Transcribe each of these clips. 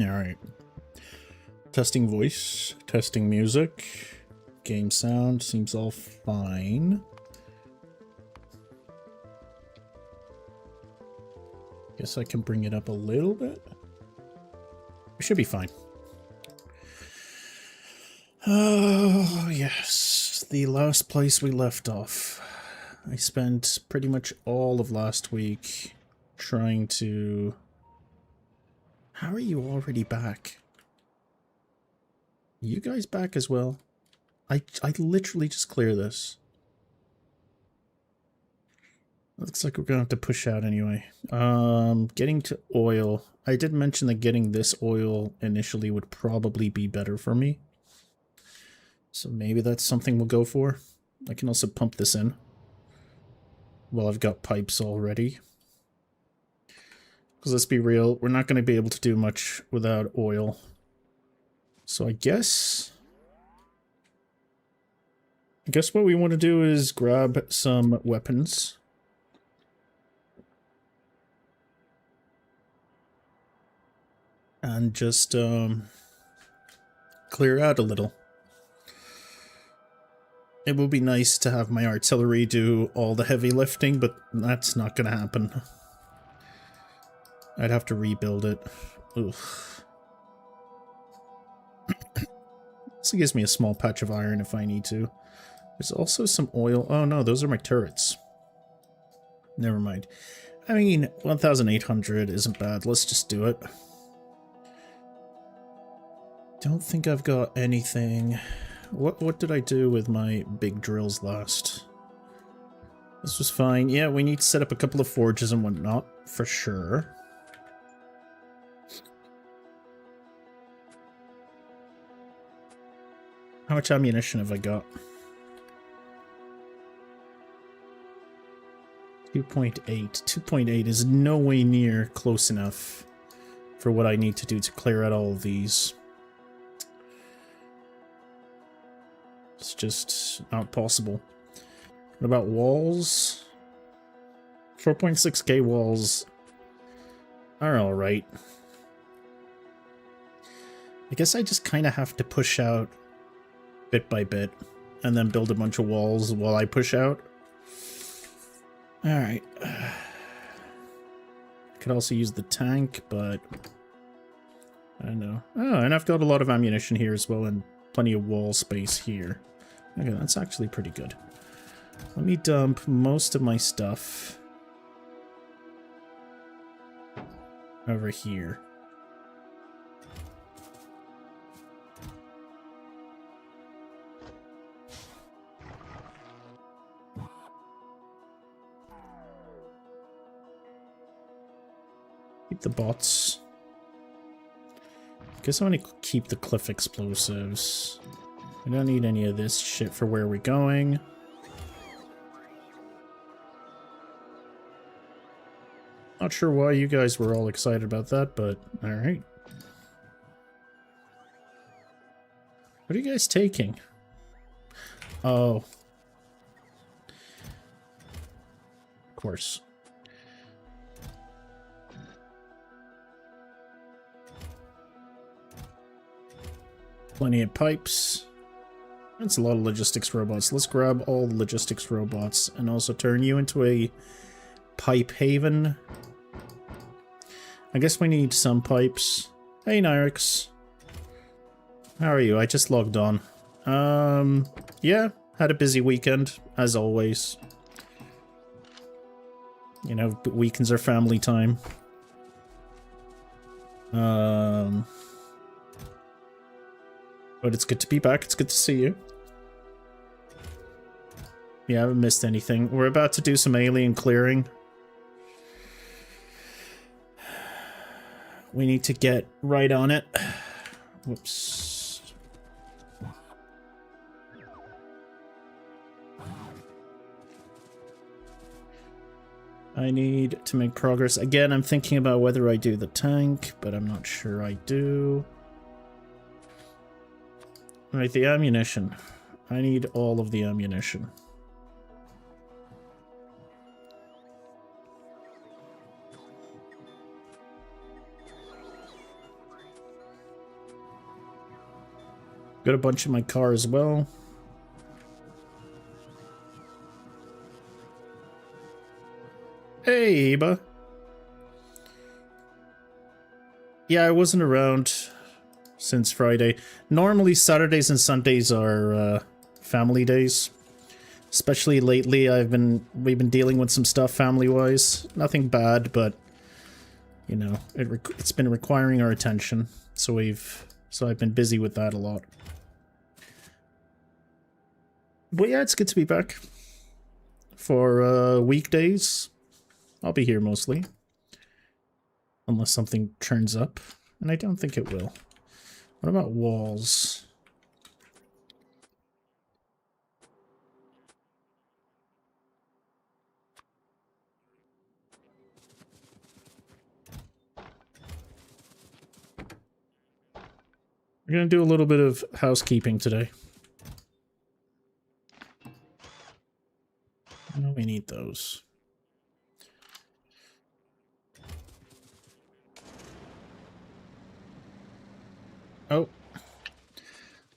Alright. Testing voice, testing music, game sound, seems all fine. Guess I can bring it up a little bit. We should be fine. Oh, yes. The last place we left off. I spent pretty much all of last week trying to... How are you already back? You guys back as well? I literally just clear this. Looks like we're gonna have to push out anyway. Getting to oil. I did mention that getting this oil initially would probably be better for me. So maybe that's something we'll go for. I can also pump this in. Well, I've got pipes already. Because let's be real, we're not going to be able to do much without oil. So I guess what we want to do is grab some weapons. And just clear out a little. It will be nice to have my artillery do all the heavy lifting, but that's not going to happen. I'd have to rebuild it. Oof. This gives me a small patch of iron if I need to. There's also some oil. Oh no, those are my turrets. Never mind. I mean, 1,800 isn't bad. Let's just do it. Don't think I've got anything. What did I do with my big drills last? This was fine. Yeah, we need to set up a couple of forges and whatnot, for sure. How much ammunition have I got? 2.8. 2.8 is no way near close enough for what I need to do to clear out all of these. It's just not possible. What about walls? 4.6k walls are alright. I guess I just kind of have to push out bit by bit and then build a bunch of walls while I push out. Alright. I could also use the tank, but I don't know. Oh, and I've got a lot of ammunition here as well and plenty of wall space here. Okay, that's actually pretty good. Let me dump most of my stuff over here. Keep the bots. Guess I want to keep the cliff explosives. I don't need any of this shit for where we're going. Not sure why you guys were all excited about that, but alright. What are you guys taking? Oh. Of course. Plenty of pipes. That's a lot of logistics robots. Let's grab all the logistics robots and also turn you into a pipe haven. I guess we need some pipes. Hey, Nyrix. How are you? I just logged on. Yeah, had a busy weekend, as always. You know, weekends are family time. But it's good to be back. It's good to see you. Yeah, I haven't missed anything. We're about to do some alien clearing. We need to get right on it. Whoops. I need to make progress. Again, I'm thinking about whether I do the tank, but I'm not sure I do. Right, the ammunition. I need all of the ammunition. Got a bunch in my car as well. Hey, Eba. Yeah, I wasn't around since Friday. Normally, Saturdays and Sundays are family days. Especially lately, we've been dealing with some stuff family-wise. Nothing bad, but you know, it's been requiring our attention. So I've been busy with that a lot. But yeah, it's good to be back. For weekdays, I'll be here mostly. Unless something turns up, and I don't think it will. What about walls? We're gonna do a little bit of housekeeping today. I know we need those. Oh. I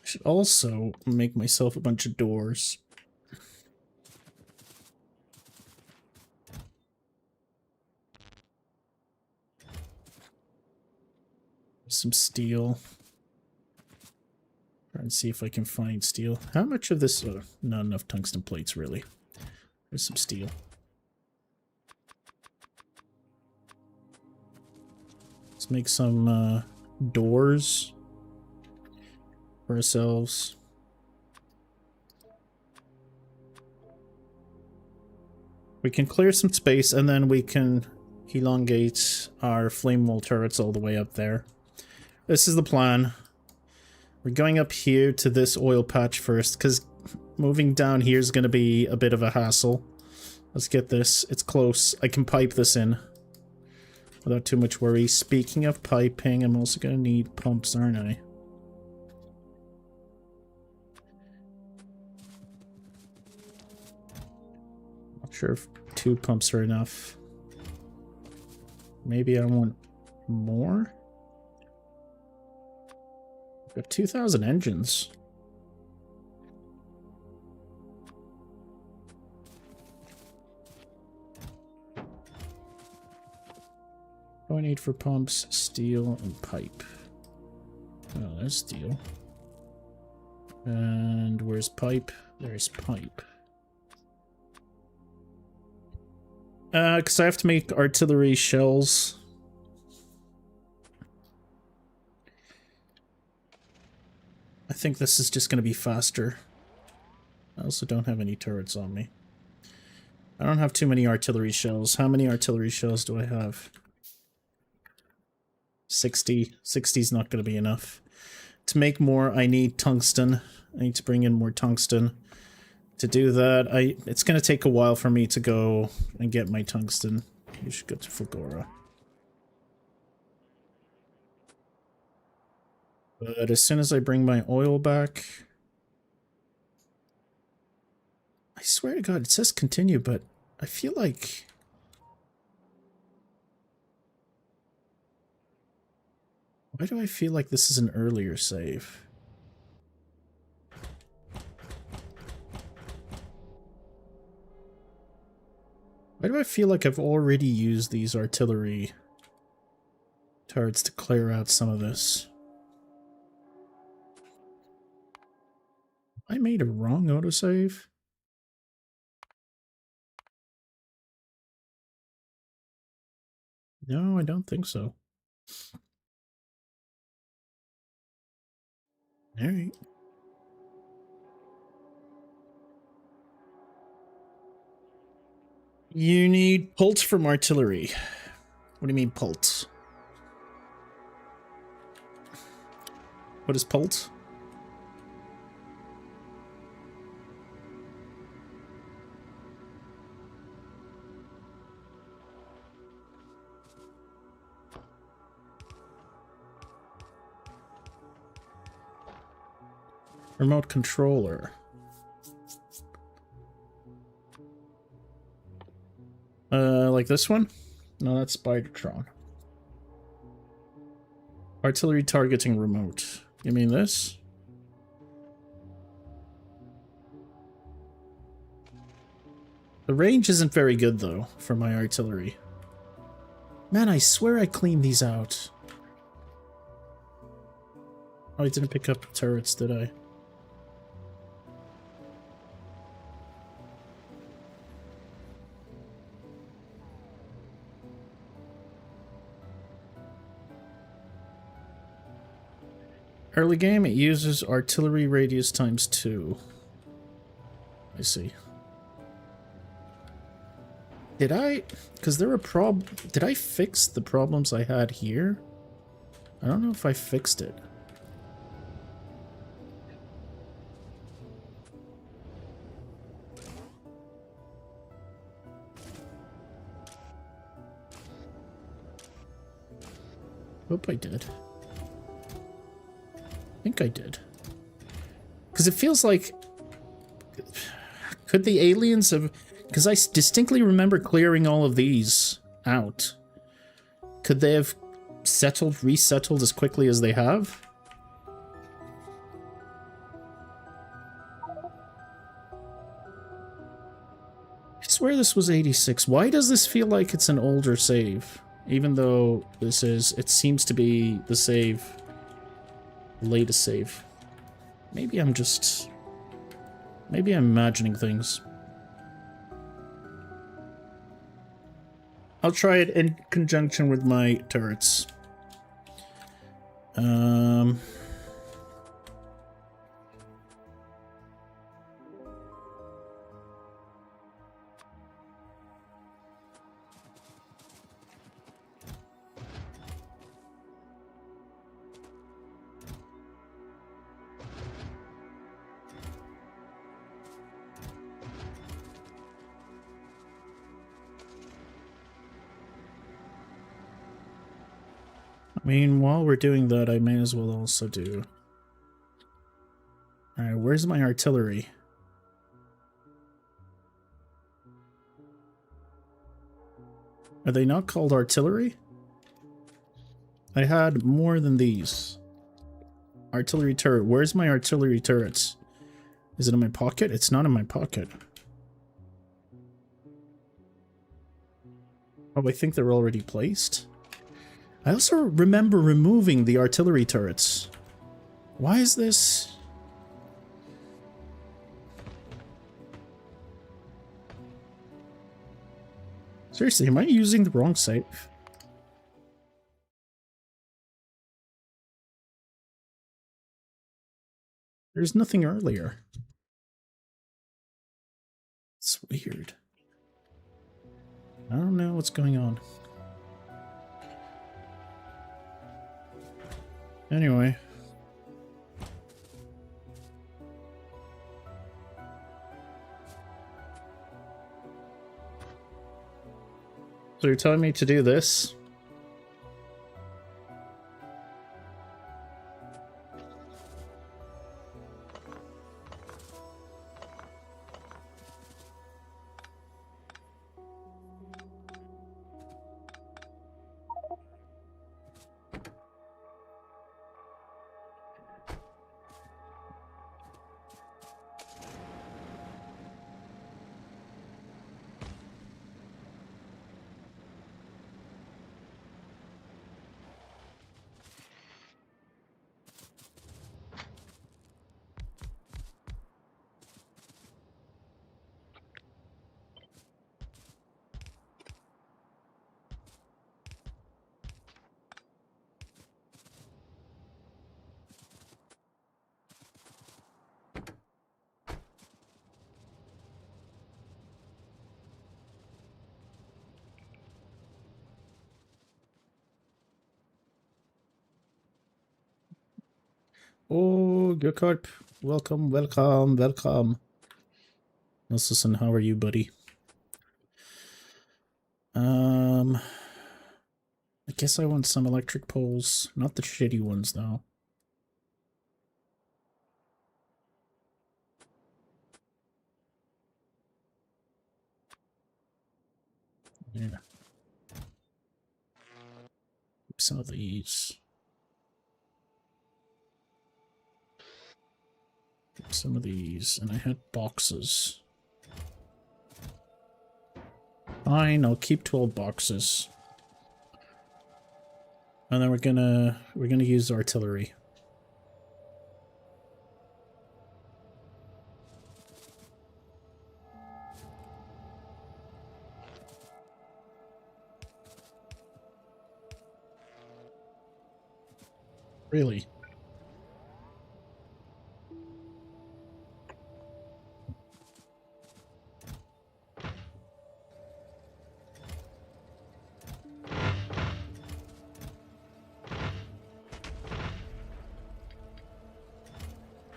should also make myself a bunch of doors. Some steel. Try and see if I can find steel. How much of this? Not enough tungsten plates, really. There's some steel. Let's make some doors for ourselves. We can clear some space, and then we can elongate our flame wall turrets all the way up there. This is the plan. We're going up here to this oil patch first, because moving down here is going to be a bit of a hassle. Let's get this. It's close. I can pipe this in without too much worry. Speaking of piping, I'm also going to need pumps, aren't I? Not sure if 2 pumps are enough. Maybe I want more? I've got 2,000 engines. What do I need for pumps? Steel and pipe. Oh, there's steel. And where's pipe? There's pipe. Because I have to make artillery shells. I think this is just going to be faster. I also don't have any turrets on me. I don't have too many artillery shells. How many artillery shells do I have? 60. 60 is not going to be enough. To make more, I need tungsten. I need to bring in more tungsten. To do that, it's going to take a while for me to go and get my tungsten. You should go to Flagora. But as soon as I bring my oil back... I swear to God, it says continue, but I feel like... Why do I feel like this is an earlier save? Why do I feel like I've already used these artillery turrets to clear out some of this? I made a wrong autosave? No, I don't think so. Alright. You need pults from artillery. What do you mean pults? What is pult? Remote controller. Like this one? No, that's Spidertron. Artillery targeting remote. You mean this? The range isn't very good, though, for my artillery. Man, I swear I cleaned these out. Oh, I didn't pick up turrets, did I? Early game, it uses artillery radius times 2. I see. Did I... Because there were Did I fix the problems I had here? I don't know if I fixed it. Hope I did. I think I did. Because it feels like... Could the aliens have... Because I distinctly remember clearing all of these out. Could they have resettled as quickly as they have? I swear this was 86. Why does this feel like it's an older save? Even though this is... It seems to be the save... latest save. Maybe I'm just... Maybe I'm imagining things. I'll try it in conjunction with my turrets. I mean, while we're doing that, I may as well also do... Alright, where's my artillery? Are they not called artillery? I had more than these. Artillery turret. Where's my artillery turrets? Is it in my pocket? It's not in my pocket. Oh, I think they're already placed. I also remember removing the artillery turrets. Why is this? Seriously, am I using the wrong save? There's nothing earlier. It's weird. I don't know what's going on. Anyway. So you're telling me to do this? Oh, Gökarp. Welcome, welcome, welcome. Nelson, how are you, buddy? I guess I want some electric poles. Not the shitty ones, though. Yeah. Some of these. Some of these. And I had boxes. Fine, I'll keep 12 boxes. And then we're gonna use artillery. Really?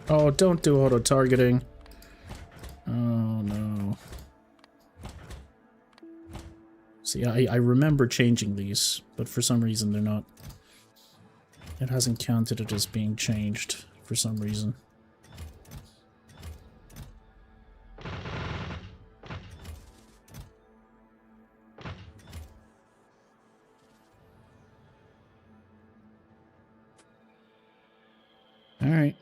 Oh, don't do auto-targeting. Oh, no. See, I remember changing these, but for some reason they're not. It hasn't counted it as being changed for some reason. All right.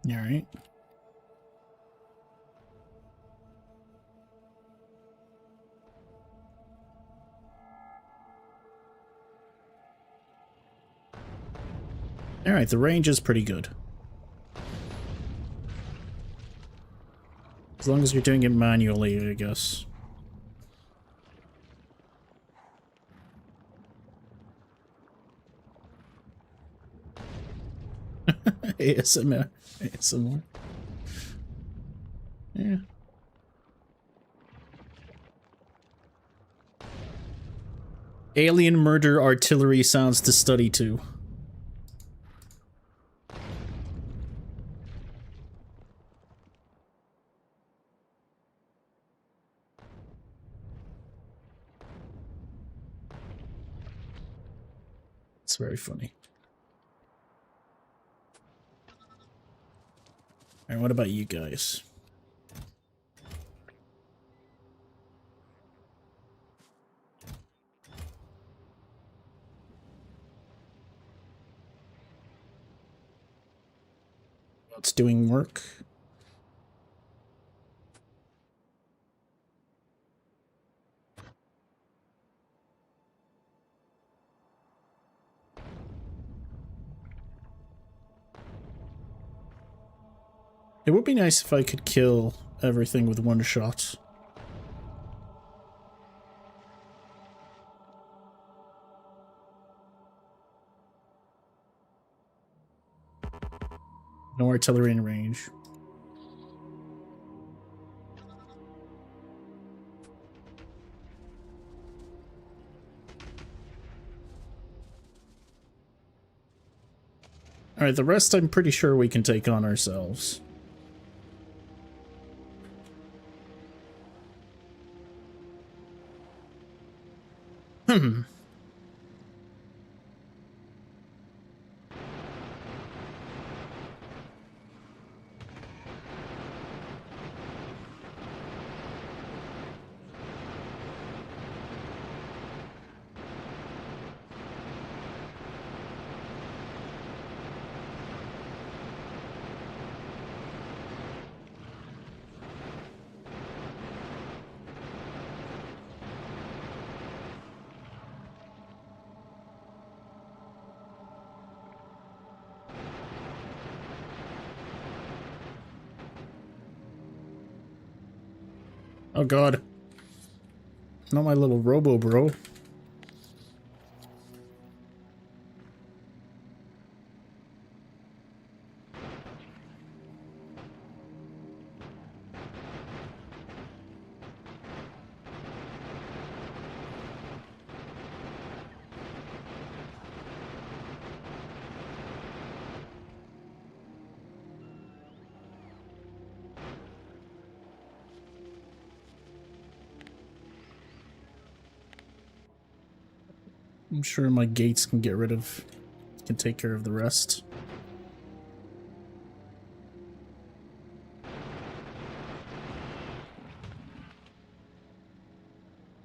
All right. All right, the range is pretty good. As long as you're doing it manually, I guess. ASMR. ASMR. Yeah. Alien murder artillery sounds to study too. It's very funny. Alright, what about you guys? What's doing work? It would be nice if I could kill everything with one shot. No artillery in range. Alright, the rest I'm pretty sure we can take on ourselves. Oh god. Not my little robo bro. I'm sure my gates can can take care of the rest.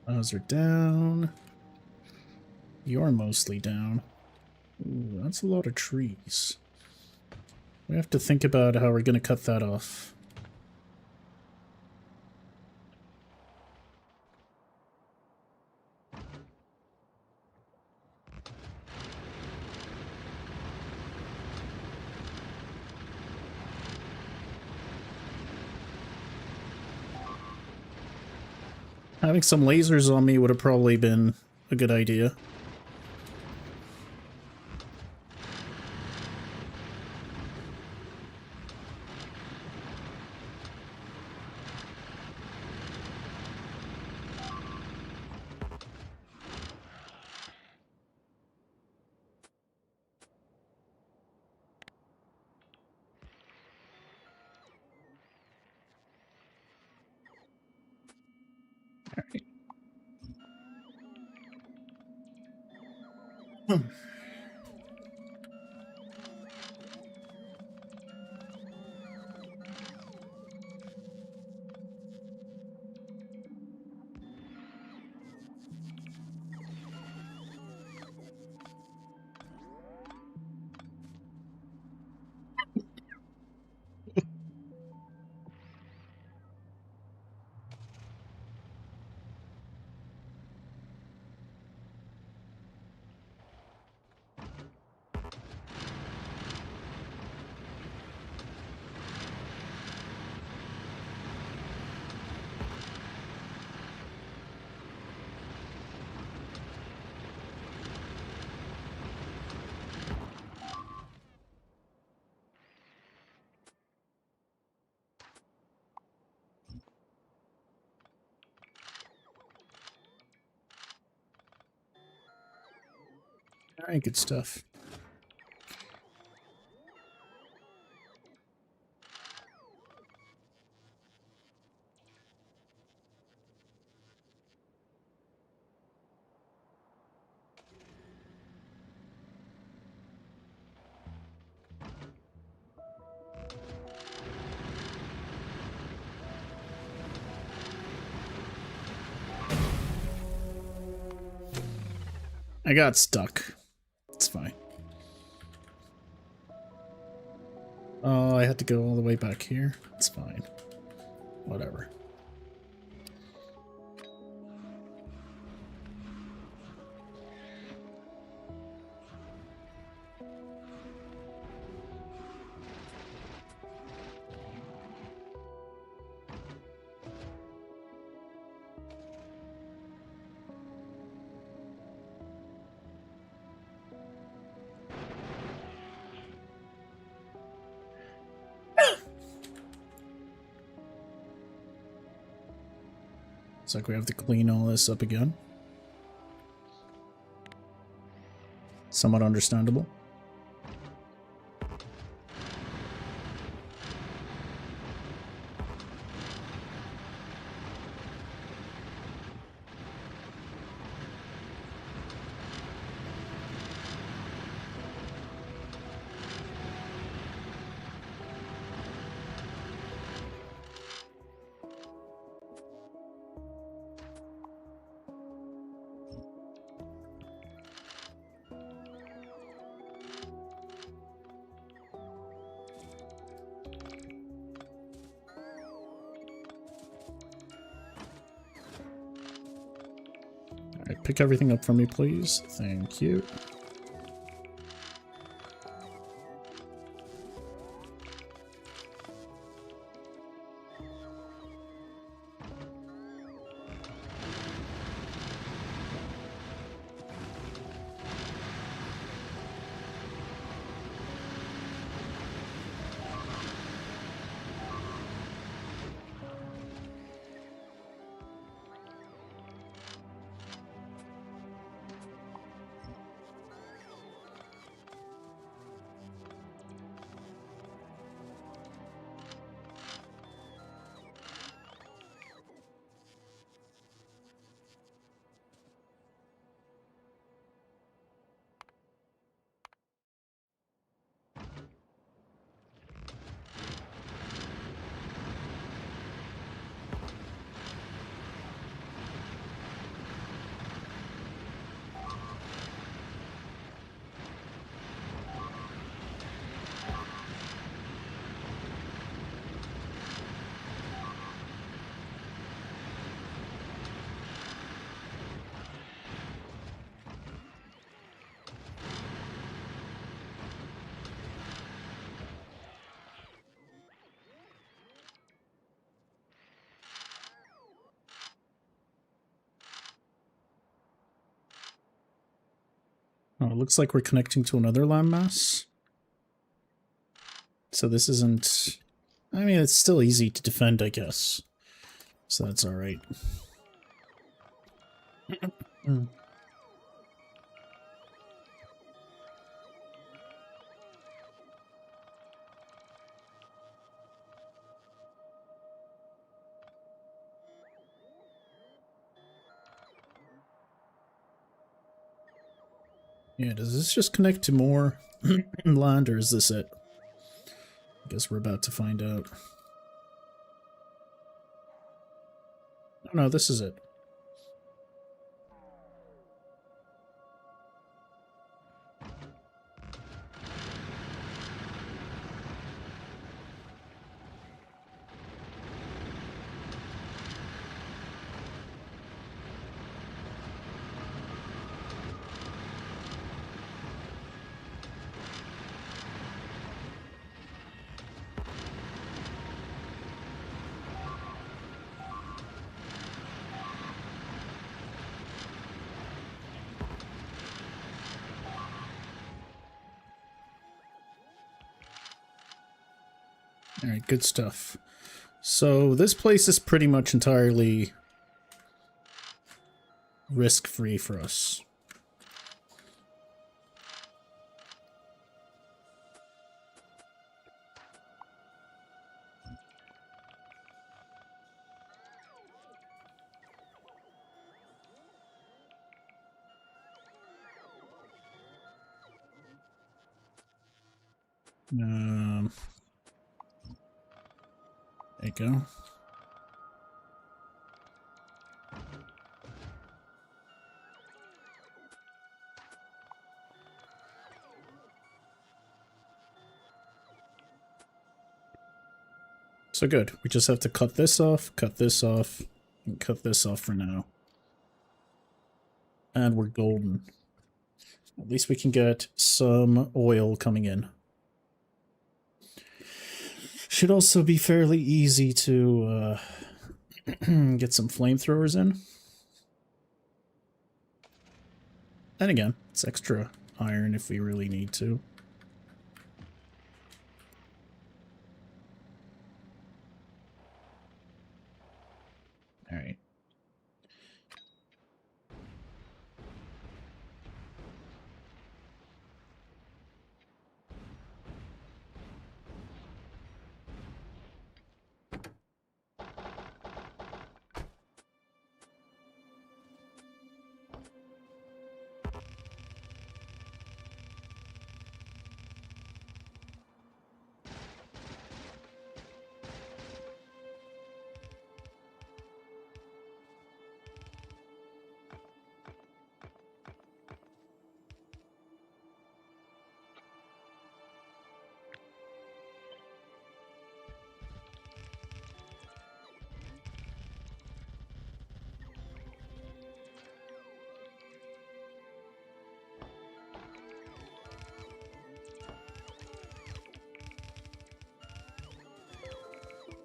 Those are down. You're mostly down. Ooh, that's a lot of trees. We have to think about how we're going to cut that off. Having some lasers on me would have probably been a good idea. Alright, good stuff. I got stuck. It's fine. Oh, I had to go all the way back here. It's fine. Whatever. Looks like we have to clean all this up again. Somewhat understandable. Alright, pick everything up for me, please. Thank you. Oh, it looks like we're connecting to another landmass. So this isn't... I mean, it's still easy to defend, I guess. So that's alright. Yeah, does this just connect to more land, or is this it? I guess we're about to find out. Oh no, this is it. Alright, good stuff. So this place is pretty much entirely risk-free for us. There you go. So good. We just have to cut this off, and cut this off for now. And we're golden. At least we can get some oil coming in. Should also be fairly easy to get some flamethrowers in. And again, it's extra iron if we really need to. Alright.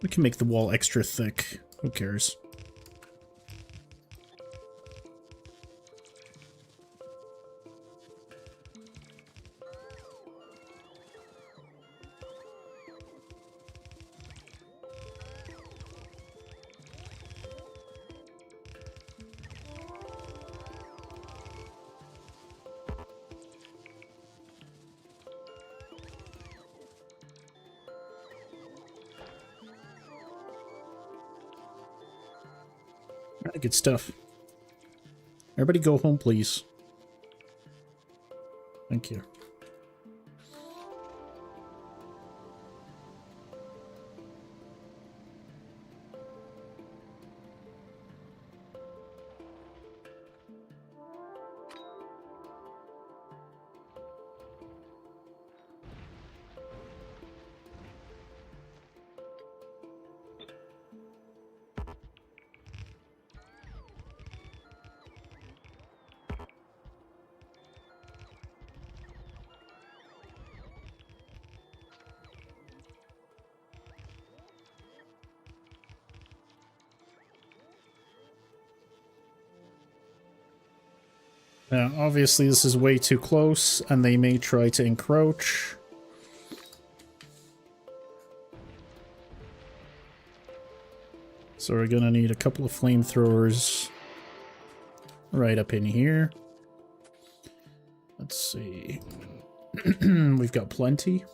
We can make the wall extra thick. Who cares? Good stuff. Everybody go home, please. Thank you. Now, obviously this is way too close, and they may try to encroach. So we're gonna need a couple of flamethrowers right up in here. Let's see. We've got plenty.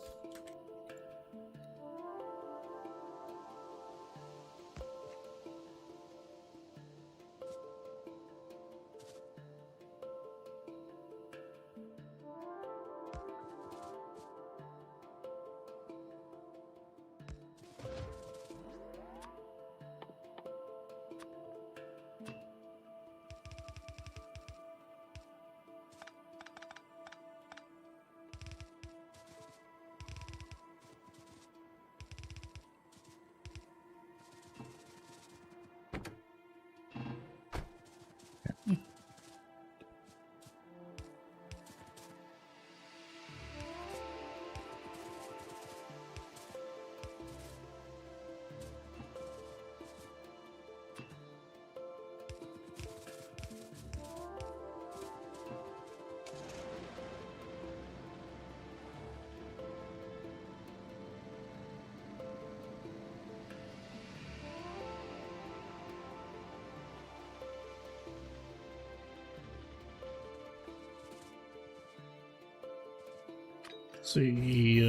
See,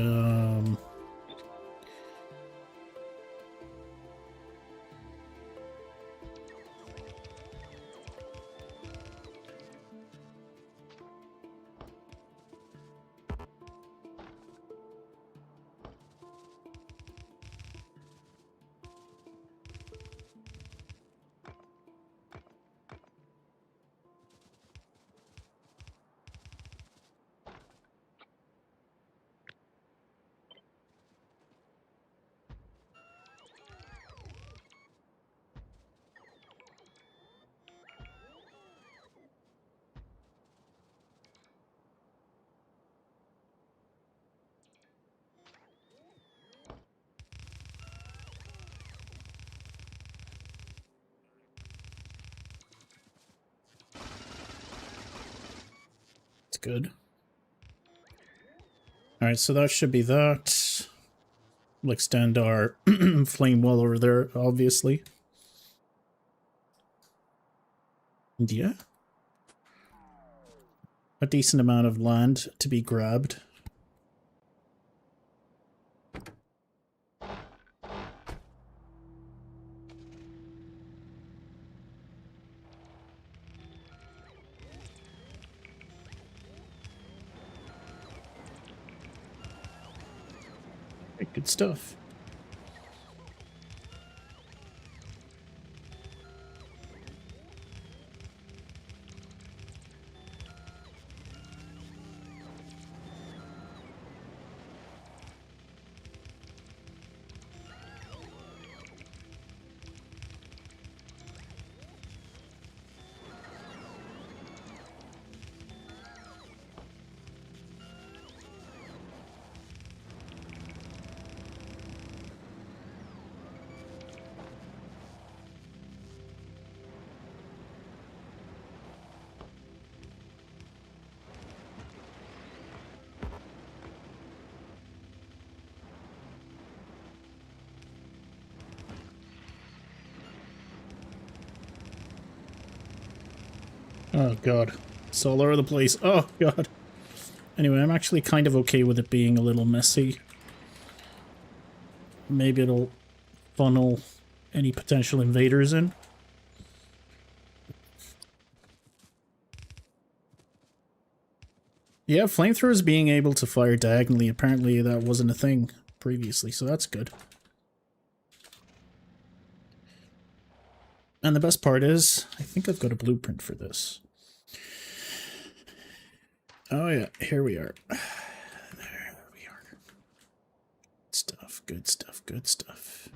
it's good. Alright, so that should be that. We'll extend our flame well over there, obviously. And yeah. A decent amount of land to be grabbed. Good stuff. Oh god. It's all over the place. Oh god. Anyway, I'm actually kind of okay with it being a little messy. Maybe it'll funnel any potential invaders in. Yeah, flamethrowers being able to fire diagonally, apparently that wasn't a thing previously, so that's good. And the best part is, I think I've got a blueprint for this. Oh yeah, here we are. There we are. Good stuff, good stuff, good stuff.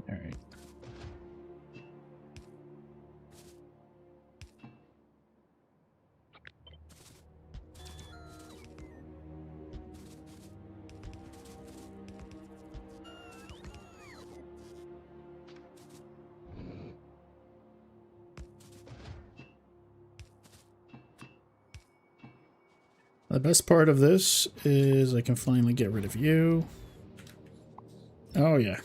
All right. The best part of this is I can finally get rid of you. Oh yeah.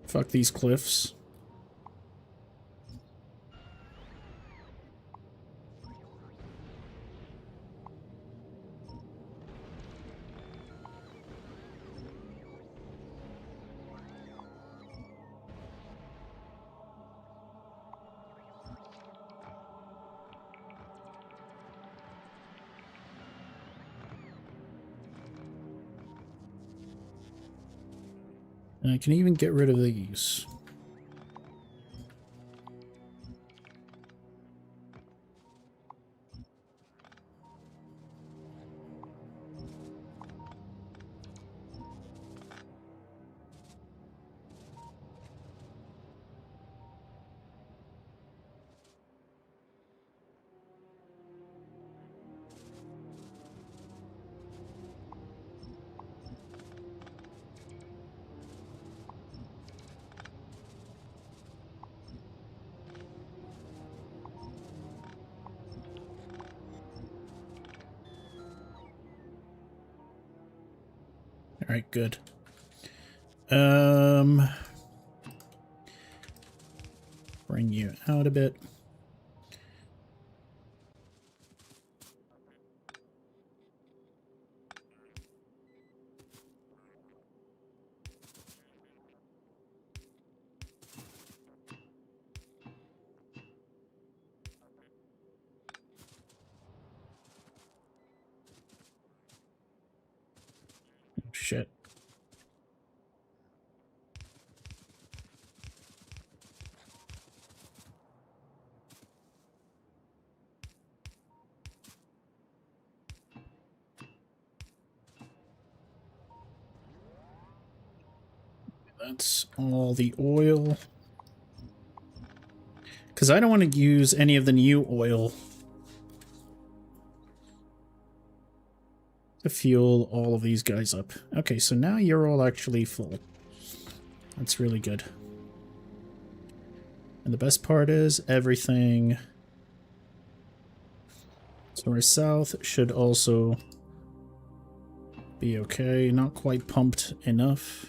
Fuck these cliffs. And I can even get rid of these. All right, good. Bring you out a bit. Shit. That's all the oil. Because I don't want to use any of the new oil to fuel all of these guys up. Okay, so now you're all actually full. That's really good. And the best part is everything north south should also be okay. Not quite pumped enough.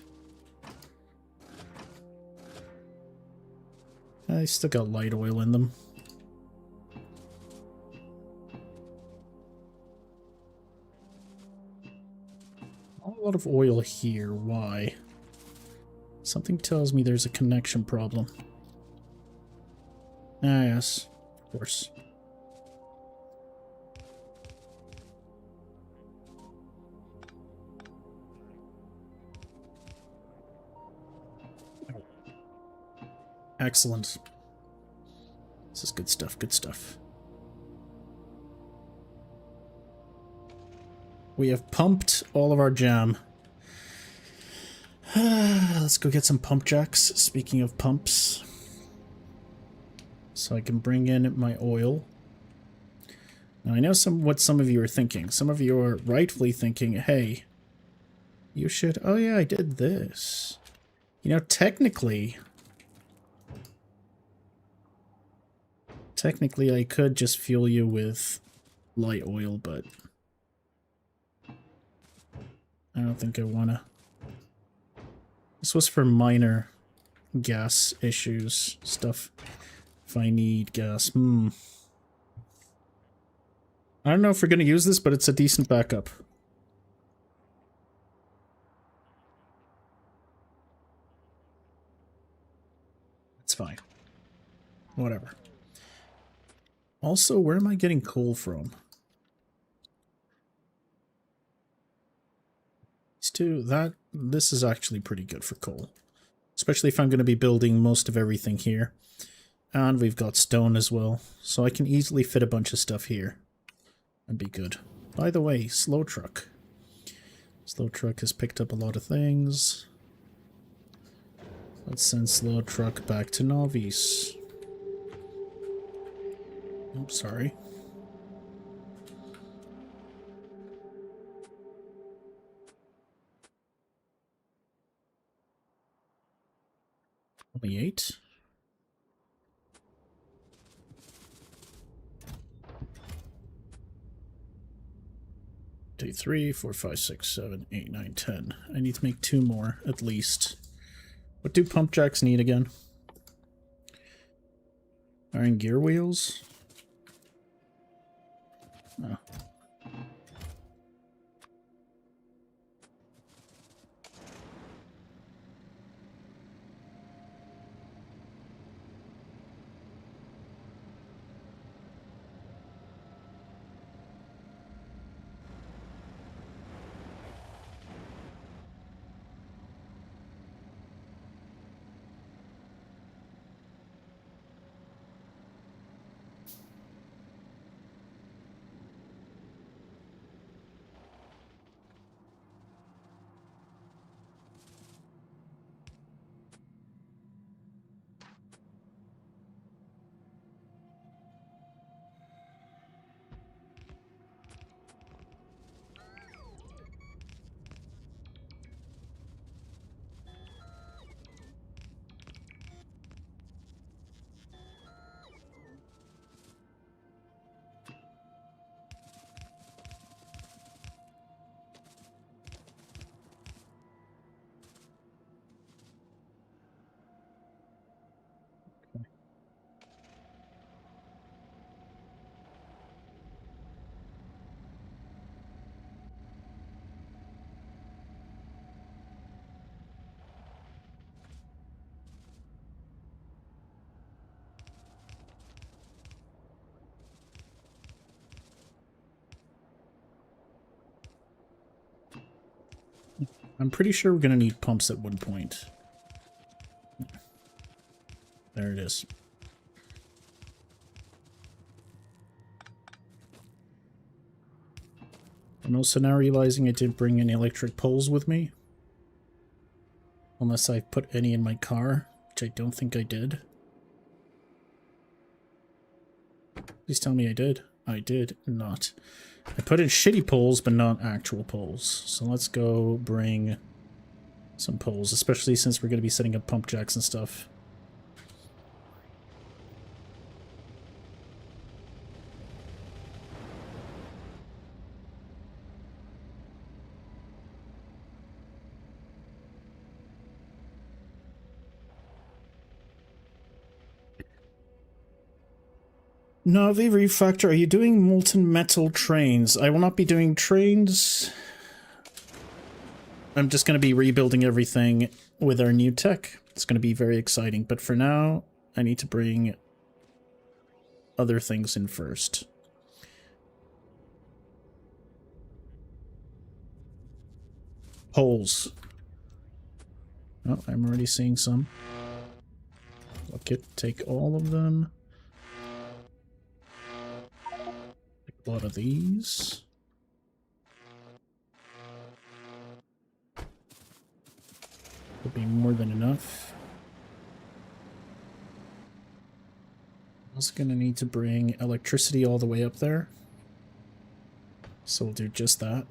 I still got light oil in them. A lot of oil here. Why? Something tells me there's a connection problem. Ah, yes. Of course. Excellent. This is good stuff, good stuff. We have pumped all of our jam. Let's go get some pump jacks, speaking of pumps. So I can bring in my oil. Now I know what some of you are thinking. Some of you are rightfully thinking, hey, you should... Oh yeah, I did this. You know, technically I could just fuel you with light oil, but I don't think I wanna. This was for minor gas issues, stuff. If I need gas, I don't know if we're gonna use this, but it's a decent backup. It's fine. Whatever. Also, where am I getting coal from? This is actually pretty good for coal. Especially if I'm going to be building most of everything here. And we've got stone as well. So I can easily fit a bunch of stuff here. And be good. By the way, slow truck. Slow truck has picked up a lot of things. Let's send slow truck back to Nauvis. Oh, sorry. Only 8. 2, 3, 4, 5, 6, 7, 8, 9, 10. I need to make 2 more, at least. What do pump jacks need again? Iron gear wheels? Oh. I'm pretty sure we're going to need pumps at one point. There it is. I'm also now realizing I didn't bring any electric poles with me. Unless I put any in my car, which I don't think I did. Please tell me I did. I did not. I put in shitty poles, but not actual poles. So let's go bring some poles, especially since we're going to be setting up pump jacks and stuff. Navi Refactor, are you doing molten metal trains? I will not be doing trains. I'm just going to be rebuilding everything with our new tech. It's going to be very exciting, but for now, I need to bring other things in first. Poles. Oh, I'm already seeing some. Okay, take all of them. Take a lot of these. Will be more than enough. I'm also gonna need to bring electricity all the way up there. So we'll do just that.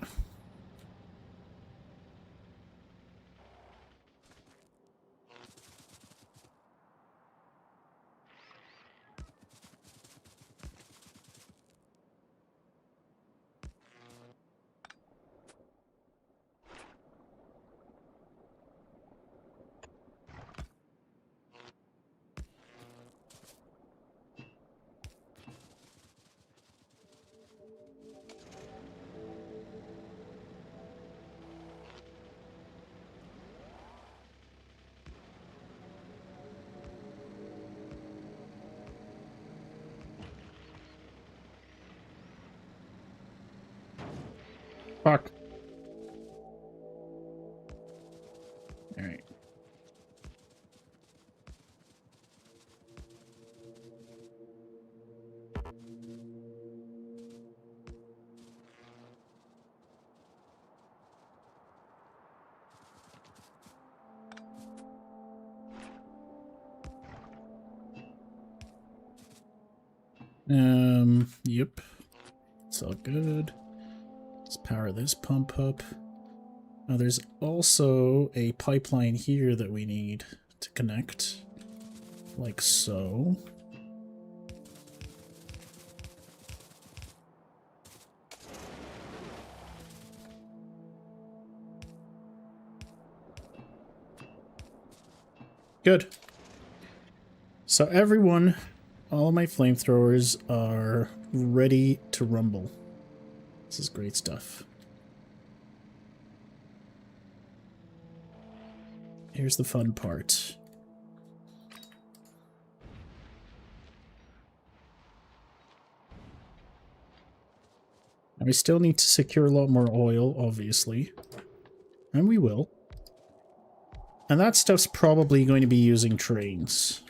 Fuck. Alright. Yep. It's all good. Let's power this pump up. Now there's also a pipeline here that we need to connect. Like so. Good. So everyone, all of my flamethrowers are ready to rumble. This is great stuff. Here's the fun part. Now we still need to secure a lot more oil, obviously. And we will. And that stuff's probably going to be using trains.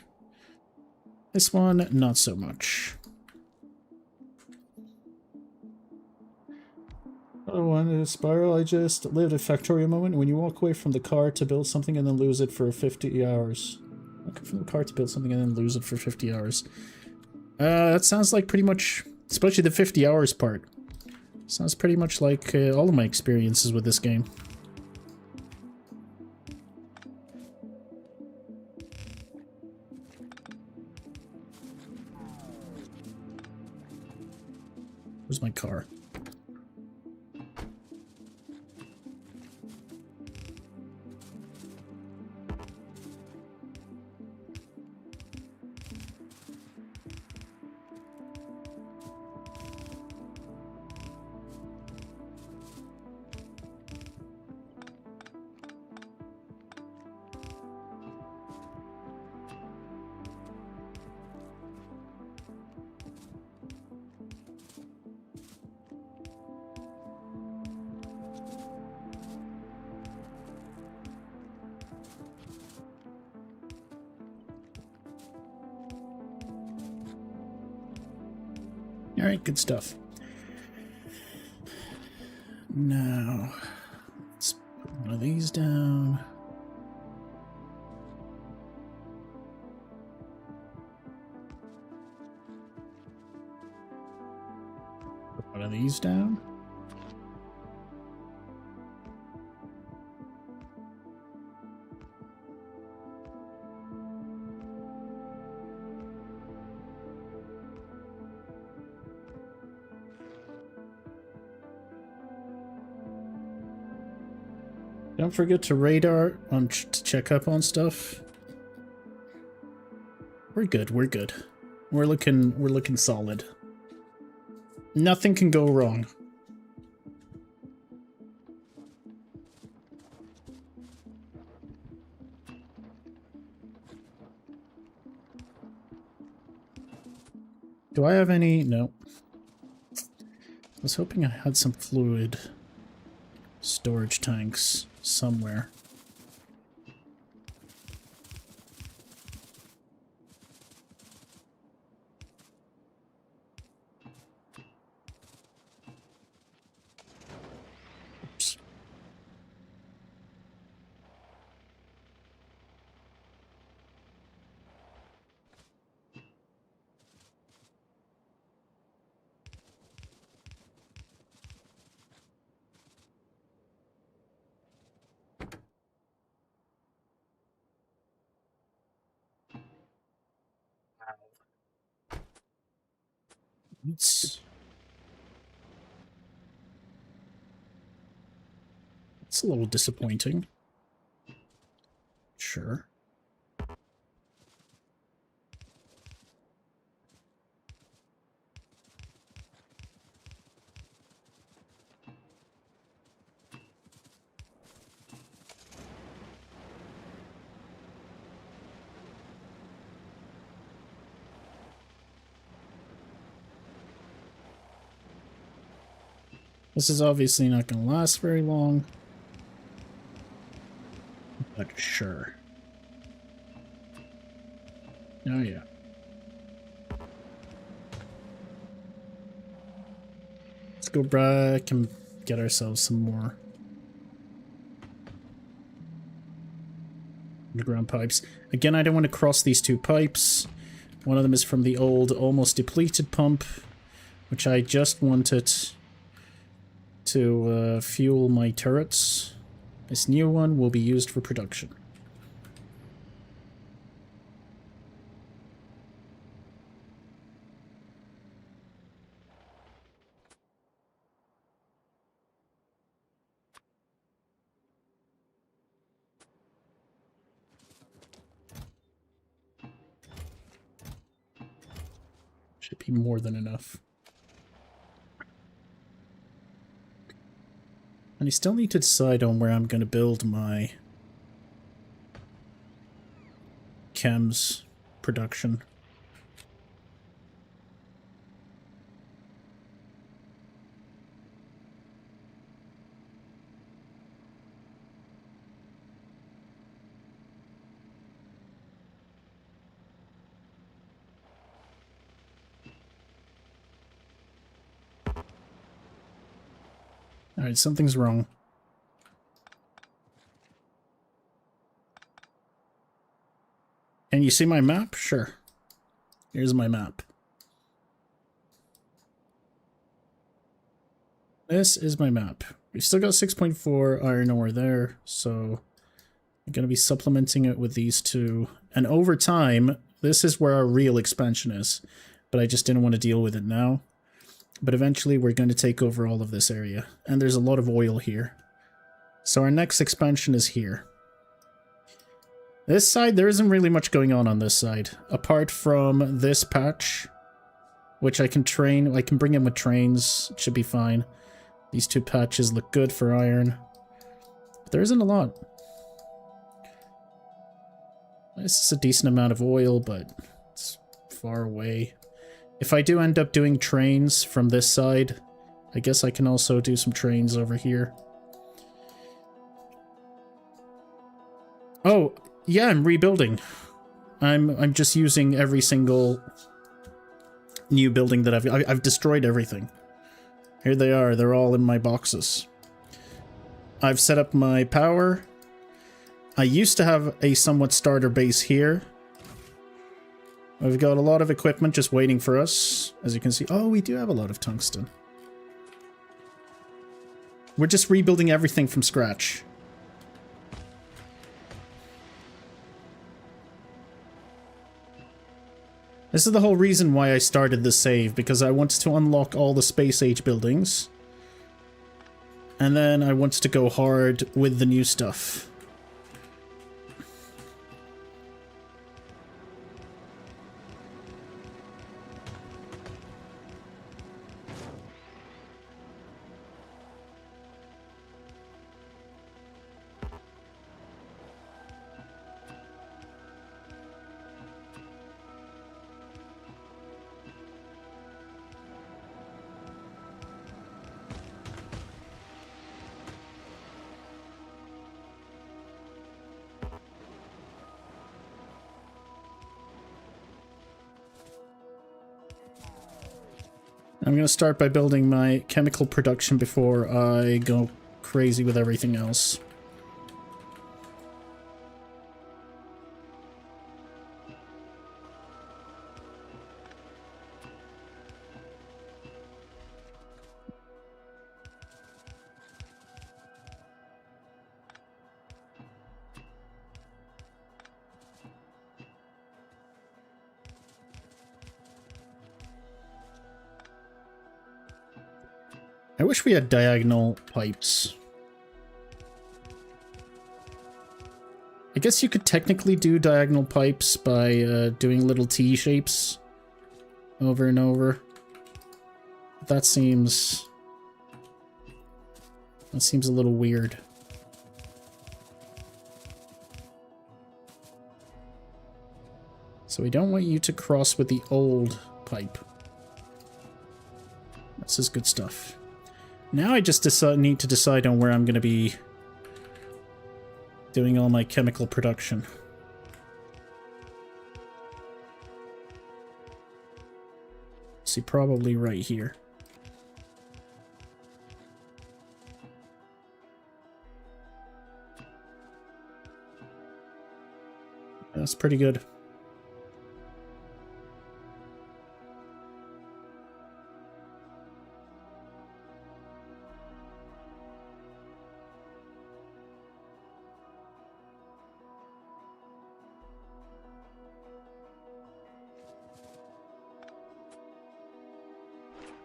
This one, not so much. Oh, on a spiral, I just lived a Factorio moment when you walk away from the car to build something and then lose it for 50 hours. Walk from the car to build something and then lose it for 50 hours. That sounds like pretty much, especially the 50 hours part. Sounds pretty much like all of my experiences with this game. Where's my car? Alright, good stuff. Now, let's put one of these down. Put one of these down. Don't forget to radar on to check up on stuff. We're good. We're good. We're looking solid. Nothing can go wrong. Do I have any? No. I was hoping I had some fluid storage tanks somewhere. Oops. It's a little disappointing. Sure. This is obviously not going to last very long. But sure. Oh yeah. Let's go back and get ourselves some more underground pipes. Again, I don't want to cross these two pipes. One of them is from the old, almost depleted pump, which I just wanted to fuel my turrets. This new one will be used for production. Should be more than enough. And I still need to decide on where I'm going to build my chems production. Alright, something's wrong. Can you see my map? Sure. Here's my map. This is my map. We've still got 6.4 iron ore there, so I'm going to be supplementing it with these two. And over time, this is where our real expansion is. But I just didn't want to deal with it now. But eventually we're going to take over all of this area. And there's a lot of oil here. So our next expansion is here. This side, there isn't really much going on this side. Apart from this patch, which I can train. I can bring in with trains. It should be fine. These two patches look good for iron. But there isn't a lot. This is a decent amount of oil, but it's far away. If I do end up doing trains from this side, I guess I can also do some trains over here. Oh, yeah, I'm rebuilding. I'm just using every single new building that I've destroyed everything. Here they are. They're all in my boxes. I've set up my power. I used to have a somewhat starter base here. We've got a lot of equipment just waiting for us. As you can see, oh, we do have a lot of tungsten. We're just rebuilding everything from scratch. This is the whole reason why I started this save, because I wanted to unlock all the space age buildings. And then I wanted to go hard with the new stuff. I'm going to start by building my chemical production before I go crazy with everything else. I wish we had diagonal pipes. I guess you could technically do diagonal pipes by doing little T shapes over and over. But that seems a little weird. So we don't want you to cross with the old pipe. This is good stuff. Now I just need to decide on where I'm going to be doing all my chemical production. See, probably right here. That's pretty good.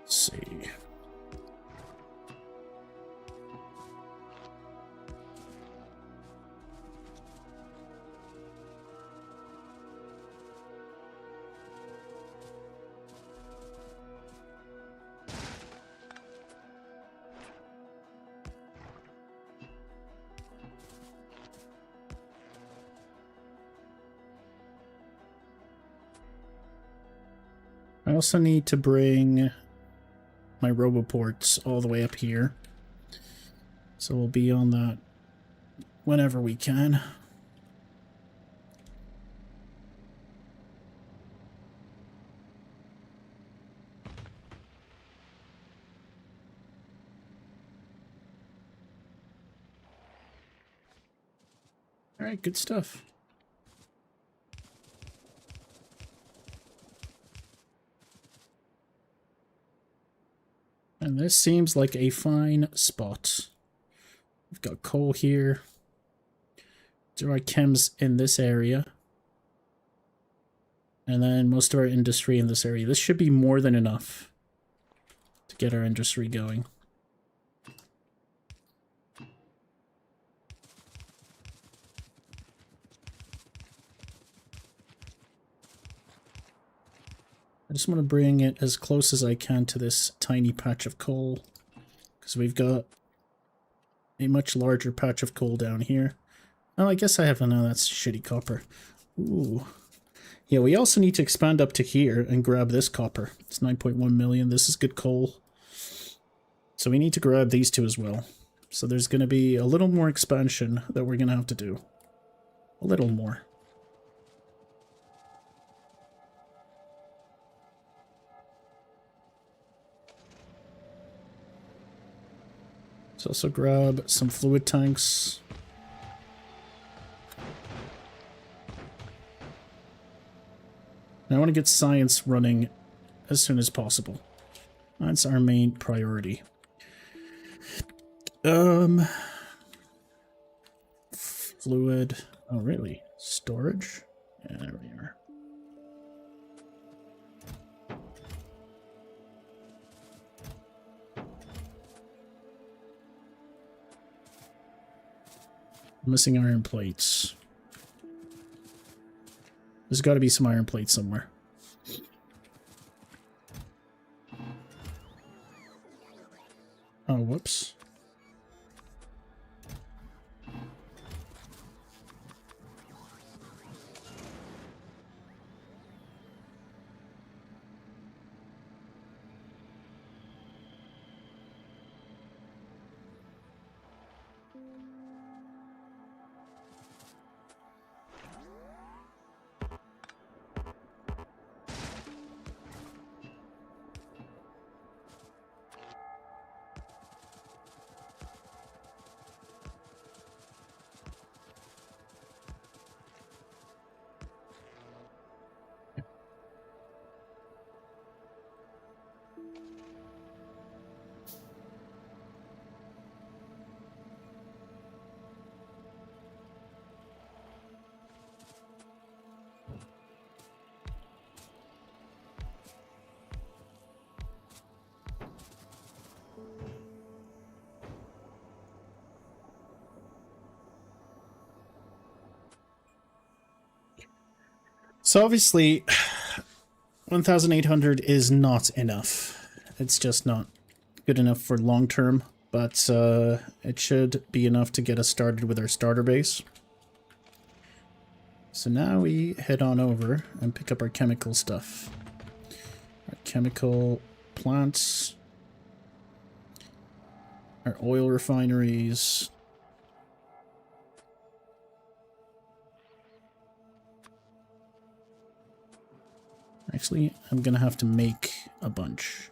Let's see. I also need to bring my roboports all the way up here. So we'll be on that whenever we can. All right, good stuff. And this seems like a fine spot. We've got coal here. There are chems in this area. And then most of our industry in this area. This should be more than enough to get our industry going. I just want to bring it as close as I can to this tiny patch of coal, because we've got a much larger patch of coal down here. Oh, I guess I have no, that's shitty copper. Ooh. Yeah, we also need to expand up to here and grab this copper. It's 9.1 million. This is good coal. So we need to grab these two as well. So there's going to be a little more expansion that we're going to have to do. A little more. Let's also grab some fluid tanks. And I want to get science running as soon as possible. That's our main priority. Fluid. Oh, really? Storage? Yeah, there we are. Missing iron plates. There's got to be some iron plates somewhere. Oh, whoops. So obviously, 1,800 is not enough. It's just not good enough for long term, but it should be enough to get us started with our starter base. So now we head on over and pick up our chemical stuff. Our chemical plants, our oil refineries. Actually, I'm gonna have to make a bunch.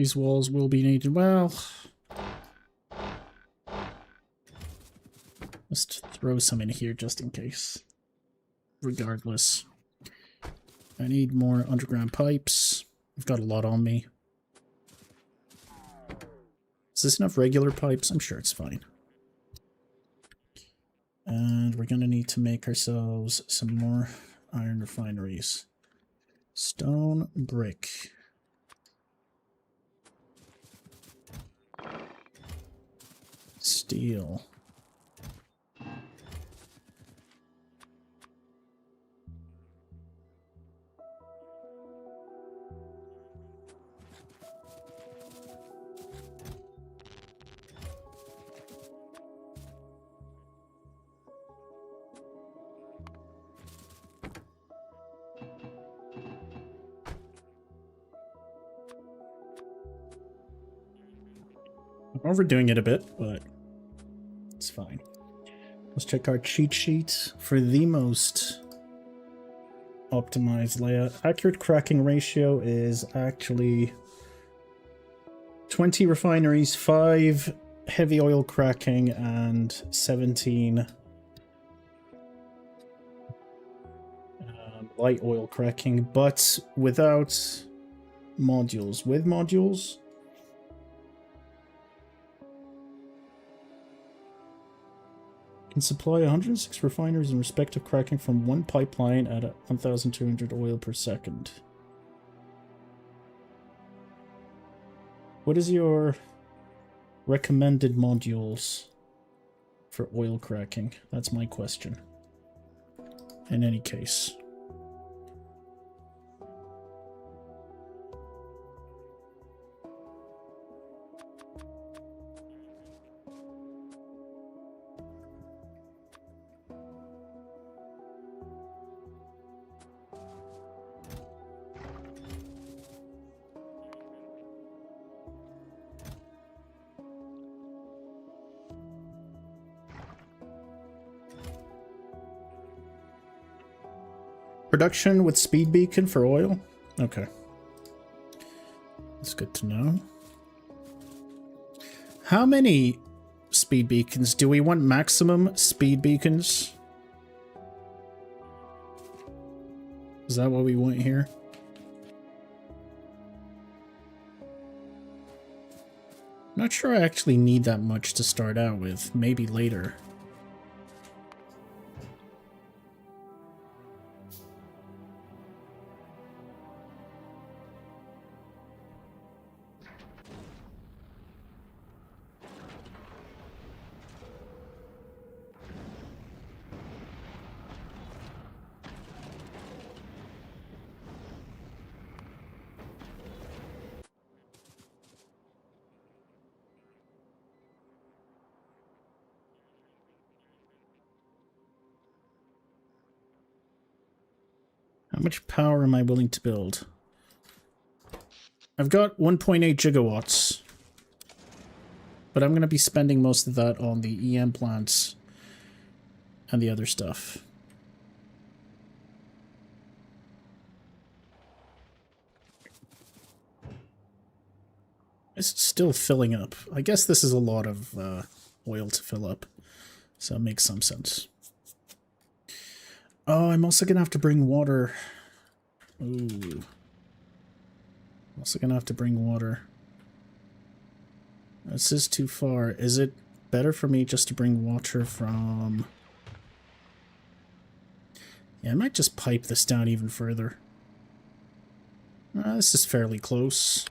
These walls will be needed. Well, let's throw some in here just in case. Regardless. I need more underground pipes. I've got a lot on me. Is this enough regular pipes? I'm sure it's fine. And we're going to need to make ourselves some more iron refineries. Stone, brick. Steel. I'm overdoing it a bit, but it's fine. Let's check our cheat sheet for the most optimized layout. Accurate cracking ratio is actually 20 refineries, 5 heavy oil cracking, and 17 light oil cracking, but without modules. With modules, can supply 106 refineries in respective cracking from one pipeline at 1,200 oil per second. What is your recommended modules for oil cracking? That's my question. In any case. Production with speed beacon for oil? Okay. That's good to know. How many speed beacons? Do we want maximum speed beacons? Is that what we want here? Not sure I actually need that much to start out with. Maybe later. How much power am I willing to build? I've got 1.8 gigawatts. But I'm going to be spending most of that on the EM plants and the other stuff. It's still filling up. I guess this is a lot of oil to fill up. So it makes some sense. Oh, I'm also going to have to bring water. Ooh. I'm also going to have to bring water. This is too far. Is it better for me just to bring water from... Yeah, I might just pipe this down even further. This is fairly close.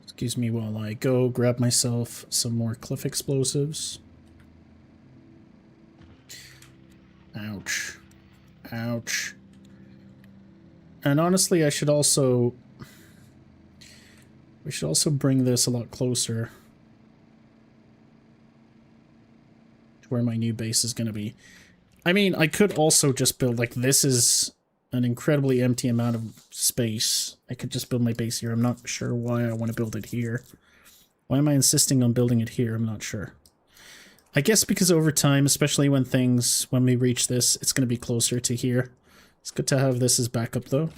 Excuse me while I go grab myself some more cliff explosives. Ouch. Ouch. And honestly, we should also bring this a lot closer to where my new base is going to be. I mean, I could also just build, like, this is an incredibly empty amount of space. I could just build my base here. I'm not sure why I want to build it here. Why am I insisting on building it here? I'm not sure. I guess because over time, especially when we reach this, it's going to be closer to here. It's good to have this as backup, though.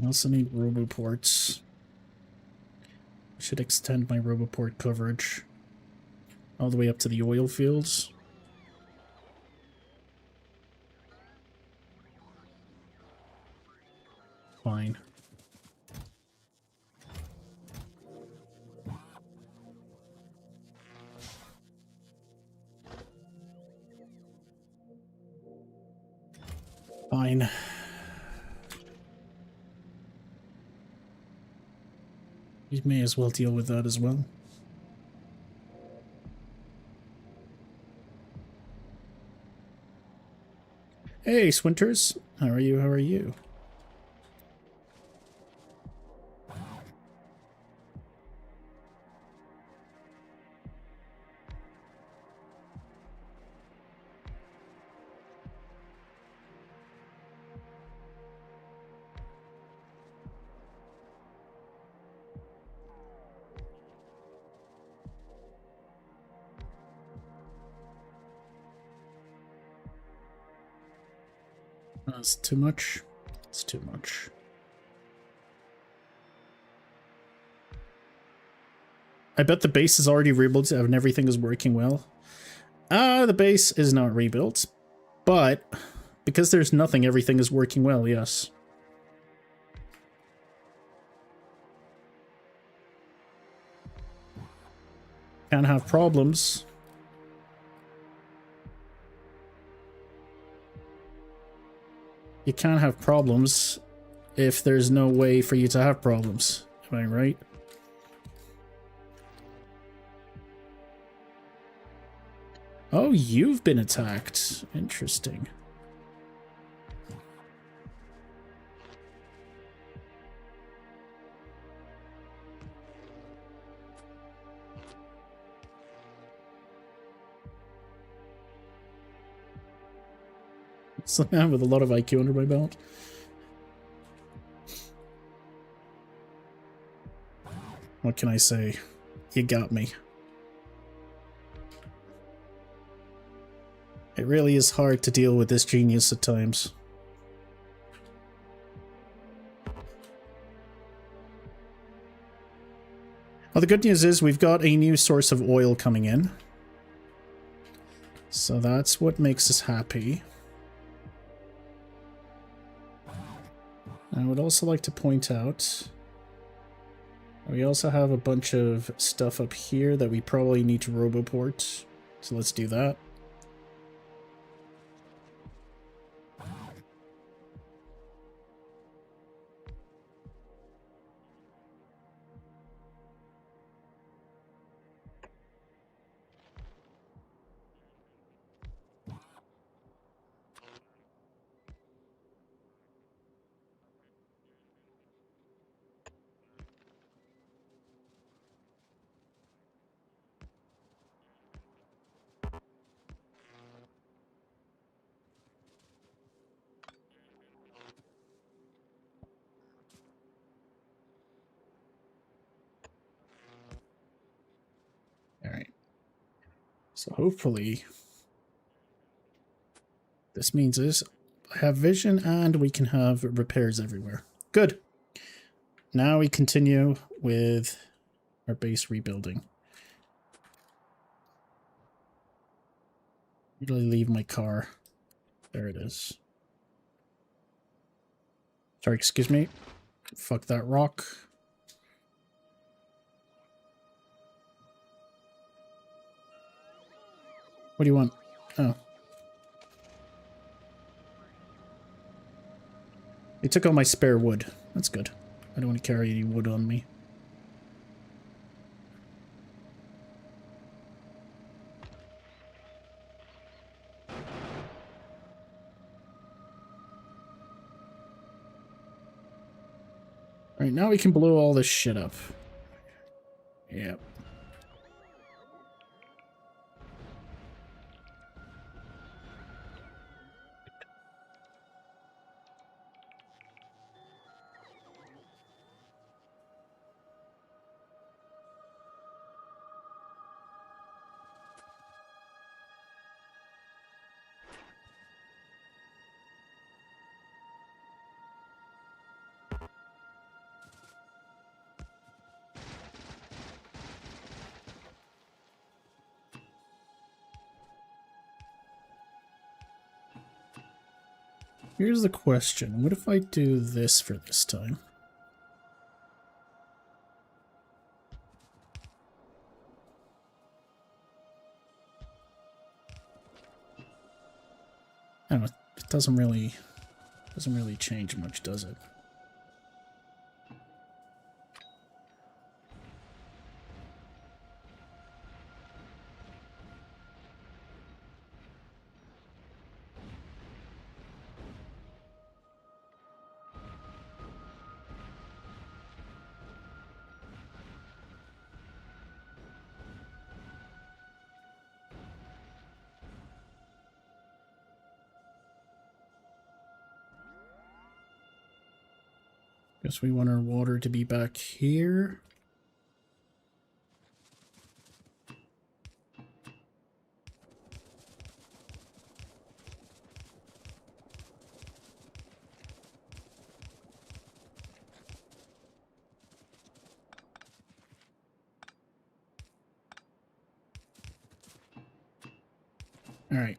I also need roboports. I should extend my roboport coverage all the way up to the oil fields. Fine. Fine. You may as well deal with that as well. Hey, Swinters. How are you? How are you? That's too much. It's too much. I bet the base is already rebuilt and everything is working well. The base is not rebuilt, but because there's nothing, everything is working well, yes. Can't have problems. You can't have problems if there's no way for you to have problems. Am I right? Oh, you've been attacked. Interesting. So now with a lot of IQ under my belt. What can I say? You got me. It really is hard to deal with this genius at times. Well, the good news is we've got a new source of oil coming in. So that's what makes us happy. I would also like to point out we also have a bunch of stuff up here that we probably need to roboport. So let's do that. Alright. So hopefully this means is I have vision and we can have repairs everywhere. Good. Now we continue with our base rebuilding. Really leave my car. There it is. Sorry, excuse me. Fuck that rock. What do you want? Oh. They took all my spare wood. That's good. I don't want to carry any wood on me. Alright, now we can blow all this shit up. Yep. Here's the question. What if I do this for this time? I don't know, it doesn't really change much, does it? Guess we want our water to be back here. Alright.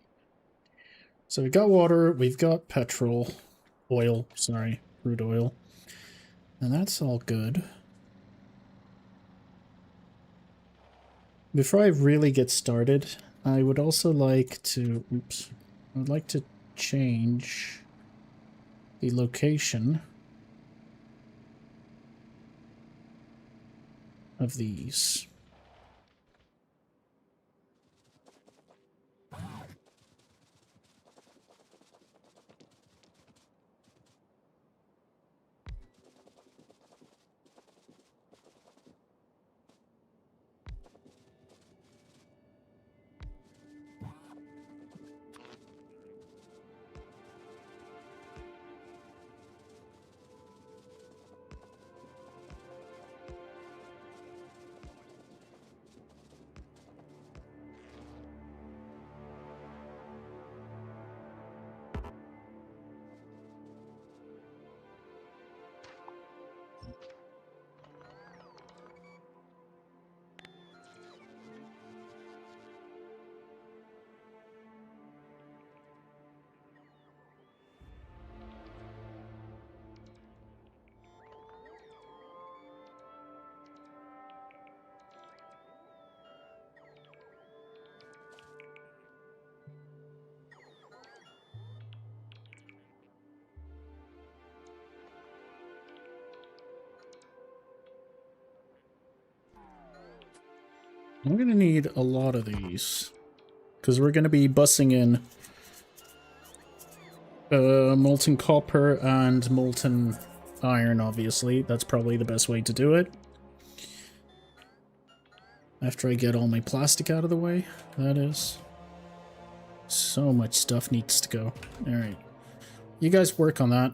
So we've got water, we've got oil, sorry, crude oil. And that's all good. Before I really get started, I would also like to, I would like to change the location of these. I'm gonna need a lot of these, because we're gonna be bussing in molten copper and molten iron, obviously. That's probably the best way to do it. After I get all my plastic out of the way, that is. So much stuff needs to go. Alright. You guys work on that.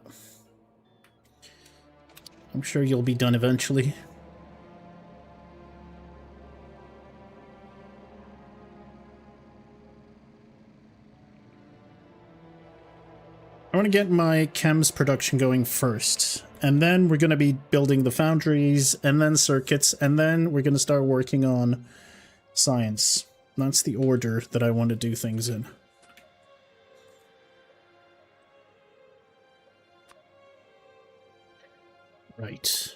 I'm sure you'll be done eventually. I want to get my chems production going first, and then we're going to be building the foundries, and then circuits, and then we're going to start working on science. That's the order that I want to do things in. Right.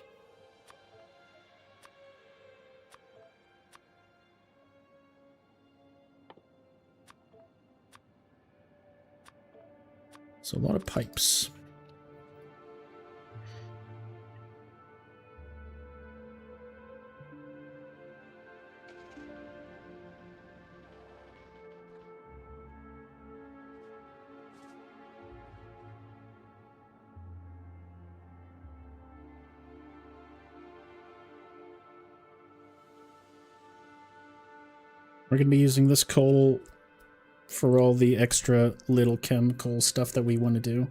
So a lot of pipes. We're going to be using this coal for all the extra little chemical stuff that we want to do.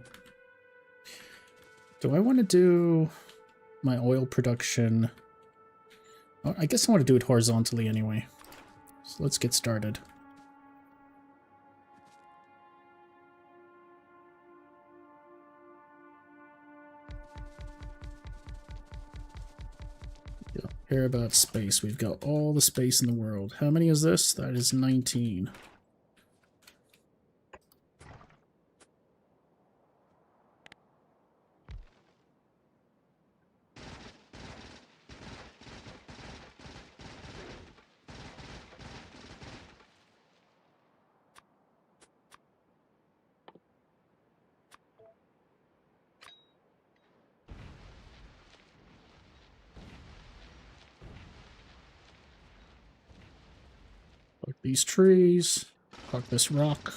Do I want to do my oil production? Oh, I guess I want to do it horizontally anyway. So let's get started. Yeah, care about space. We've got all the space in the world. How many is this? That is 19. Pluck these trees. Pluck this rock.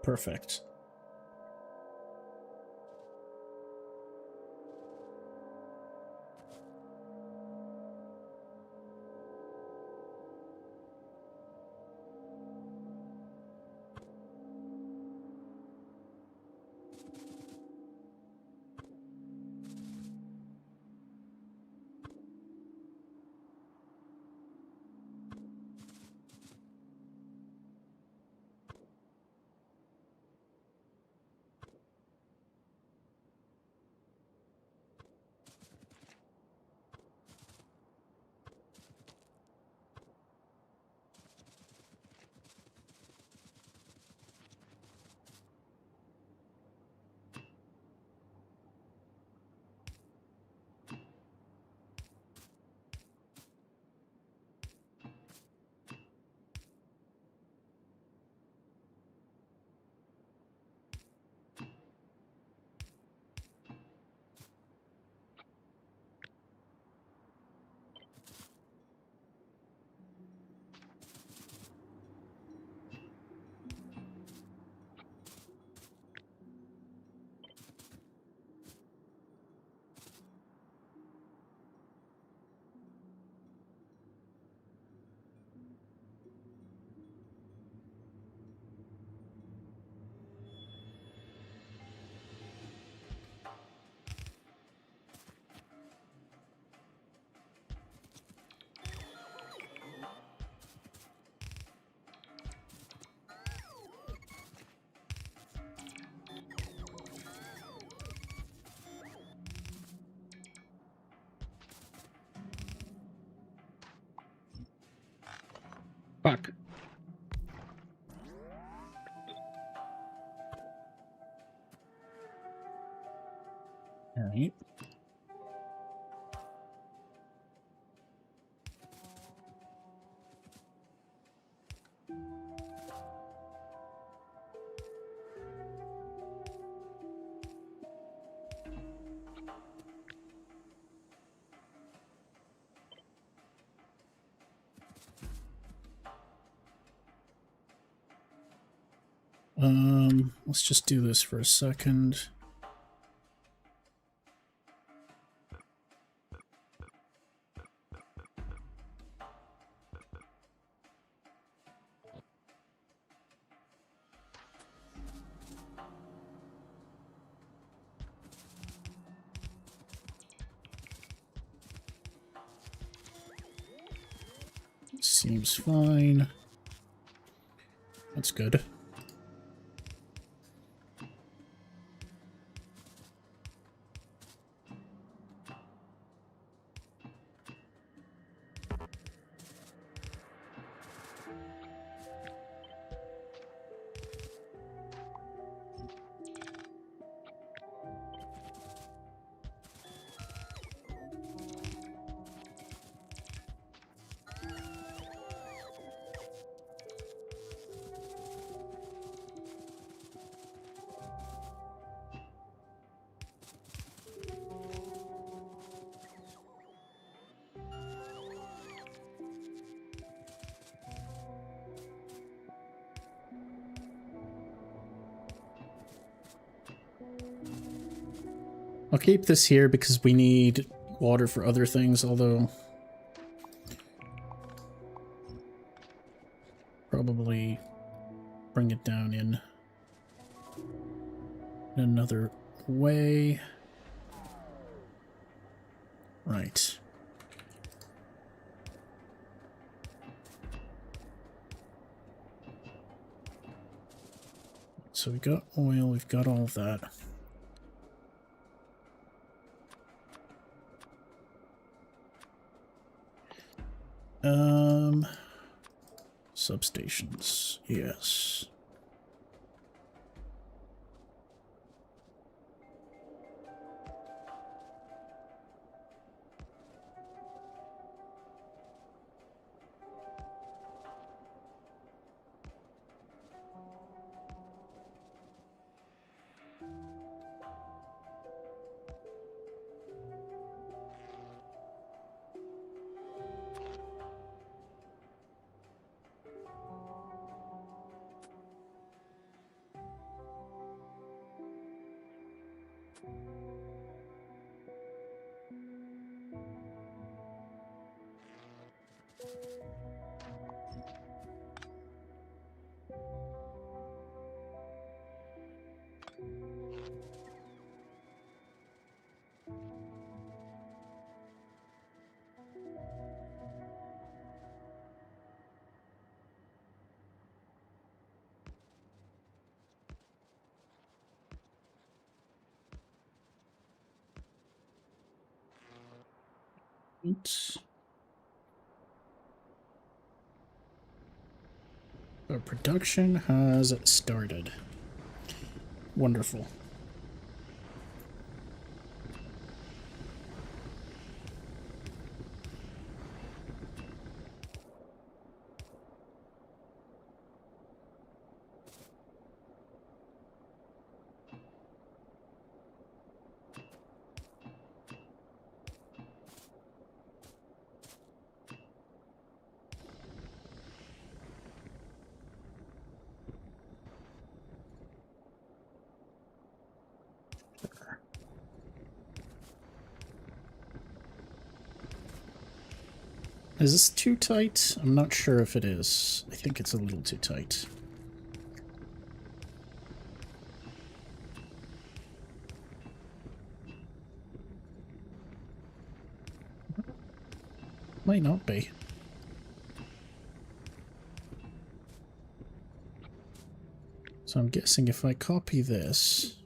Perfect. Fuck. All right. Let's just do this for a second. Seems fine. That's good. I'll keep this here because we need water for other things, although probably bring it down in another way. Right. So we got oil, we've got all of that. Substations, yes. Oops. The production has started. Wonderful. Is this too tight? I'm not sure if it is. I think it's a little too tight. Might not be. So I'm guessing if I copy this...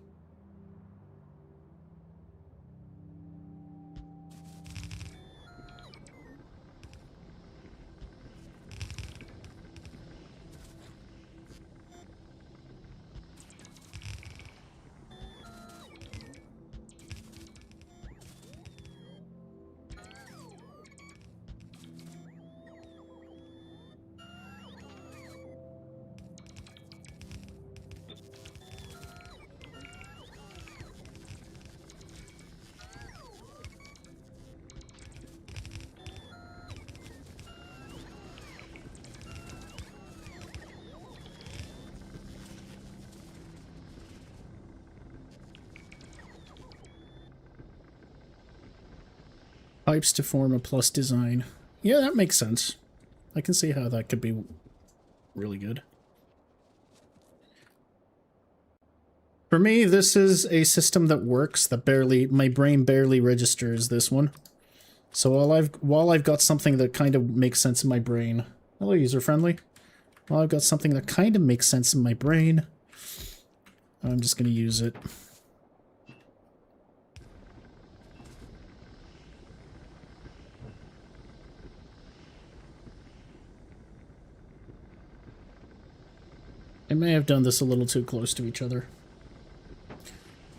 Pipes to form a plus design. Yeah, that makes sense. I can see how that could be really good. For me, this is a system that works, that my brain barely registers this one. So while I've got something that kind of makes sense in my brain... Hello, user-friendly. While I've got something that kind of makes sense in my brain, I'm just going to use it. I may have done this a little too close to each other.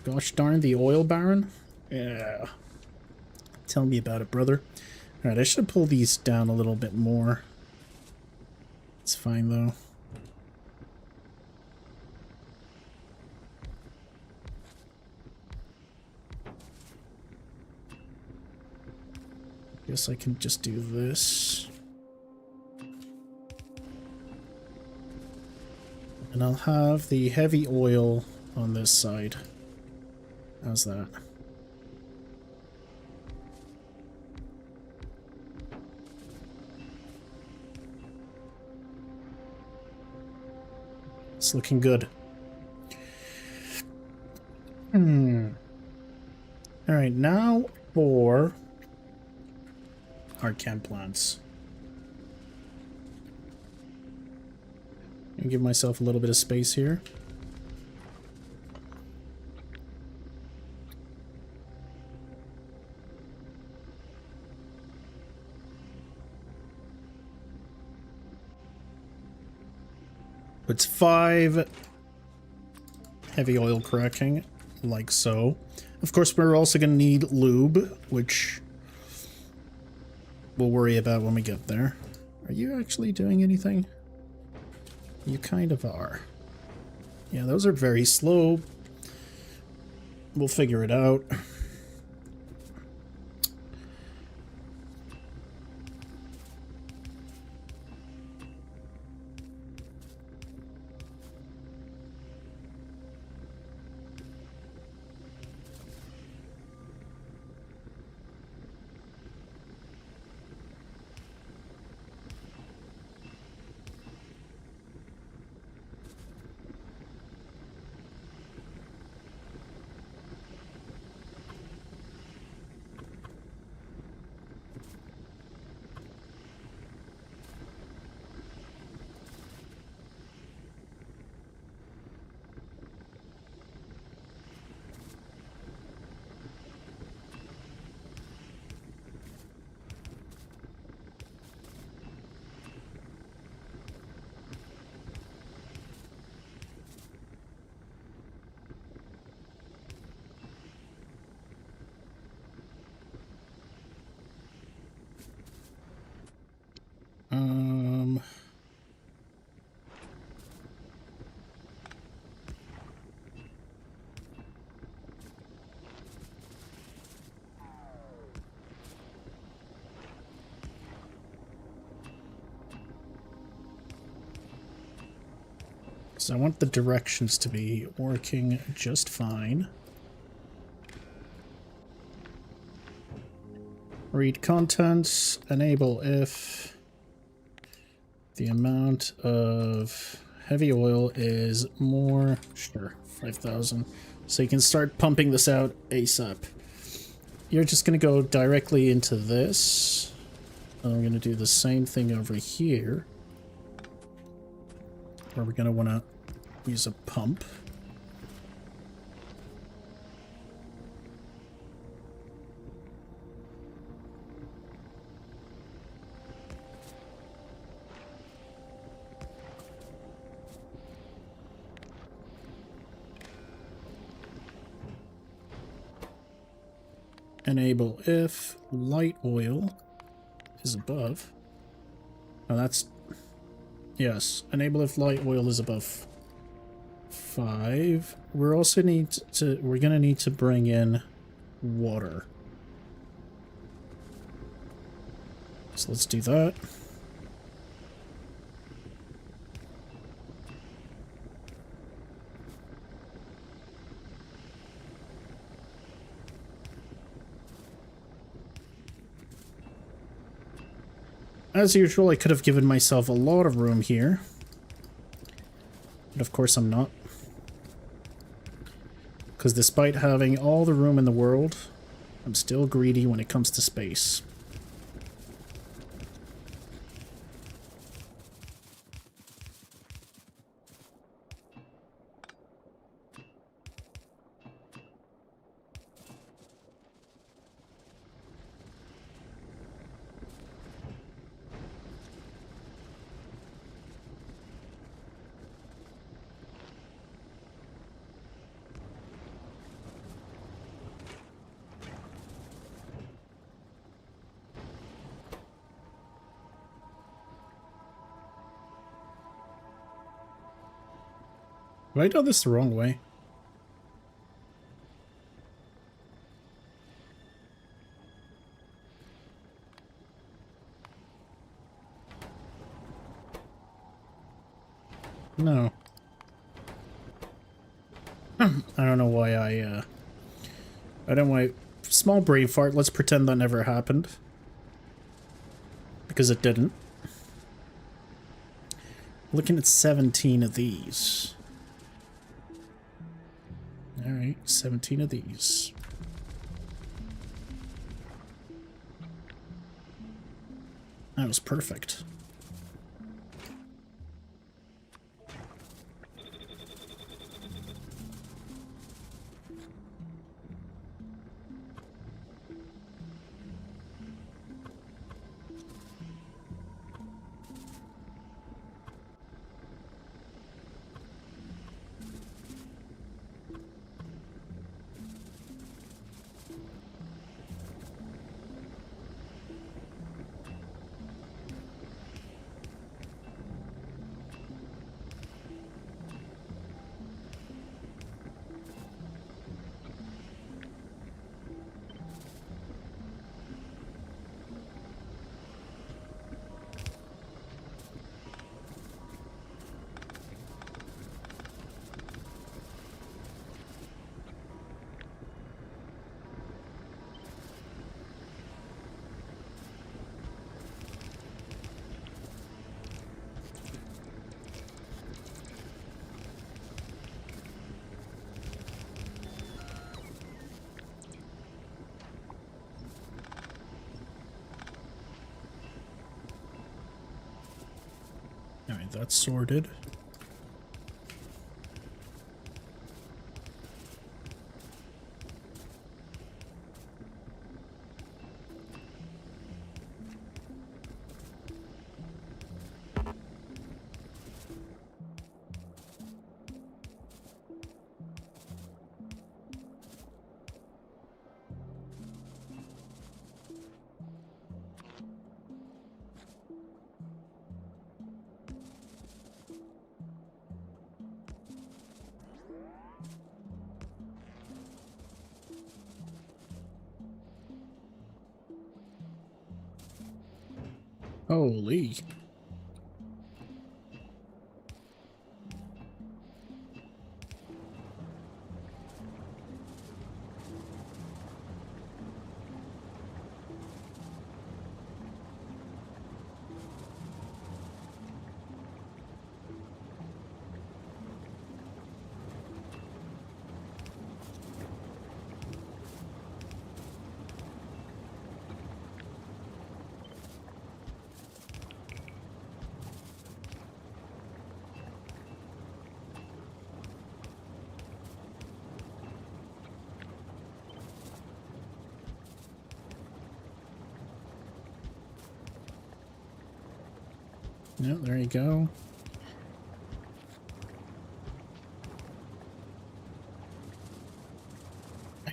Gosh darn, the oil baron? Yeah. Tell me about it, brother. Alright, I should pull these down a little bit more. It's fine, though. Guess I can just do this. And I'll have the heavy oil on this side. How's that? It's looking good. Alright, now for our chem plants. Give myself a little bit of space here. It's 5 heavy oil cracking, like so. Of course, we're also going to need lube, which we'll worry about when we get there. Are you actually doing anything? You kind of are. Yeah, those are very slow. We'll figure it out. So I want the directions to be working just fine. Read contents, enable if the amount of heavy oil is more, sure, 5,000. So you can start pumping this out ASAP. You're just going to go directly into this. And we're going to do the same thing over here. Where we're going to want to use a pump. Enable if light oil is above. Oh, that's... Yes, enable if light oil is above 5. We're also we're gonna need to bring in water. So let's do that. As usual, I could have given myself a lot of room here. But of course I'm not. Because despite having all the room in the world, I'm still greedy when it comes to space. Have I done this the wrong way? No. I don't know why I don't know why. Small brain fart, let's pretend that never happened. Because it didn't. Looking at 17 of these. Alright, 17 of these. That was perfect. Alright, that's sorted. Holy. Yeah, there you go.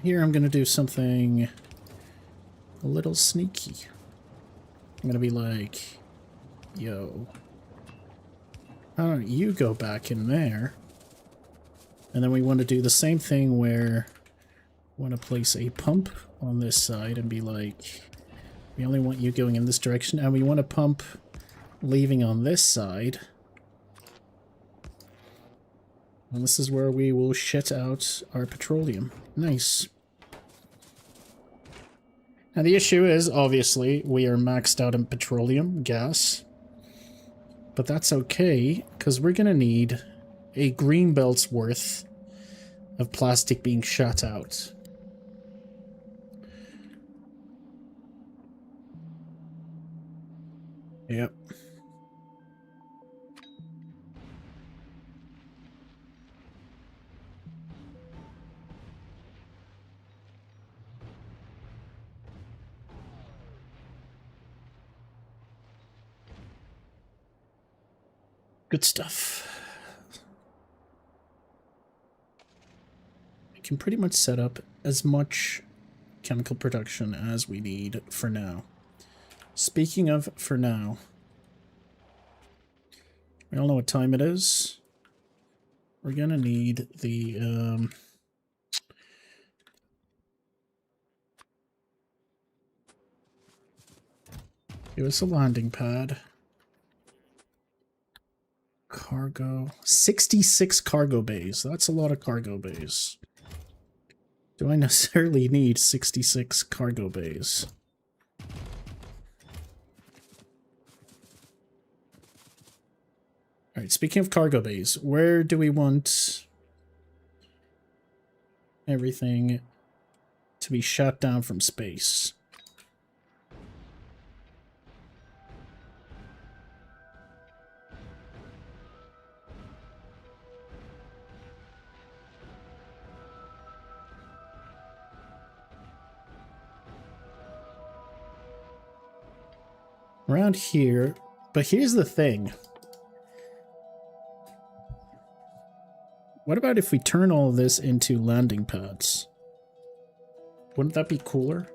Here I'm gonna do something a little sneaky. I'm gonna be like, yo, why don't you go back in there? And then we want to do the same thing where we want to place a pump on this side and be like, we only want you going in this direction, and we want to pump leaving on this side. And this is where we will shit out our petroleum. Nice. Now the issue is, obviously, we are maxed out in petroleum, gas. But that's okay, because we're going to need a green belt's worth of plastic being shut out. Yep. Good stuff. We can pretty much set up as much chemical production as we need for now. Speaking of for now, we all know what time it is. We're gonna need the give us a landing pad. Cargo. 66 cargo bays. That's a lot of cargo bays. Do I necessarily need 66 cargo bays? Alright, speaking of cargo bays, where do we want... everything to be shot down from space. Around here, but here's the thing. What about if we turn all this into landing pads? Wouldn't that be cooler?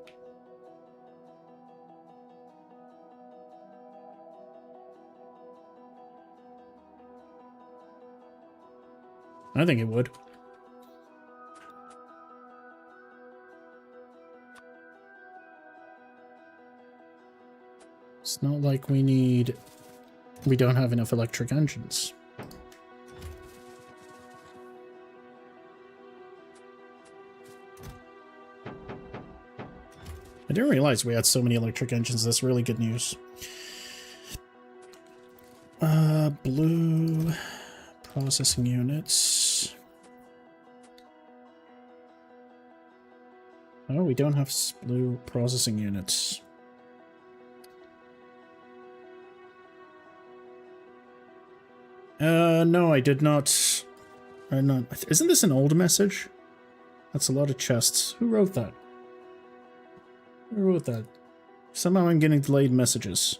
I think it would. It's not like we don't have enough electric engines. I didn't realize we had so many electric engines. That's really good news. Blue processing units. Oh, we don't have blue processing units. No, I did not. Isn't this an old message? That's a lot of chests. Who wrote that? Who wrote that? Somehow I'm getting delayed messages.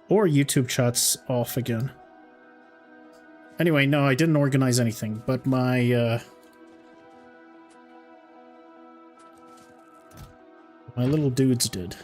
Or YouTube chat's off again. Anyway, no, I didn't organize anything, but my little dudes did.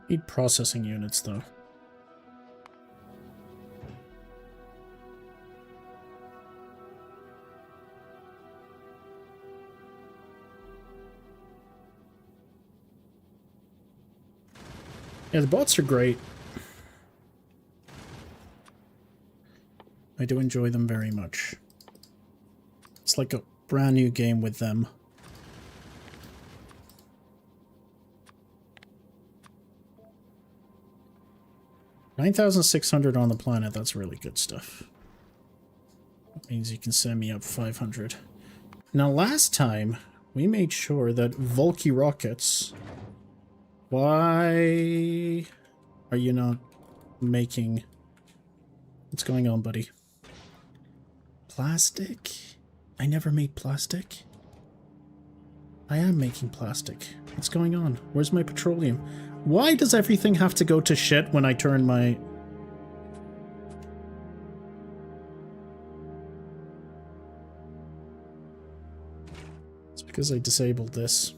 Need processing units, though. Yeah, the bots are great. I do enjoy them very much. It's like a brand new game with them. 9,600 on the planet, that's really good stuff. That means you can send me up 500. Now last time, we made sure that Volky rockets... Why are you not making... What's going on, buddy? Plastic? I never made plastic? I am making plastic. What's going on? Where's my petroleum? Why does everything have to go to shit when I turn my... It's because I disabled this.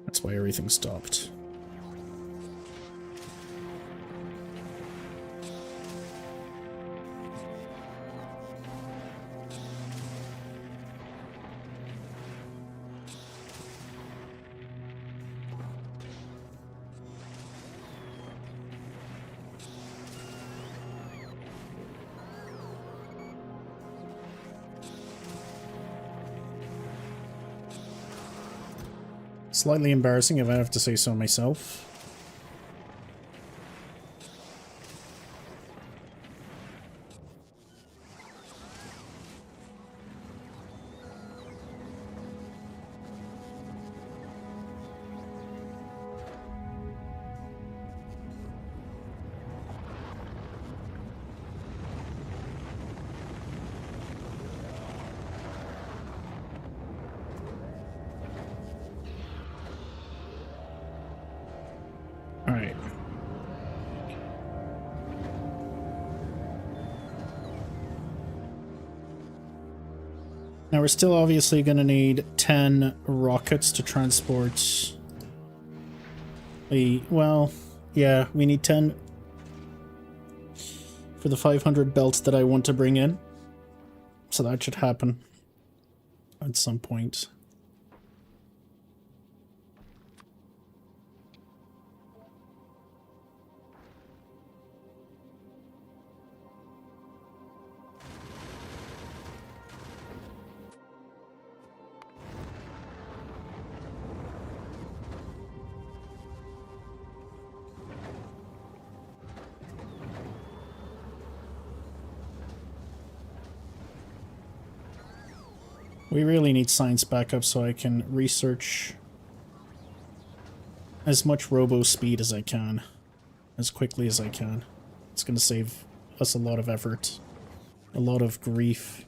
That's why everything stopped. Slightly embarrassing if I have to say so myself. Alright. Now we're still obviously going to need 10 rockets to transport well, yeah, we need 10 for the 500 belts that I want to bring in. So that should happen at some point. We really need science backup so I can research as much robo speed as I can, as quickly as I can. It's going to save us a lot of effort, a lot of grief.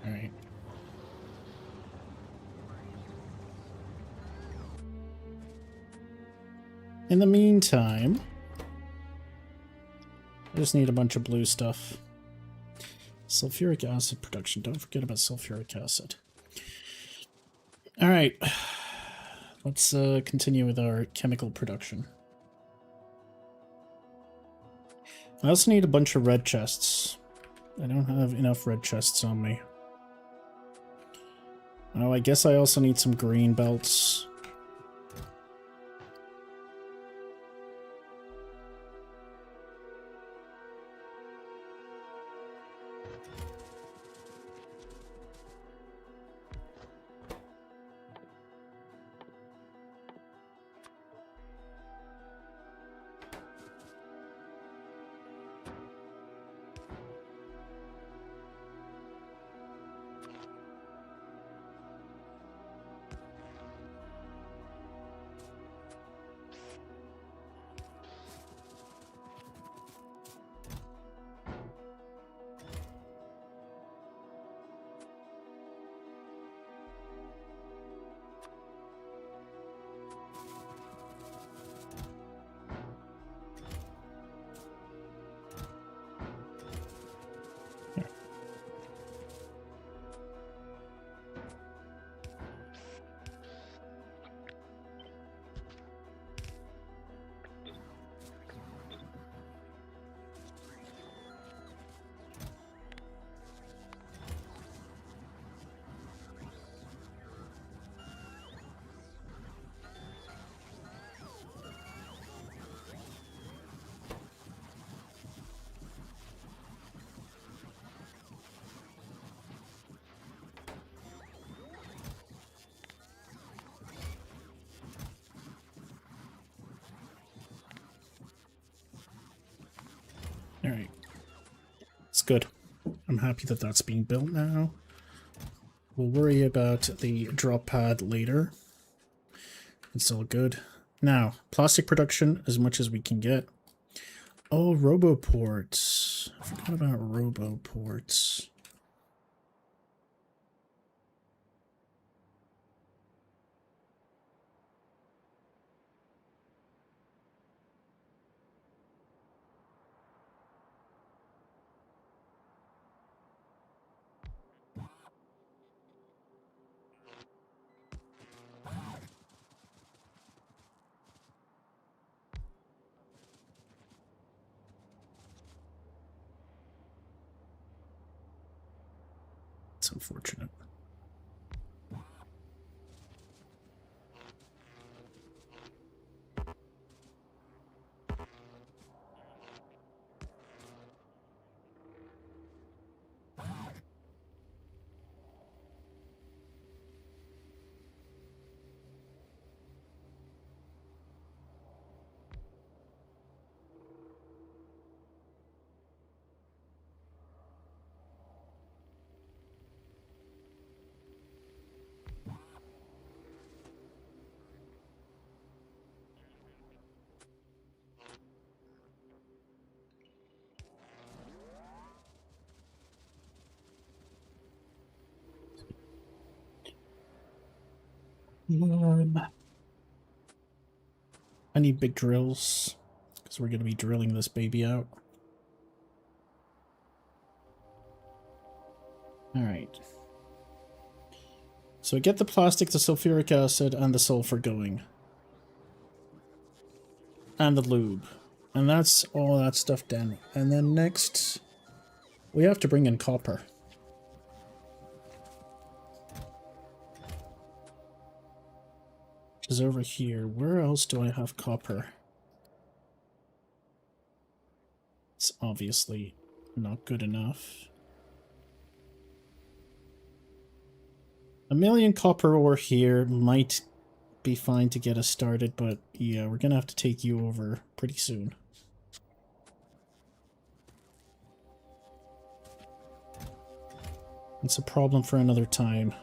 Alright. In the meantime, I just need a bunch of blue stuff. Sulfuric acid production. Don't forget about sulfuric acid. Alright. Let's continue with our chemical production. I also need a bunch of red chests. I don't have enough red chests on me. Oh, I guess I also need some green belts. Alright. It's good. I'm happy that that's being built now. We'll worry about the drop pad later. It's all good. Now, plastic production as much as we can get. Oh, roboports. I forgot about roboports. It's unfortunate. I need big drills, because we're going to be drilling this baby out. Alright. So get the plastic, the sulfuric acid, and the sulfur going. And the lube. And that's all that stuff done. And then next, we have to bring in copper. Which is over here. Where else do I have copper? It's obviously not good enough. 1,000,000 copper ore here might be fine to get us started, but yeah, we're gonna have to take you over pretty soon. It's a problem for another time.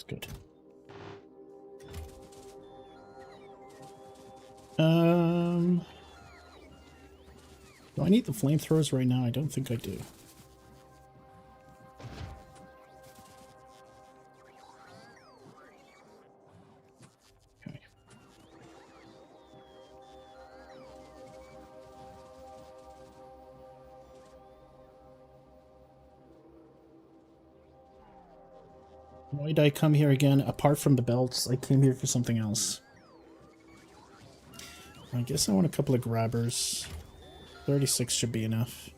Good. Do I need the flamethrowers right now? I don't think I do. Okay. Why did I come here again? Apart from the belts, I came here for something else. I guess I want a couple of grabbers. 36 should be enough.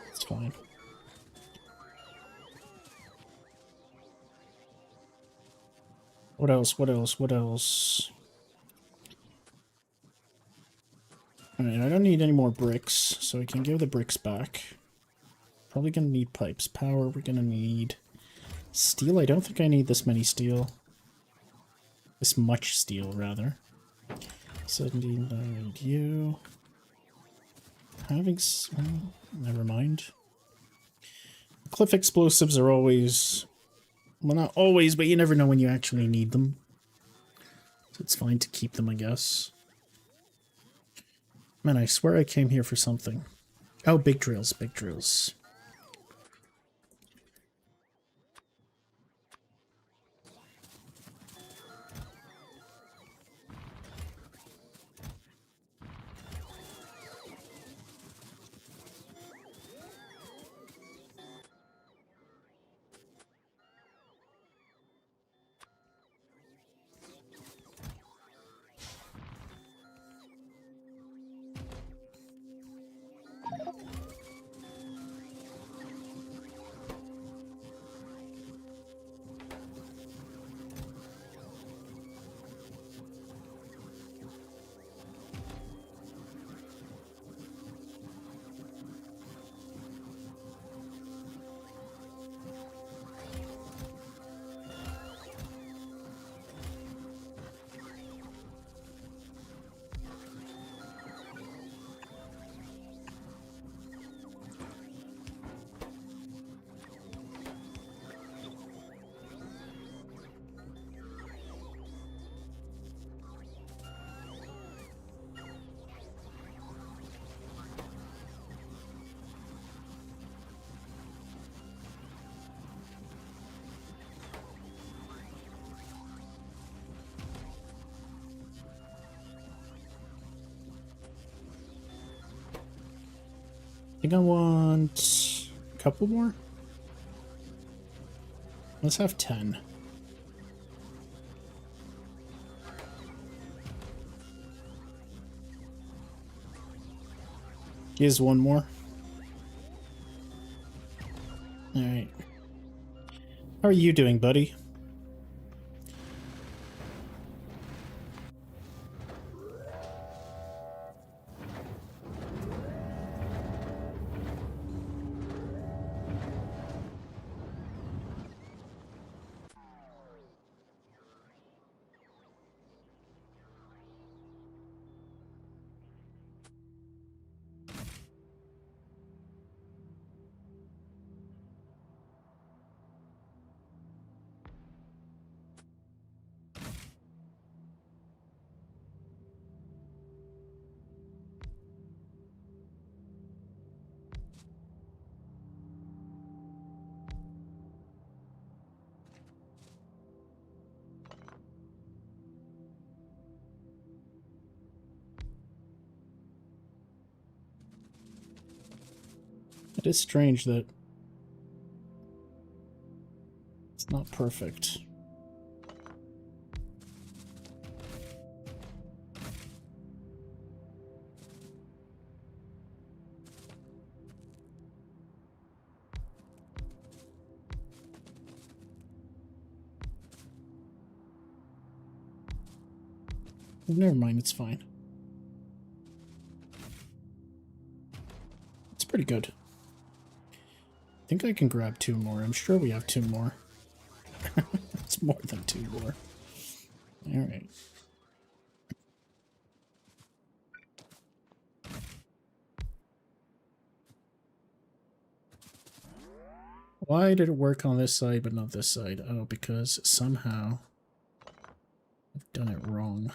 It's fine. What else? What else? What else? Alright, I don't need any more bricks, so I can give the bricks back. Probably gonna need pipes. Power, we're gonna need steel. I don't think I need this many steel. This much steel, rather. 79 you. Having never mind. Cliff explosives are always... Well, not always, but you never know when you actually need them. So it's fine to keep them, I guess. Man, I swear I came here for something. Oh, big drills, big drills. I think I want a couple more. Let's have 10. Here's one more. Alright. How are you doing, buddy? It is strange that it's not perfect. Never mind, it's fine. It's pretty good. I think I can grab 2 more. I'm sure we have 2 more. It's more than 2 more. Alright. Why did it work on this side but not this side? Oh, because somehow I've done it wrong.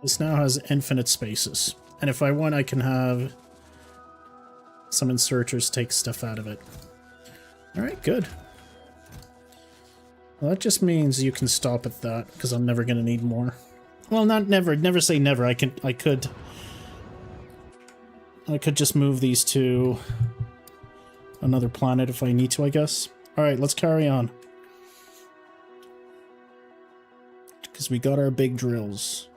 This now has infinite spaces. And if I want, I can have some inserters take stuff out of it. Alright, good. Well, that just means you can stop at that, because I'm never going to need more. Well, not never. Never say never. I could just move these to another planet if I need to, I guess. Alright, let's carry on. Because we got our big drills.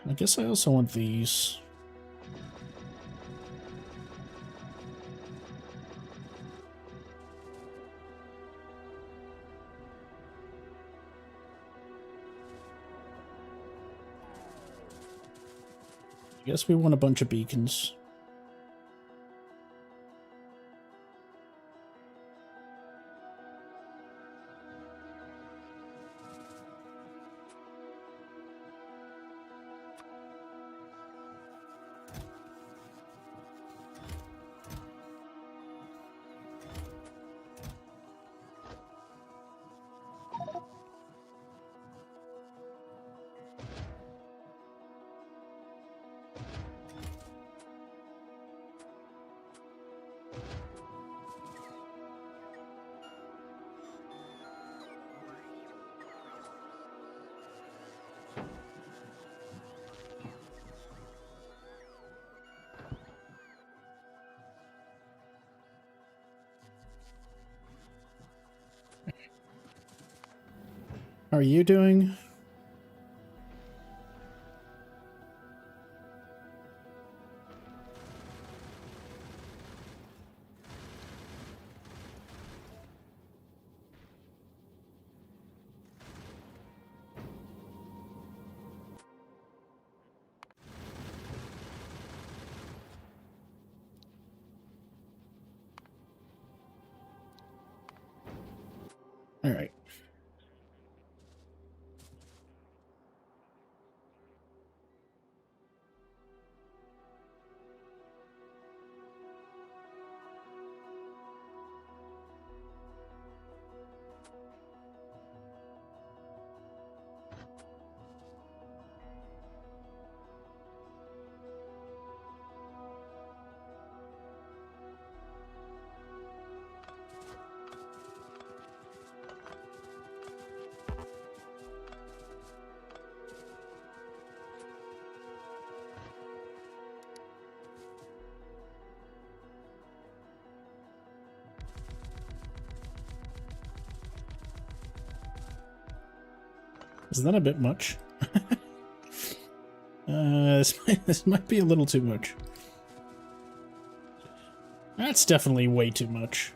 I guess I also want these. I guess we want a bunch of beacons. How are you doing? All right. Isn't that a bit much? This might be a little too much. That's definitely way too much.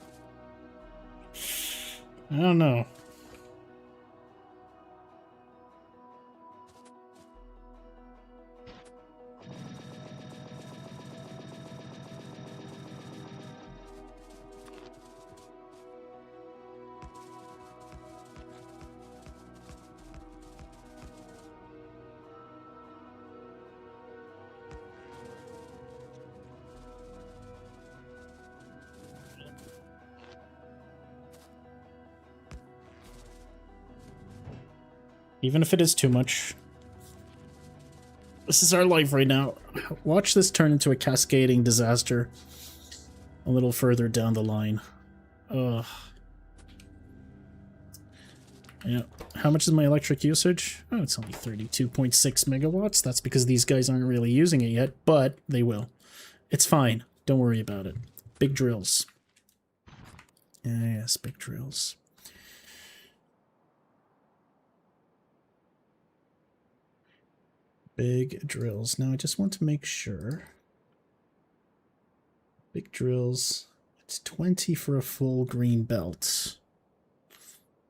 I don't know. Even if it is too much. This is our life right now. Watch this turn into a cascading disaster a little further down the line. Ugh. Yeah. How much is my electric usage? Oh, it's only 32.6 megawatts. That's because these guys aren't really using it yet, but they will. It's fine. Don't worry about it. Big drills. Yes, big drills. Big drills. Now I just want to make sure. Big drills. It's 20 for a full green belt.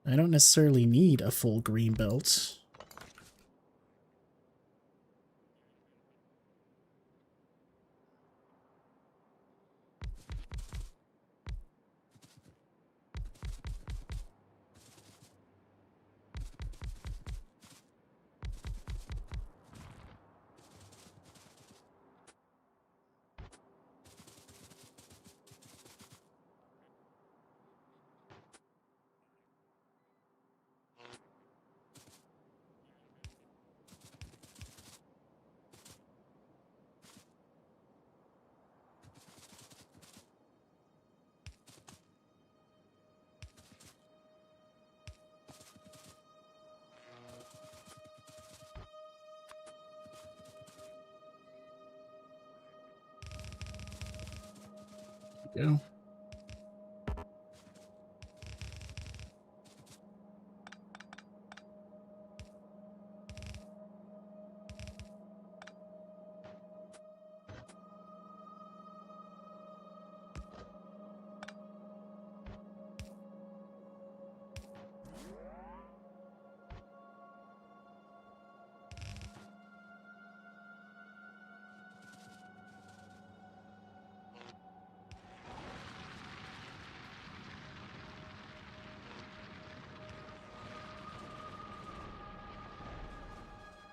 I don't necessarily need a full green belt. Go.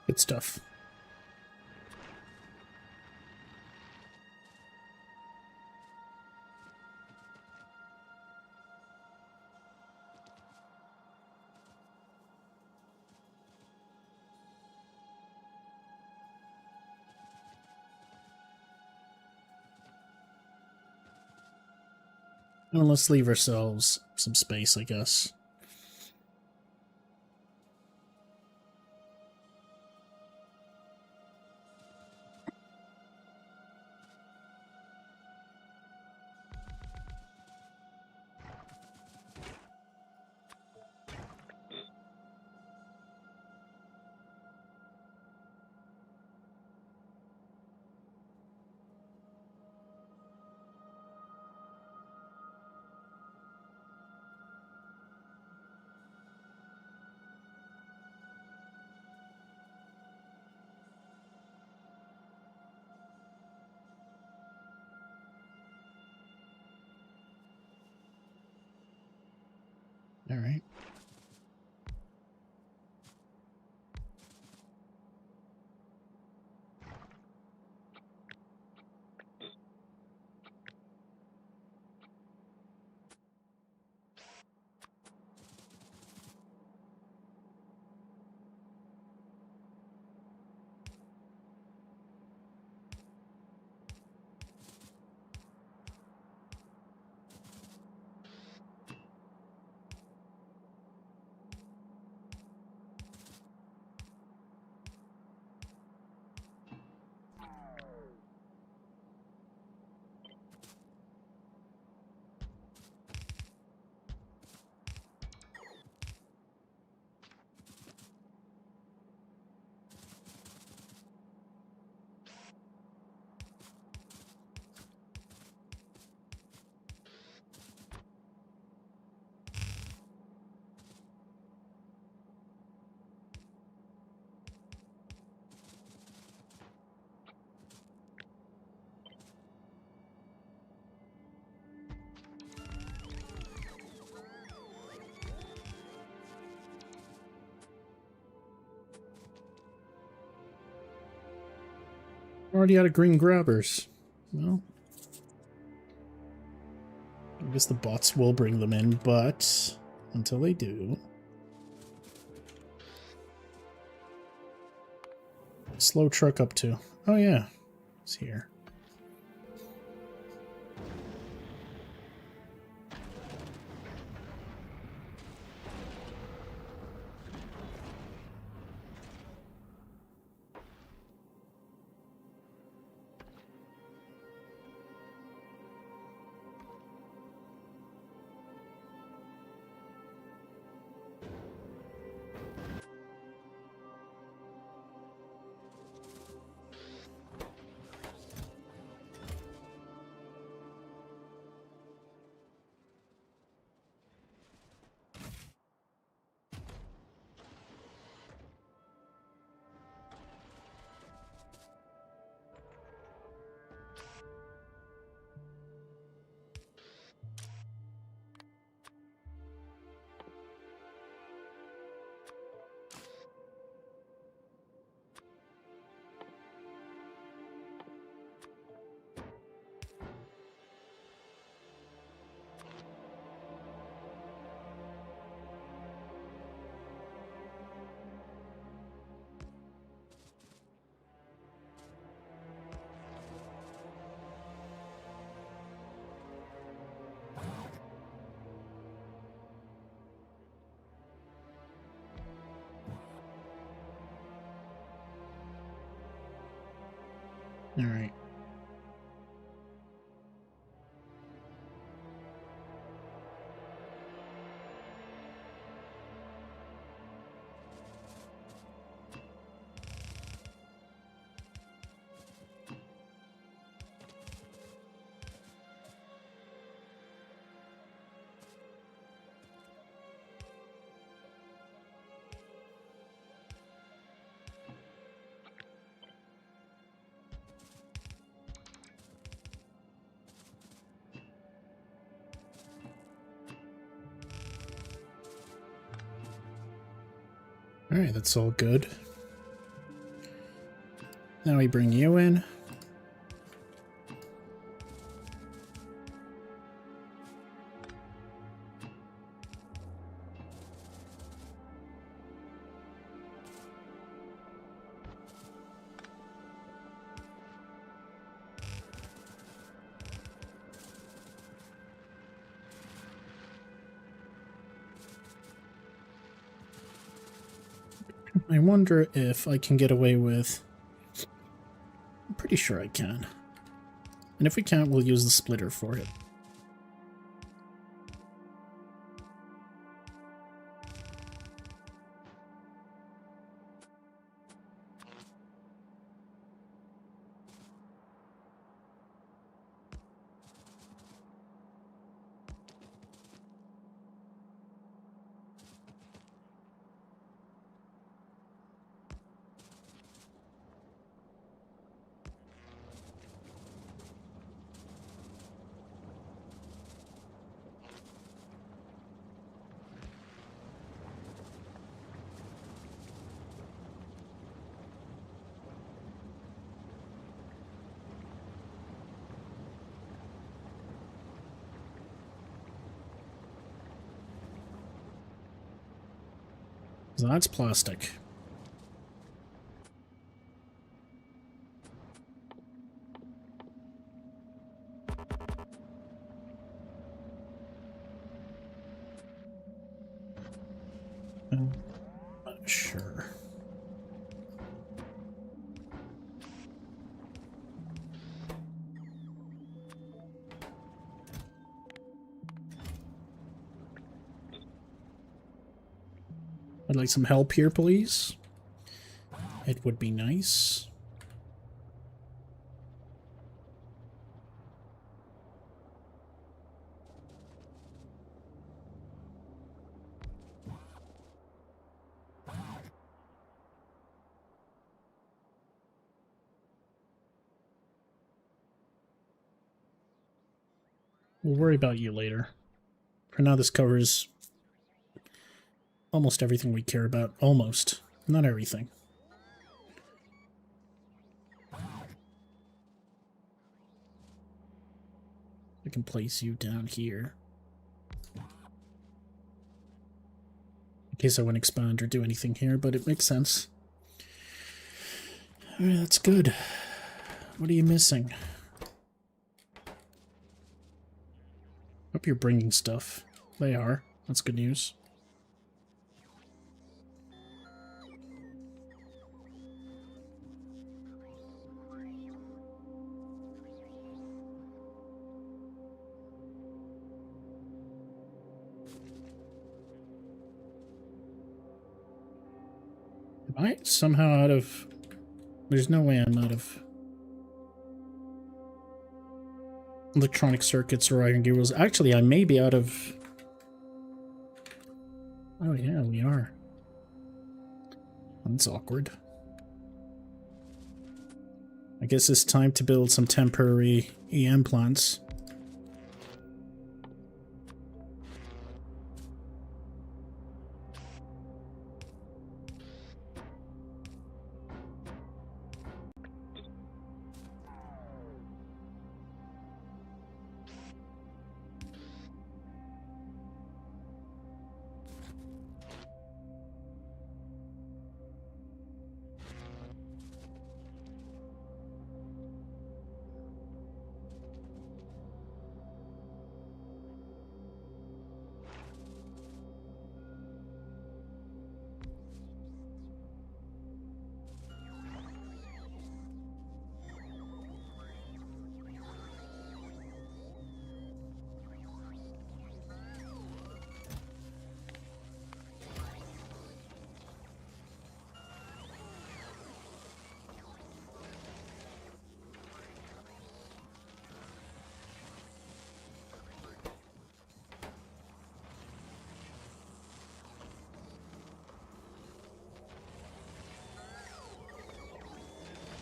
Good stuff. Well, let's leave ourselves some space, I guess. All right. already out of green grabbers. Well, I guess the bots will bring them in, but until they do... Slow truck up to. Oh yeah, it's here. All right. All right, that's all good. Now we bring you in. I wonder if I can get away with... I'm pretty sure I can. And if we can't, we'll use the splitter for it. So that's plastic. Sure. I'd like some help here, please. It would be nice. We'll worry about you later. For now, this covers almost everything we care about. Almost. Not everything. can place you down here. In case I wouldn't expand or do anything here, but it makes sense. Alright, that's good. What are you missing? Hope you're bringing stuff. They are. That's good news. Am I somehow out of... There's no way I'm out of electronic circuits or iron gear wheels. Actually, I may be out of... Oh yeah, we are. That's awkward. I guess it's time to build some temporary EM plants.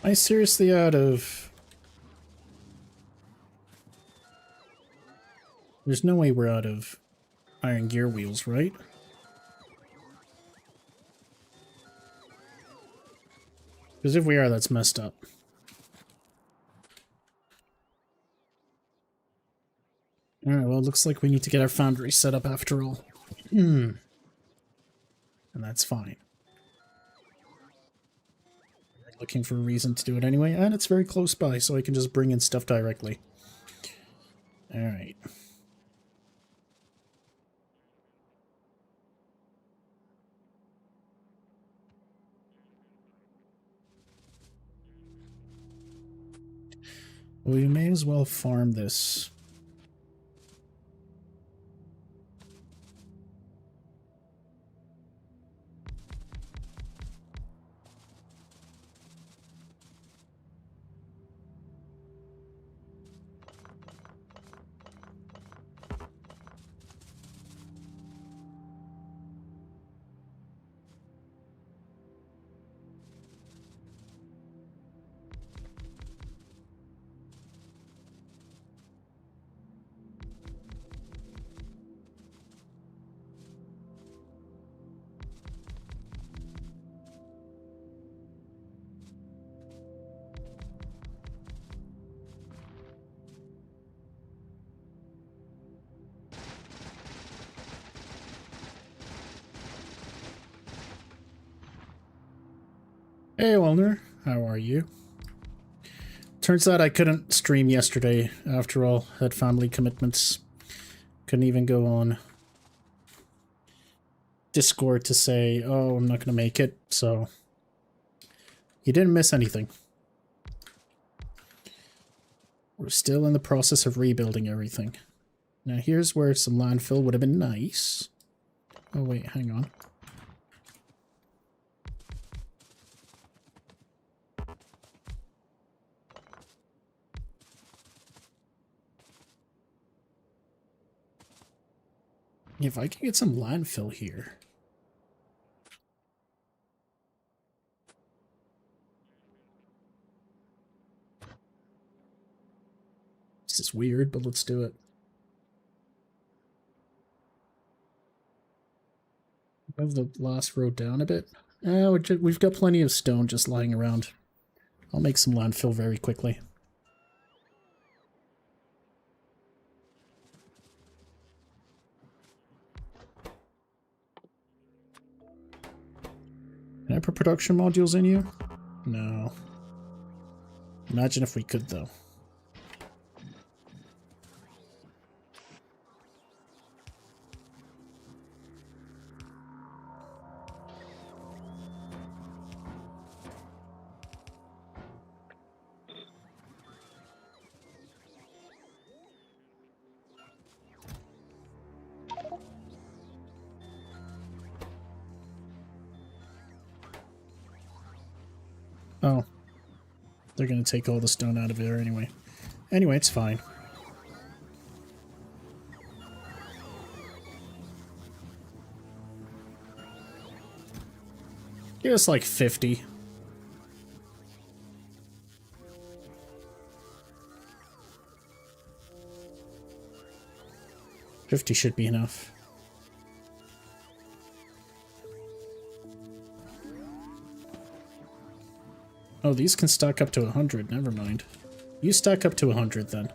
Am I seriously out of... There's no way we're out of iron gear wheels, right? Because if we are, that's messed up. Alright, well, it looks like we need to get our foundry set up after all. And that's fine. Looking for a reason to do it anyway, and it's very close by, so I can just bring in stuff directly. Alright. Well, you may as well farm this. Hey, Walner, how are you? Turns out I couldn't stream yesterday, after all. Had family commitments. Couldn't even go on Discord to say, oh, I'm not going to make it, so... You didn't miss anything. We're still in the process of rebuilding everything. Now here's where some landfill would have been nice. Oh wait, hang on. If I can get some landfill here. This is weird, but let's do it. Move the last row down a bit. We've got plenty of stone just lying around. I'll make some landfill very quickly. put production modules in you? No. Imagine if we could, though. Oh. They're going to take all the stone out of there anyway. Anyway, it's fine. Give us like 50. $50 should be enough. Oh, these can stack up to 100. Never mind. You stack up to 100 then.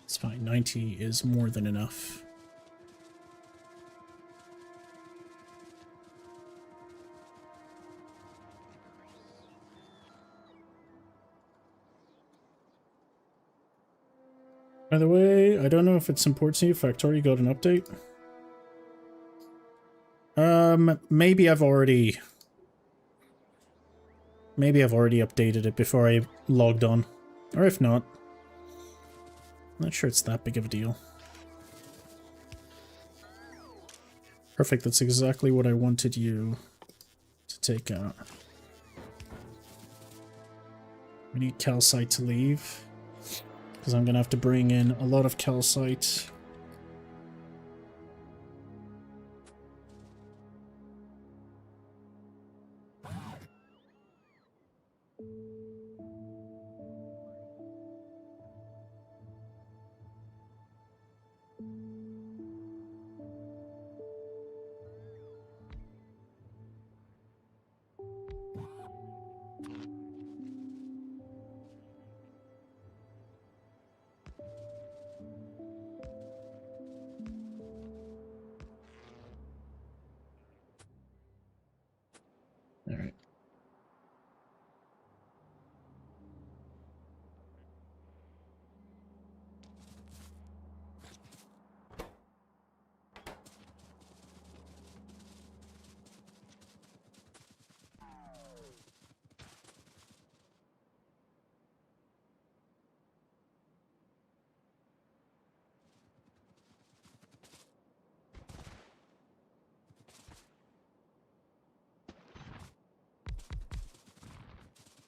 It's fine. 90 is more than enough. By the way, I don't know if it's important to you. Factory got an update. Maybe I've already updated it before I logged on. Or if not, I'm not sure it's that big of a deal. Perfect, that's exactly what I wanted you to take out. We need calcite to leave, because I'm going to have to bring in a lot of calcite. All right.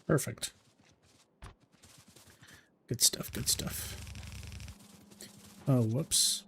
Perfect. Good stuff, good stuff. Oh, whoops.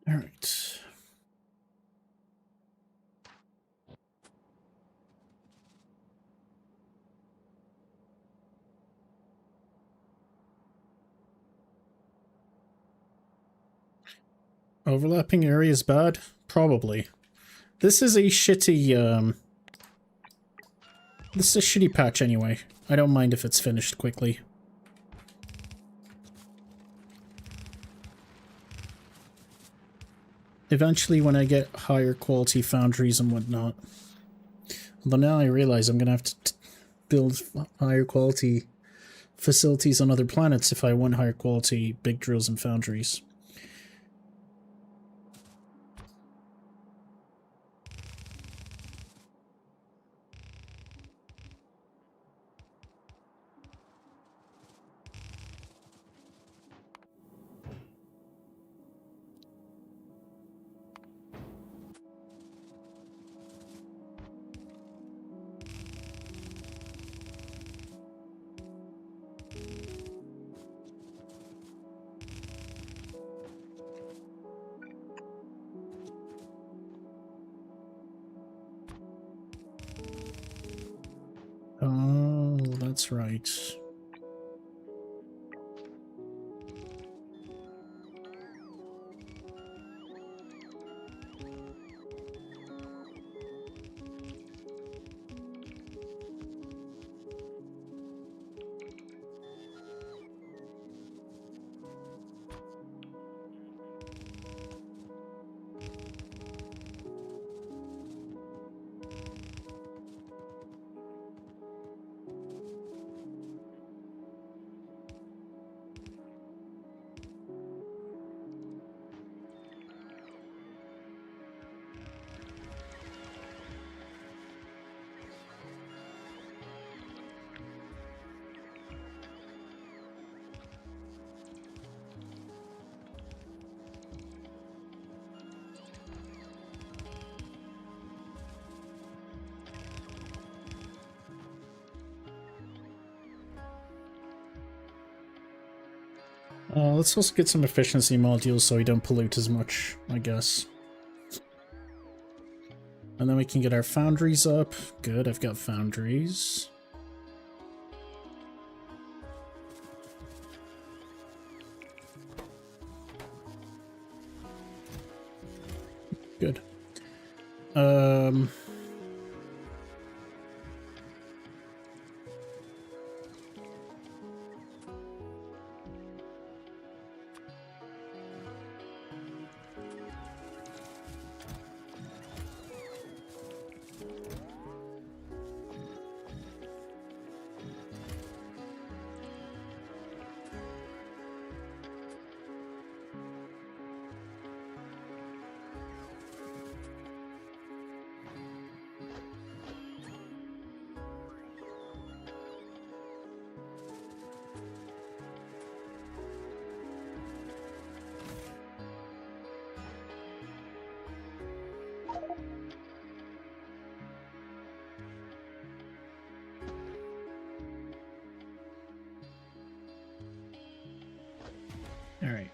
All right. Overlapping area is bad? Probably. This is a shitty, this is a shitty patch anyway. I don't mind if it's finished quickly. Eventually when I get higher quality foundries and whatnot. But now I realize I'm gonna have to build higher quality facilities on other planets if I want higher quality big drills and foundries. Oh, that's right. Let's also get some efficiency modules so we don't pollute as much, I guess. And then we can get our foundries up. Good, I've got foundries. Good. All right.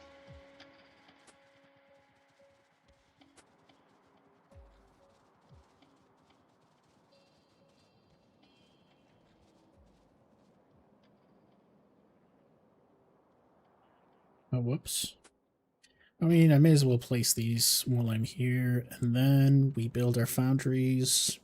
Oh, whoops. I mean, I may as well place these while I'm here, and then we build our foundries.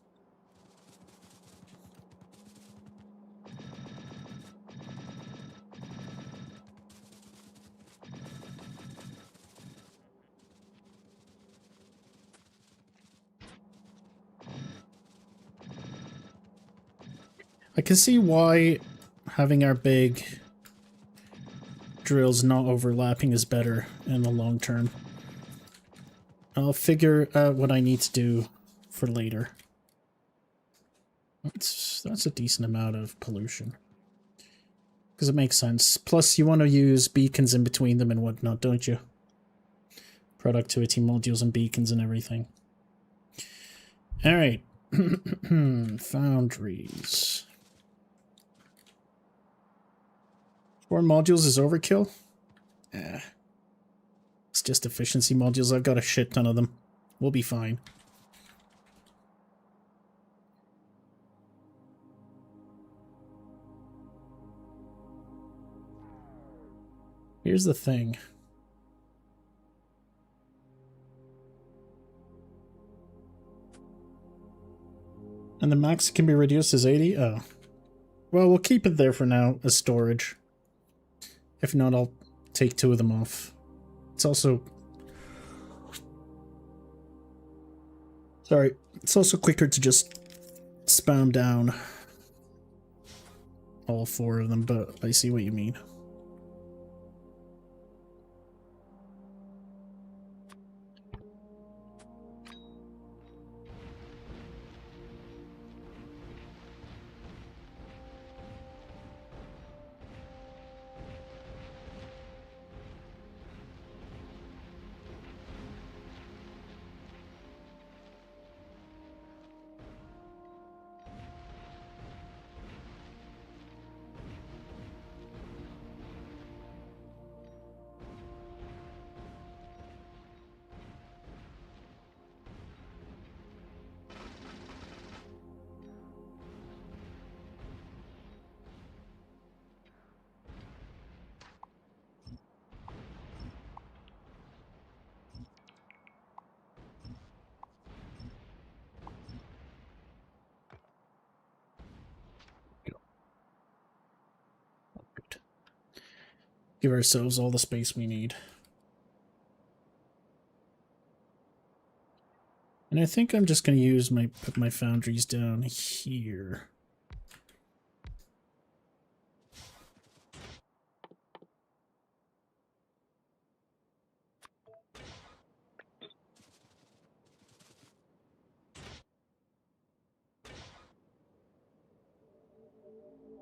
I can see why having our big drills not overlapping is better in the long term. I'll figure out what I need to do for later. That's a decent amount of pollution. Because it makes sense. Plus, you want to use beacons in between them and whatnot, don't you? Productivity modules and beacons and everything. Alright. Foundries. 4 modules is overkill? It's just efficiency modules. I've got a shit ton of them. We'll be fine. Here's the thing. And the max can be reduced is 80? Oh. Well, we'll keep it there for now as storage. If not, I'll take 2 of them off. It's also... Sorry. It's also quicker to just spam down all 4 of them, but I see what you mean. Give ourselves all the space we need. And I think I'm just going to use put my foundries down here.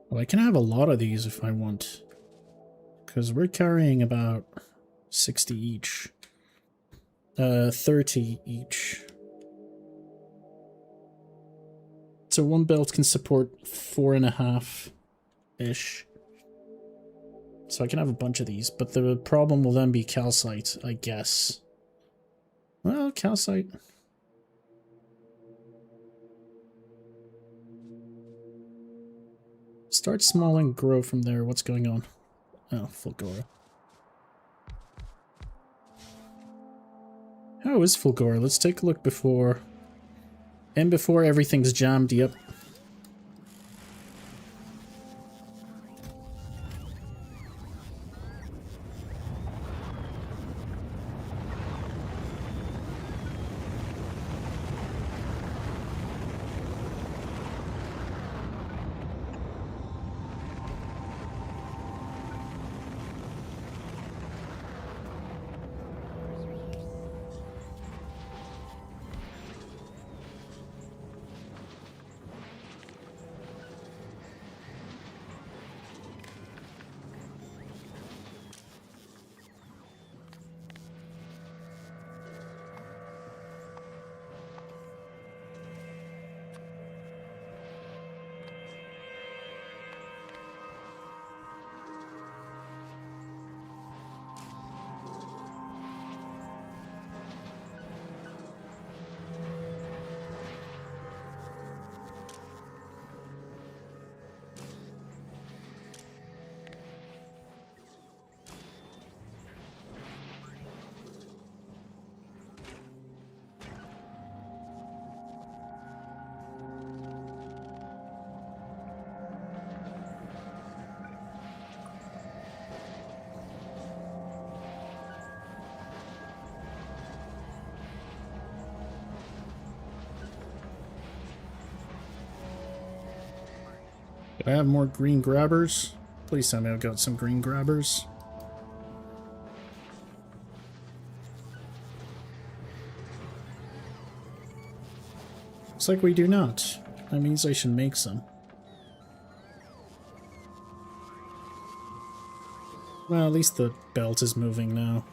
Well, I can have a lot of these if I want. Because we're carrying about 60 each. 30 each. So one belt can support 4.5-ish. So I can have a bunch of these, but the problem will then be calcite, I guess. Well, calcite... Start small and grow from there. What's going on? Oh, Fulgora. How is Fulgora? Let's take a look before... And before everything's jammed, yep. Do I have more green grabbers? Please tell me I've got some green grabbers. Looks like we do not. That means I should make some. Well, at least the belt is moving now.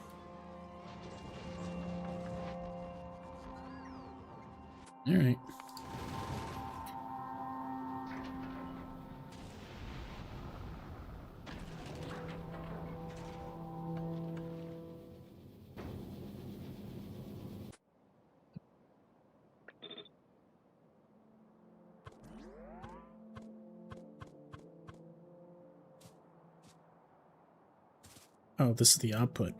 Alright. Oh, this is the output.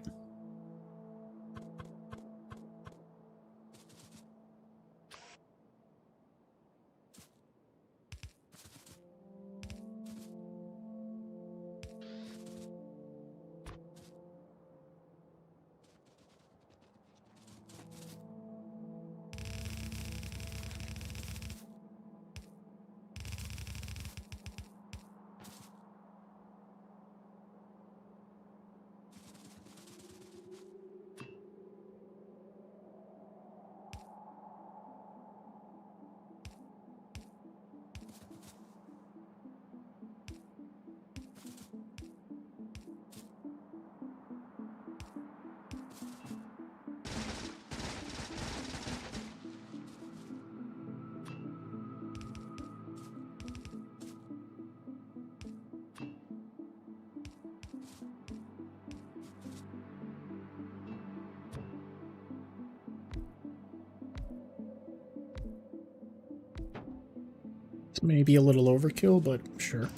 It's maybe a little overkill, but sure.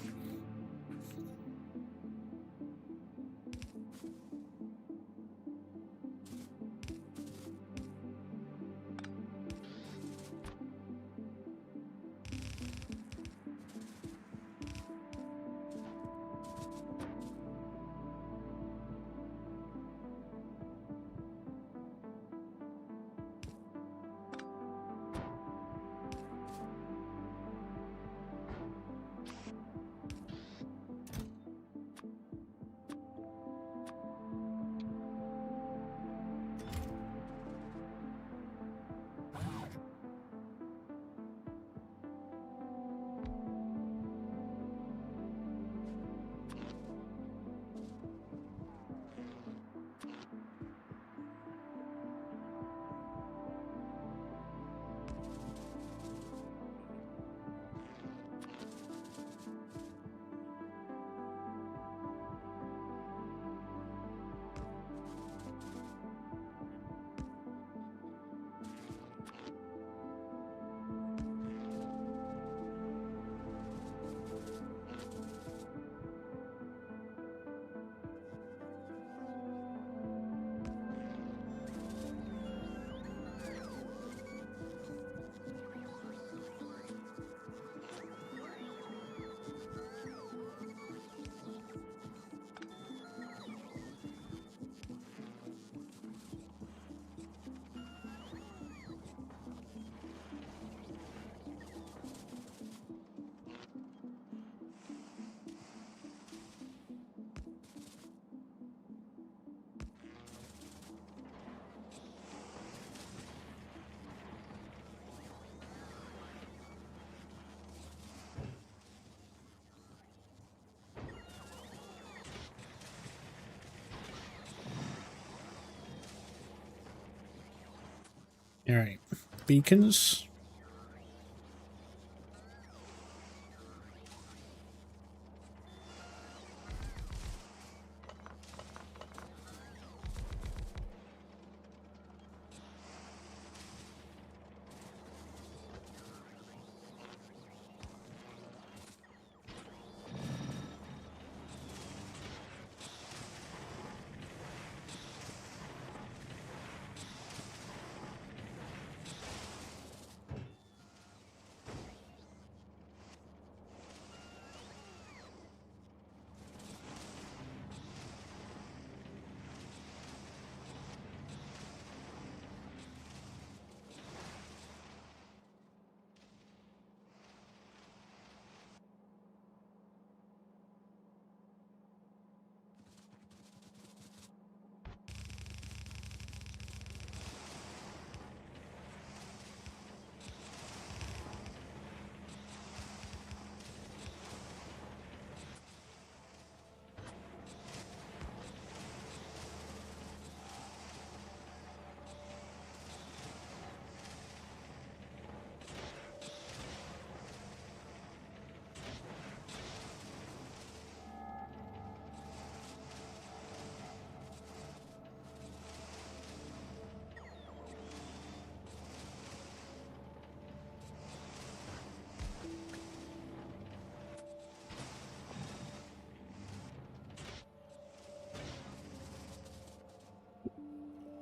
All right, beacons.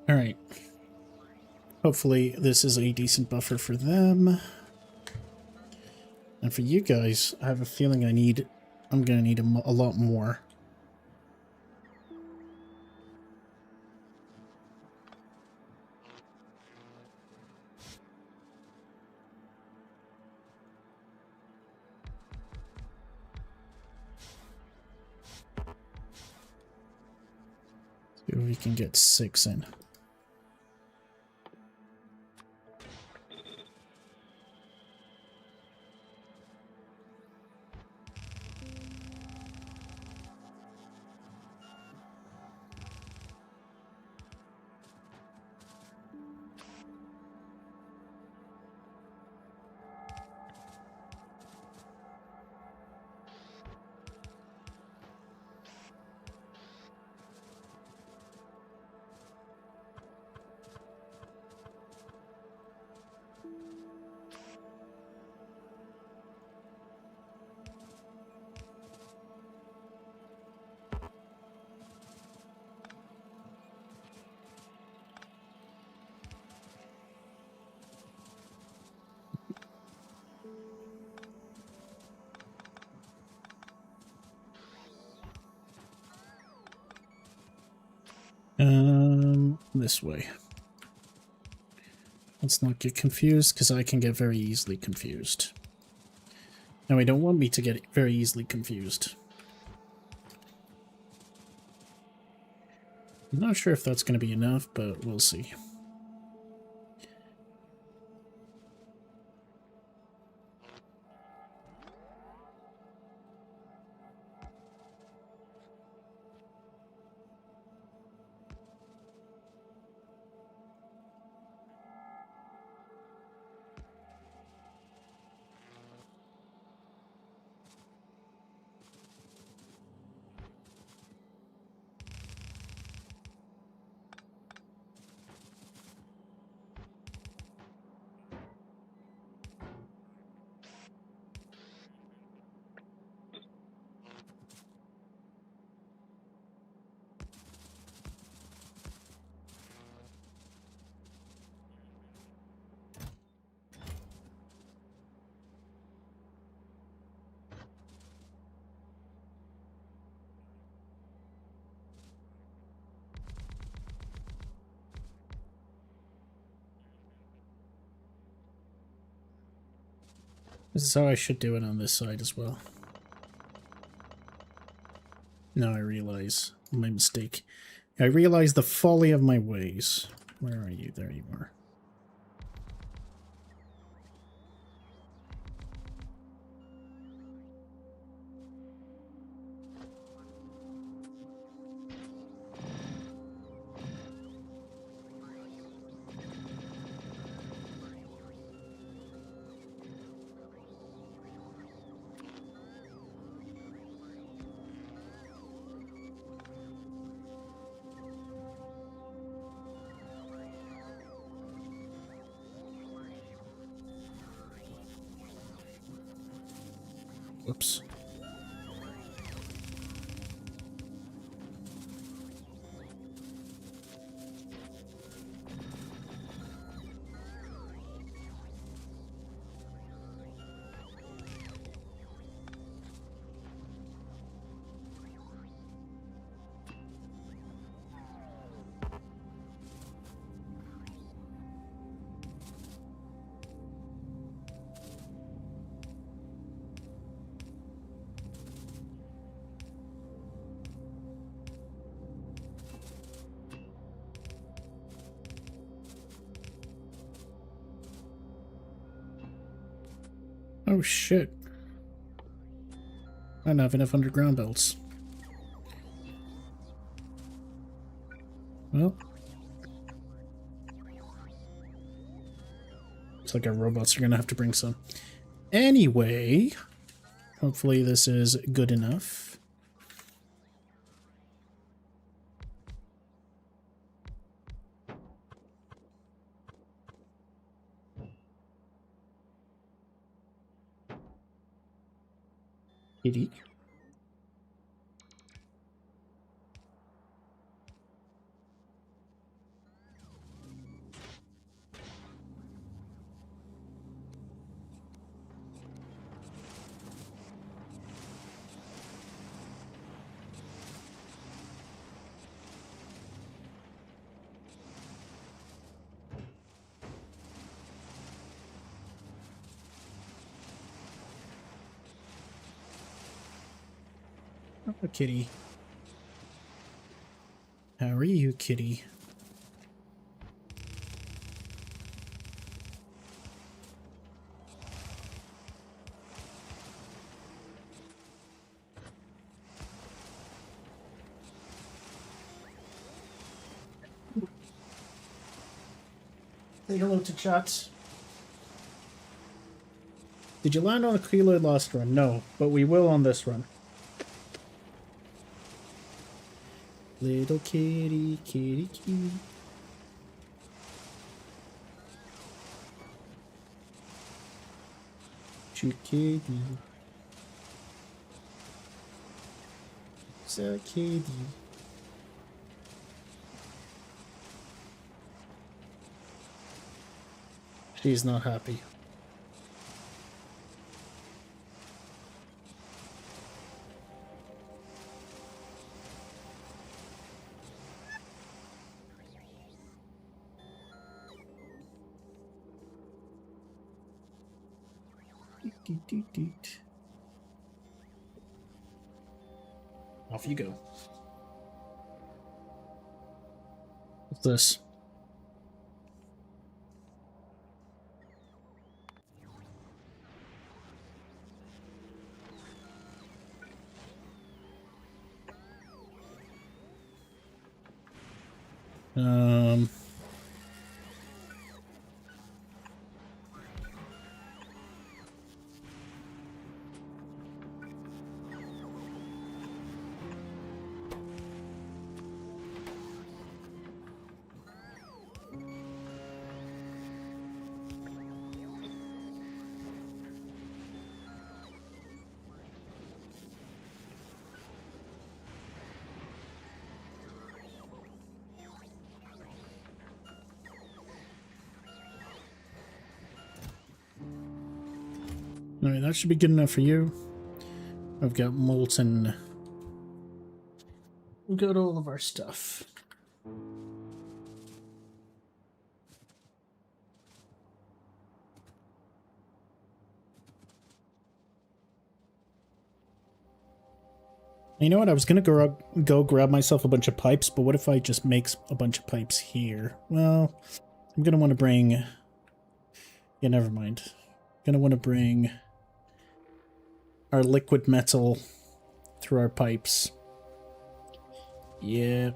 All right. Hopefully this is a decent buffer for them. And for you guys, I have a feeling I'm going to need a lot more. See if we can get 6 in. This way. Let's not get confused, because I can get very easily confused. Now, I don't want me to get very easily confused. I'm not sure if that's going to be enough, but we'll see. This is how I should do it on this side as well. Now I realize my mistake. I realize the folly of my ways. Where are you? There you are. Whoops. Oh shit. I don't have enough underground belts. Well. Looks like our robots are gonna have to bring some. Anyway, hopefully this is good enough. Kitty. Oh, kitty. How are you, kitty? Say hello to chat. Did you land on a keloid last run? No, but we will on this run. Little kitty, kitty, kitty. Kitty. It's a kitty. She's not happy. Off you go. What's this? Alright, that should be good enough for you. I've got molten. We've got all of our stuff. You know what? I was gonna go grab myself a bunch of pipes, but what if I just make a bunch of pipes here? Well, I'm gonna want to bring... Yeah, never mind. I'm gonna want to bring our liquid metal through our pipes. Yeah.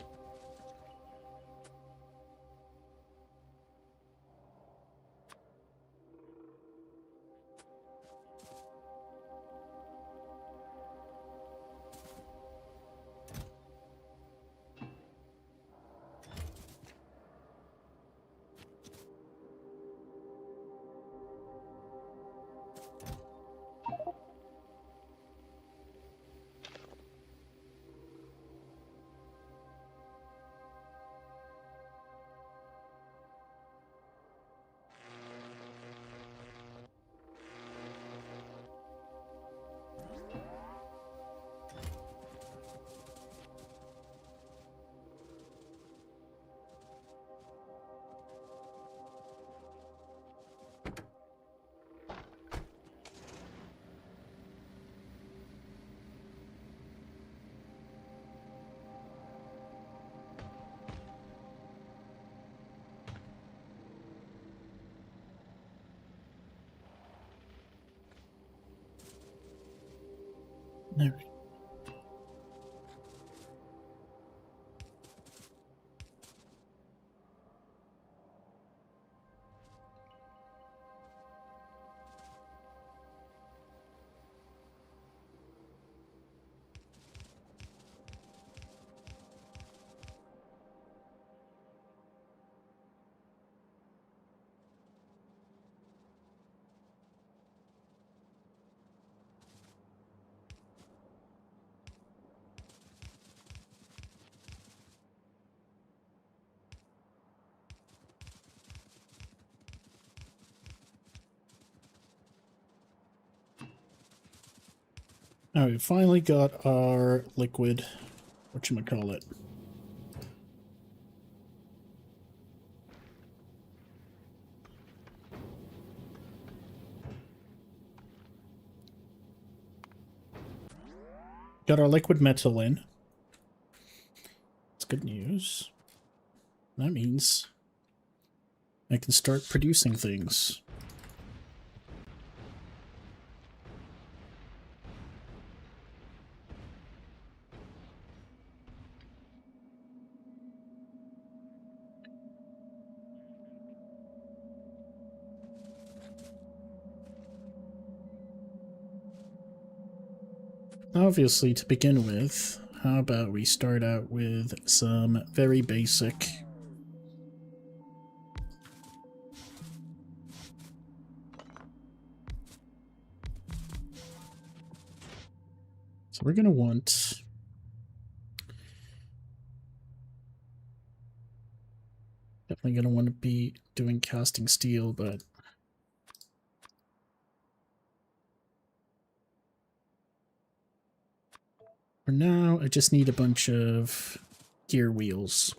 There. Now we finally got our liquid, whatchamacallit. Got our liquid metal in. It's good news. That means I can start producing things. Obviously, to begin with, how about we start out with some very basic so we're going to want definitely going to want to be doing casting steel, but for now, I just need a bunch of gear wheels.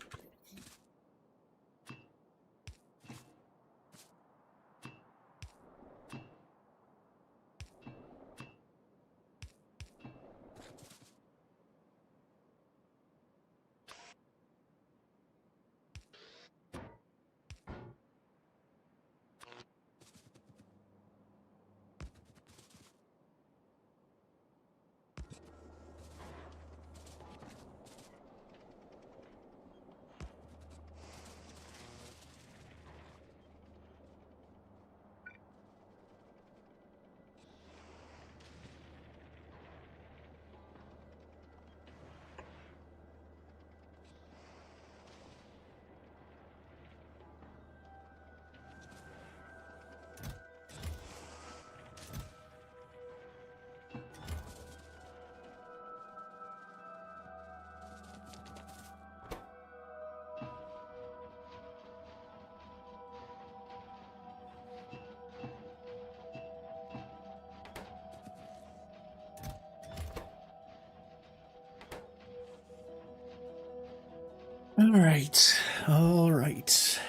Alright, alright.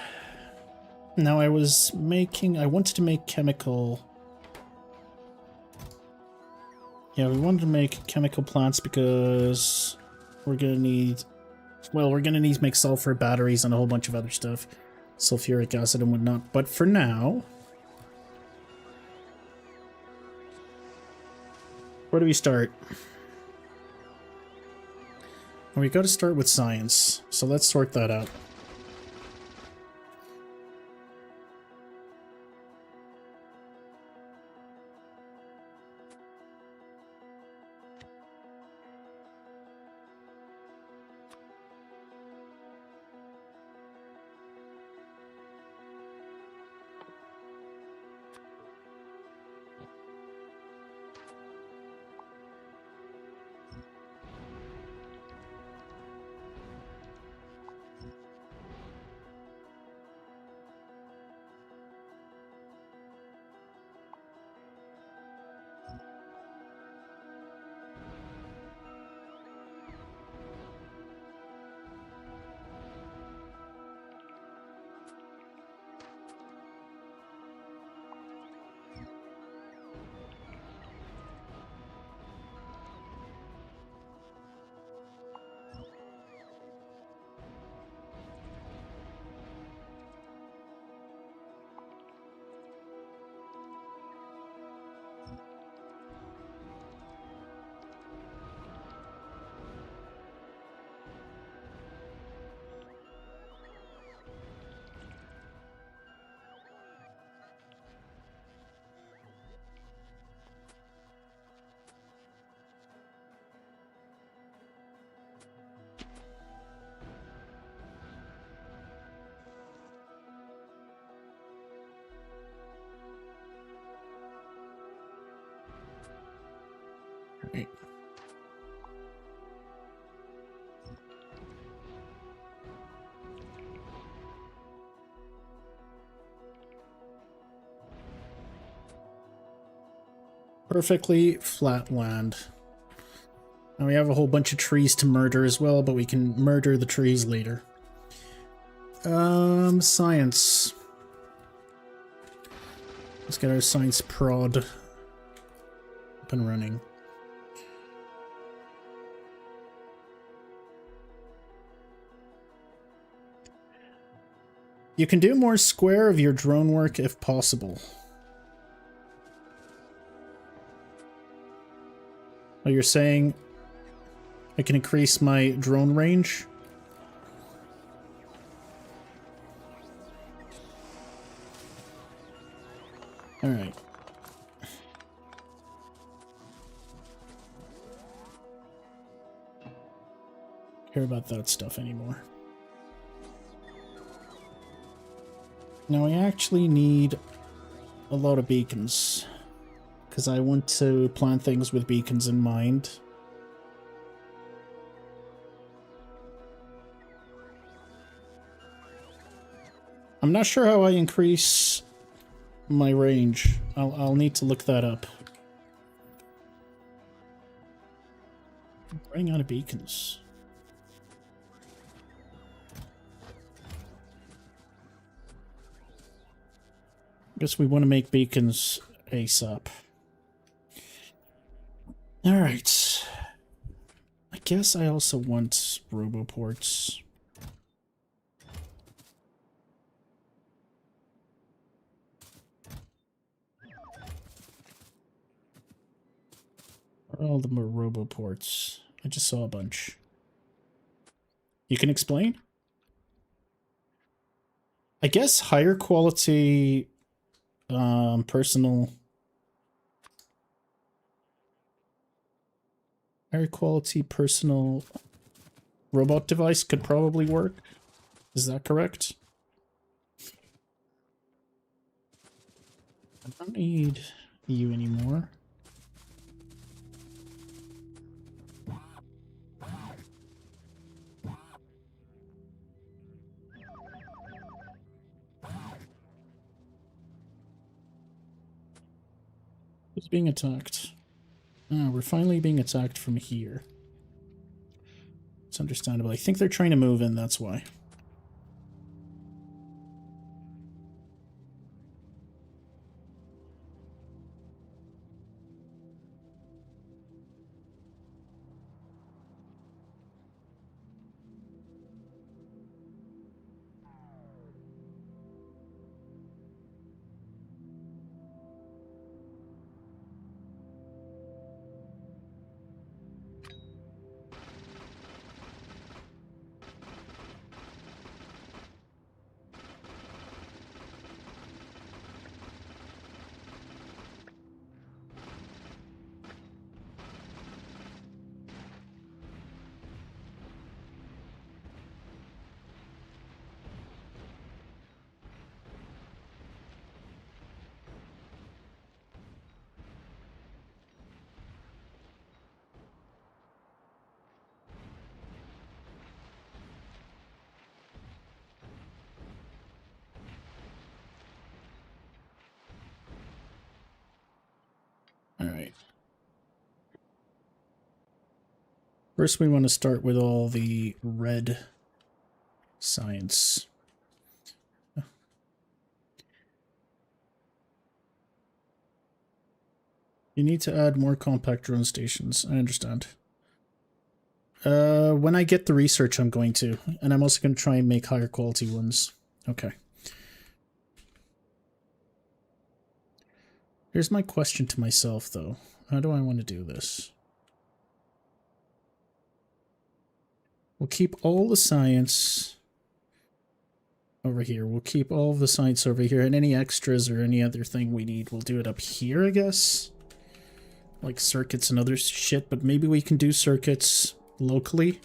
Now I wanted to make chemical... Yeah, we wanted to make chemical plants because we're gonna need... Well, we're gonna need to make sulfur batteries and a whole bunch of other stuff. Sulfuric acid and whatnot. But for now... Where do we start? Well, we gotta start with science. So let's sort that out. Right. Perfectly flat land. Now we have a whole bunch of trees to murder as well, but we can murder the trees later. Science. Let's get our science prod up and running. You can do more square of your drone work if possible. Oh, you're saying I can increase my drone range? Alright. Care about that stuff anymore. Now I actually need a lot of beacons, because I want to plant things with beacons in mind. I'm not sure how I increase my range. I'll need to look that up. I'm running out of beacons. Guess we want to make beacons ASAP. Alright. I guess I also want roboports. Where are all the more roboports? I just saw a bunch. You can explain? I guess higher quality personal... Higher quality personal robot device could probably work. Is that correct? I don't need you anymore. Who's being attacked? Oh, we're finally being attacked from here. It's understandable. I think they're trying to move in, that's why. All right. First, we want to start with all the red science. You need to add more compact drone stations. I understand. When I get the research, I'm going to. And I'm also going to try and make higher quality ones. Okay. Here's my question to myself, though. How do I want to do this? We'll keep all the science over here. We'll keep all the science over here. And any extras or any other thing we need, we'll do it up here, I guess. Like circuits and other shit. But maybe we can do circuits locally.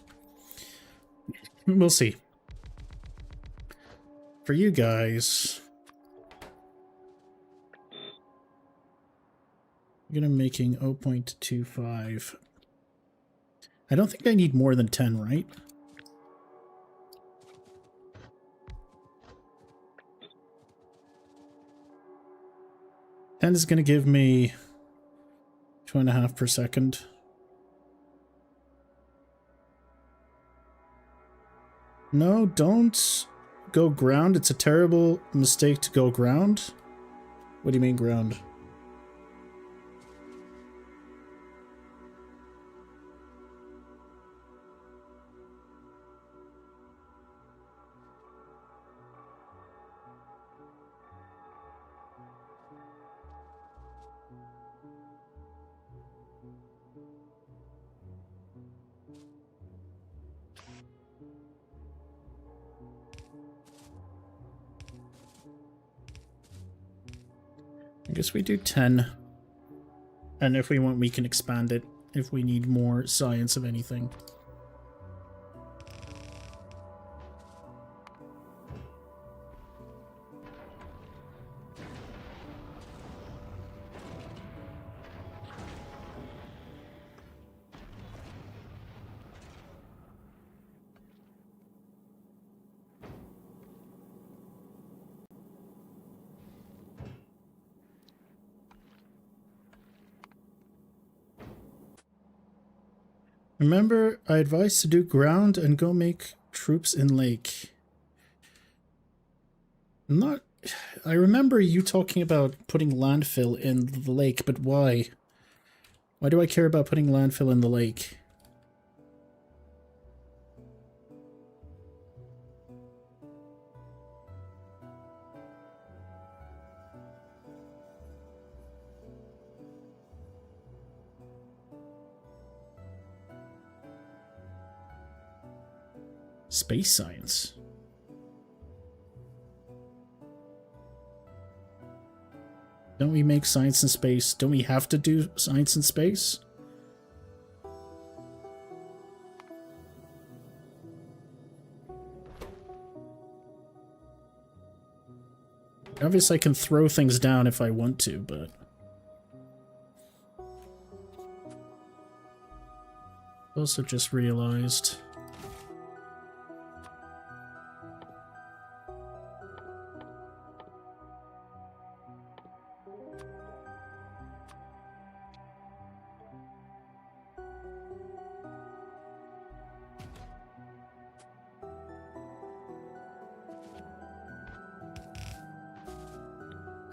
We'll see. For you guys, I'm gonna making 0.25. I don't think I need more than 10, right? Ten is gonna give me 2.5 per second. No, don't go ground. It's a terrible mistake to go ground. What do you mean ground? I guess we do 10. And if we want, we can expand it if we need more science of anything. Remember, I advised to do ground and go make troops in lake. I remember you talking about putting landfill in the lake, but why? Why do I care about putting landfill in the lake? Space science. Don't we make science in space? Don't we have to do science in space? Obviously I can throw things down if I want to, but... Also just realized...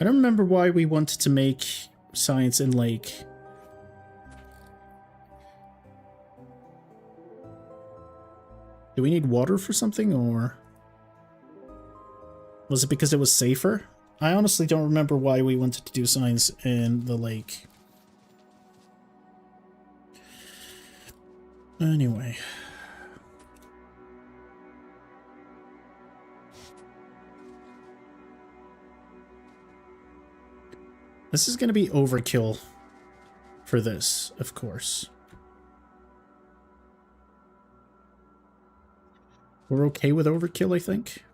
I don't remember why we wanted to make science in lake. Do we need water for something, or was it because it was safer? I honestly don't remember why we wanted to do science in the lake. Anyway. This is going to be overkill for this, of course. We're okay with overkill, I think.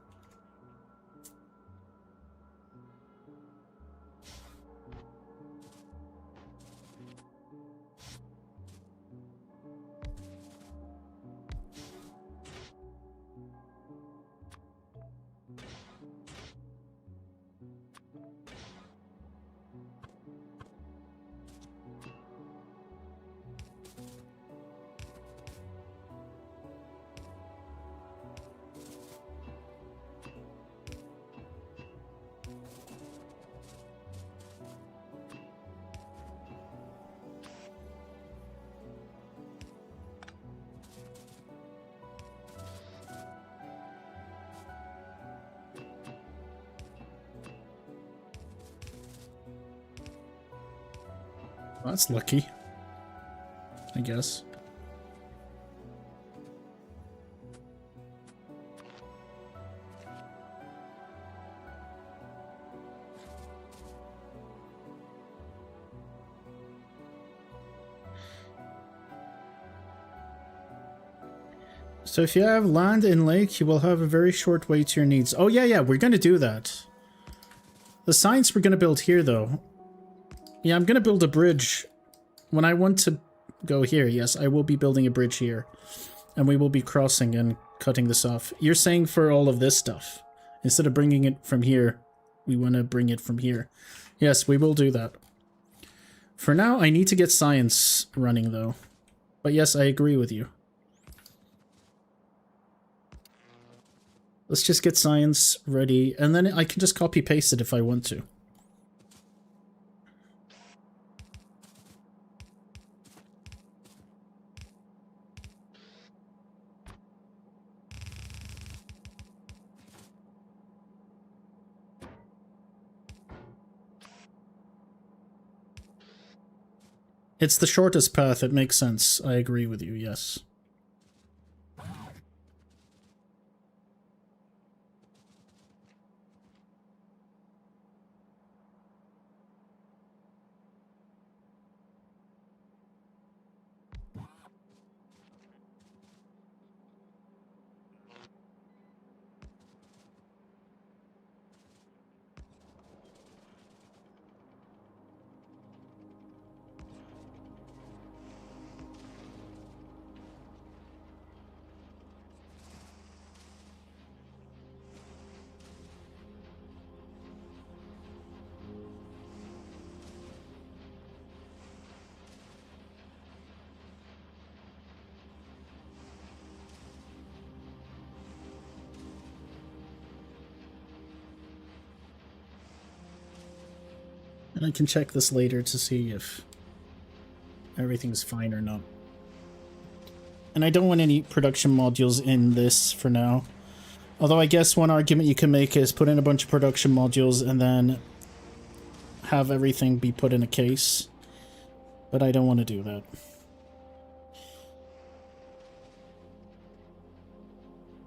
Well, that's lucky, I guess. So if you have land in lake, you will have a very short way to your needs. Oh yeah, we're gonna do that. The science we're gonna build here, though. Yeah, I'm gonna build a bridge. When I want to go here, yes, I will be building a bridge here. And we will be crossing and cutting this off. You're saying for all of this stuff. Instead of bringing it from here, we want to bring it from here. Yes, we will do that. For now, I need to get science running, though. But yes, I agree with you. Let's just get science ready, and then I can just copy-paste it if I want to. It's the shortest path, it makes sense. I agree with you, yes. And I can check this later to see if everything's fine or not. And I don't want any production modules in this for now. Although I guess one argument you can make is put in a bunch of production modules and then have everything be put in a case. But I don't want to do that.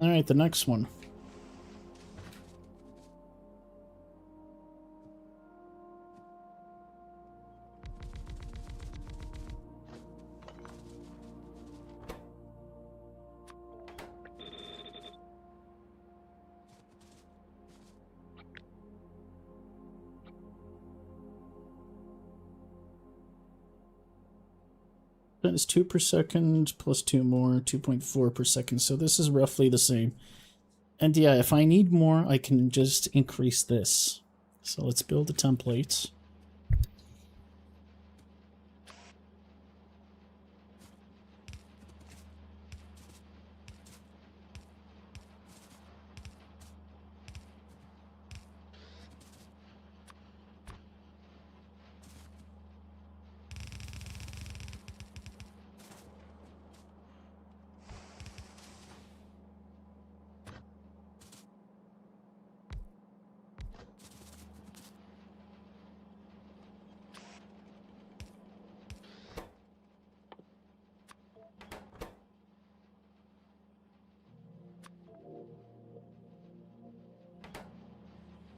Alright, the next one. That is 2 per second plus 2 more, 2.4 per second. So this is roughly the same. And yeah, if I need more, I can just increase this. So let's build a template.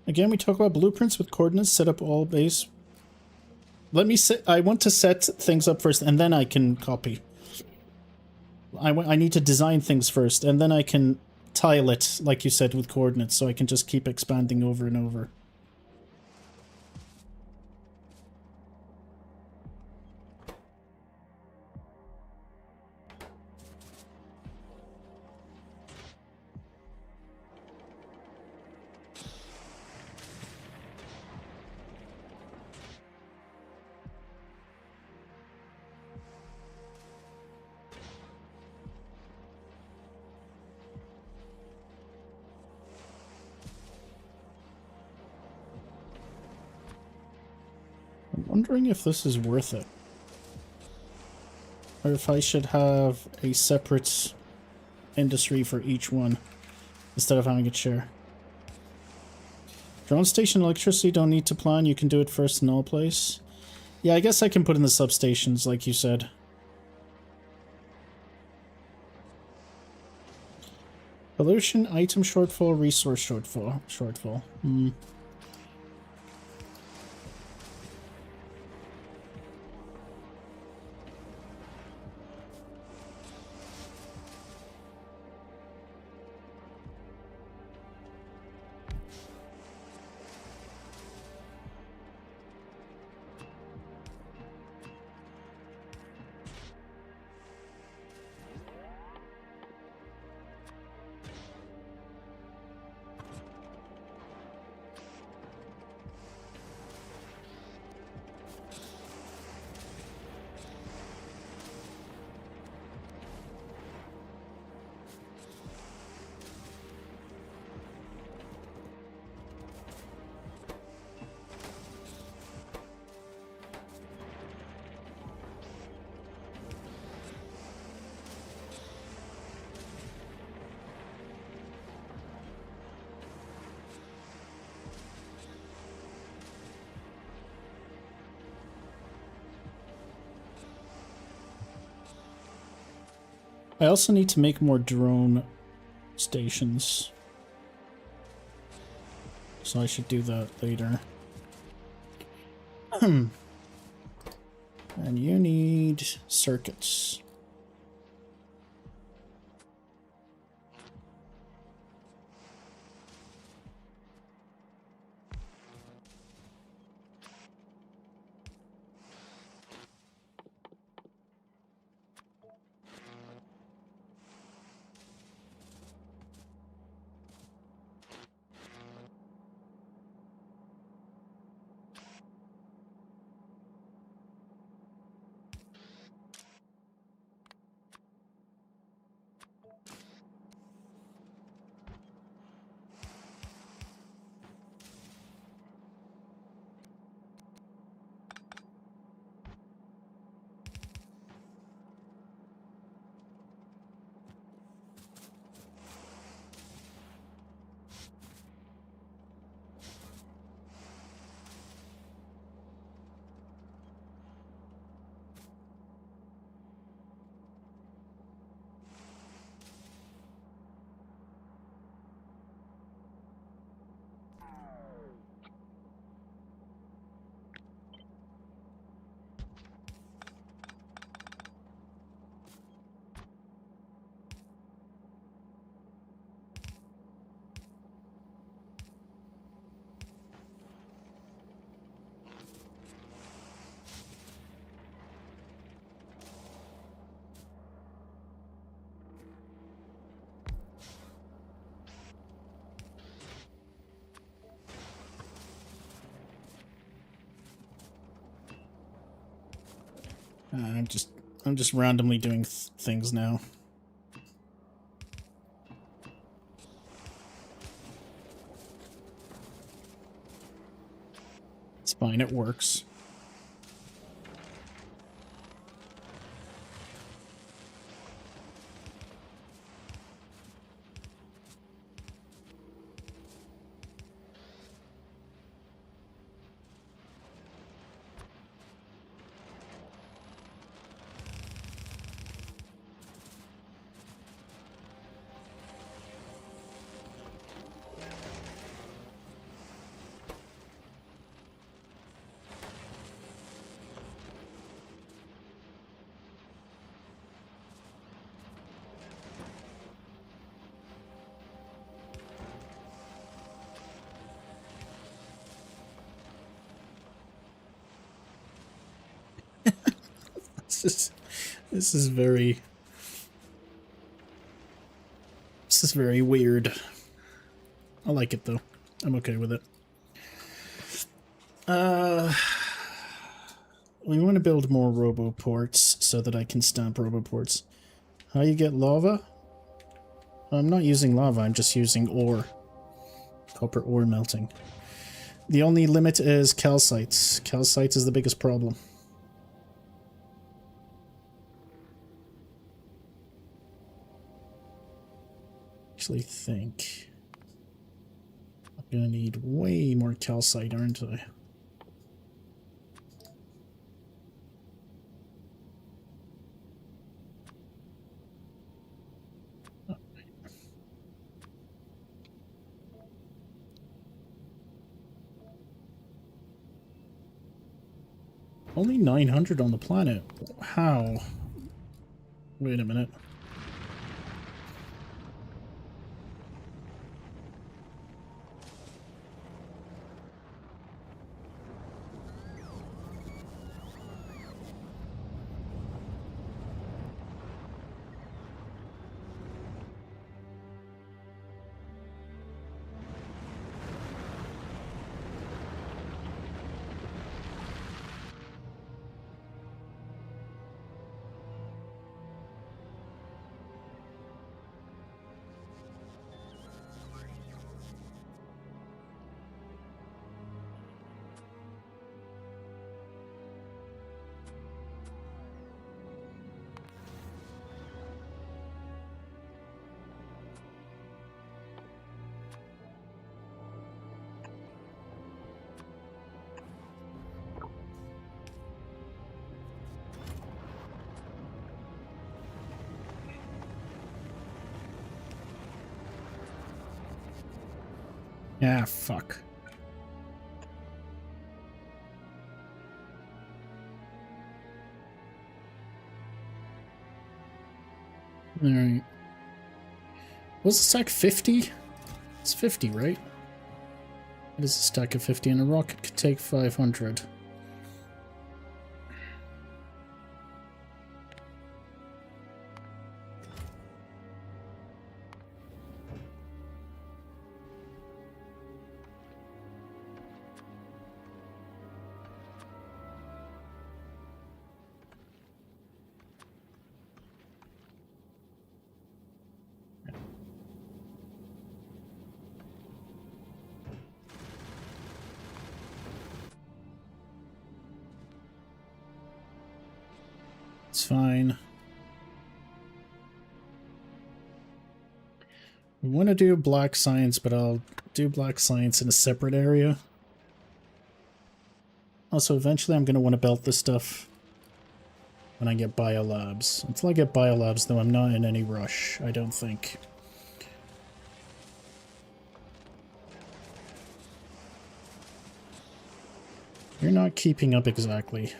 Again, we talk about blueprints with coordinates, set up all base. Let me set, I want to set things up first, and then I can copy. I need to design things first, and then I can tile it, like you said, with coordinates, so I can just keep expanding over and over. I'm wondering if this is worth it. Or if I should have a separate industry for each one instead of having it share. Drone station electricity don't need to plan, you can do it first in all place. Yeah, I guess I can put in the substations like you said. Pollution, item shortfall, resource shortfall. I also need to make more drone stations. So I should do that later. And you need circuits. I'm just randomly doing things now. It's fine, it works. This is very... This is very weird. I like it though. I'm okay with it. We want to build more roboports so that I can stamp roboports. How you get lava? I'm not using lava, I'm just using ore. Copper ore melting. The only limit is calcites. Calcites is the biggest problem. Actually think I'm gonna need way more calcite, aren't I? Only 900 on the planet. How? Wait a minute. Ah, fuck. Alright. Was the stack 50? It's 50, right? It is a stack of 50 and a rocket could take 500. It's fine. We want to do black science, but I'll do black science in a separate area. Also, eventually I'm going to want to build this stuff when I get biolabs. Until I get biolabs, though, I'm not in any rush, I don't think. You're not keeping up exactly.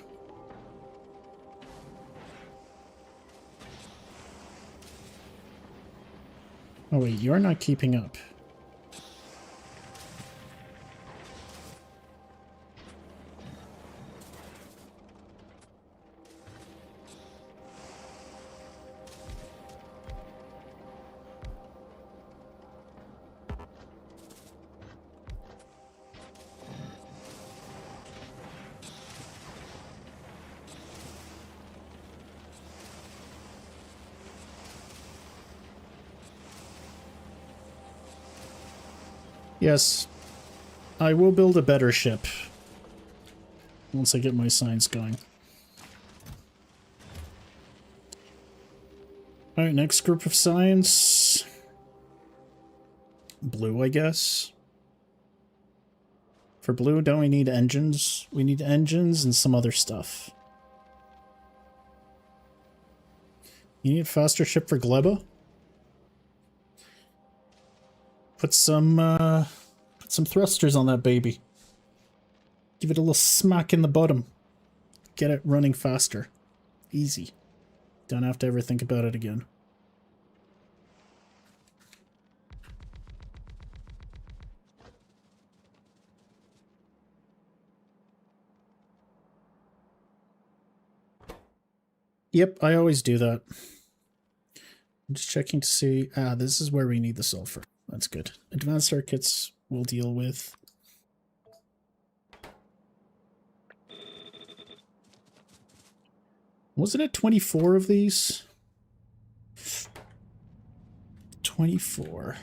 Oh wait, you're not keeping up. Yes, I will build a better ship once I get my science going. Alright, next group of science. Blue, I guess. For blue, don't we need engines? We need engines and some other stuff. You need a faster ship for Gleba? Put some thrusters on that baby. Give it a little smack in the bottom. Get it running faster. Easy. Don't have to ever think about it again. Yep, I always do that. I'm just checking to see. This is where we need the sulfur. That's good. Advanced circuits we'll deal with. Wasn't it 24 of these? 24.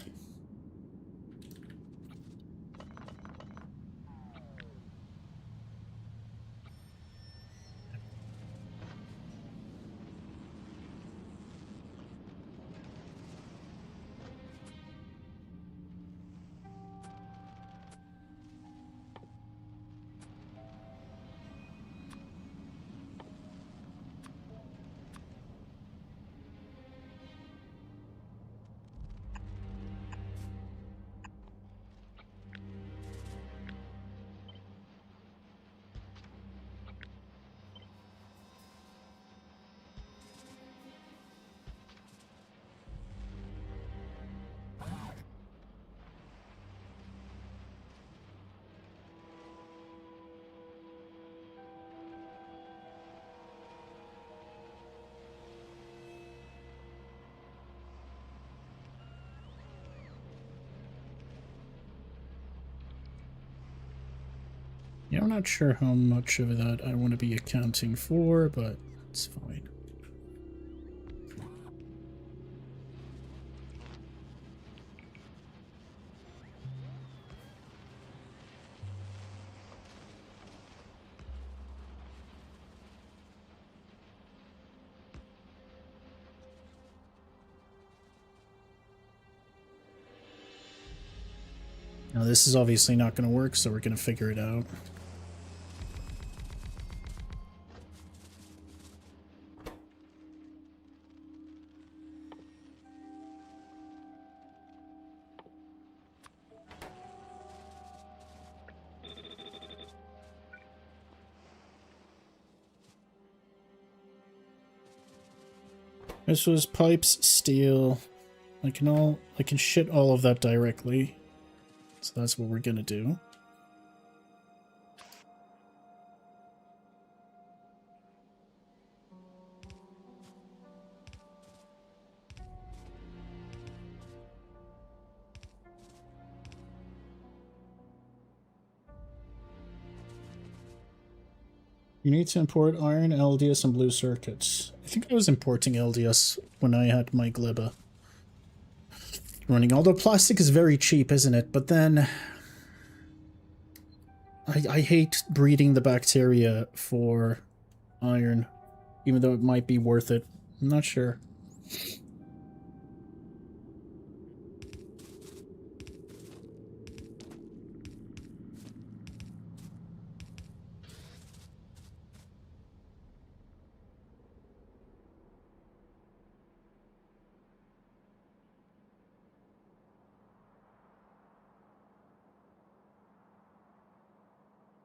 Yeah, I'm not sure how much of that I want to be accounting for, but it's fine. Now this is obviously not going to work, so we're going to figure it out. This was pipes, steel. I can shit all of that directly. So that's what we're gonna do. You need to import iron, LDS, and blue circuits. I think I was importing LDS when I had my Glibba running. Although plastic is very cheap, isn't it? But then I hate breeding the bacteria for iron, even though it might be worth it. I'm not sure.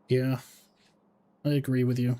Yeah, I agree with you.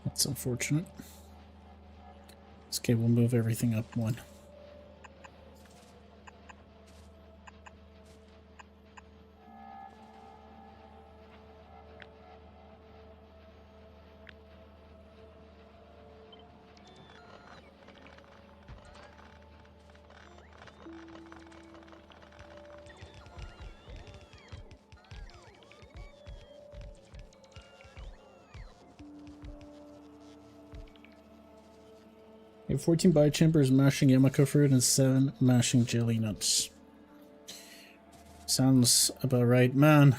That's unfortunate. Okay, we'll move everything up one. You have 14 biochambers mashing Yamako fruit and 7 mashing jelly nuts. Sounds about right. Man,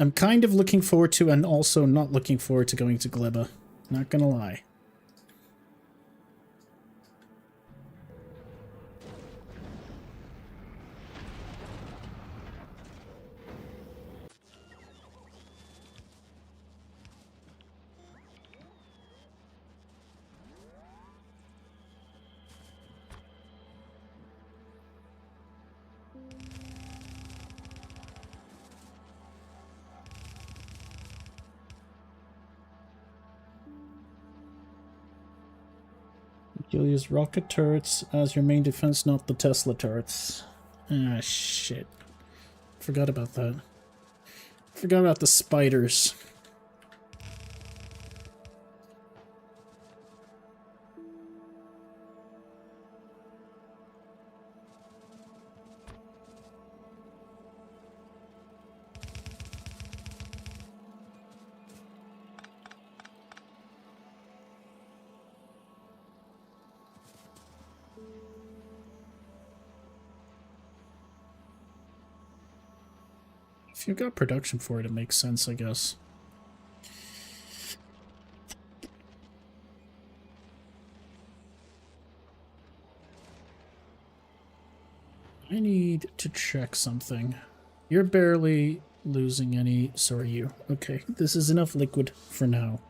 I'm kind of looking forward to and also not looking forward to going to Gleba. Not gonna lie. You'll use rocket turrets as your main defense, not the Tesla turrets. Ah, shit. Forgot about that. Forgot about the spiders. If you've got production for it, it makes sense, I guess. I need to check something. You're barely losing any. So are you. Okay, this is enough liquid for now.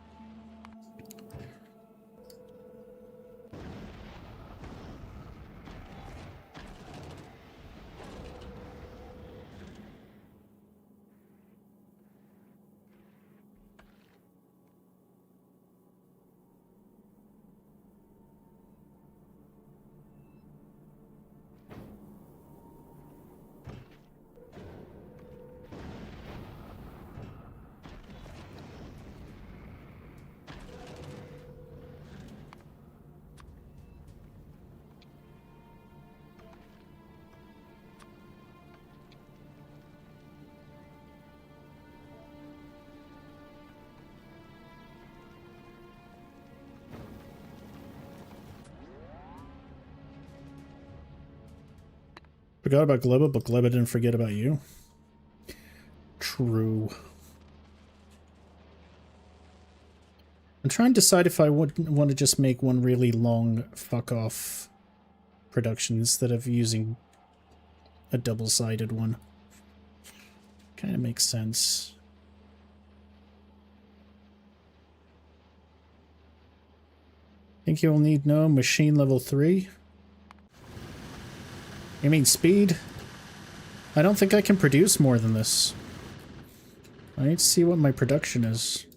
Forgot about Gleba, but Gleba didn't forget about you. True. I'm trying to decide if I would want to just make one really long fuck-off production instead of using a double-sided one. Kind of makes sense. Think you'll need no machine level 3? You mean speed? I don't think I can produce more than this. I need to see what my production is.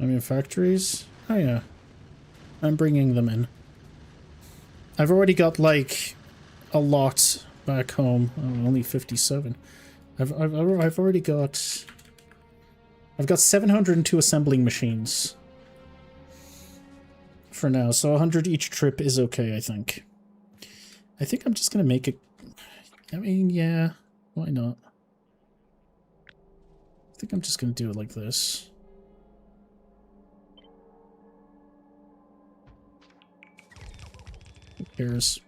I mean, factories? Oh yeah. I'm bringing them in. I've already got, like, a lot back home. Oh, only 57. I've already got... I've got 702 assembling machines. For now, so 100 each trip is okay, I think. I think I'm just gonna make it... I mean, yeah, why not? I think I'm just gonna do it like this. Who cares?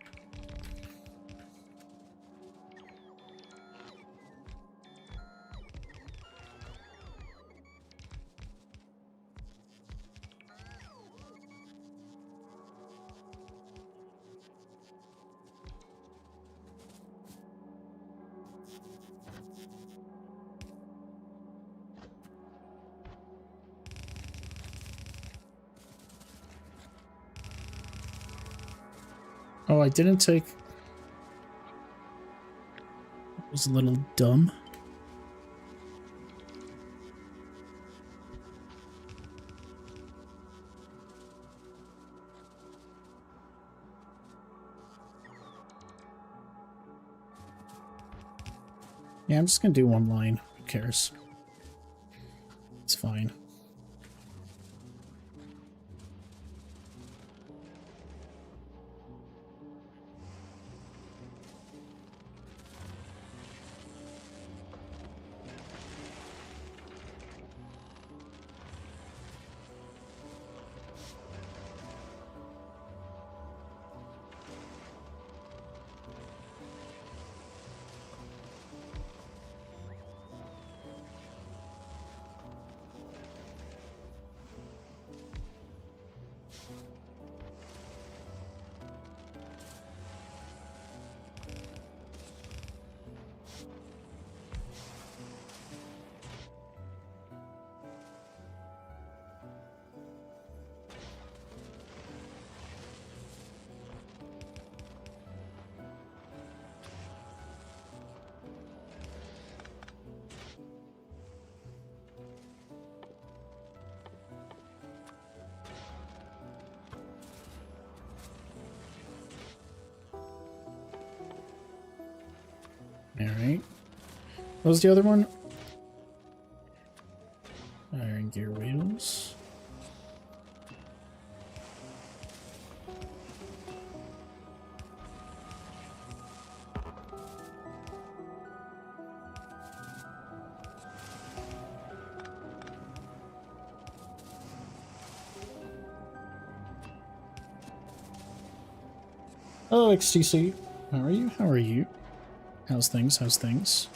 Oh, I didn't take... That was a little dumb. Yeah, I'm just gonna do one line. Who cares? It's fine. Alright. What was the other one? Iron gear wheels. Oh, XTC. How are you? How are you? How's things? How's things?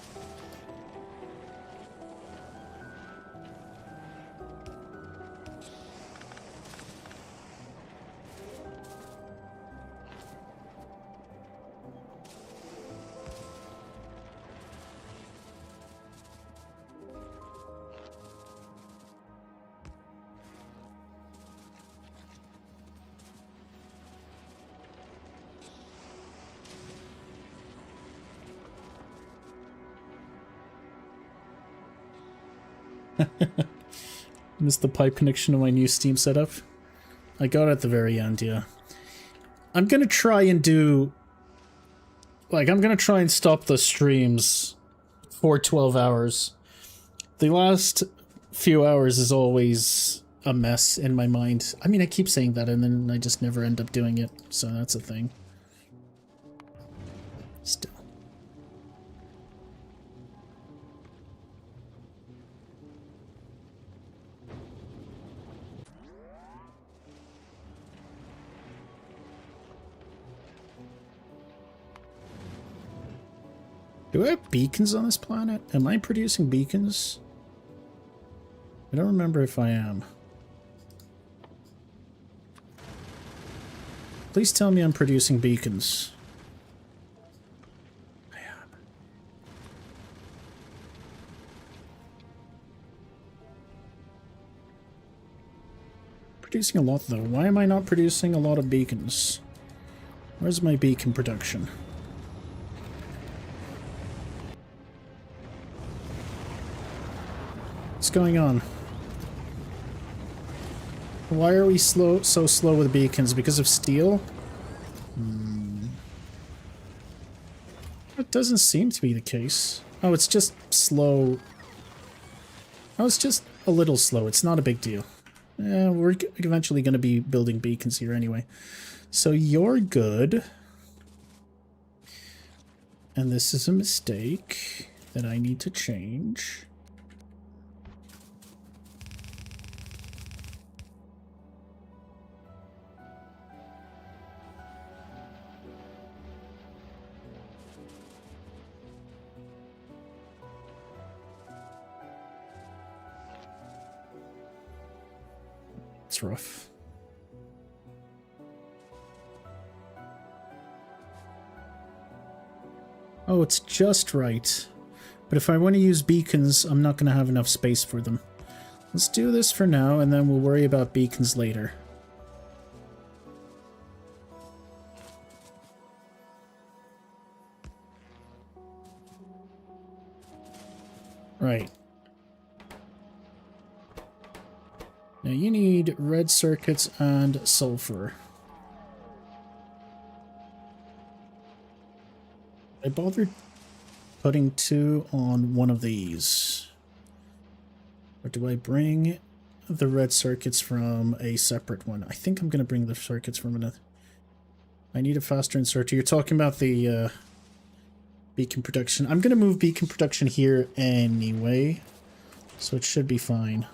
Missed the pipe connection to my new Steam setup. I got it at the very end, yeah. I'm gonna try and do... Like, I'm gonna try and stop the streams for 12 hours. The last few hours is always a mess in my mind. I mean, I keep saying that and then I just never end up doing it, so that's a thing. Still. Do I have beacons on this planet? Am I producing beacons? I don't remember if I am. Please tell me I'm producing beacons. I am. Producing a lot though. Why am I not producing a lot of beacons? Where's my beacon production? What's going on? Why are we so slow with beacons? Because of steel? It doesn't seem to be the case. Oh, it's just slow. Oh, it's just a little slow. It's not a big deal. We're eventually going to be building beacons here anyway. So you're good. And this is a mistake that I need to change. It's rough. Oh, it's just right. But if I want to use beacons, I'm not going to have enough space for them. Let's do this for now, and then we'll worry about beacons later. Right. Now you need red circuits and sulfur. I bothered putting 2 on one of these. Or do I bring the red circuits from a separate one? I think I'm going to bring the circuits from another. I need a faster inserter. You're talking about the beacon production. I'm going to move beacon production here anyway, so it should be fine.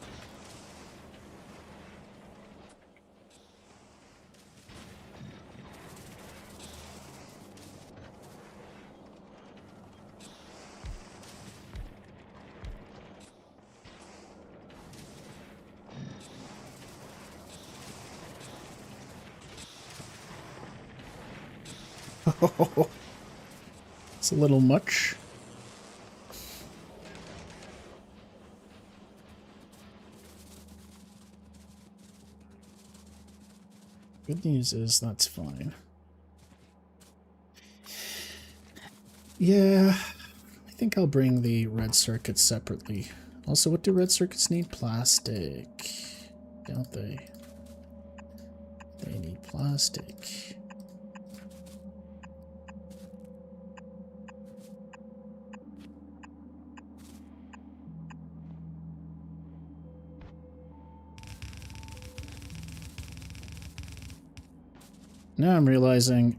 It's a little much. Good news is that's fine. Yeah, I think I'll bring the red circuits separately. Also, what do red circuits need? Plastic, don't they? They need plastic. Now I'm realizing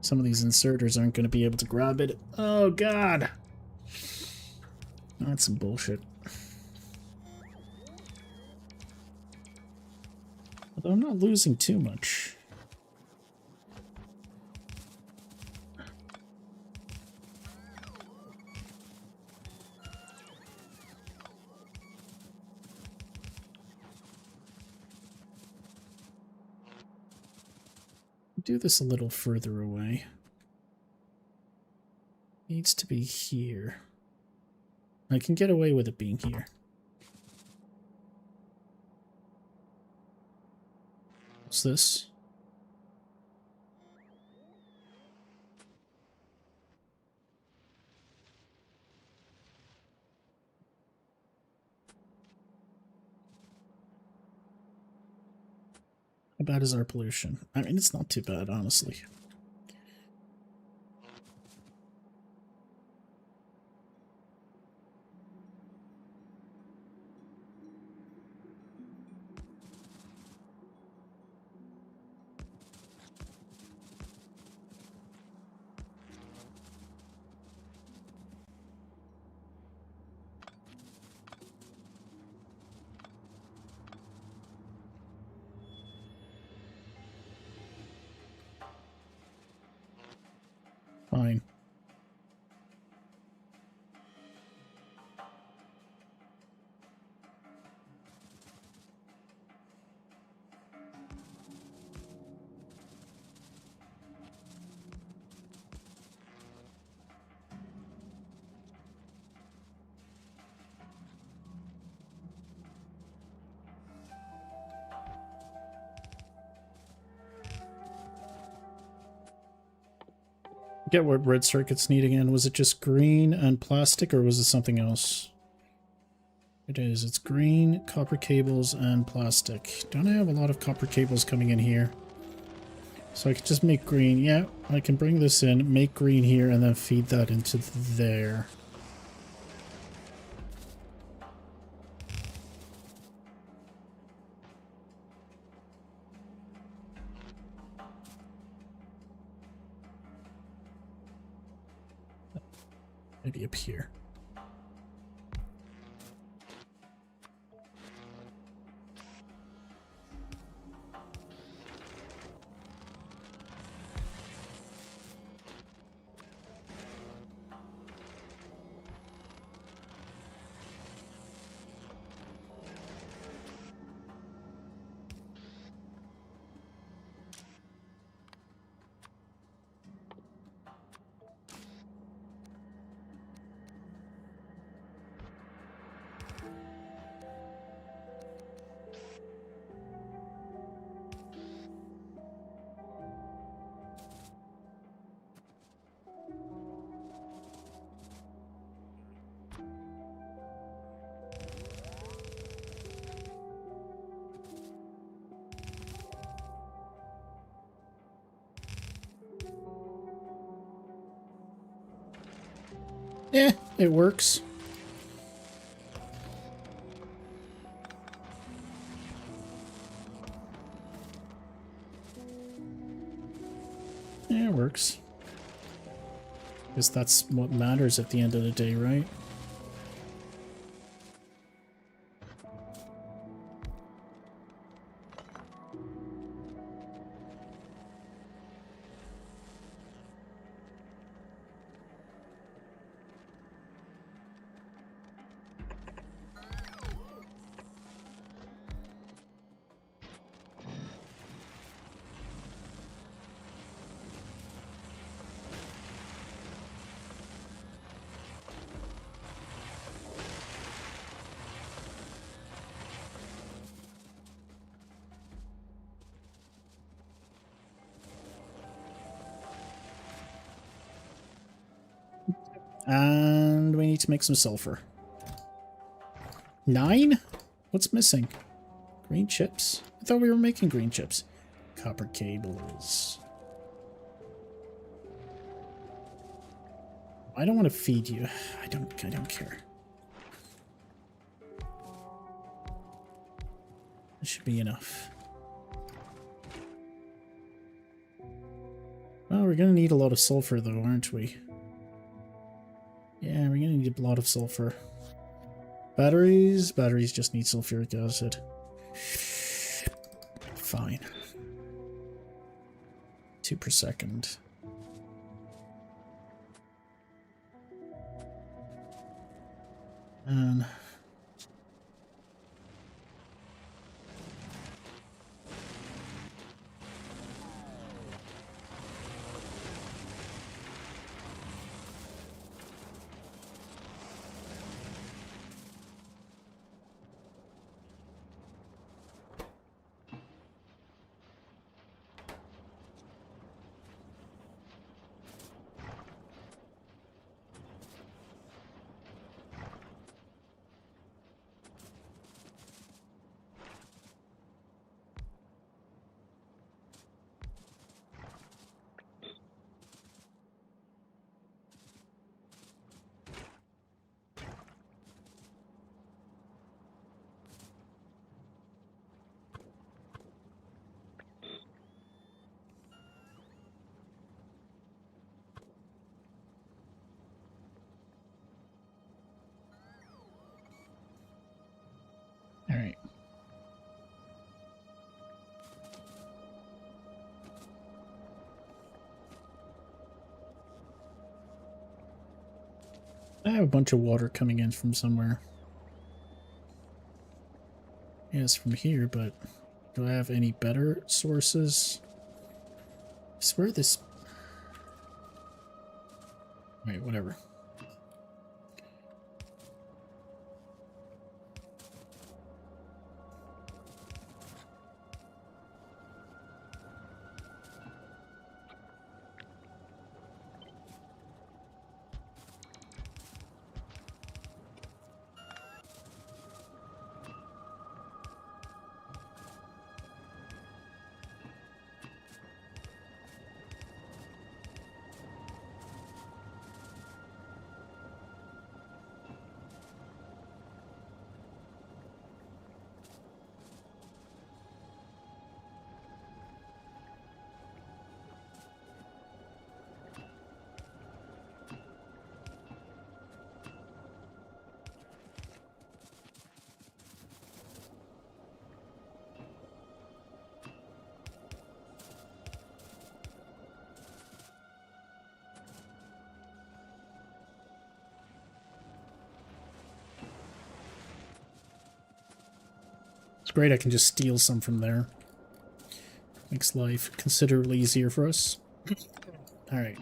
some of these inserters aren't going to be able to grab it. Oh, God. That's some bullshit. Although I'm not losing too much. Do this a little further away. Needs to be here. I can get away with it being here. What's this? How bad is our pollution? I mean, it's not too bad, honestly. Fine. Get what red circuits need again. Was it just green and plastic, or was it something else? It is. It's green, copper cables, and plastic. Don't I have a lot of copper cables coming in here? So I can just make green. Yeah, I can bring this in, make green here, and then feed that into there. Maybe up here. Yeah, it works. Yeah, it works. Guess that's what matters at the end of the day, right? And we need to make some sulfur. 9? What's missing? Green chips? I thought we were making green chips. Copper cables. I don't want to feed you. I don't care. That should be enough. we're gonna need a lot of sulfur though, aren't we? Yeah, we're gonna need a lot of sulfur. Batteries? Batteries just need sulfuric acid. Fine. 2 per second. And all right. I have a bunch of water coming in from somewhere. Yeah, it's from here, but do I have any better sources? I swear this... Wait, whatever. It's great I can just steal some from there. Makes life considerably easier for us. Alright.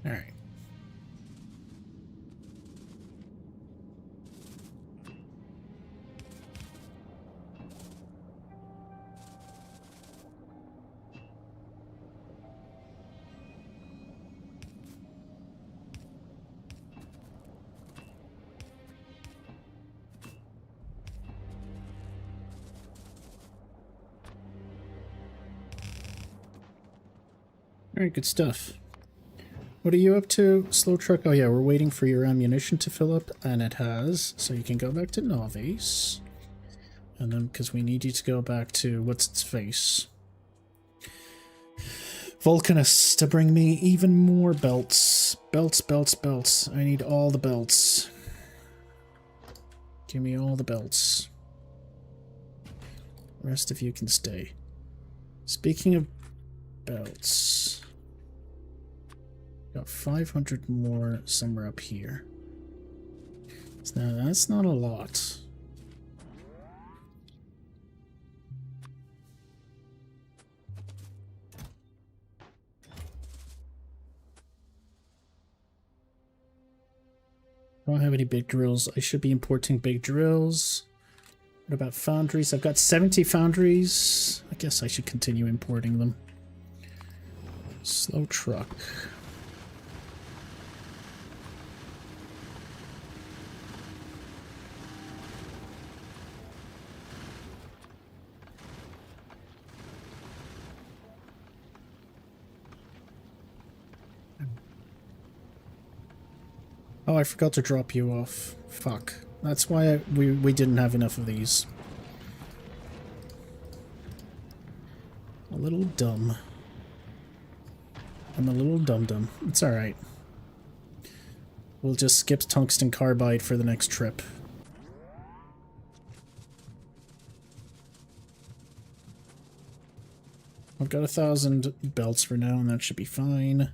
Alright. Alright, good stuff. What are you up to, slow truck? Oh yeah, we're waiting for your ammunition to fill up, and it has. So you can go back to Nauvis. And then, because we need you to go back to, what's its face? Vulcanus to bring me even more belts. Belts, belts, belts. I need all the belts. Give me all the belts. The rest of you can stay. Speaking of belts, got 500 more somewhere up here. Now that's not a lot. I don't have any big drills. I should be importing big drills. What about foundries? I've got 70 foundries. I guess I should continue importing them. Slow truck. Oh, I forgot to drop you off. Fuck. That's why we didn't have enough of these. A little dumb. I'm a little dum-dum. It's alright. We'll just skip tungsten carbide for the next trip. I've got 1,000 belts for now, and that should be fine.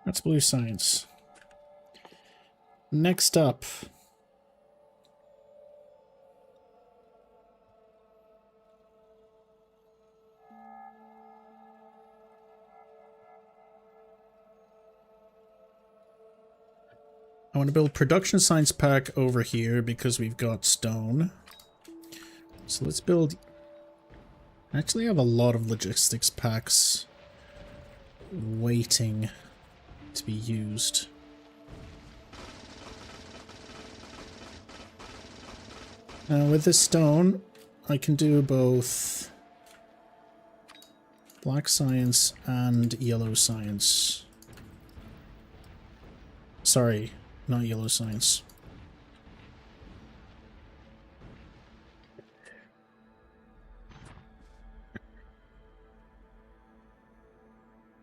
That's blue science. Next up. I want to build production science pack over here because we've got stone. So let's build... Actually, I have a lot of logistics packs waiting to be used. Now with this stone, I can do both black science and yellow science. Sorry, not yellow science.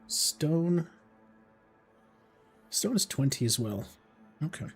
Stone. Stone is 20 as well. Okay.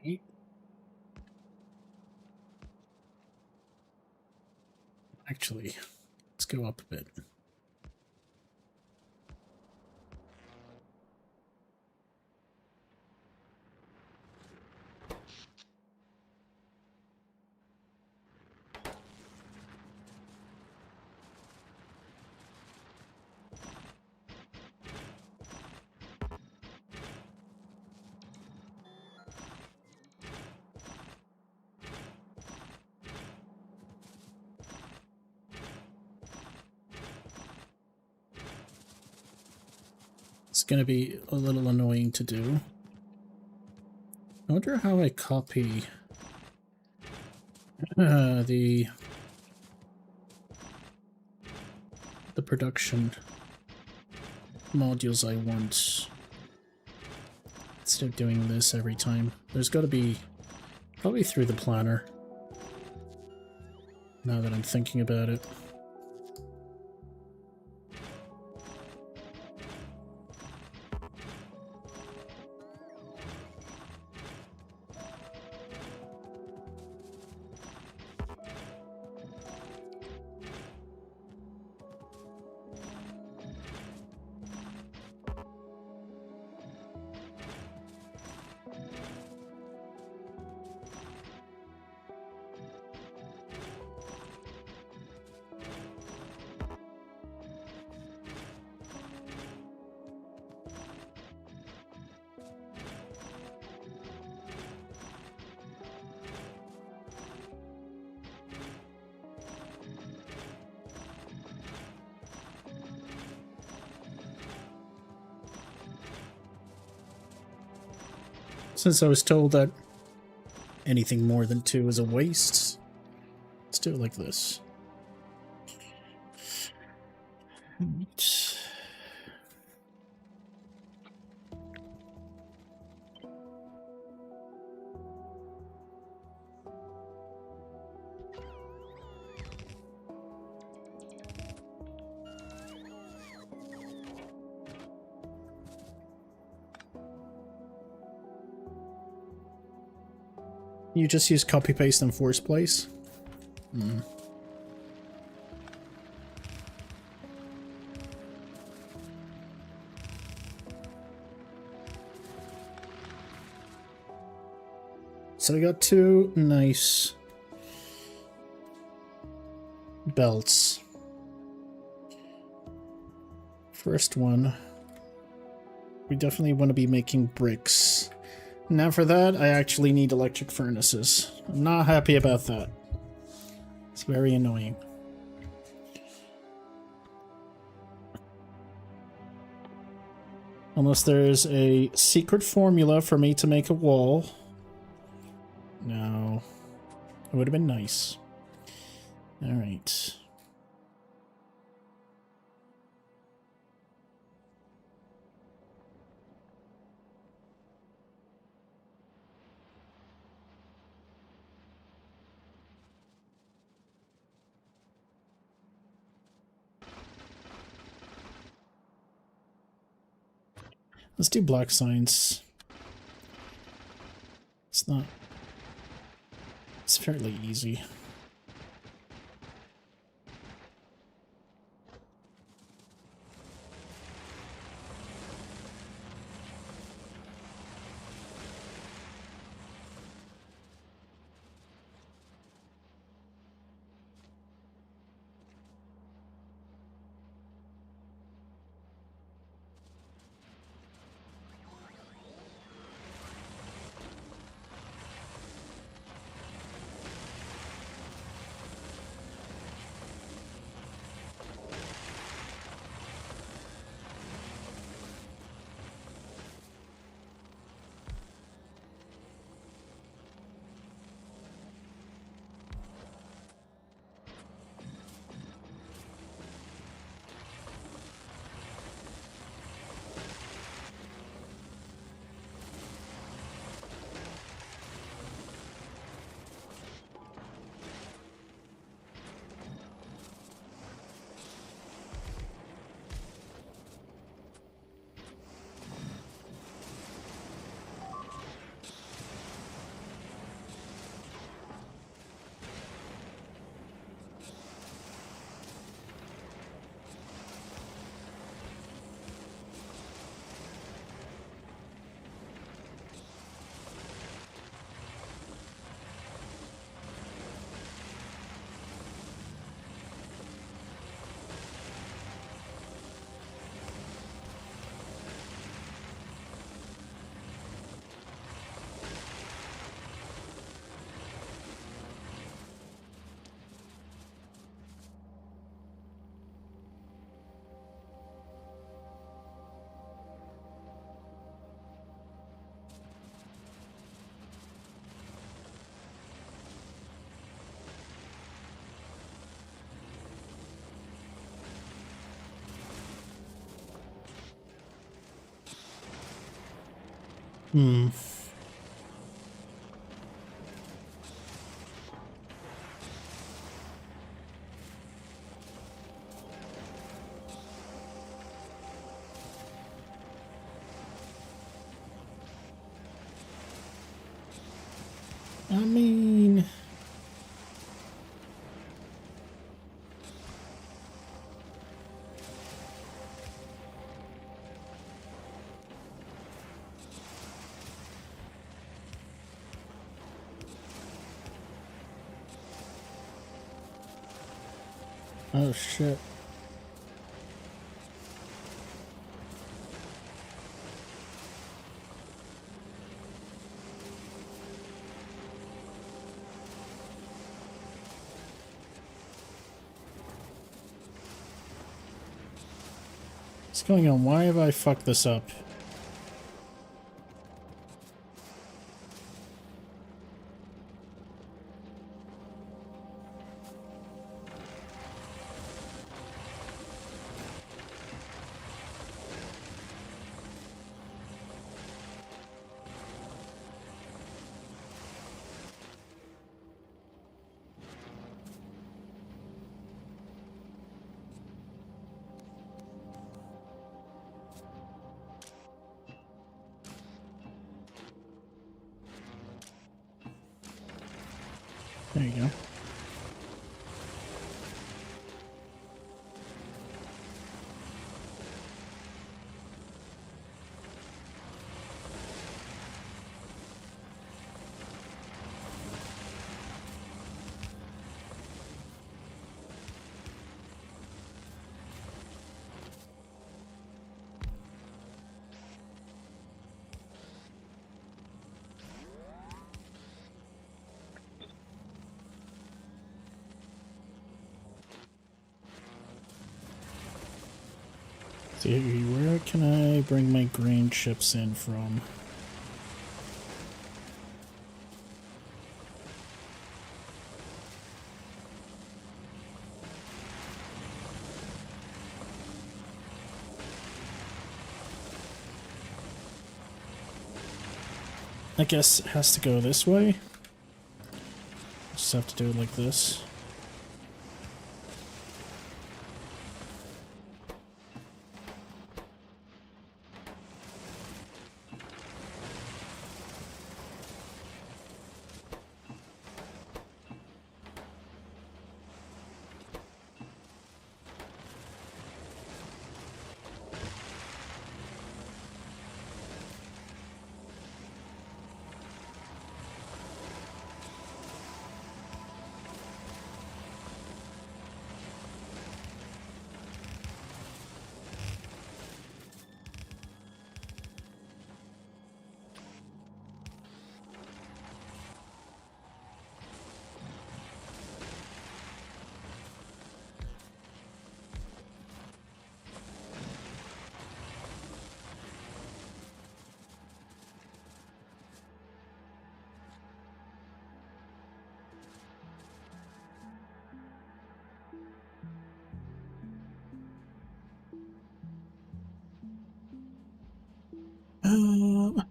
Right. Actually, let's go up a bit. It's going to be a little annoying to do. I wonder how I copy the production modules I want instead of doing this every time. There's got to be probably through the planner, now that I'm thinking about it. Since I was told that anything more than 2 is a waste, let's do it like this. You just use copy paste and force place? So I got 2 nice belts. First one, we definitely want to be making bricks. Now for that, I actually need electric furnaces. I'm not happy about that. It's very annoying. Unless there's a secret formula for me to make a wall. No. It would have been nice. Alright. Let's do black signs. It's not... It's fairly easy. Hmm. I mean... Oh shit. What's going on? Why have I fucked this up? There you go. See, where can I bring my grain chips in from? I guess it has to go this way. Just have to do it like this. Um,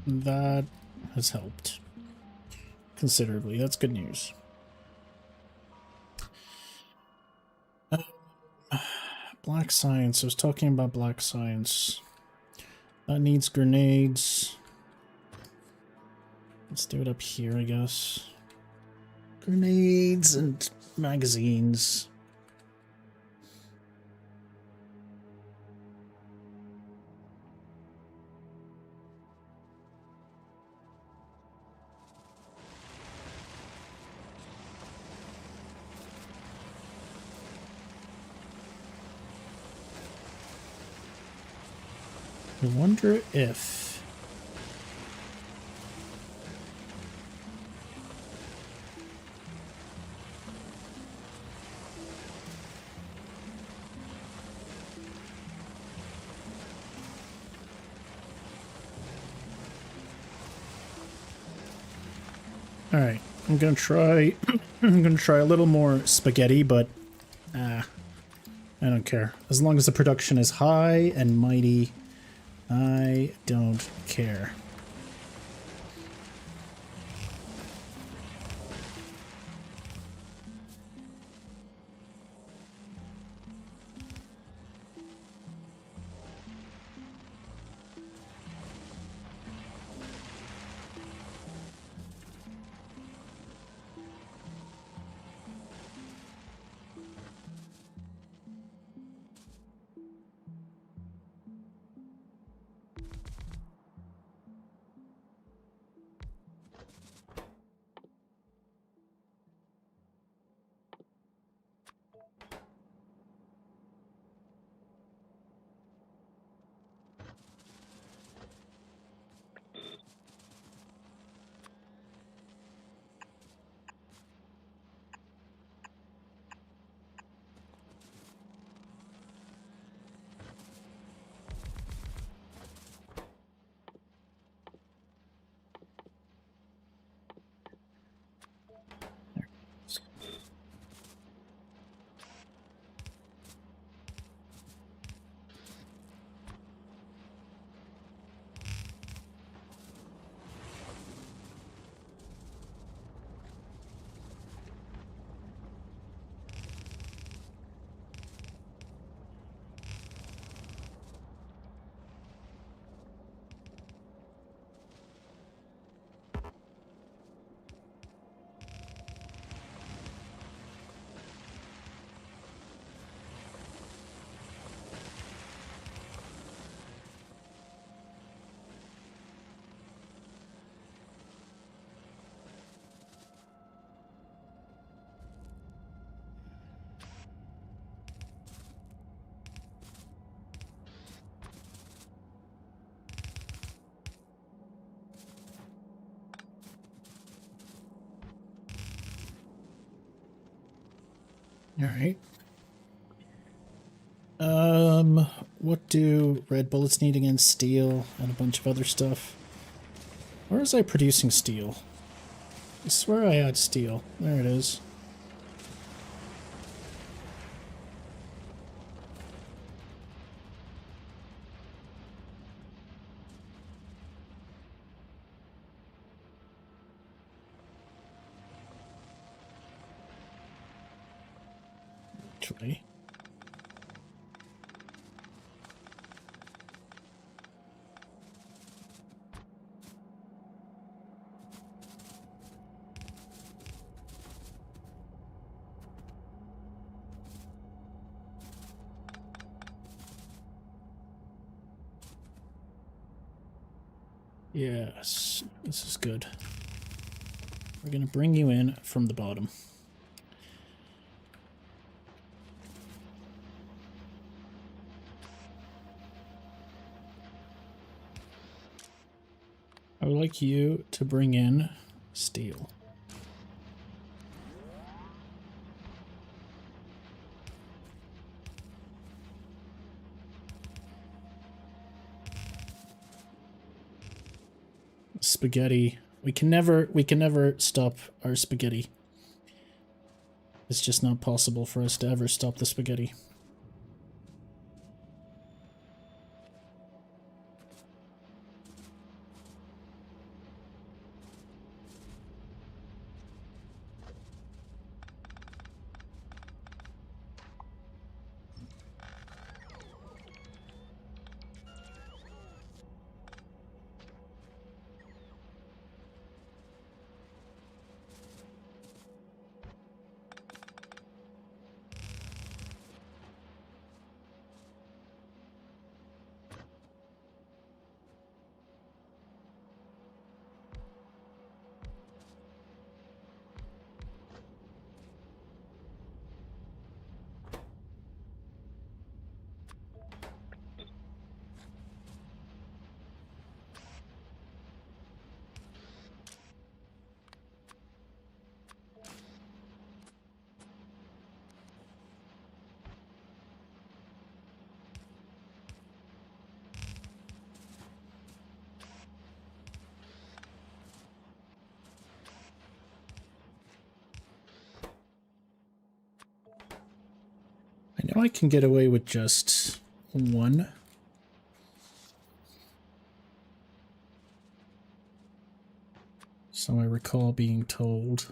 that has helped considerably. That's good news. Black science. I was talking about black science. That needs grenades. Let's do it up here, I guess. Grenades and magazines. I wonder if... Alright, I'm gonna try... I'm gonna try a little more spaghetti, but... I don't care. As long as the production is high and mighty, I don't care. Alright. What do red bullets need against steel and a bunch of other stuff? Where was I producing steel? I swear I had steel. There it is. Actually. Yes, this is good. We're gonna bring you in from the bottom. I would like you to bring in steel. Spaghetti. We can never stop our spaghetti. It's just not possible for us to ever stop the spaghetti. probably can get away with just one. So I recall being told.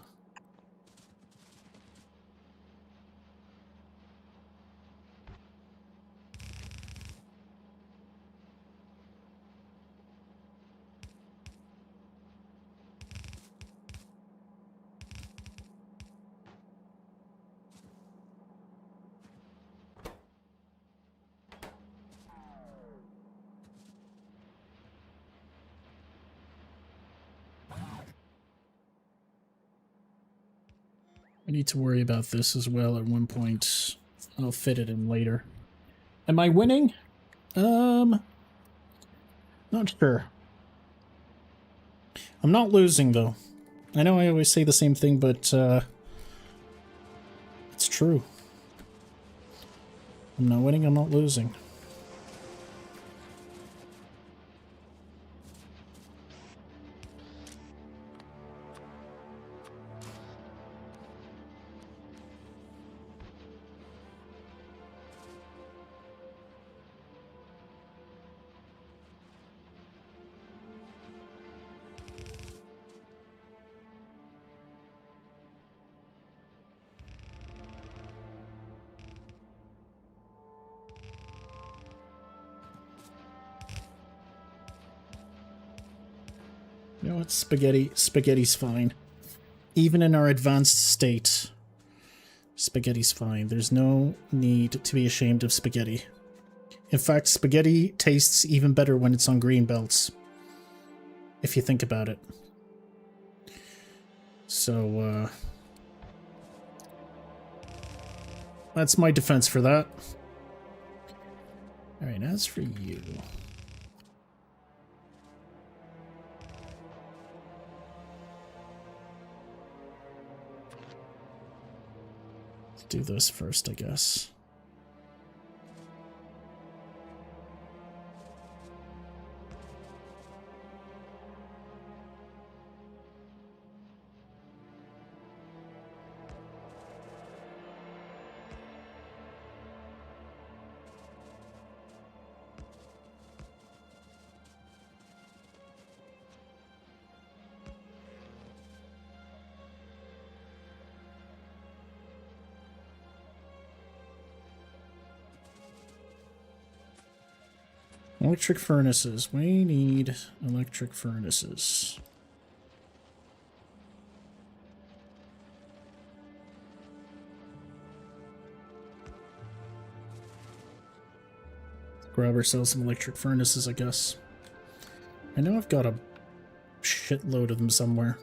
I need to worry about this as well at one point. I'll fit it in later. Am I winning? Not sure. I'm not losing, though. I know I always say the same thing, but, it's true. I'm not winning, I'm not losing. You know what? Spaghetti's fine. Even in our advanced state, spaghetti's fine. There's no need to be ashamed of spaghetti. In fact, spaghetti tastes even better when it's on green belts. If you think about it. So, that's my defense for that. Alright, as for you... do this first, I guess. Electric furnaces. We need electric furnaces. Grab ourselves some electric furnaces, I guess. I know I've got a shitload of them somewhere.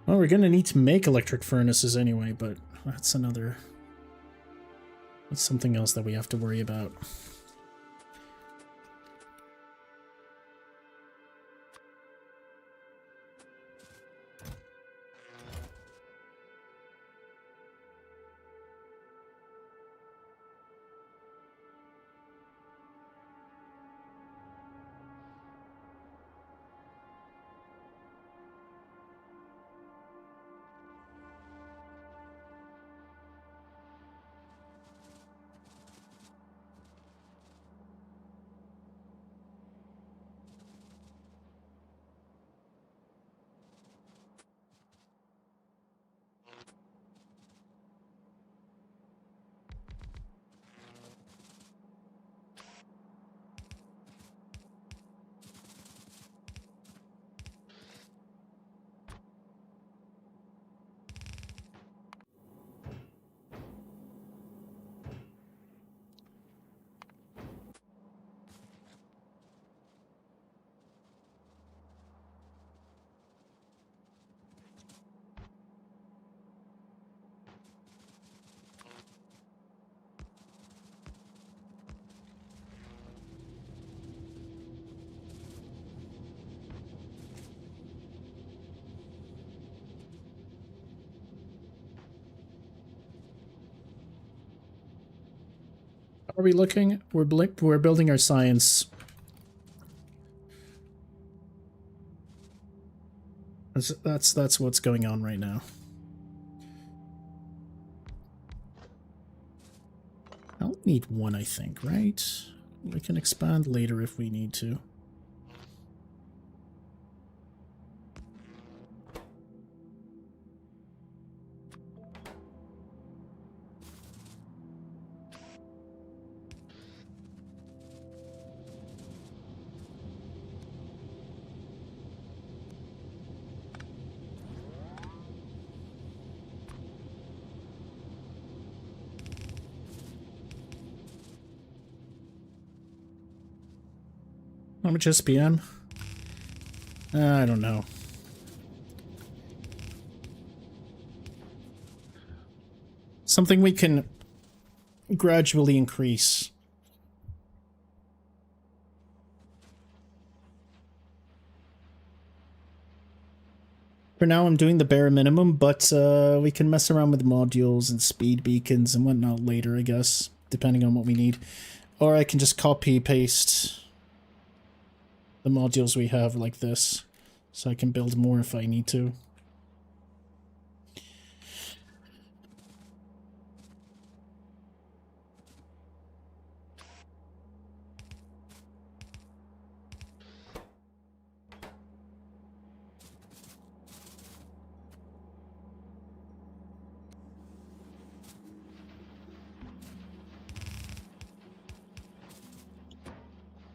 Well, we're gonna need to make electric furnaces anyway, but that's another... that's something else that we have to worry about. Are we looking? We're building our science. That's what's going on right now. Need one, I think, right? We can expand later if we need to. How much SPM? I don't know. Something we can gradually increase. For now, I'm doing the bare minimum, but we can mess around with modules and speed beacons and whatnot later, I guess, depending on what we need. Or I can just copy-paste the modules we have like this, so I can build more if I need to.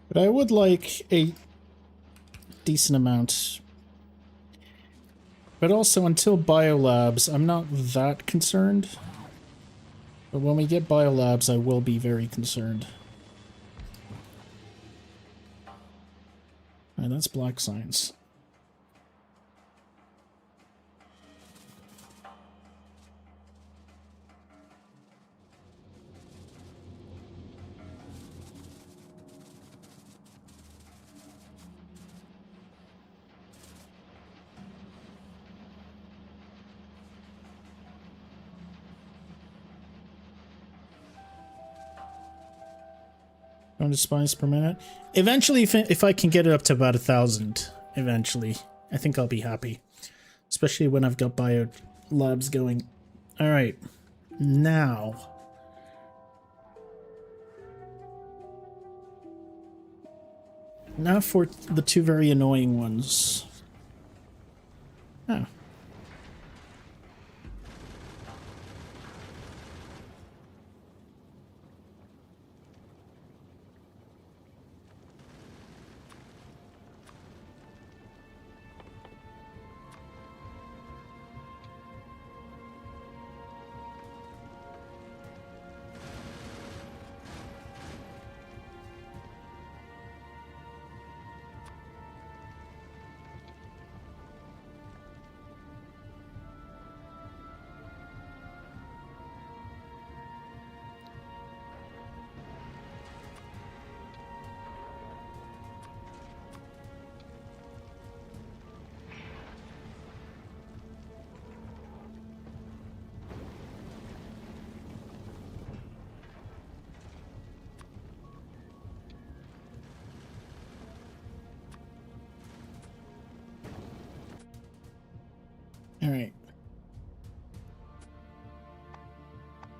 But I would like a decent amount. But also, until biolabs, I'm not that concerned. But when we get biolabs, I will be very concerned. Alright, that's black science. Spies per minute. Eventually, if I can get it up to about 1,000, eventually, I think I'll be happy. Especially when I've got bio labs going. Alright, now. Now for the two very annoying ones. Oh. Alright.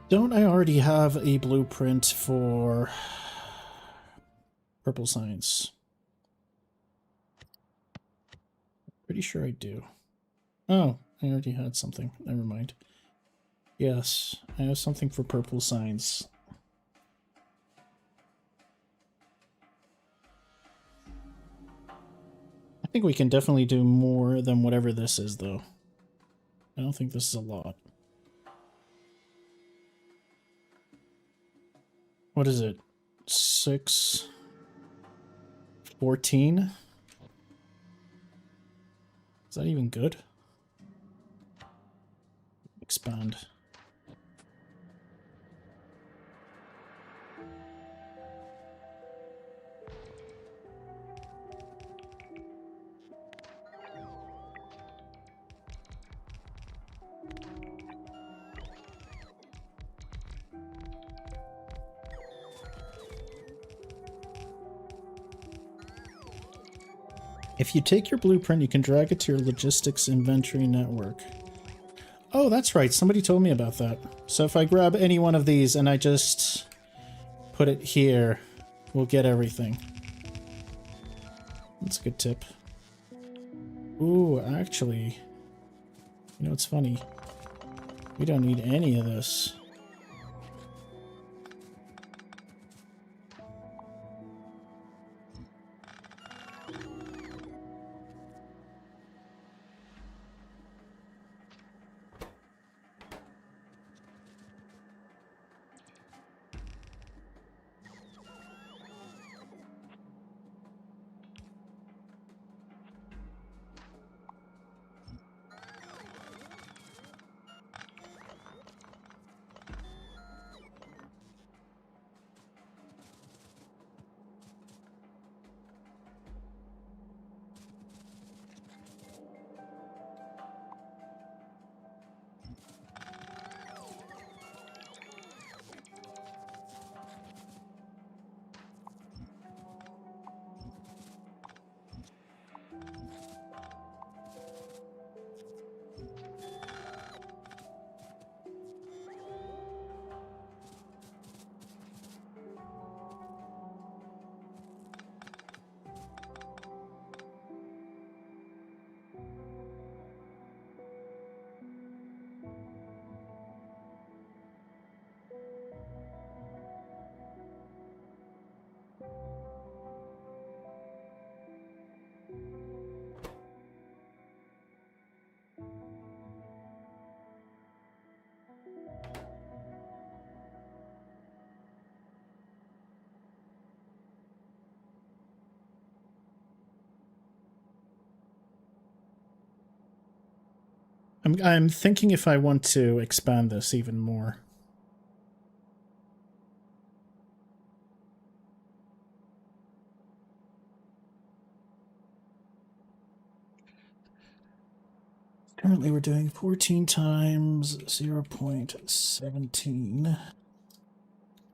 Don't I already have a blueprint for purple science? Pretty sure I do. Oh, I already had something. Never mind. Yes, I have something for purple science. I think we can definitely do more than whatever this is, though. I don't think this is a lot. What is it? 6... 14? Is that even good? Expand. If you take your blueprint, you can drag it to your logistics inventory network. Oh, that's right. Somebody told me about that. So if I grab any one of these and I just put it here, we'll get everything. That's a good tip. Ooh, actually, you know what's funny? We don't need any of this. I'm thinking if I want to expand this even more. Currently we're doing 14 times 0.17,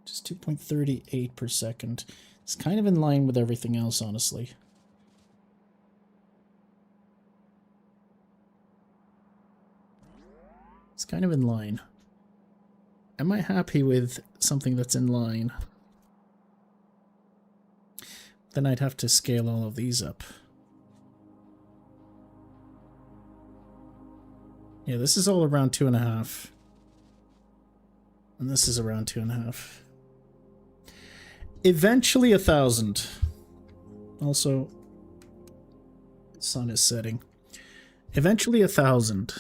just 2.38 per second. It's kind of in line with everything else, honestly. It's kind of in line. Am I happy with something that's in line? Then I'd have to scale all of these up. Yeah, this is all around 2.5. And this is around 2.5. Eventually 1,000. Also, the sun is setting. Eventually 1,000.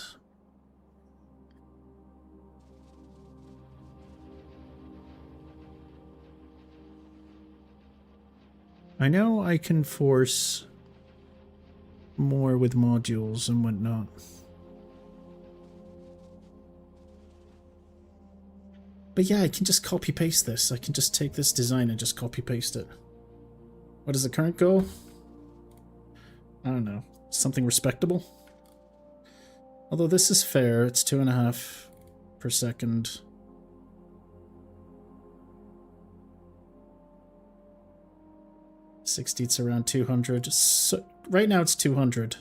I know I can force more with modules and whatnot. But yeah, I can just copy paste this. I can just take this design and just copy paste it. What is the current goal? I don't know. Something respectable? Although this is fair, it's 2.5 per second. It's around 200. So right now it's 200.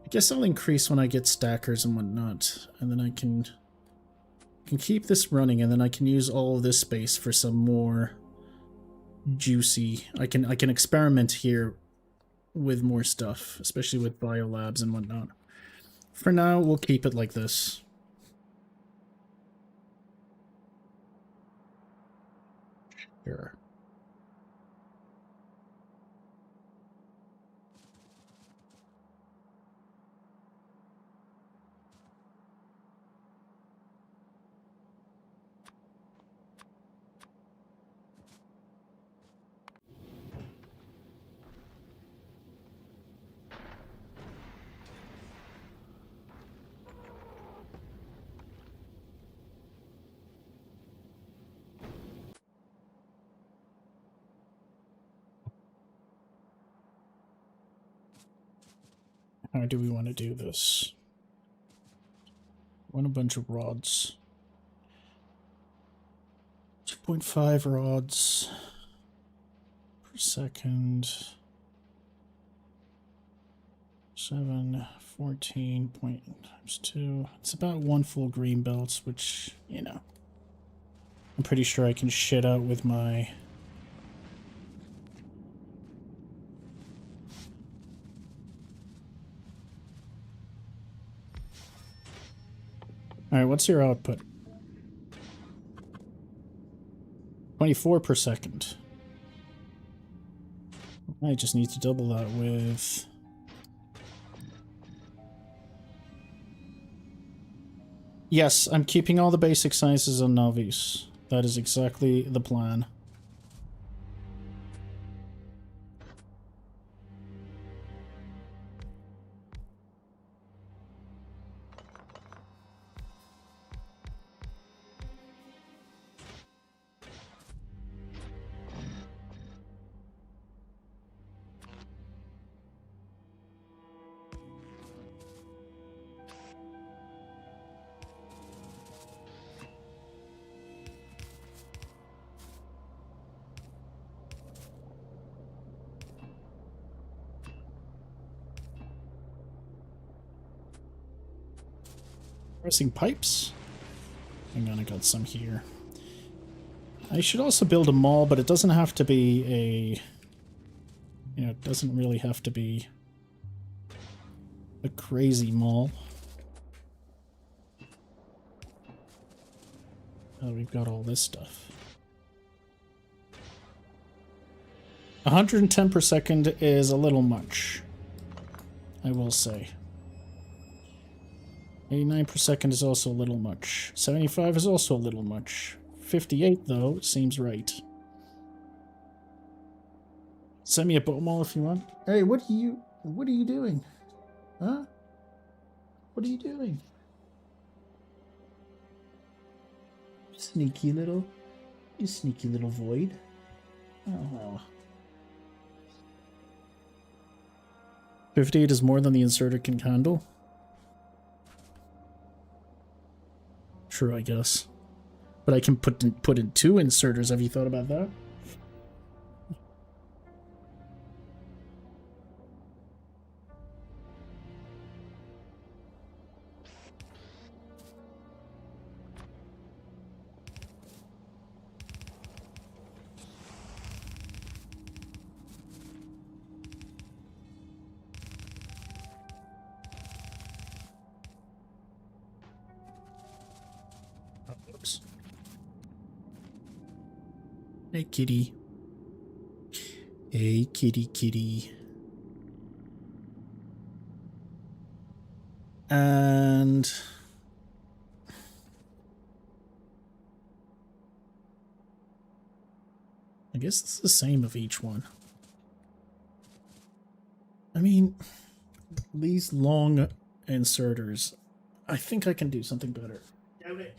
I guess I'll increase when I get stackers and whatnot, and then I can keep this running, and then I can use all of this space for some more juicy. I can experiment here with more stuff, especially with biolabs and whatnot. For now, we'll keep it like this. Sure. How do we want to do this? I want a bunch of rods. 2.5 rods per second. 7, 14 point times 2. It's about 1 full green belts, which, you know, I'm pretty sure I can shit out with my... Alright, what's your output? 24 per second. I just need to double that with... Yes, I'm keeping all the basic sciences on Nauvis. That is exactly the plan. Pressing pipes. Hang on, I got some here. I should also build a mall, but it doesn't have to be a... You know, it doesn't really have to be a crazy mall. Oh, we've got all this stuff. 110 per second is a little much, I will say. 89 per second is also a little much. 75 is also a little much. 58, though, seems right. Send me a boat mall if you want. Hey, what are you doing? Huh? What are you doing? You sneaky little void. Oh. 58 is more than the inserter can handle. True, I guess. But I can put in 2 inserters. Have you thought about that? Oops. Hey, kitty. Hey, kitty, kitty. And... I guess it's the same of each one. I mean, these long inserters, I think I can do something better. Damn it.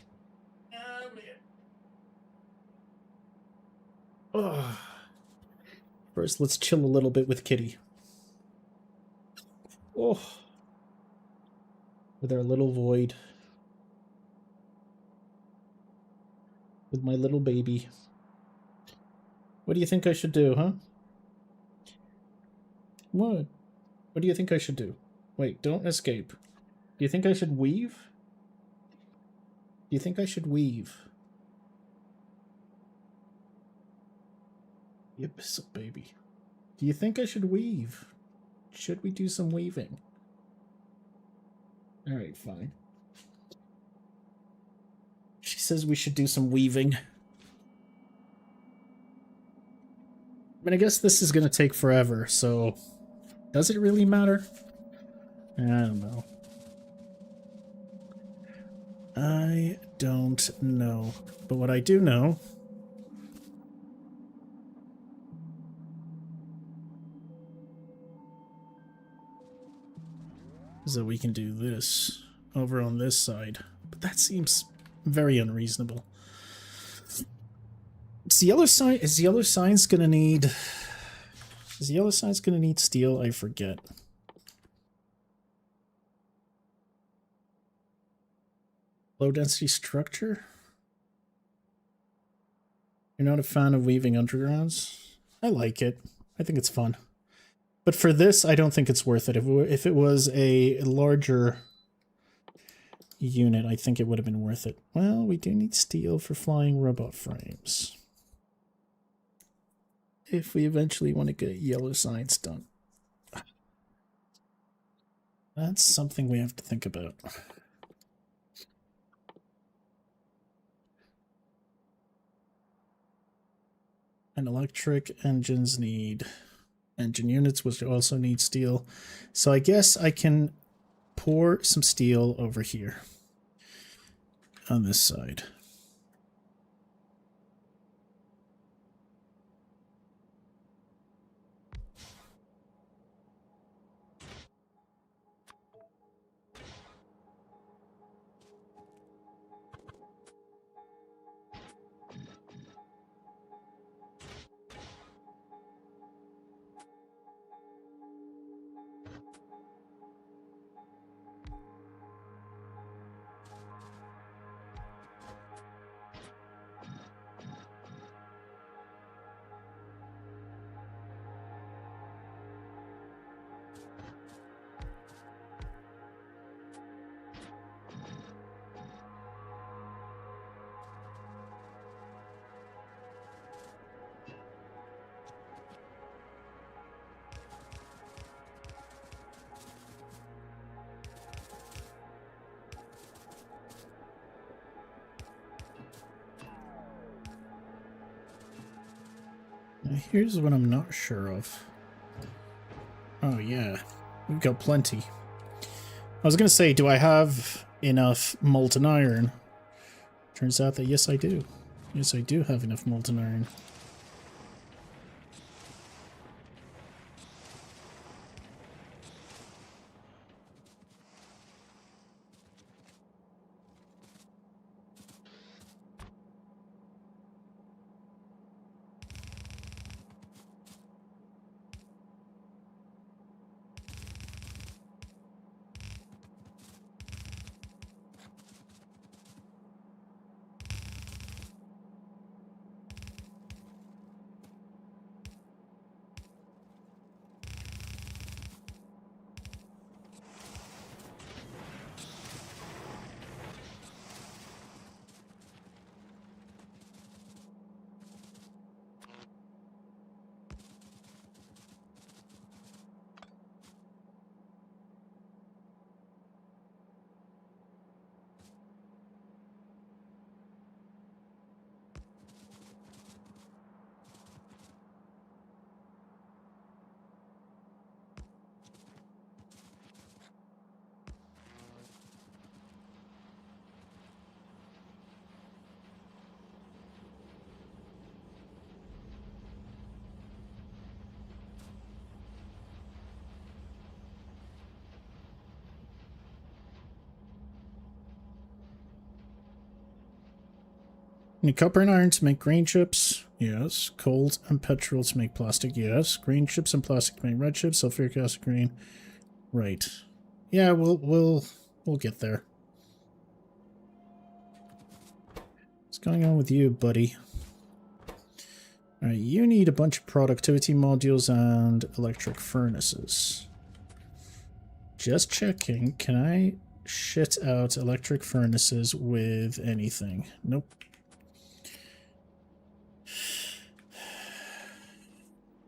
Oh. First, let's chill a little bit with Kitty. Oh. With our little void. With my little baby. What do you think I should do, huh? What? What do you think I should do? Wait, don't escape. Do you think I should weave? Do you think I should weave? You abyssal baby. Do you think I should weave? Should we do some weaving? Alright, fine. She says we should do some weaving. I mean, I guess this is going to take forever, so... Does it really matter? I don't know. I don't know. But what I do know... is that we can do this over on this side. But that seems very unreasonable. Is the other sign's gonna need... Is the other side's gonna need steel? I forget. Low density structure? You're not a fan of weaving undergrounds? I like it. I think it's fun. But for this, I don't think it's worth it. If it was a larger unit, I think it would have been worth it. Well, we do need steel for flying robot frames. If we eventually want to get yellow science done. That's something we have to think about. And electric engines need engine units, which also need steel. So I guess I can pour some steel over here on this side. Now here's what I'm not sure of. Oh yeah, we've got plenty. I was gonna say, do I have enough molten iron? Turns out that yes, I do. Yes, I do have enough molten iron. Need copper and iron to make green chips. Yes. Coal and petrol to make plastic. Yes. Green chips and plastic to make red chips. Sulfuric acid green. Right. Yeah, we'll get there. What's going on with you, buddy? Alright, you need a bunch of productivity modules and electric furnaces. Just checking. Can I shit out electric furnaces with anything? Nope.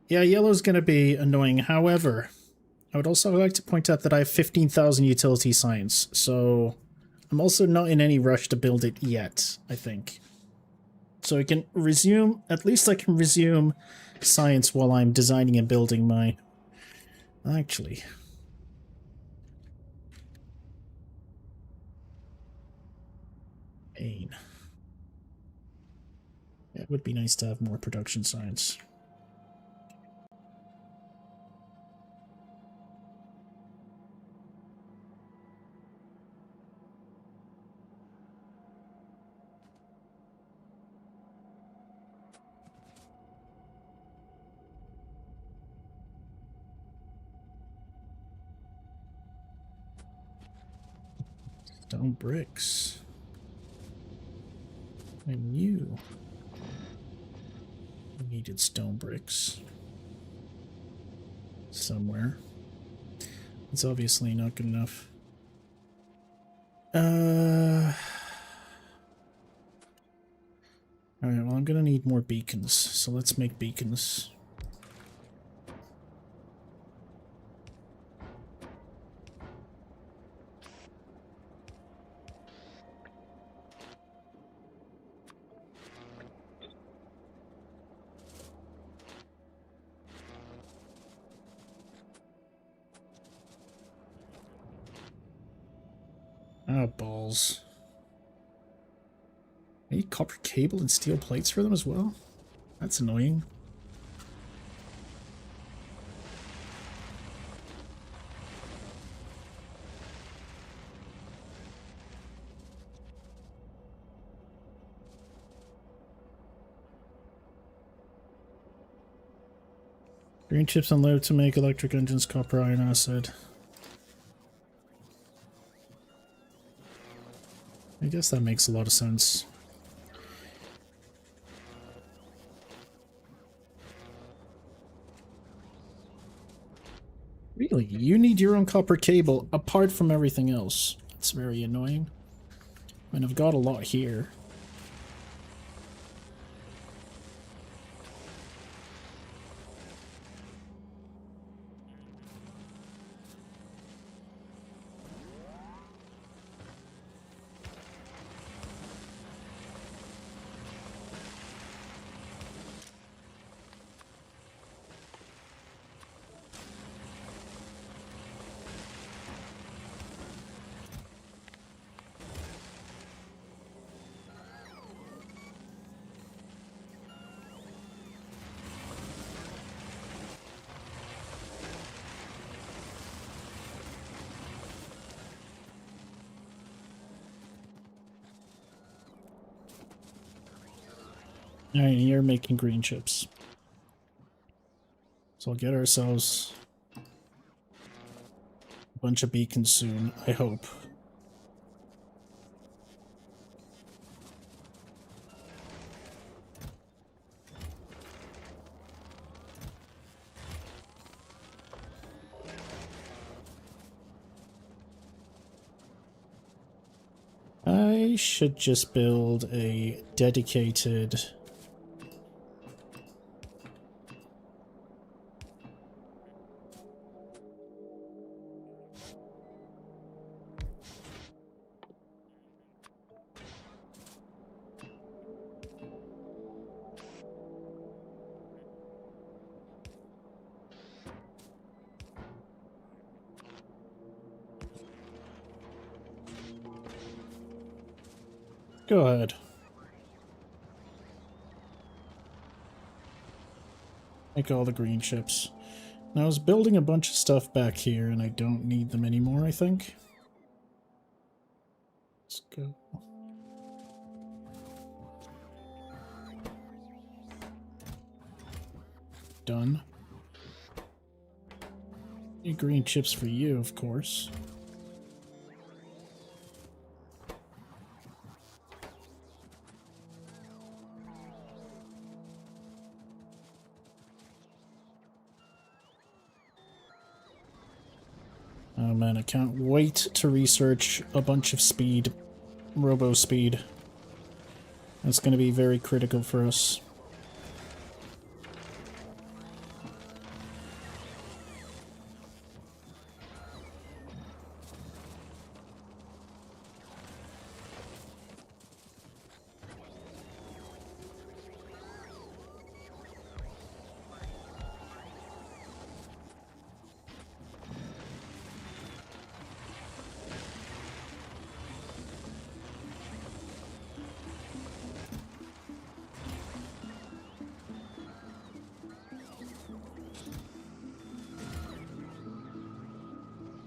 Yeah, yellow's going to be annoying. However, I would also like to point out that I have 15,000 utility science, so I'm also not in any rush to build it yet, I think. So I can resume, at least I can resume science while I'm designing and building my... Actually... Pain. Yeah, it would be nice to have more production science. Stone bricks. I knew we needed stone bricks. somewhere. It's obviously not good enough. Alright, well, I'm gonna need more beacons, so let's make beacons. Oh, balls. I need copper cable and steel plates for them as well? That's annoying. Green chips unloaded to make electric engines, copper iron acid. I guess that makes a lot of sense. Really? You need your own copper cable apart from everything else. That's very annoying. I mean, I've got a lot here. Alright, you're making green chips. So I'll get ourselves a bunch of beacons soon, I hope. I should just build a dedicated... Go ahead. Make all the green chips. Now I was building a bunch of stuff back here and I don't need them anymore, I think. Let's go. Done. Need green chips for you, of course. Oh man, I can't wait to research a bunch of speed, robo speed. That's going to be very critical for us.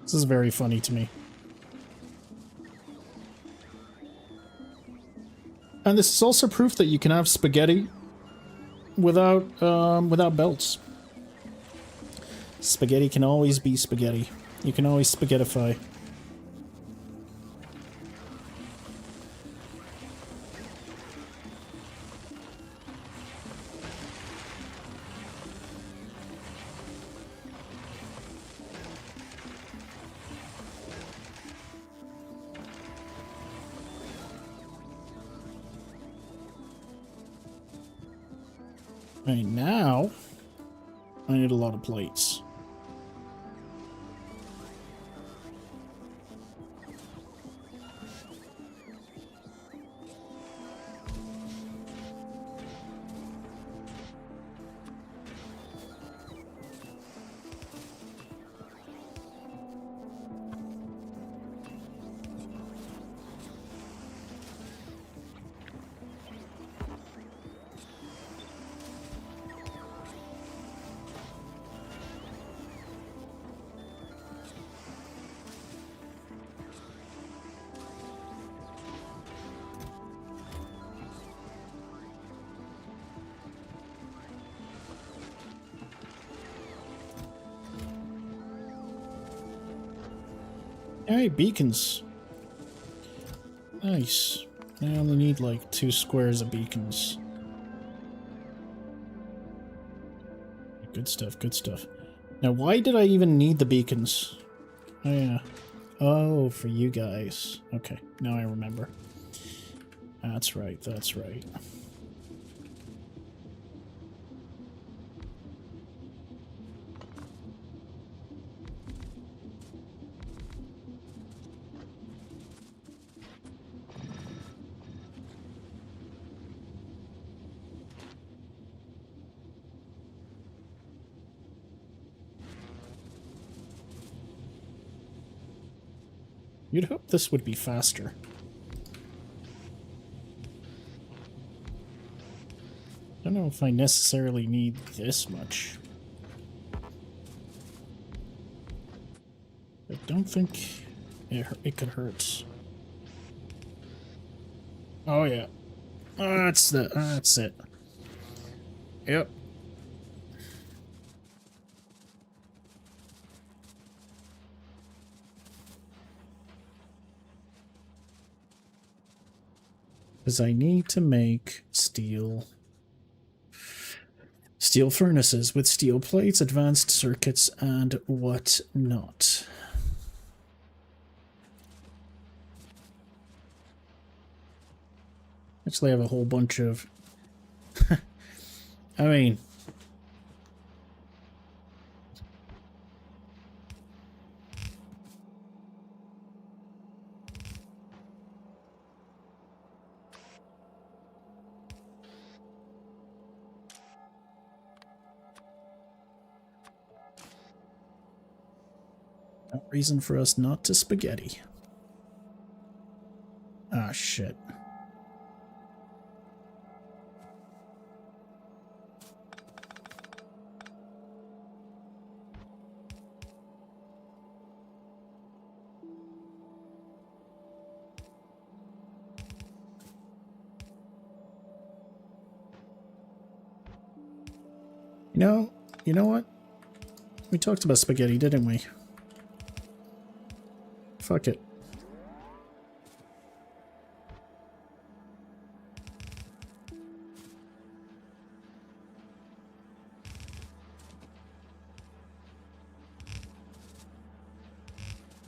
This is very funny to me. And this is also proof that you can have spaghetti without without belts. Spaghetti can always be spaghetti. You can always spaghettify. Right now, I need a lot of plates. Alright, beacons. Nice. I only need like 2 squares of beacons. Good stuff, good stuff. Now, why did I even need the beacons? Oh, yeah. Oh, for you guys. Okay, now I remember. That's right, that's right. You'd hope this would be faster. I don't know if I necessarily need this much. I don't think it could hurt. Oh yeah. That's it. Yep. Because I need to make steel furnaces with steel plates, advanced circuits, and whatnot. Actually, I have a whole bunch of... I mean... no reason for us not to spaghetti. Ah, shit. You know what? We talked about spaghetti, didn't we? Fuck it.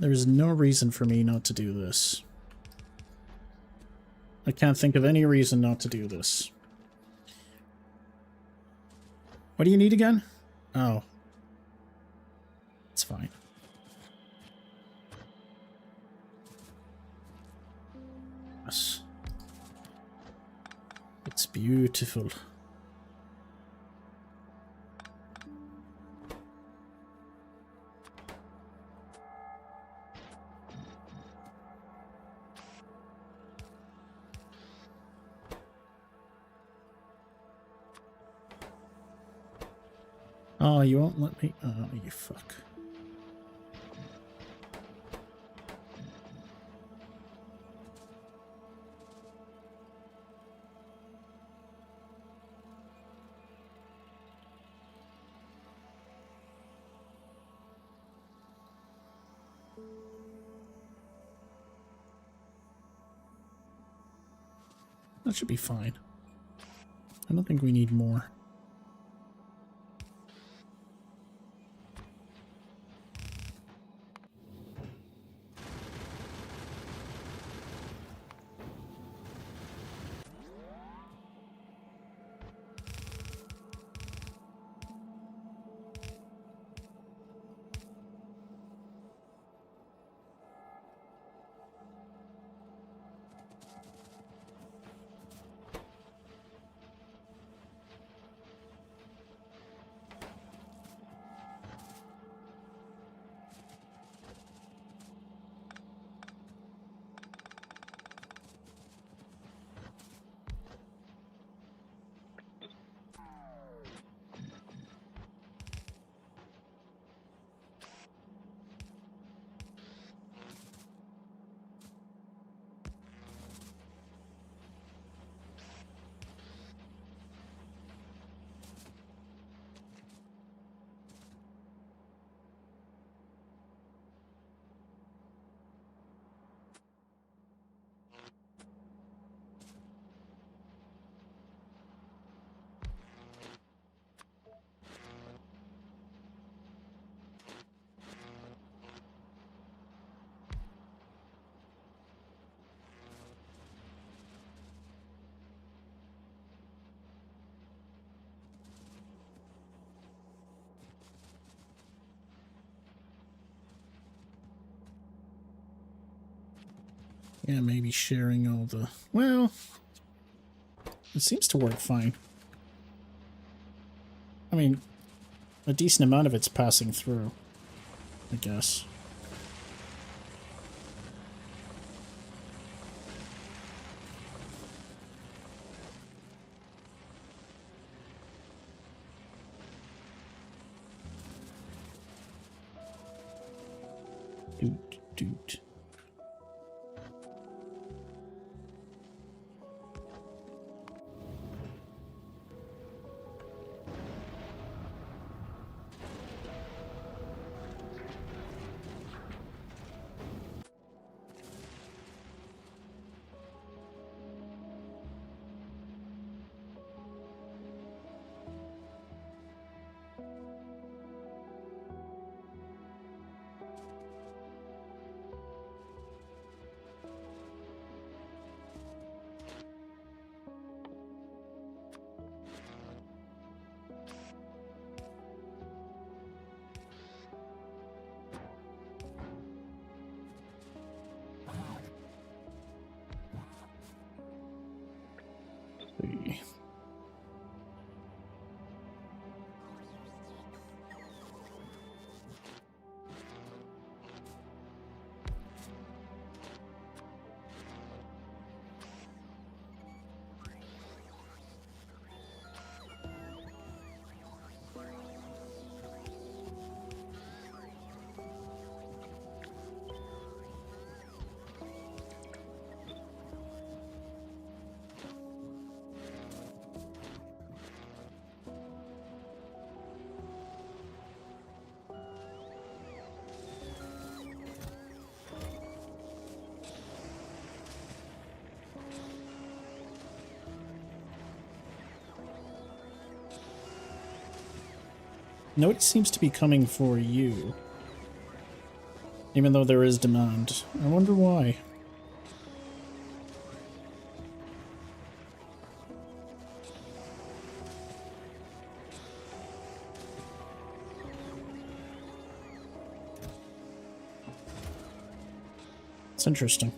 There's no reason for me not to do this. I can't think of any reason not to do this. What do you need again? Oh. It's fine. Yes. It's beautiful. Oh, you won't let me? Oh, you fuck. That should be fine. I don't think we need more. Yeah, maybe sharing all the... Well, it seems to work fine. I mean, a decent amount of it's passing through, I guess. Doot, doot. See. Nobody seems to be coming for you, even though there is demand. I wonder why. It's interesting.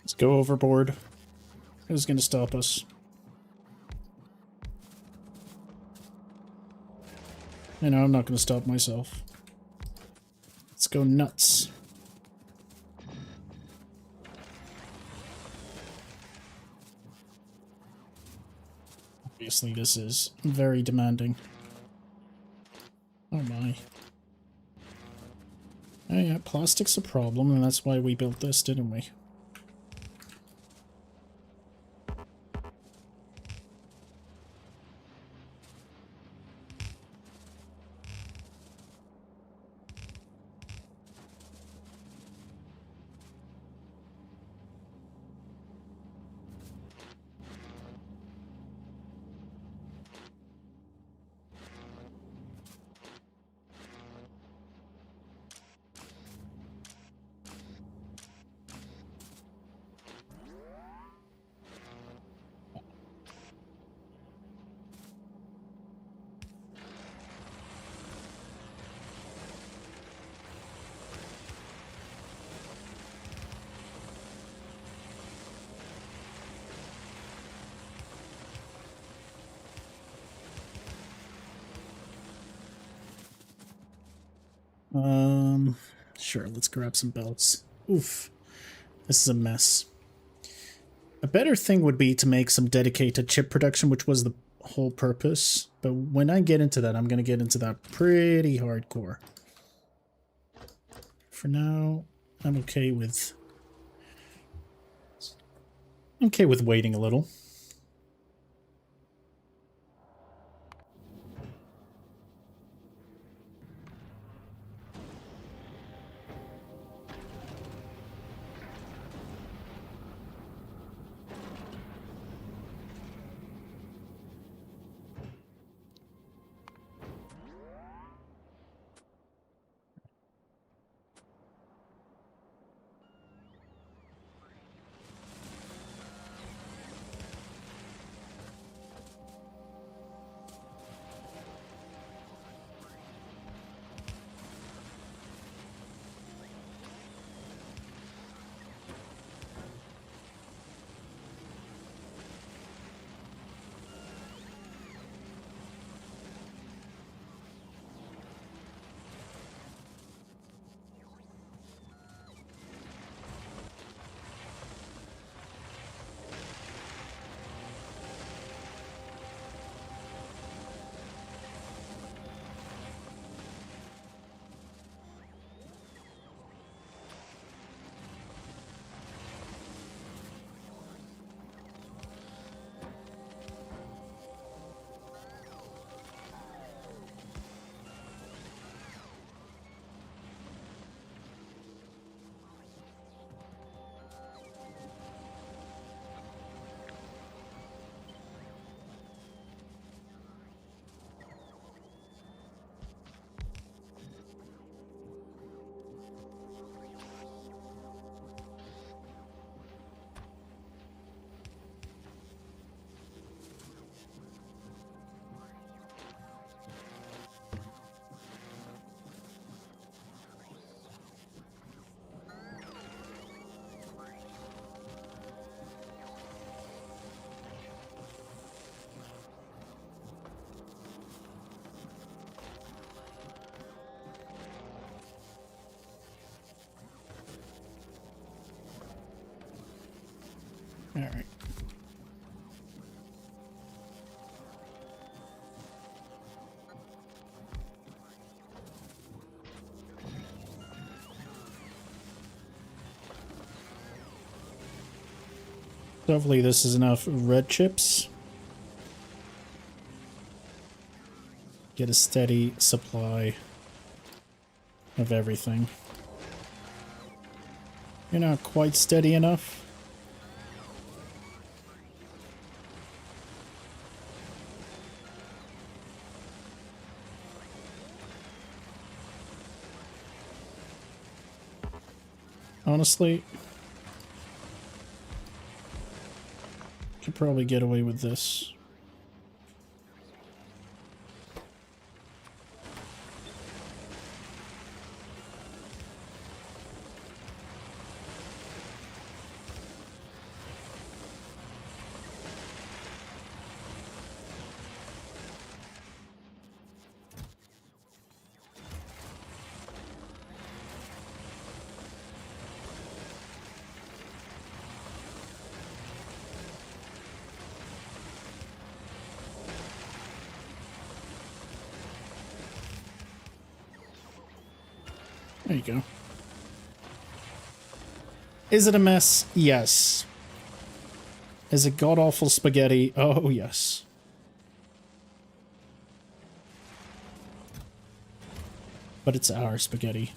Let's go overboard. Who's going to stop us? I know, I'm not going to stop myself. Let's go nuts. Obviously, this is very demanding. Oh my. Oh yeah, plastic's a problem, and that's why we built this, didn't we? Sure, let's grab some belts. Oof, this is a mess. A better thing would be to make some dedicated chip production, which was the whole purpose. But when I get into that, I'm going to get into that pretty hardcore. For now, I'm okay with waiting a little. All right. Hopefully this is enough red chips. Get a steady supply of everything. You're not quite steady enough. Honestly, could probably get away with this. There you go. Is it a mess? Yes. Is it god-awful spaghetti? Oh, yes. But it's our spaghetti.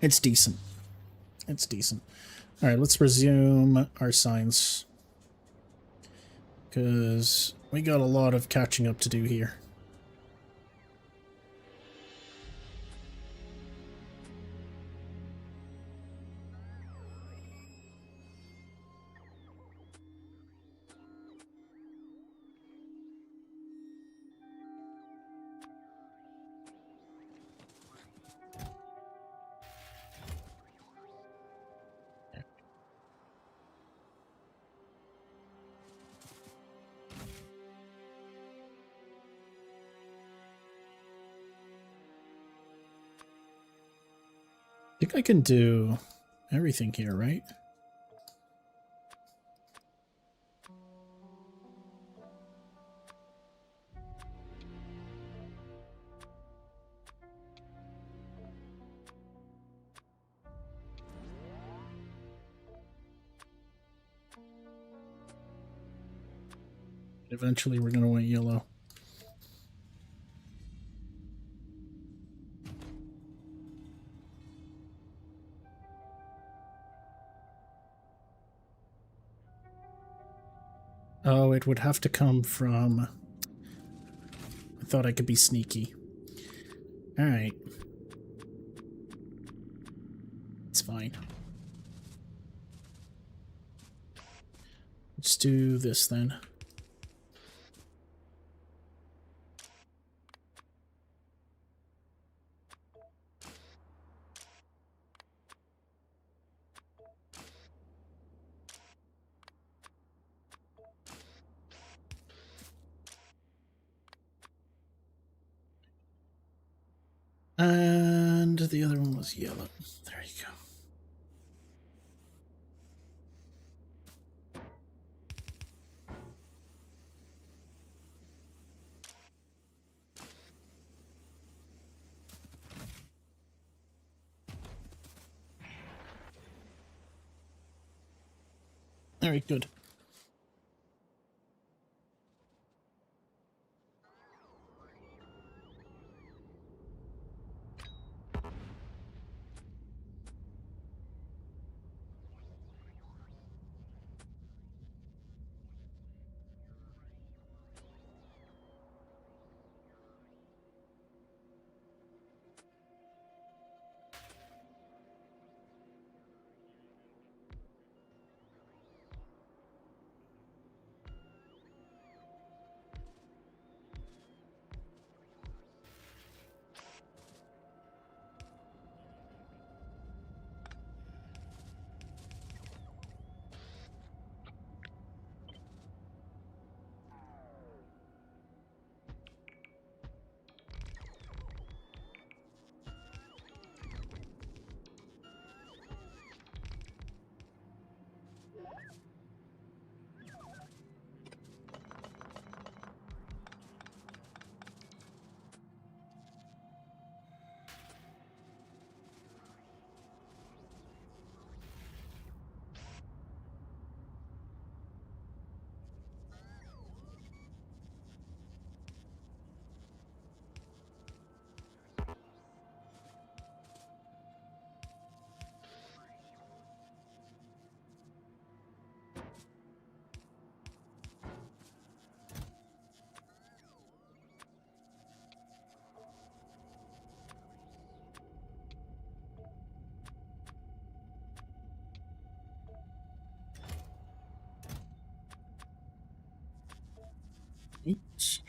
It's decent. It's decent. All right, let's resume our science. Because we got a lot of catching up to do here. I think I can do everything here, right? Eventually we're going to want yellow. Oh, it would have to come from... I thought I could be sneaky. Alright. It's fine. Let's do this then. And the other one was yellow. There you go. Very good. Each.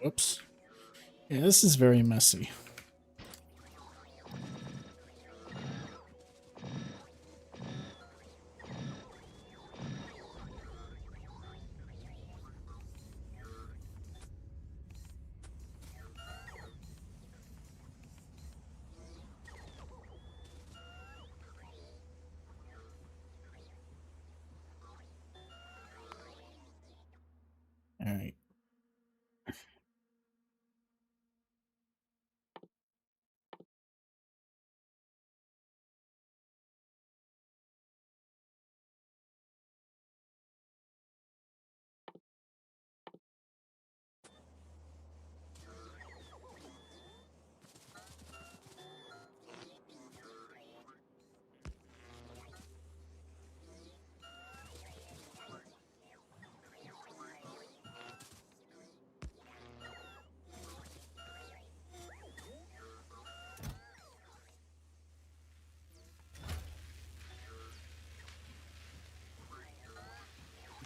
Whoops. Yeah, this is very messy. All right.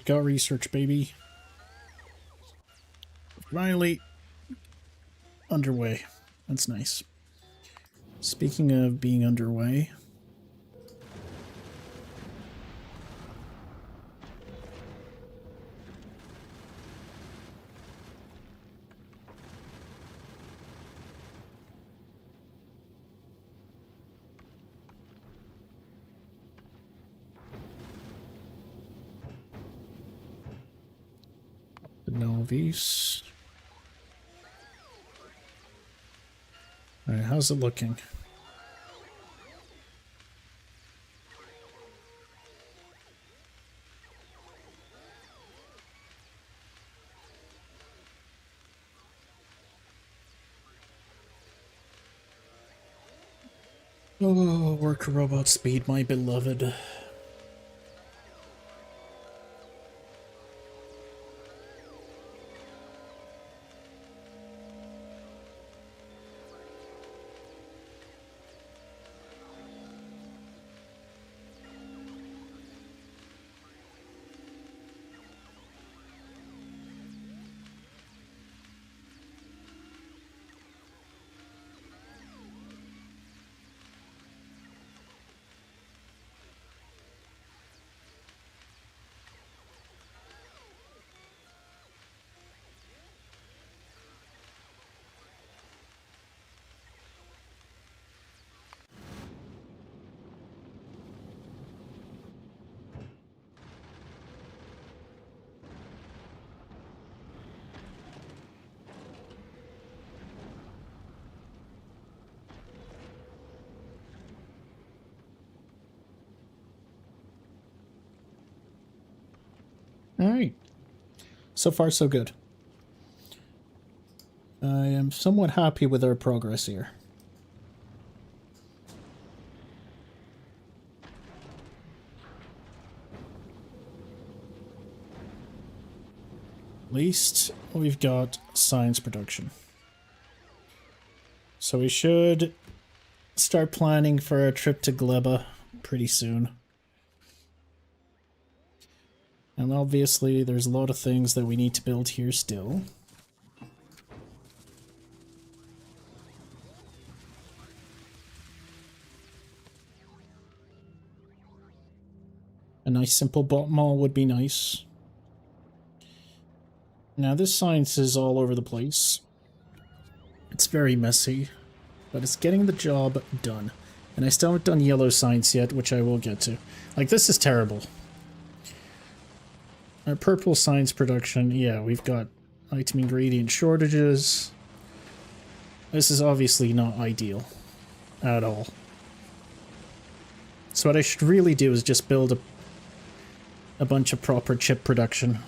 Got research, baby. Finally underway. That's nice. Speaking of being underway, the Nauvis. All right, how's it looking? Oh, worker robot speed, my beloved. Alright. So far, so good. I am somewhat happy with our progress here. At least we've got science production. So we should start planning for a trip to Gleba pretty soon. And obviously there's a lot of things that we need to build here still. A nice simple bot mall would be nice. Now this science is all over the place. It's very messy, but it's getting the job done. And I still haven't done yellow science yet, which I will get to. Like, this is terrible. Our purple science production, yeah, we've got item ingredient shortages. This is obviously not ideal at all. So what I should really do is just build a bunch of proper chip production.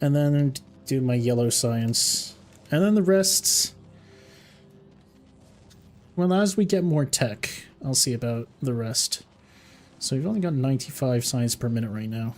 And then do my yellow science. And then the rest... Well, as we get more tech, I'll see about the rest. So we've only got 95 science per minute right now.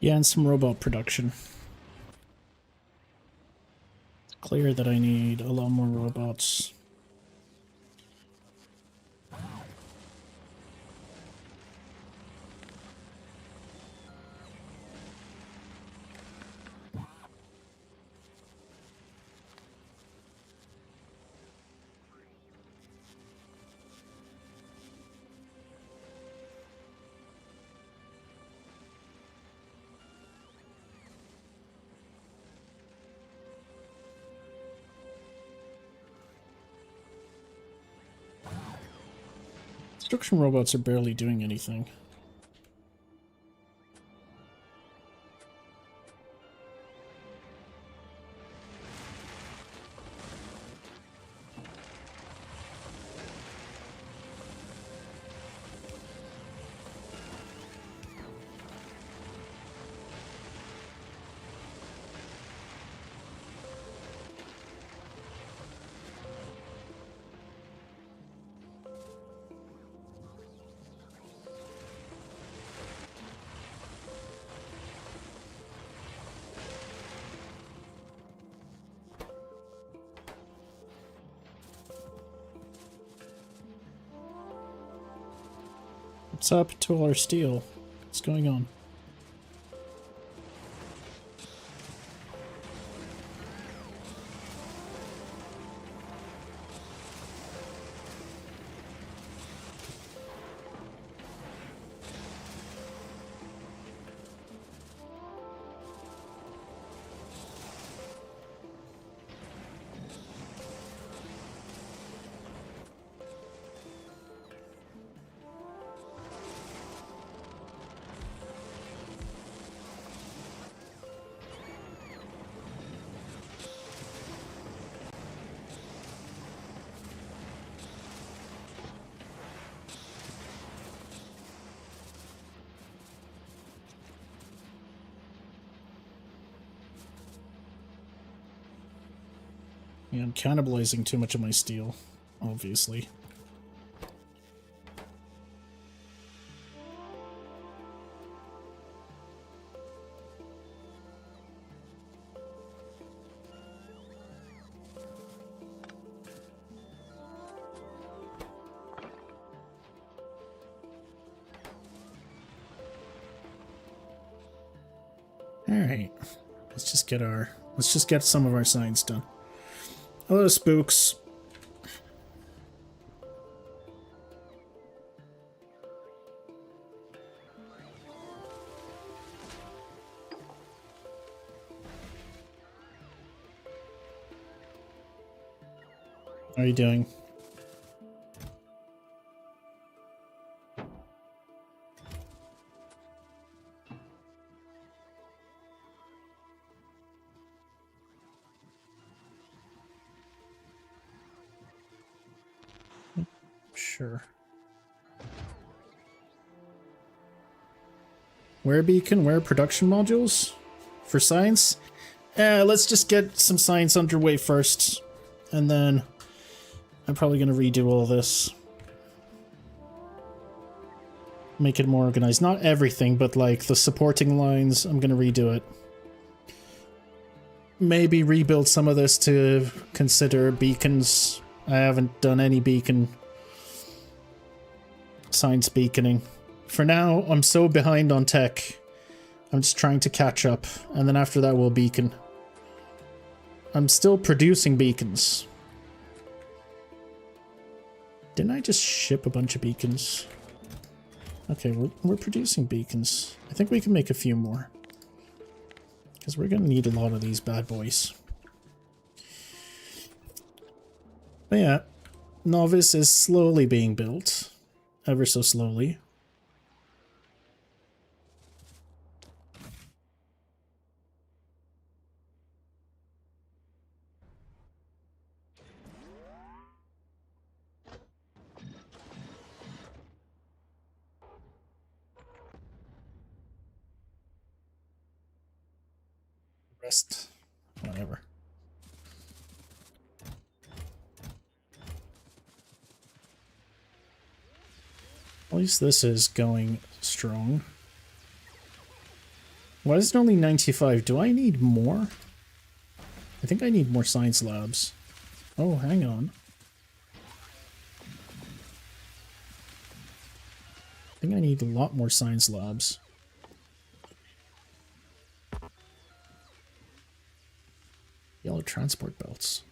Yeah, and some robot production. It's clear that I need a lot more robots. Construction robots are barely doing anything. What's up to all our steel? What's going on? Yeah, I'm cannibalizing too much of my steel, obviously. Alright. Let's just get some of our science done. Hello, spooks. How are you doing? Sure. Where beacon? Where production modules? For science? Let's just get some science underway first. And then I'm probably going to redo all this. Make it more organized. Not everything, but like the supporting lines, I'm going to redo it. Maybe rebuild some of this to consider beacons. I haven't done any beacon science beaconing. For now, I'm so behind on tech. I'm just trying to catch up, and then after that we'll beacon. I'm still producing beacons. Didn't I just ship a bunch of beacons? Okay, we're producing beacons. I think we can make a few more. Because we're going to need a lot of these bad boys. But yeah, Nauvis is slowly being built. Ever so slowly. Rest. Whatever. At least this is going strong. Why is it only 95? Do I need more? I think I need more science labs. Oh, hang on. I think I need a lot more science labs. Yellow transport belts.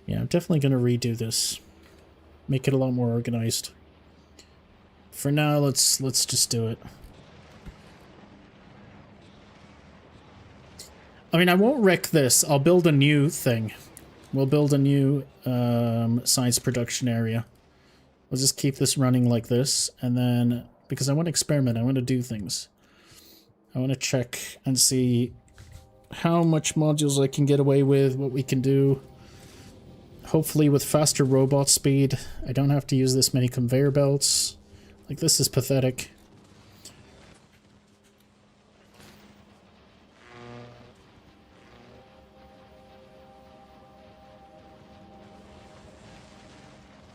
Yeah, I'm definitely going to redo this. Make it a lot more organized. For now, let's just do it. I mean, I won't wreck this. I'll build a new thing. We'll build a new science production area. We'll just keep this running like this, and then, because I want to experiment, I want to do things. I want to check and see how much modules I can get away with, what we can do. Hopefully with faster robot speed, I don't have to use this many conveyor belts. Like, this is pathetic.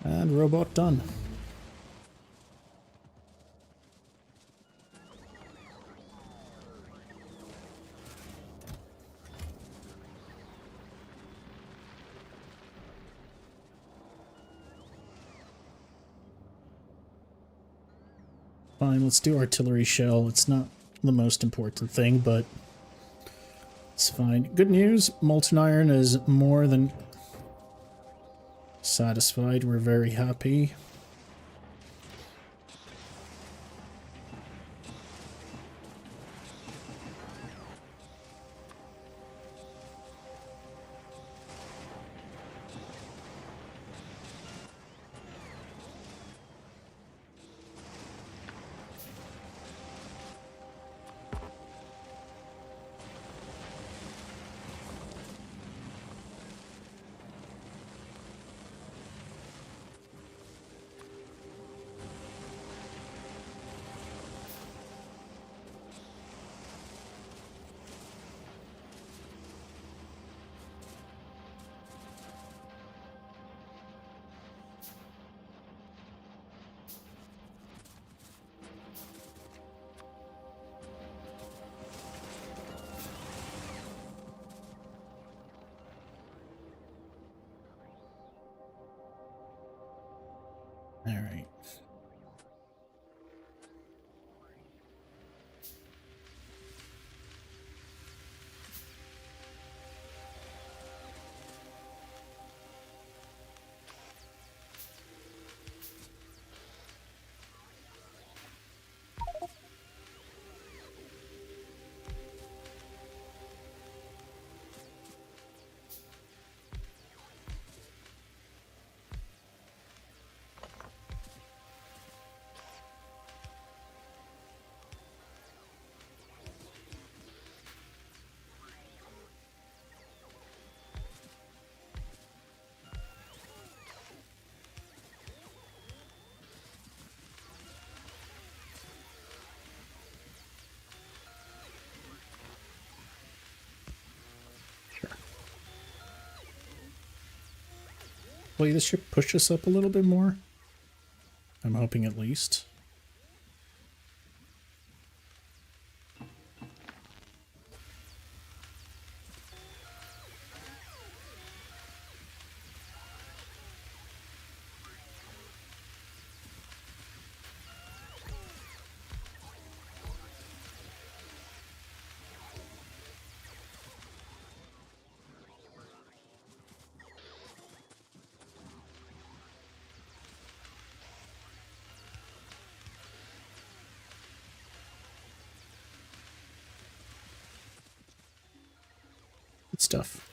And robot done. Fine, let's do artillery shell. It's not the most important thing, but it's fine. Good news, molten iron is more than satisfied. We're very happy. All right. Well, this should push us up a little bit more. I'm hoping at least. Good stuff.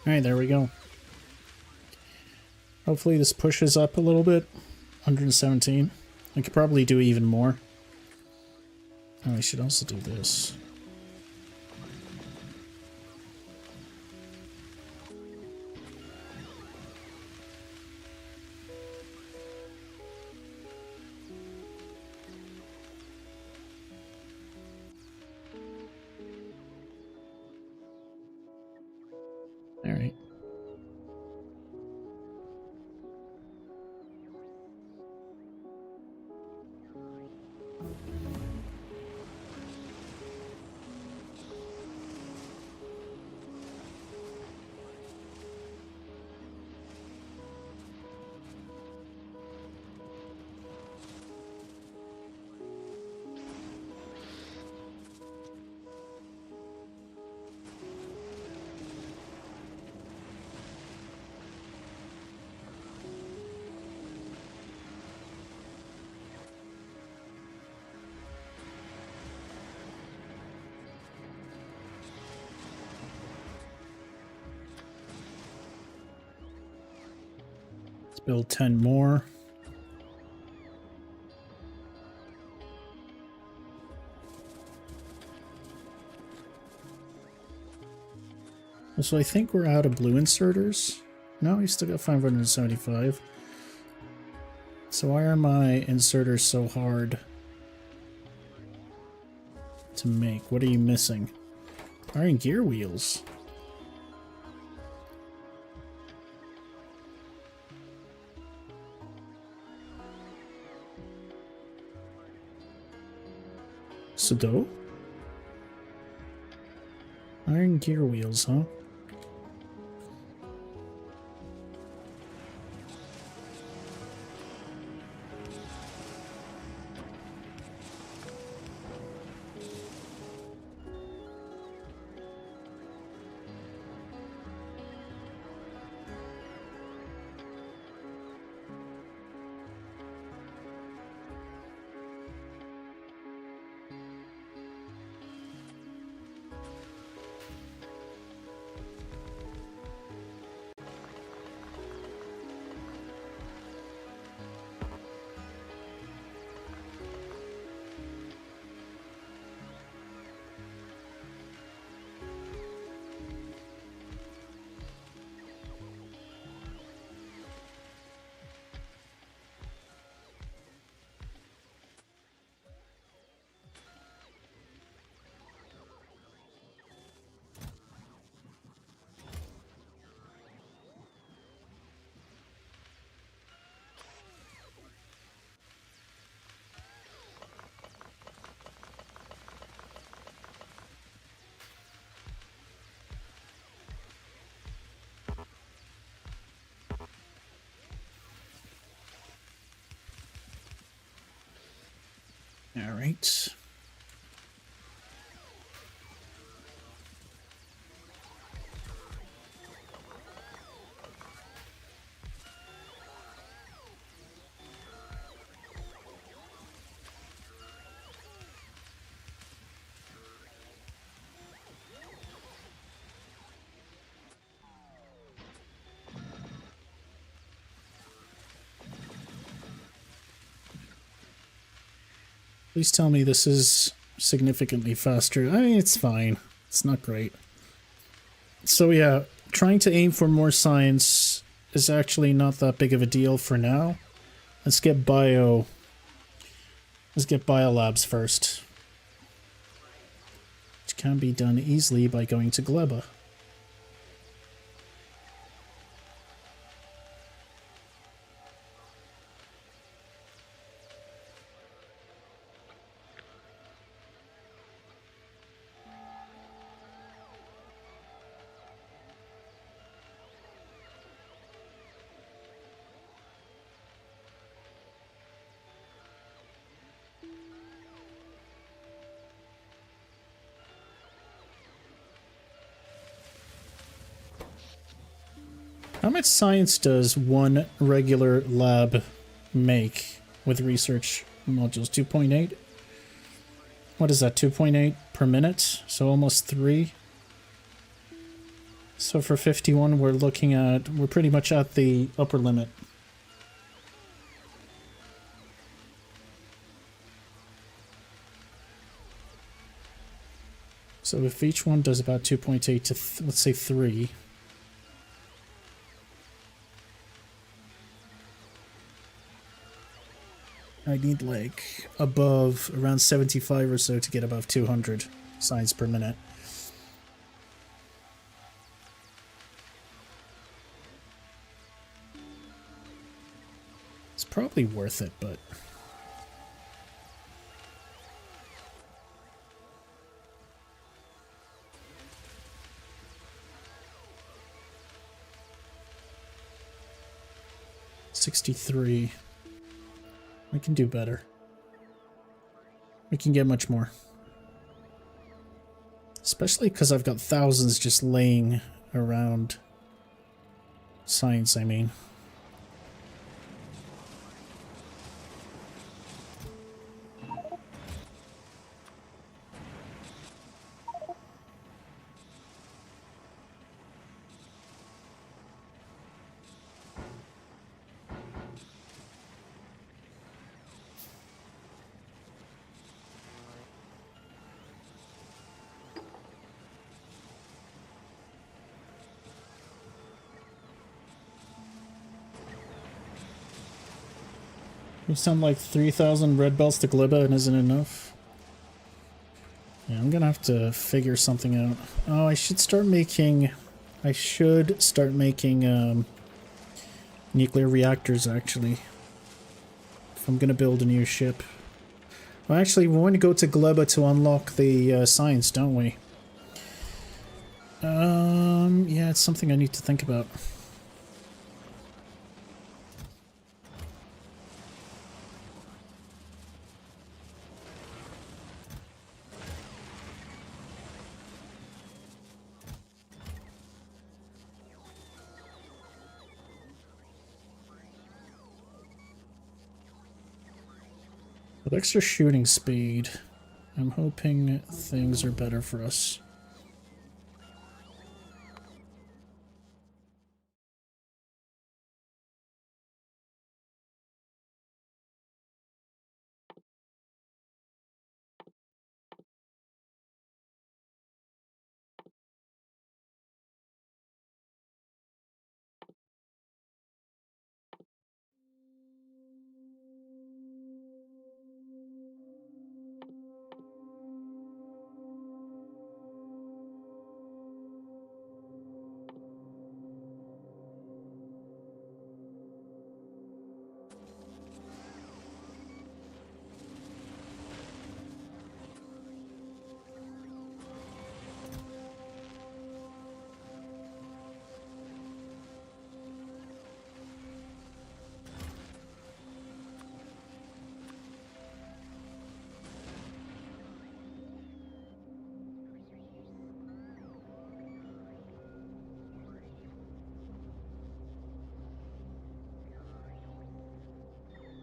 All right, there we go. Hopefully this pushes up a little bit. 117. I could probably do even more. Oh, I should also do this. All right. Let's build 10 more. So I think we're out of blue inserters. No, we still got 575. So why are my inserters so hard to make? What are you missing? Iron gear wheels. Sado? Iron gear wheels, huh? All right. Please tell me this is significantly faster. I mean, it's fine. It's not great. So yeah, trying to aim for more science is actually not that big of a deal for now. Let's get biolabs first. Which can be done easily by going to Gleba. How much science does one regular lab make with research modules? 2.8? What is that, 2.8 per minute? So almost 3. So for 51, we're pretty much at the upper limit. So if each one does about 2.8 to, let's say 3. I need like above around 75 or so to get above 200 science per minute. It's probably worth it, but... $63. We can do better. We can get much more. Especially because I've got thousands just laying around. Science, I mean. You sound like 3,000 red belts to Glibba and isn't enough. Yeah, I'm gonna have to figure something out. Oh, I should start making nuclear reactors, actually. If I'm gonna build a new ship. Well, actually, we want to go to Gleba to unlock the science, don't we? Yeah, it's something I need to think about. With extra shooting speed, I'm hoping things are better for us.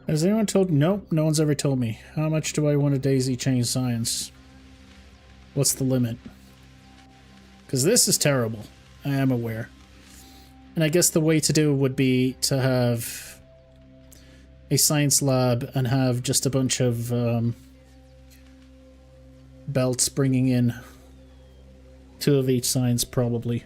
Has anyone told? Nope, no one's ever told me. How much do I want to daisy chain science? What's the limit? Because this is terrible. I am aware. And I guess the way to do it would be to have a science lab and have just a bunch of belts bringing in 2 of each science, probably.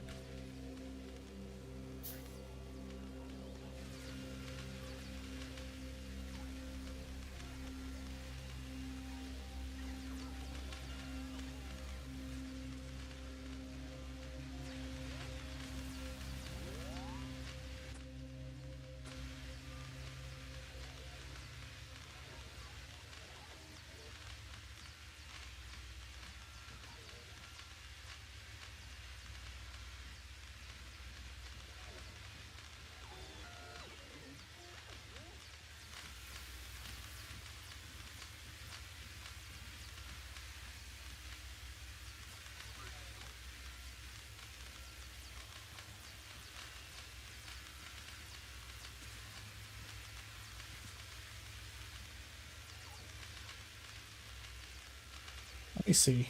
Let me see.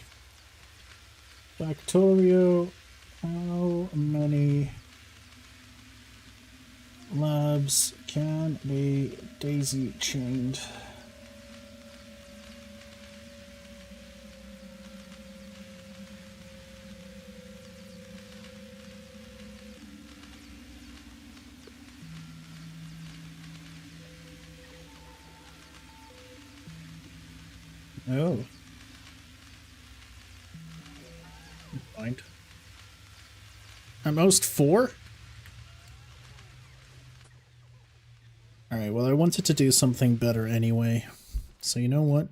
Factorio, how many labs can be daisy chained? Oh. Mind. At most 4? Alright, well I wanted to do something better anyway. So you know what?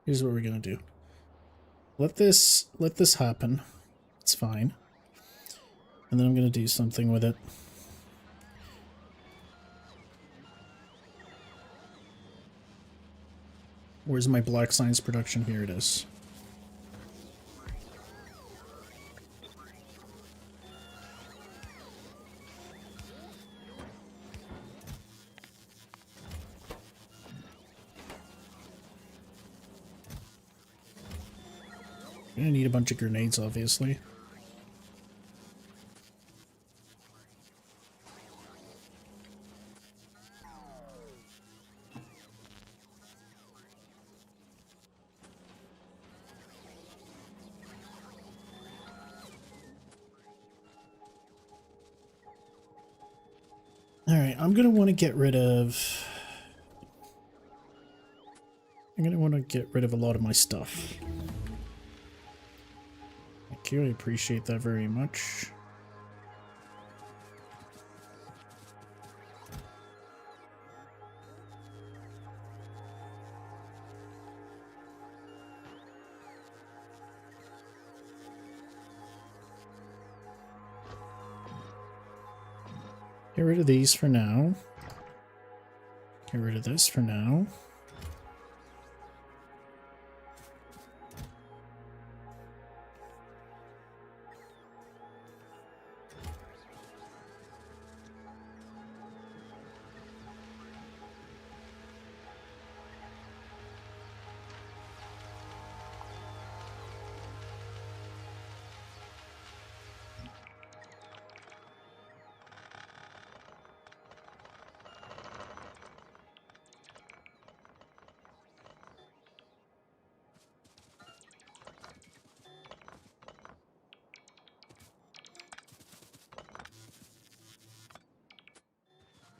Here's what we're gonna do. Let this happen. It's fine. And then I'm gonna do something with it. Where's my black science production? Here it is. I'm gonna need a bunch of grenades, obviously. Alright, I'm gonna want to get rid of... I'm gonna want to get rid of a lot of my stuff. Thank you, I appreciate that very much. Get rid of these for now. Get rid of this for now.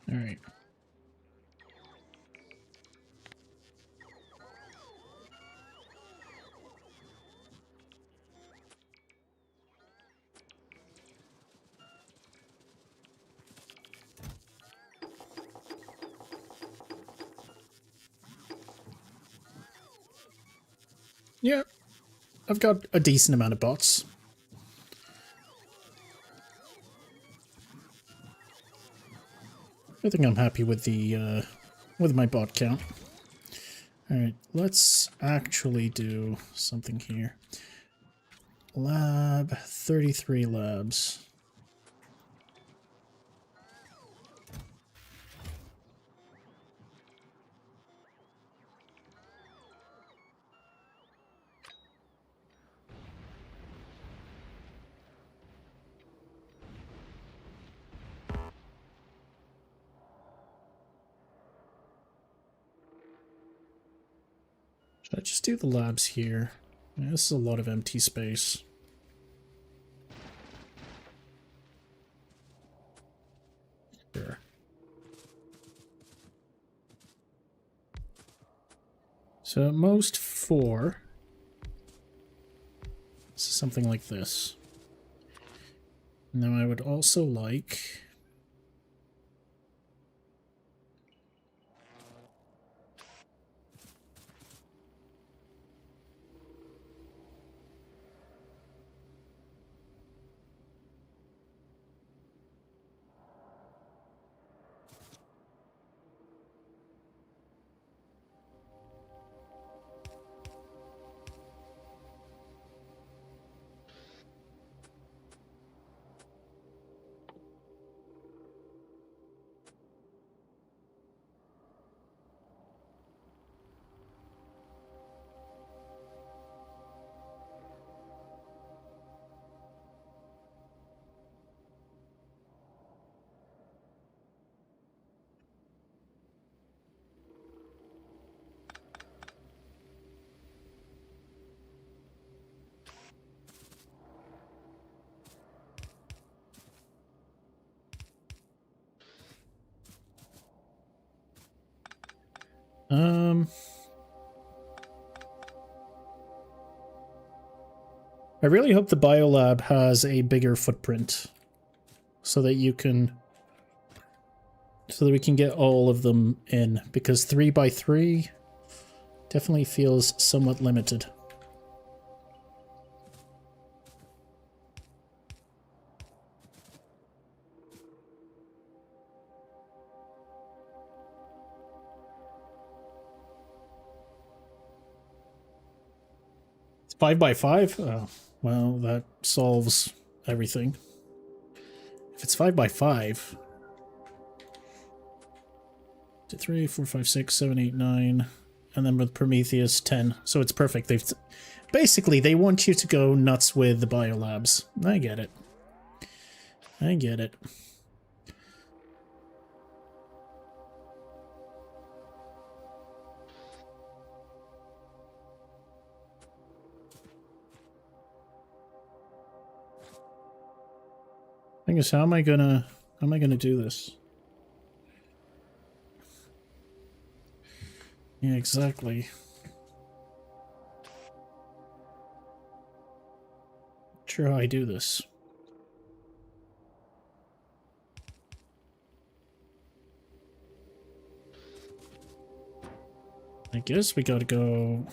All right. Yeah, I've got a decent amount of bots. I think I'm happy with the with my bot count. All right, let's actually do something here. Lab 33 labs. Should I just do the labs here? Yeah, this is a lot of empty space. Sure. So at most 4. This is something like this. Now I would also like... I really hope the biolab has a bigger footprint so that you can... so that we can get all of them in, because 3x3 definitely feels somewhat limited. It's 5x5? Oh, well, that solves everything. If it's 5x5... 2, 3, 4, 5, 6, 7, 8, 9, and then with Prometheus 10. So it's perfect. They've basically they want you to go nuts with the biolabs. I get it. I get it. Thing is, how am I gonna do this? Yeah, exactly. Not sure how I do this. I guess we gotta go...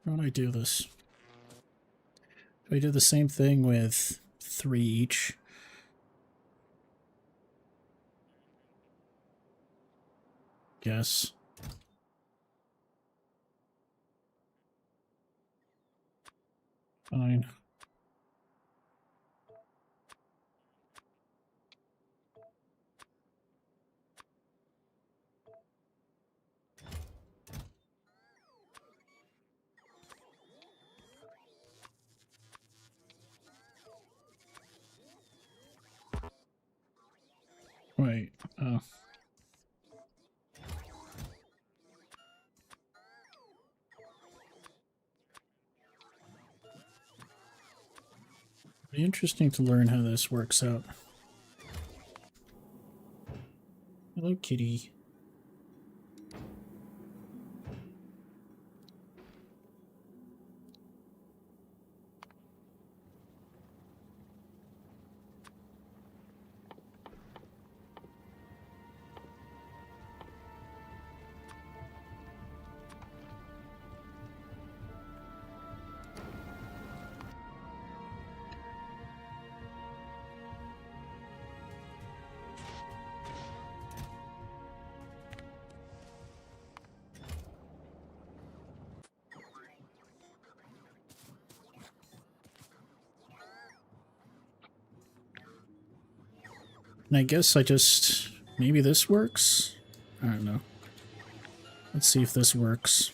How do I do this? Do I do the same thing with 3 each? Yes. Fine. Wait, be interesting to learn how this works out. Hello, kitty. And I guess I just... maybe this works? I don't know. Let's see if this works.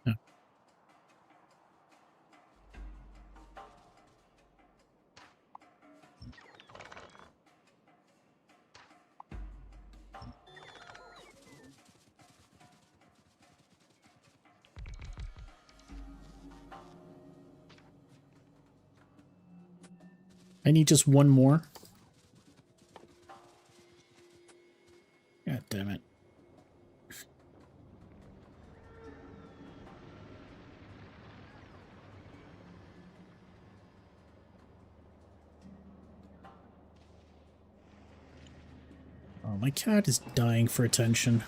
Yeah. I need just one more. God damn it. Oh, my cat is dying for attention.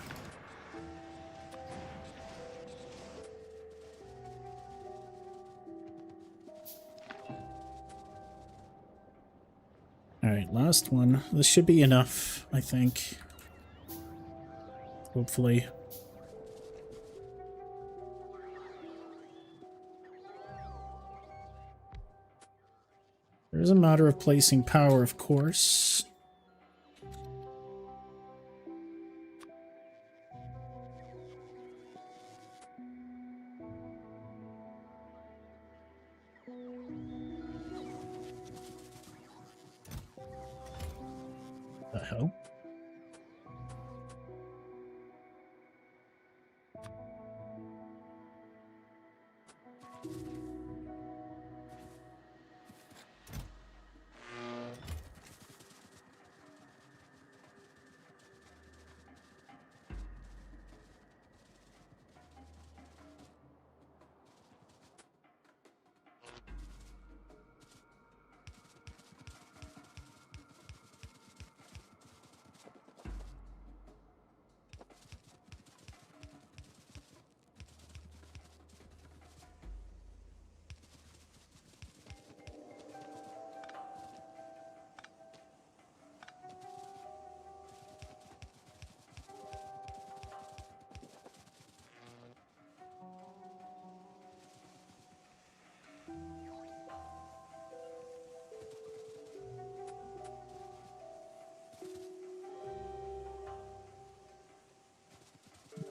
Alright, last one. This should be enough, I think. Hopefully. There's a matter of placing power, of course. The hell?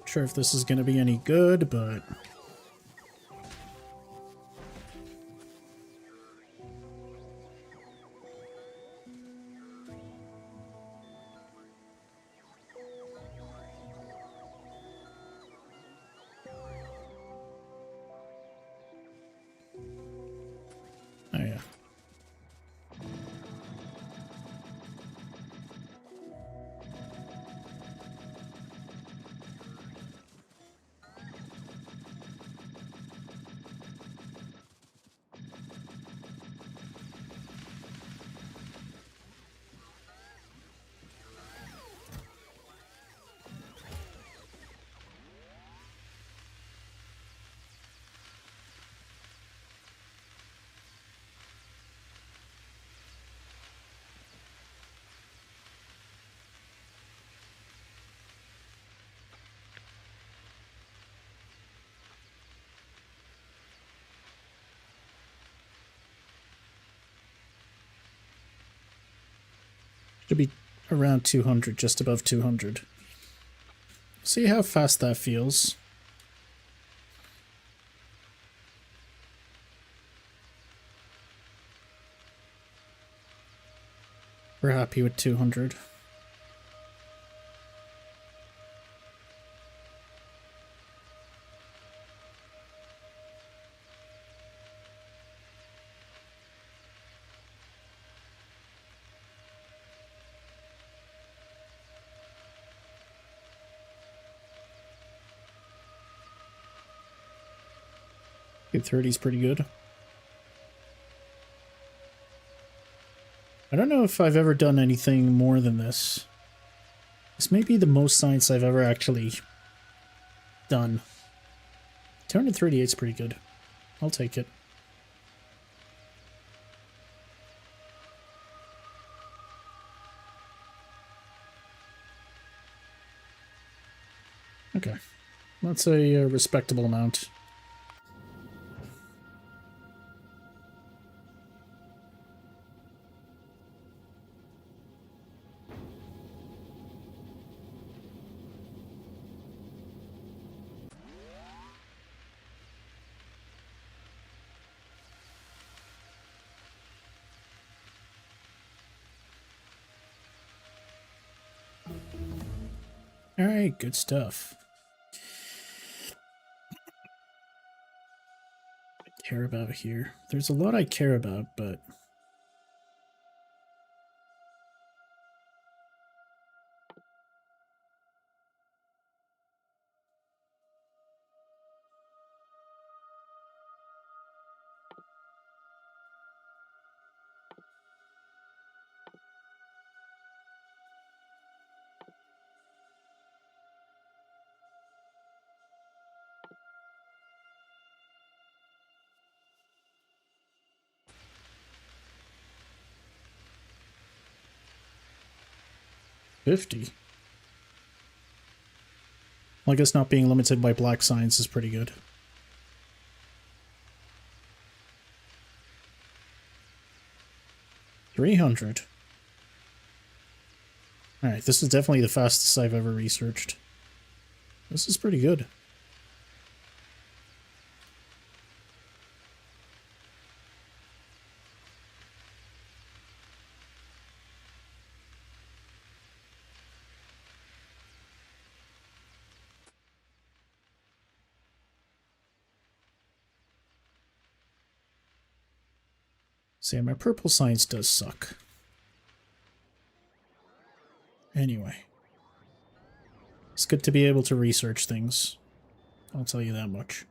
Not sure if this is going to be any good, but... oh yeah. Should be around 200, just above 200. See how fast that feels. We're happy with 200. Okay, 30 is pretty good. I don't know if I've ever done anything more than this. This may be the most science I've ever actually done. 238 is pretty good. I'll take it. Okay. That's a respectable amount. Alright, good stuff. Care about here. There's a lot I care about, but... $50? Well, I guess not being limited by black science is pretty good. $300. Alright, this is definitely the fastest I've ever researched. This is pretty good. See, my purple science does suck. Anyway. It's good to be able to research things. I'll tell you that much.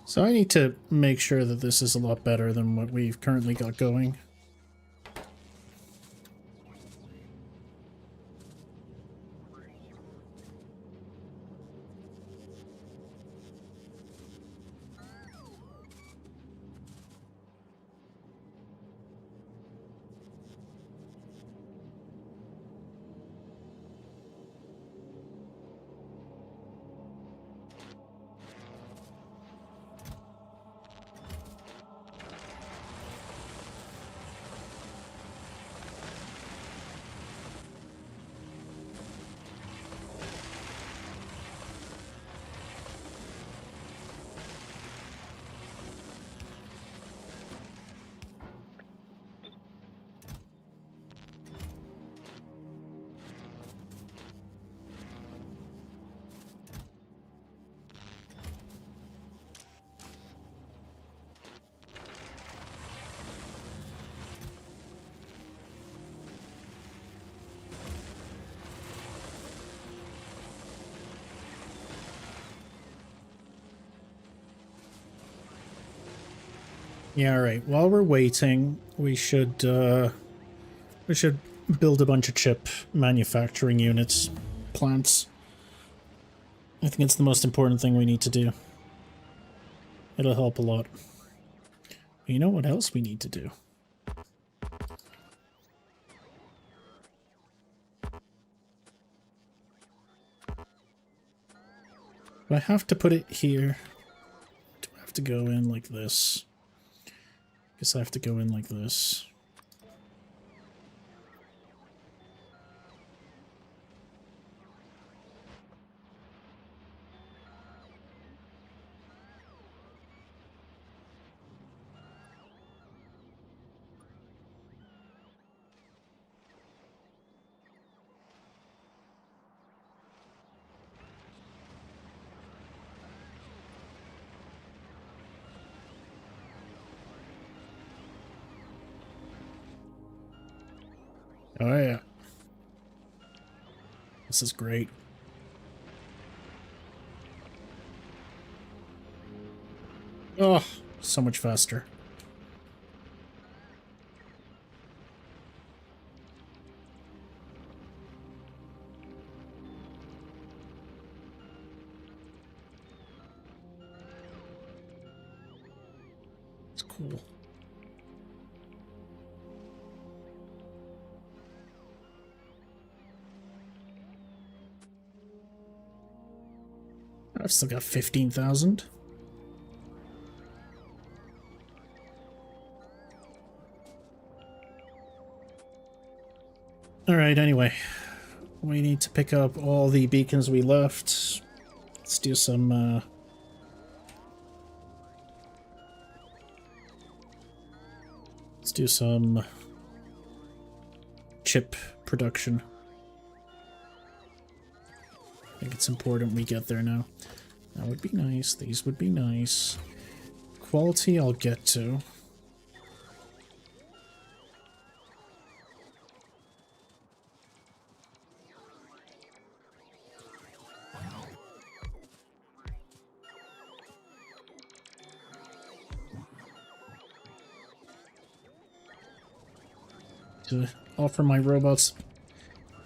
So I need to make sure that this is a lot better than what we've currently got going. Yeah, alright. While we're waiting, we should build a bunch of chip manufacturing units, plants. I think it's the most important thing we need to do. It'll help a lot. You know what else we need to do? Do I have to put it here? Do I have to go in like this? Guess I have to go in like this. Oh yeah. This is great. Oh, so much faster. It's cool. I've still got 15,000. Alright, anyway. We need to pick up all the beacons we left. Let's do some, let's do some chip production. I think it's important we get there now. That would be nice. These would be nice. Quality I'll get to. To offer my robots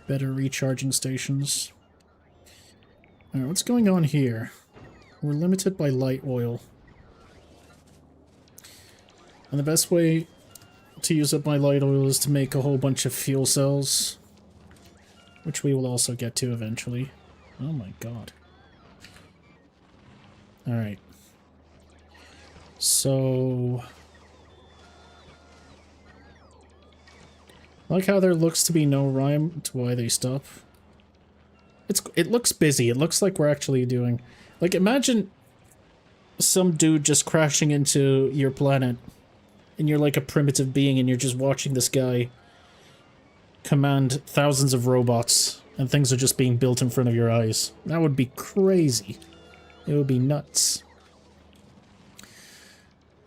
better recharging stations. Alright, what's going on here? We're limited by light oil. And the best way to use up my light oil is to make a whole bunch of fuel cells. Which we will also get to eventually. Oh my god. Alright. So... I like how there looks to be no rhyme to why they stop. It looks busy. It looks like we're actually doing... Like, imagine some dude just crashing into your planet, and you're like a primitive being, and you're just watching this guy command thousands of robots, and things are just being built in front of your eyes. That would be crazy. It would be nuts.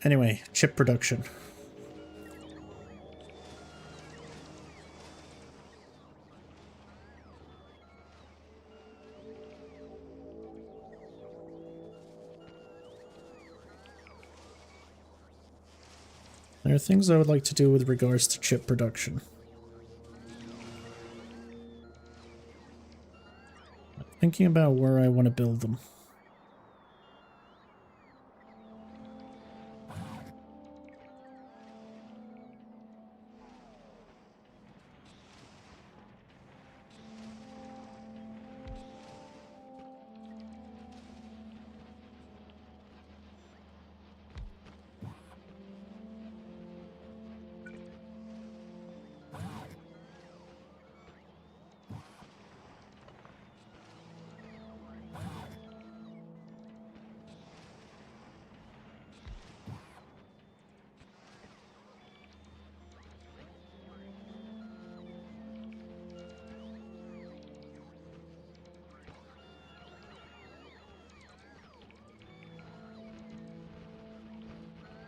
Anyway, chip production. There are things I would like to do with regards to chip production. Thinking about where I want to build them.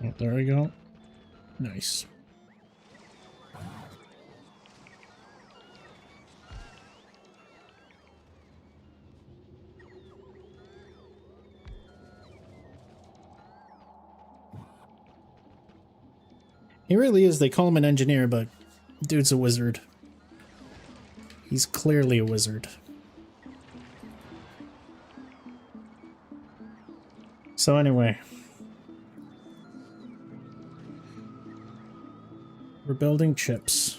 Oh, there we go. Nice. He really is. They call him an engineer, but dude's a wizard. He's clearly a wizard. So anyway. We're building chips.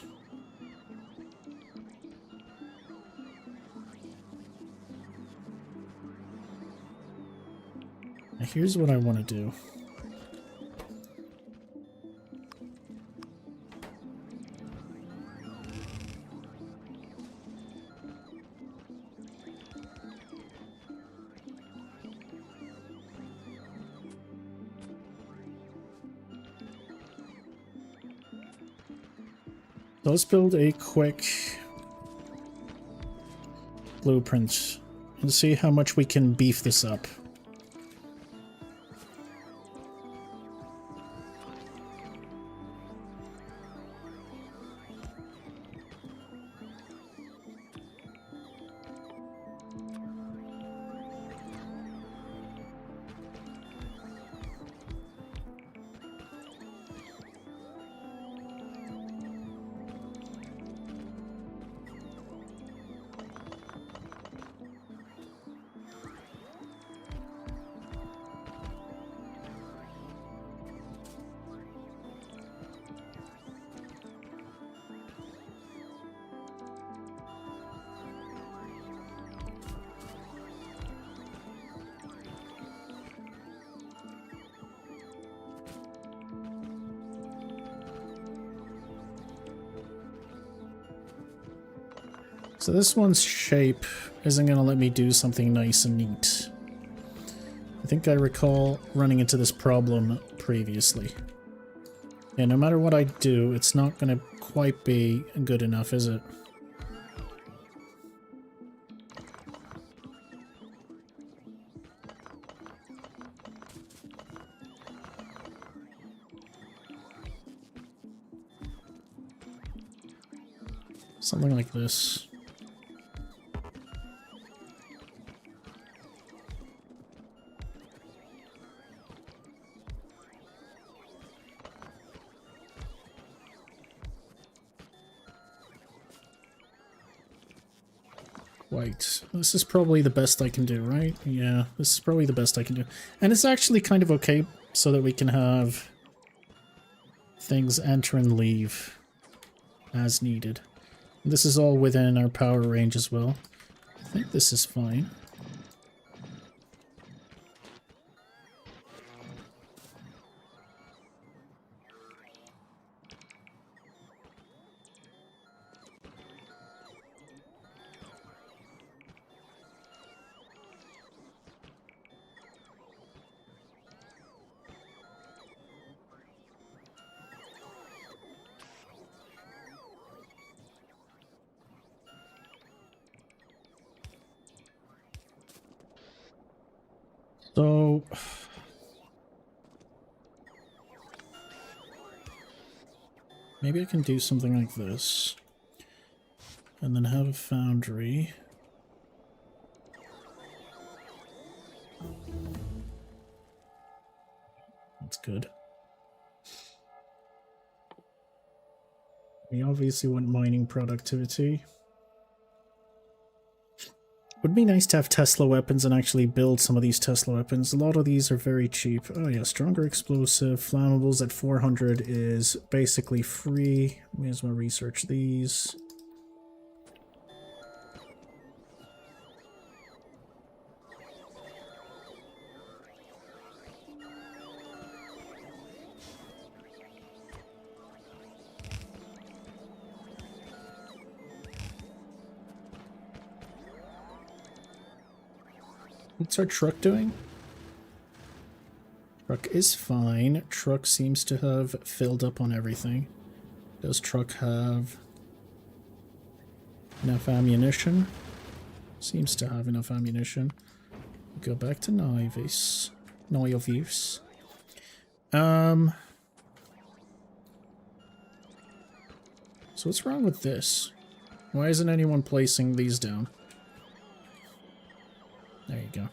here's what I want to do. Let's build a quick blueprint and see how much we can beef this up. So this one's shape isn't going to let me do something nice and neat. I think I recall running into this problem previously. Yeah, no matter what I do, it's not going to quite be good enough, is it? Something like this. White. This is probably the best I can do, right? Yeah, this is probably the best I can do. And it's actually kind of okay so that we can have things enter and leave as needed. This is all within our power range as well. I think this is fine. So maybe I can do something like this and then have a foundry. That's good. We obviously want mining productivity. Would be nice to have Tesla weapons and actually build some of these Tesla weapons. A lot of these are very cheap. Oh yeah, stronger explosive. Flammables at 400 is basically free. May as well research these. What's our truck doing? Truck is fine. Truck seems to have filled up on everything. Does truck have enough ammunition? Seems to have enough ammunition. Go back to Nauvis. Nauvis. So what's wrong with this? Why isn't anyone placing these down? There you go.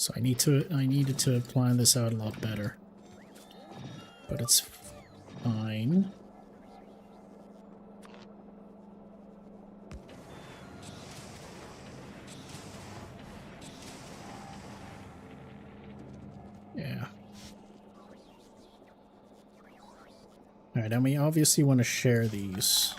So I needed to plan this out a lot better. But it's fine. Yeah. Alright, and we obviously want to share these.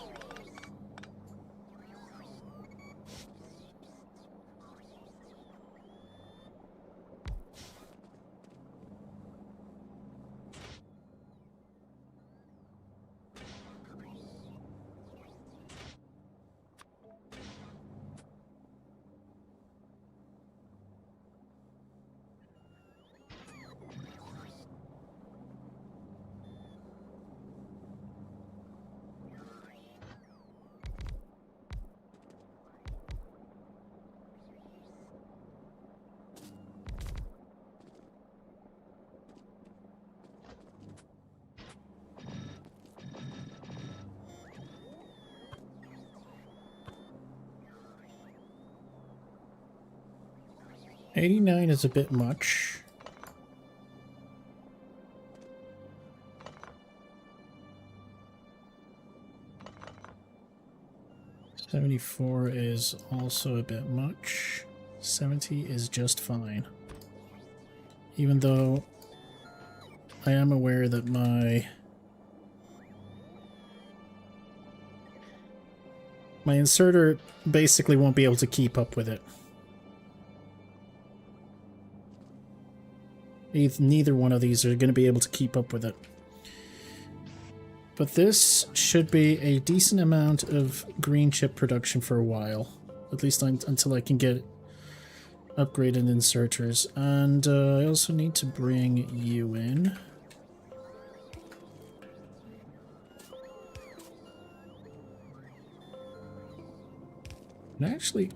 $89 is a bit much. $74 is also a bit much. $70 is just fine. Even though I am aware that my inserter basically won't be able to keep up with it. Neither one of these are going to be able to keep up with it. But this should be a decent amount of green chip production for a while. At least until I can get upgraded inserters. And I also need to bring you in. And actually...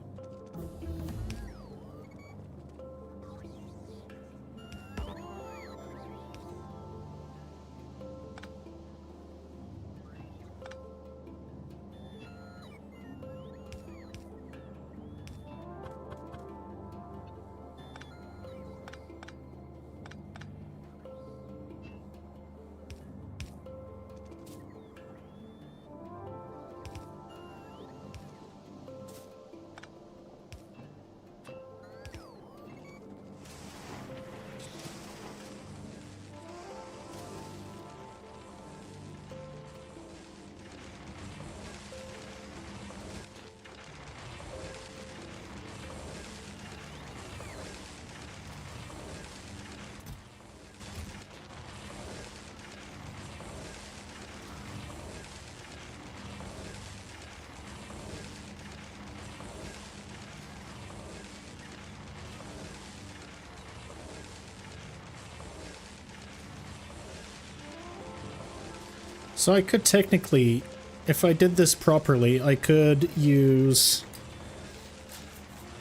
So I could technically, if I did this properly, I could use...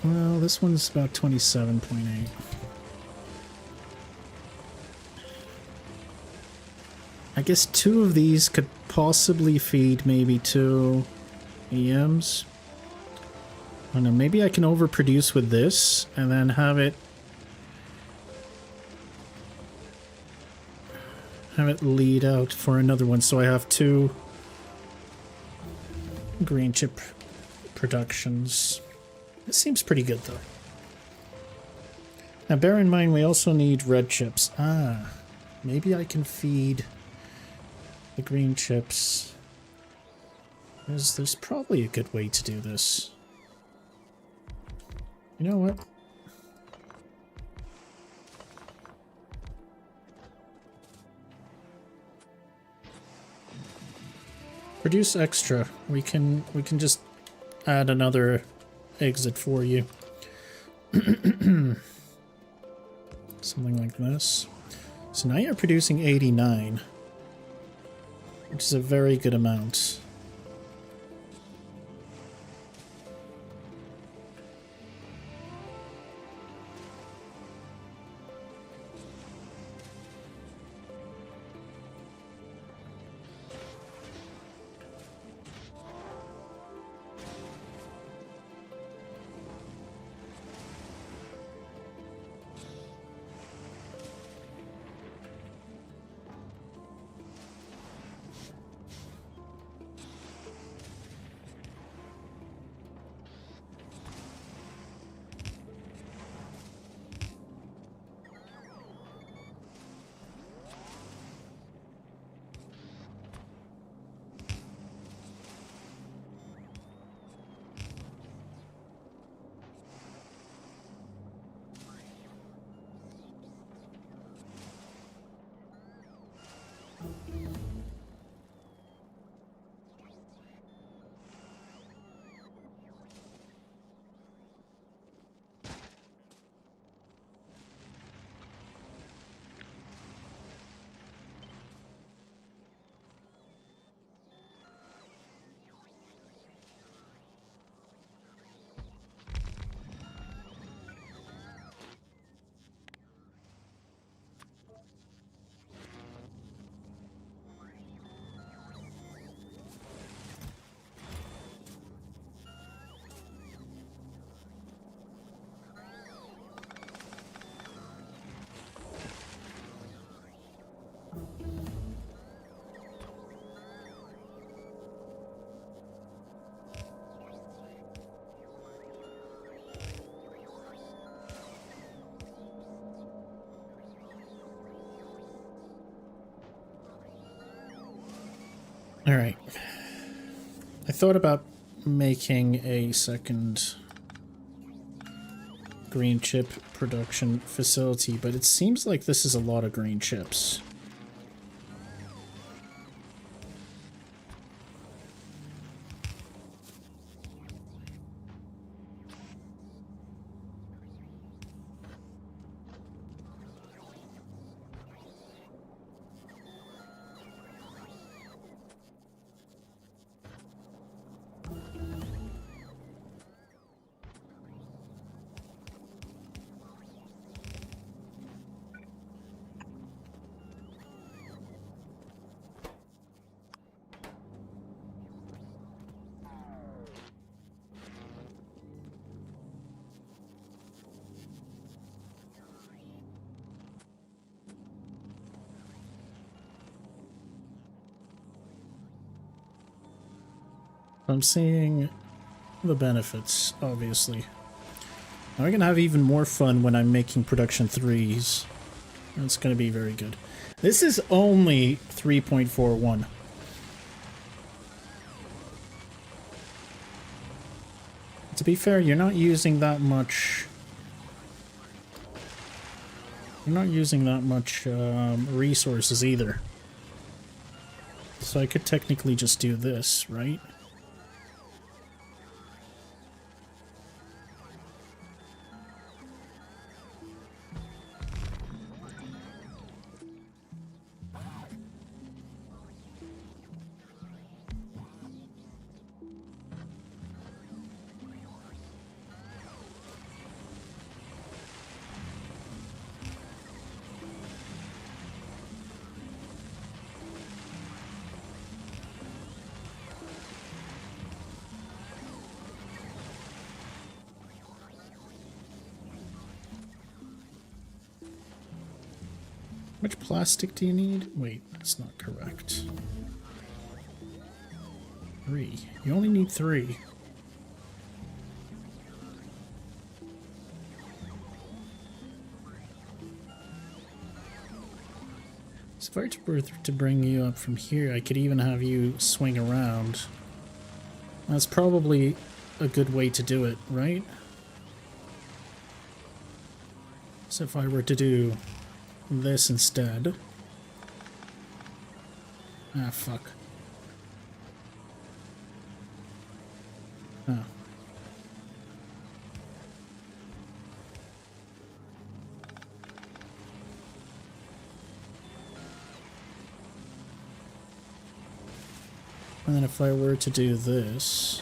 Well, this one's about 27.8. I guess 2 of these could possibly feed maybe 2 EMs. I don't know, maybe I can overproduce with this and then have it lead out for another one, so I have 2 green chip productions. This seems pretty good though. Now bear in mind we also need red chips. Ah, maybe I can feed the green chips. There's probably a good way to do this. You know what? Produce extra. We can just add another exit for you. Something like this. So now you're producing 89, which is a very good amount. Alright. I thought about making a second green chip production facility, but it seems like this is a lot of green chips. I'm seeing the benefits, obviously. Now we're going to have even more fun when I'm making production 3s. It's going to be very good. This is only 3.41. To be fair, you're not using that much... You're not using that much resources either. So I could technically just do this, right? How much plastic do you need? Wait, that's not correct. 3. You only need 3. So if I were to bring you up from here, I could even have you swing around. That's probably a good way to do it, right? So if I were to do this instead. Ah, fuck. Oh. And then if I were to do this,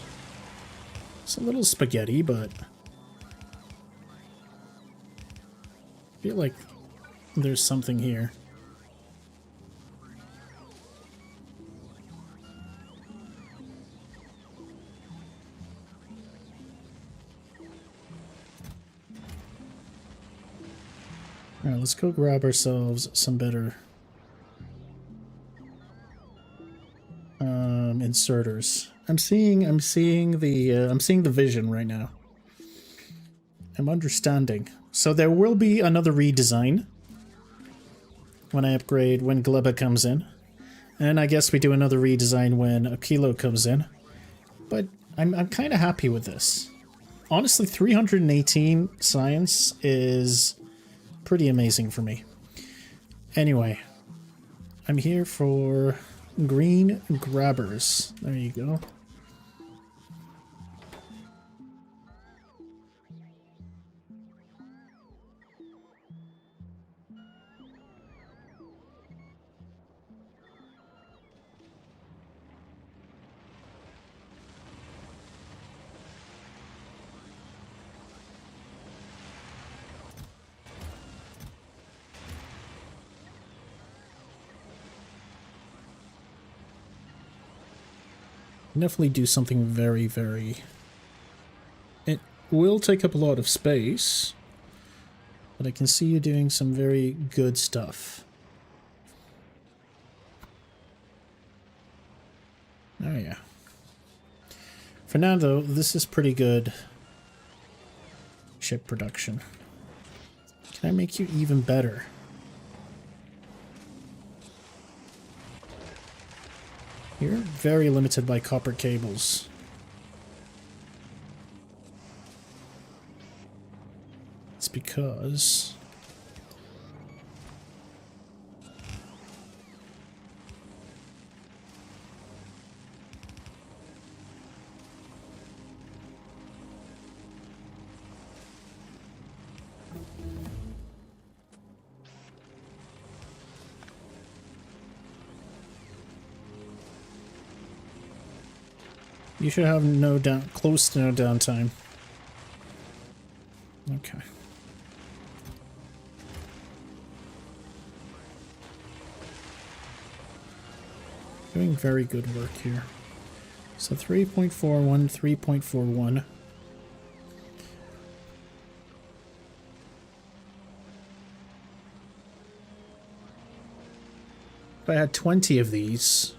it's a little spaghetti, but I feel like there's something here. Alright, let's go grab ourselves some better inserters. I'm seeing the vision right now. I'm understanding. So there will be another redesign when I upgrade, when Gleba comes in. And I guess we do another redesign when Akilo comes in. But I'm kind of happy with this. Honestly, 318 science is pretty amazing for me. Anyway, I'm here for green grabbers. There you go. Definitely do something very, very... It will take up a lot of space, but I can see you doing some very good stuff. Oh yeah. For now though, this is pretty good chip production. Can I make you even better? You're very limited by copper cables. It's because... You should have close to no downtime. Okay. Doing very good work here. So 3.41, 3.41. If I had 20 of these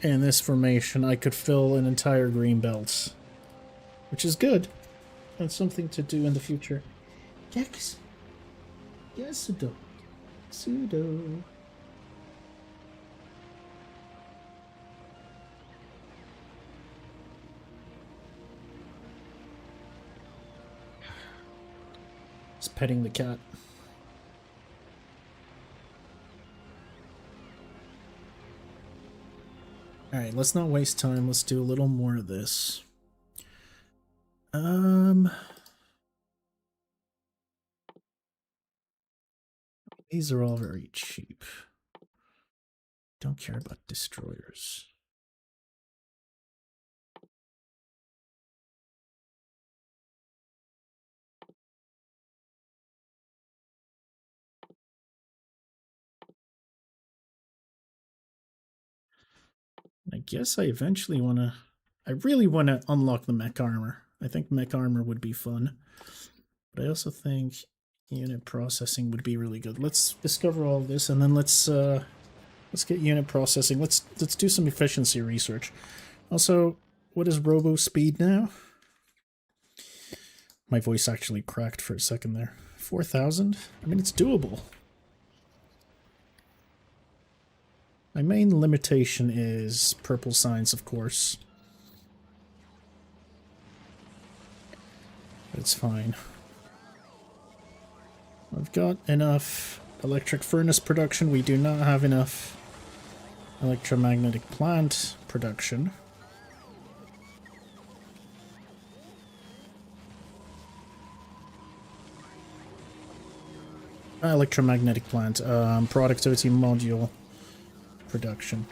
in this formation, I could fill an entire green belt, which is good. That's something to do in the future. Yes. Yes, Pseudo. Pseudo. Just petting the cat. Alright, let's not waste time. Let's do a little more of this. These are all very cheap. Don't care about destroyers. I guess I eventually want to... I really want to unlock the mech armor. I think mech armor would be fun. But I also think unit processing would be really good. Let's discover all of this, and then let's get unit processing. Let's do some efficiency research. Also, what is robo speed now? My voice actually cracked for a second there. 4,000? I mean, it's doable. My main limitation is purple signs, of course. But it's fine. I've got enough electric furnace production. We do not have enough electromagnetic plant production. Electromagnetic plant, productivity module production.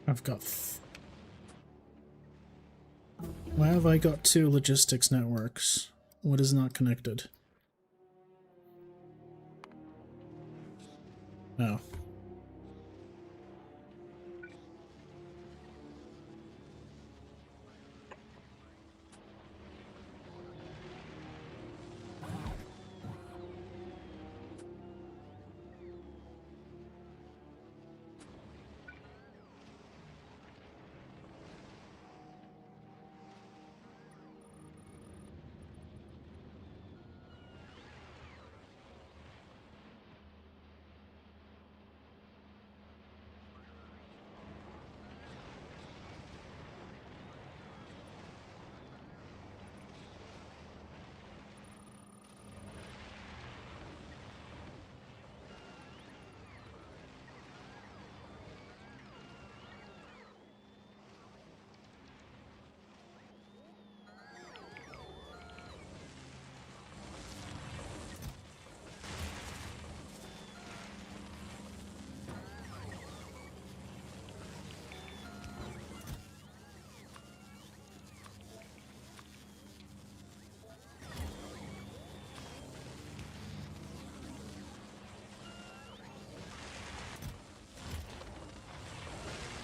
I've got... Why have I got 2 logistics networks? What is not connected? No.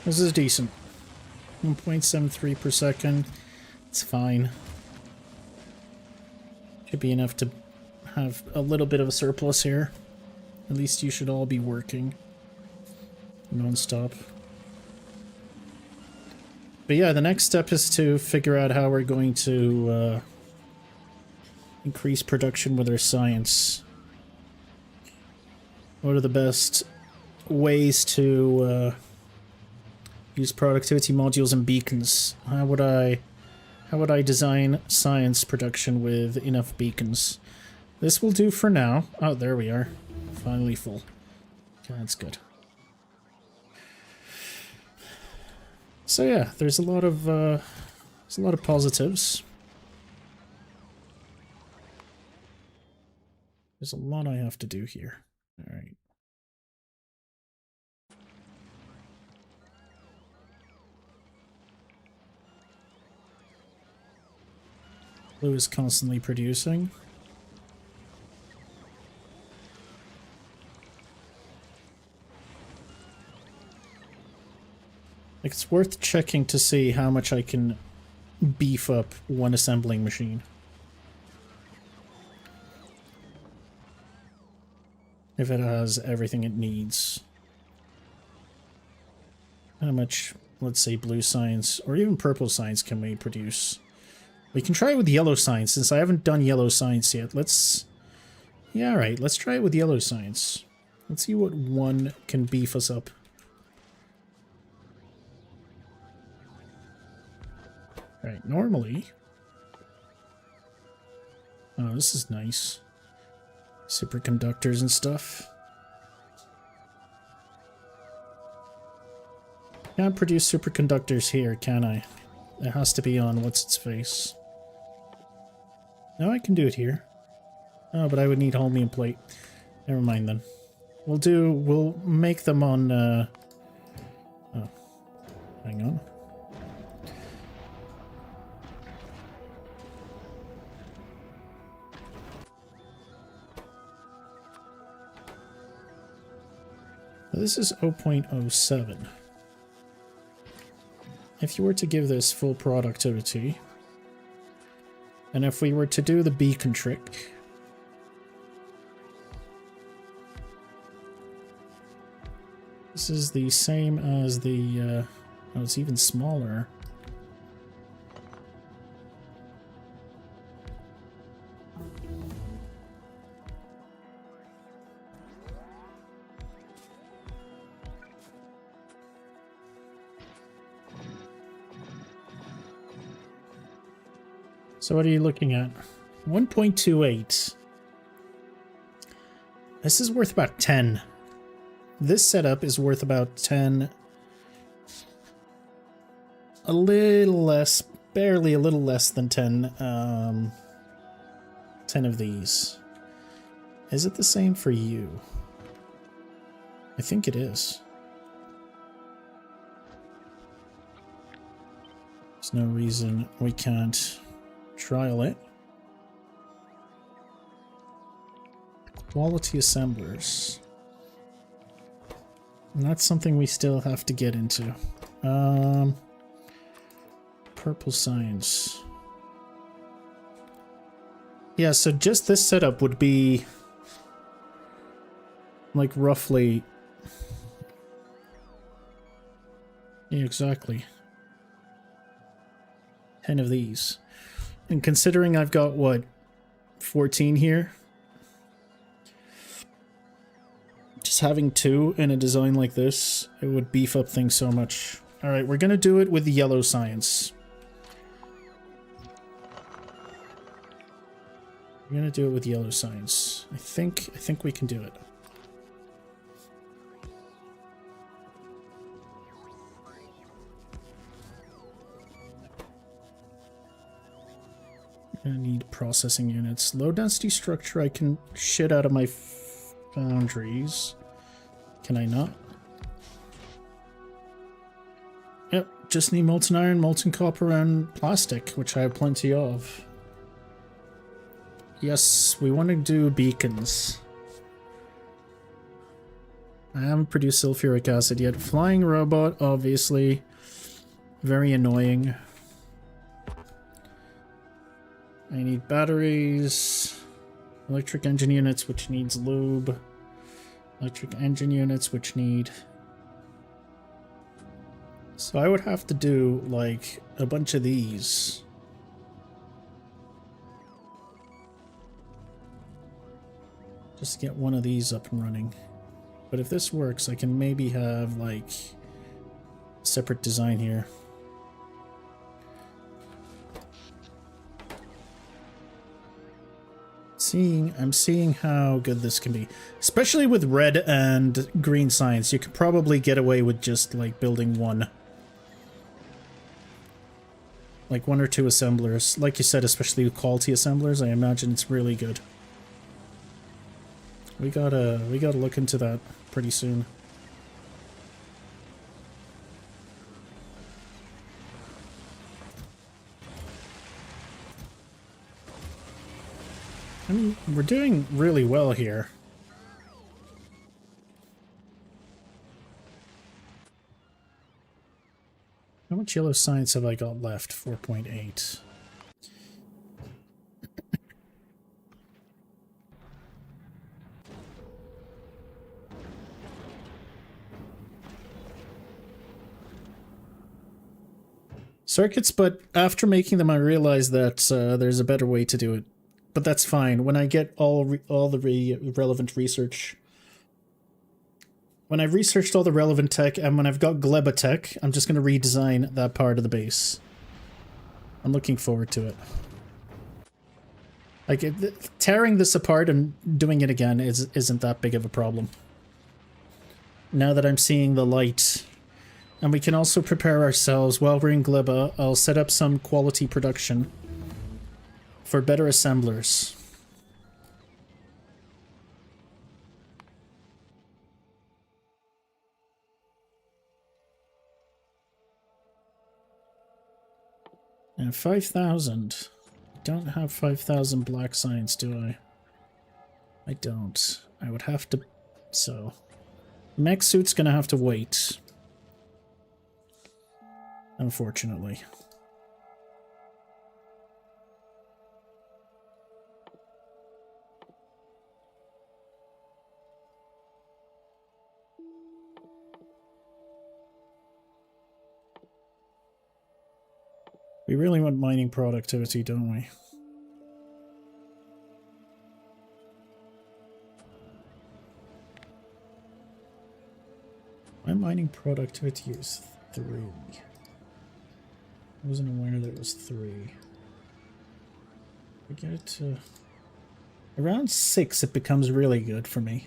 This is decent. 1.73 per second. It's fine. Should be enough to have a little bit of a surplus here. At least you should all be working non-stop. But yeah, the next step is to figure out how we're going to increase production with our science. What are the best ways to use productivity modules and beacons? How would I design science production with enough beacons? This will do for now. Oh, there we are. Finally full. Okay, that's good. So yeah, there's a lot of positives. There's a lot I have to do here. All right. Blue is constantly producing. It's worth checking to see how much I can beef up one assembling machine. If it has everything it needs. How much, let's say, blue science, or even purple science can we produce? We can try it with yellow science, since I haven't done yellow science yet. Yeah, alright, let's try it with yellow science. Let's see what one can beef us up. Right, normally... Oh, this is nice. Superconductors and stuff. Can't produce superconductors here, can I? It has to be on what's-its-face. No, I can do it here. Oh, but I would need holmium plate. Never mind then. We'll make them on, Oh, hang on. This is 0.07. If you were to give this full productivity, and if we were to do the beacon trick, this is the same as the, oh, it's even smaller. So what are you looking at? 1.28. This is worth about 10. This setup is worth about 10. A little less, barely a little less than 10. 10 of these. Is it the same for you? I think it is. There's no reason we can't trial it. Quality assemblers. And that's something we still have to get into. Purple science. Yeah, so just this setup would be like roughly... Yeah, exactly. 10 of these. And considering I've got, what, 14 here? Just having 2 in a design like this, it would beef up things so much. Alright, we're gonna do it with the yellow science. We're gonna do it with yellow science. I think we can do it. I need processing units. Low density structure I can shit out of my foundries. Can I not? Yep, just need molten iron, molten copper, and plastic, which I have plenty of. Yes, we want to do beacons. I haven't produced sulfuric acid yet. Flying robot, obviously. Very annoying. I need batteries. Electric engine units, which needs lube. Electric engine units, which need... So I would have to do, like, a bunch of these. Just to get one of these up and running. But if this works, I can maybe have, like, a separate design here. I'm seeing how good this can be. Especially with red and green science, you could probably get away with just, like, building one. Like, one or two assemblers. Like you said, especially with quality assemblers, I imagine it's really good. We gotta look into that pretty soon. I mean, we're doing really well here. How much yellow science have I got left? 4.8. Circuits, but after making them I realized that there's a better way to do it. But that's fine. When I get all the relevant research... When I've researched all the relevant tech, and when I've got Gleba tech, I'm just going to redesign that part of the base. I'm looking forward to it. Like, tearing this apart and doing it again isn't that big of a problem. Now that I'm seeing the light. And we can also prepare ourselves while we're in Gleba. I'll set up some quality production for better assemblers. And 5,000. Don't have 5,000 black science, do I? I don't. I would have to... So... Mech suit's gonna have to wait. Unfortunately. We really want mining productivity, don't we? My mining productivity is 3. I wasn't aware that it was 3. We get it to... Around 6 it becomes really good for me.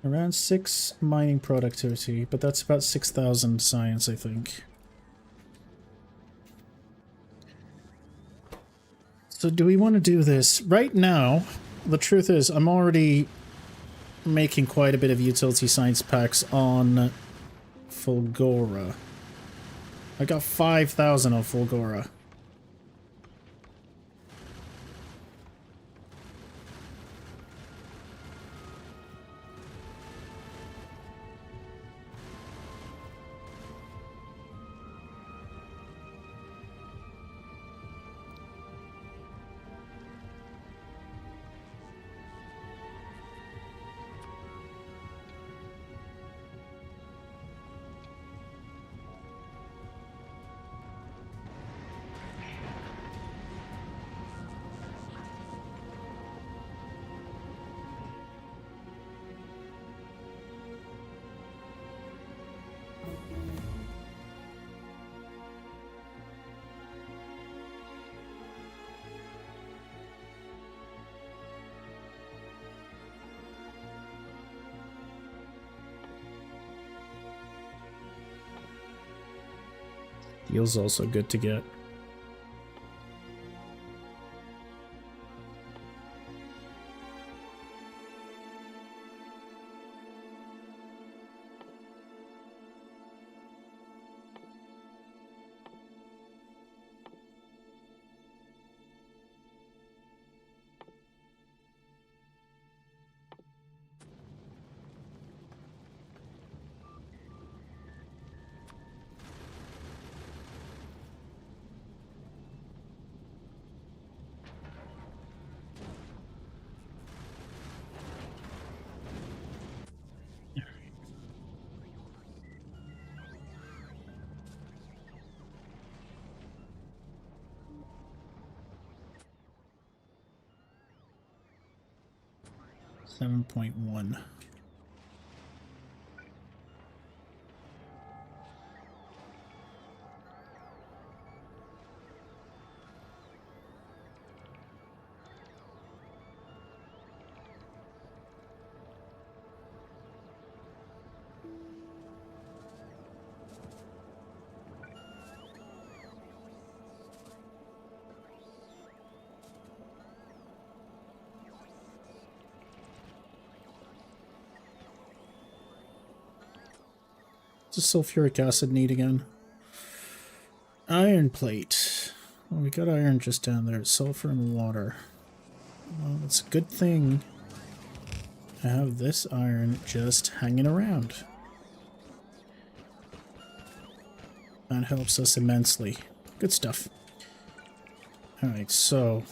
Around 6 mining productivity, but that's about 6,000 science, I think. So do we want to do this? Right now, the truth is, I'm already making quite a bit of utility science packs on Fulgora. I got 5,000 on Fulgora. Heal's also good to get. 7.1. What's the sulfuric acid need again? Iron plate. Well, we got iron just down there. Sulfur and water. Well, it's a good thing I have this iron just hanging around. That helps us immensely. Good stuff. Alright, so...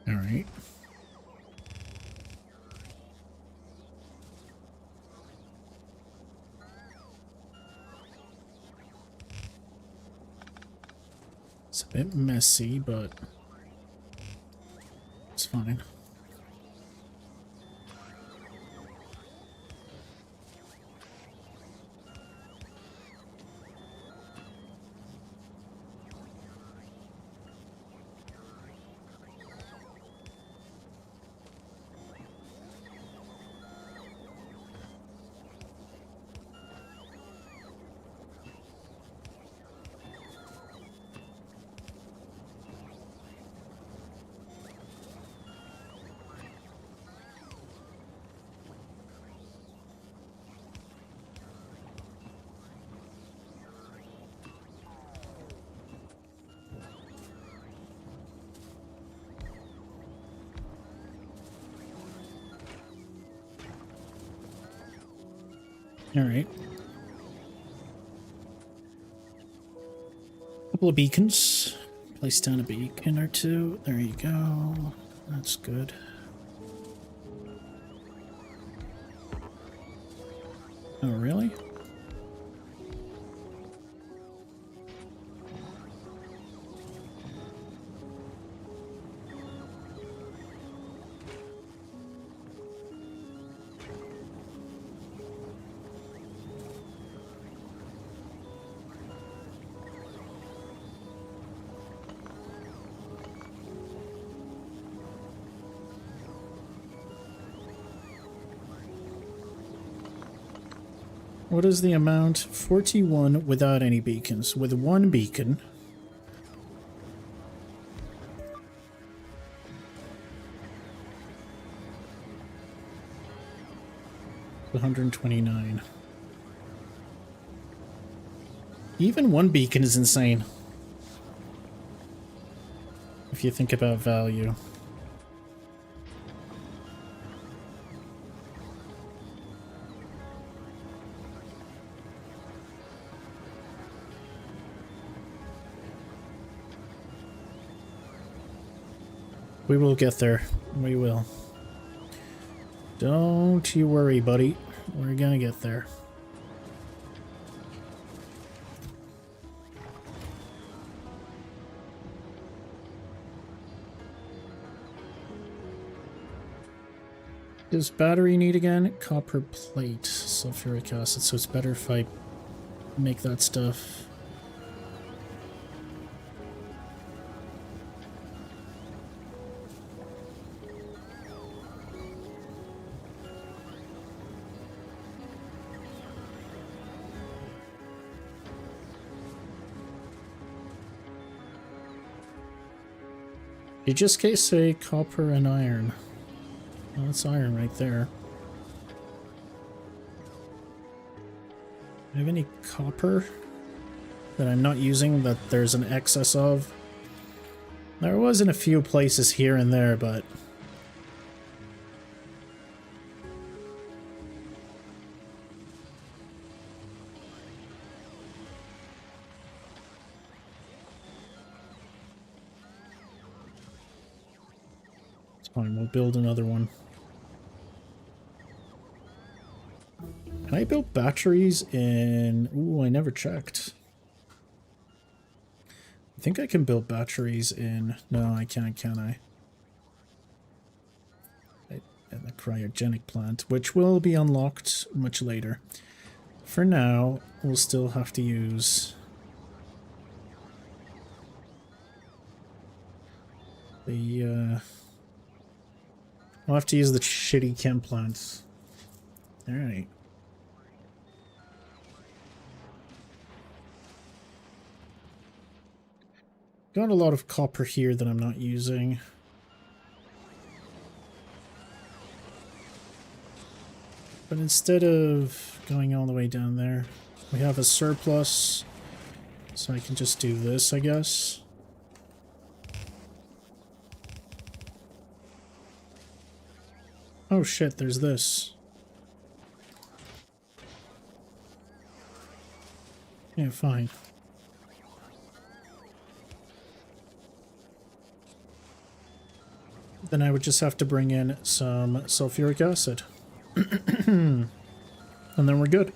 Alright. It's a bit messy, but it's fine. Alright. Couple of beacons. Place down a beacon or two. There you go. That's good. Oh, really? What is the amount? 41 without any beacons. With one beacon. $129. Even one beacon is insane. If you think about value. We will get there. We will. Don't you worry, buddy. We're gonna get there. Does battery need again? Copper plate, sulfuric acid, so it's better if I make that stuff. You just case say copper and iron. Well, that's iron right there. Do I have any copper that I'm not using that there's an excess of? There was in a few places here and there, but... it's fine, we'll build another one. Can I build batteries in... Ooh, I never checked. I think I can build batteries in... No, I can't, can I? In the cryogenic plant, which will be unlocked much later. For now, we'll still have to use... I'll have to use the shitty chem plants. Alright. Got a lot of copper here that I'm not using. But instead of going all the way down there, we have a surplus. So I can just do this, I guess. Oh shit, there's this. Yeah, fine. Then I would just have to bring in some sulfuric acid. And then we're good.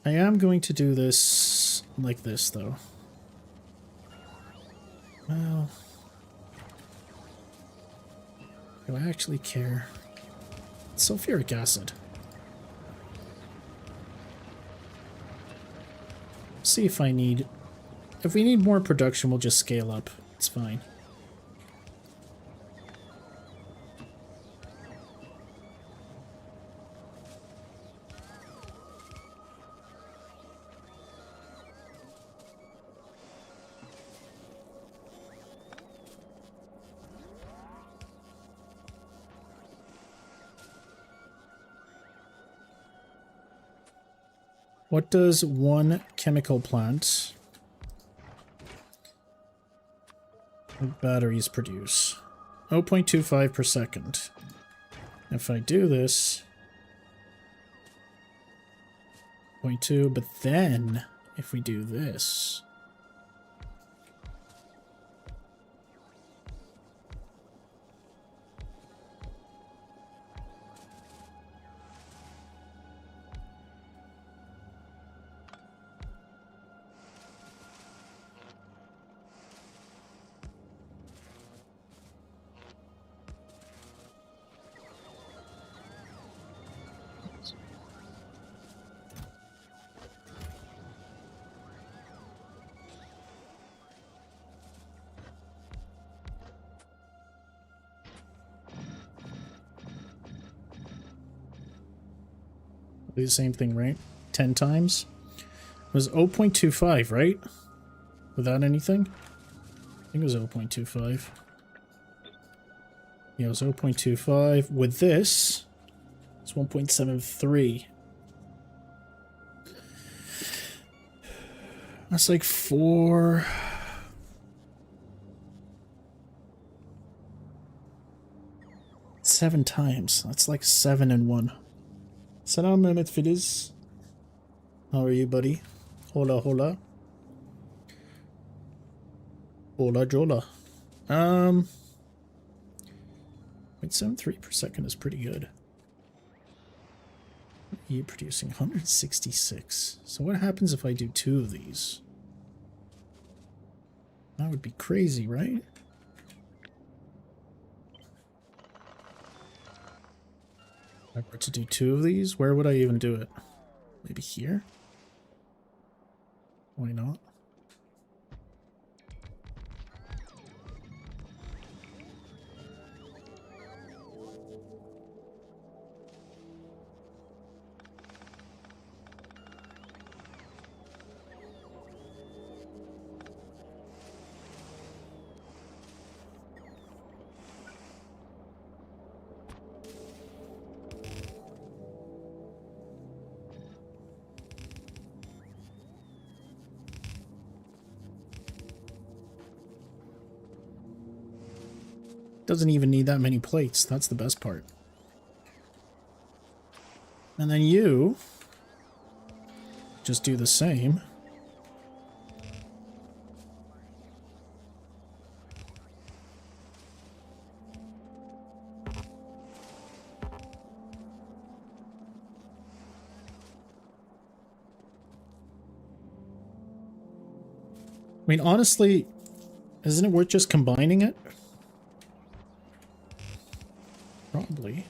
I am going to do this like this, though. Well... do I actually care? Sulfuric acid. See if I need... if we need more production, we'll just scale up. It's fine. What does one chemical plant with batteries produce? 0.25 per second. If I do this, 0.2, but then if we do this, do the same thing, right? 10 times? It was 0.25, right? Without anything? I think it was 0.25. Yeah, it was 0.25. With this, it's 1.73. That's like 4... 7 times. That's like 7 and 1. Salam, Mehmet Filiz. How are you, buddy? Hola, hola. Hola, jola. 0.73 per second is pretty good. You producing 166. So what happens if I do 2 of these? That would be crazy, right? If I were to do 2 of these, where would I even do it? Maybe here? Why not? Doesn't even need that many plates. That's the best part. And then you just do the same. I mean, honestly, isn't it worth just combining it? Probably.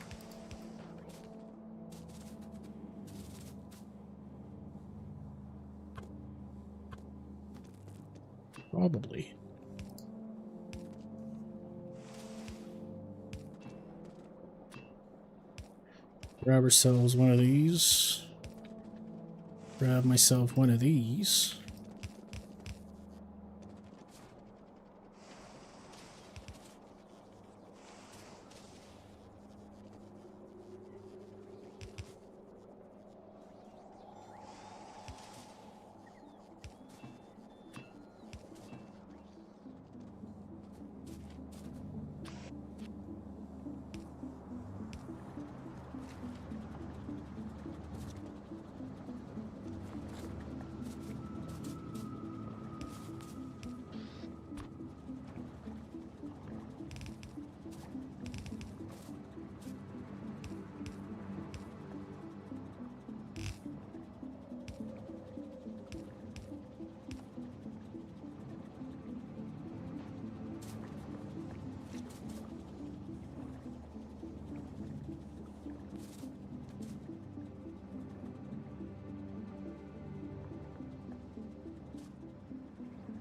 Probably. Grab ourselves one of these. Grab myself one of these.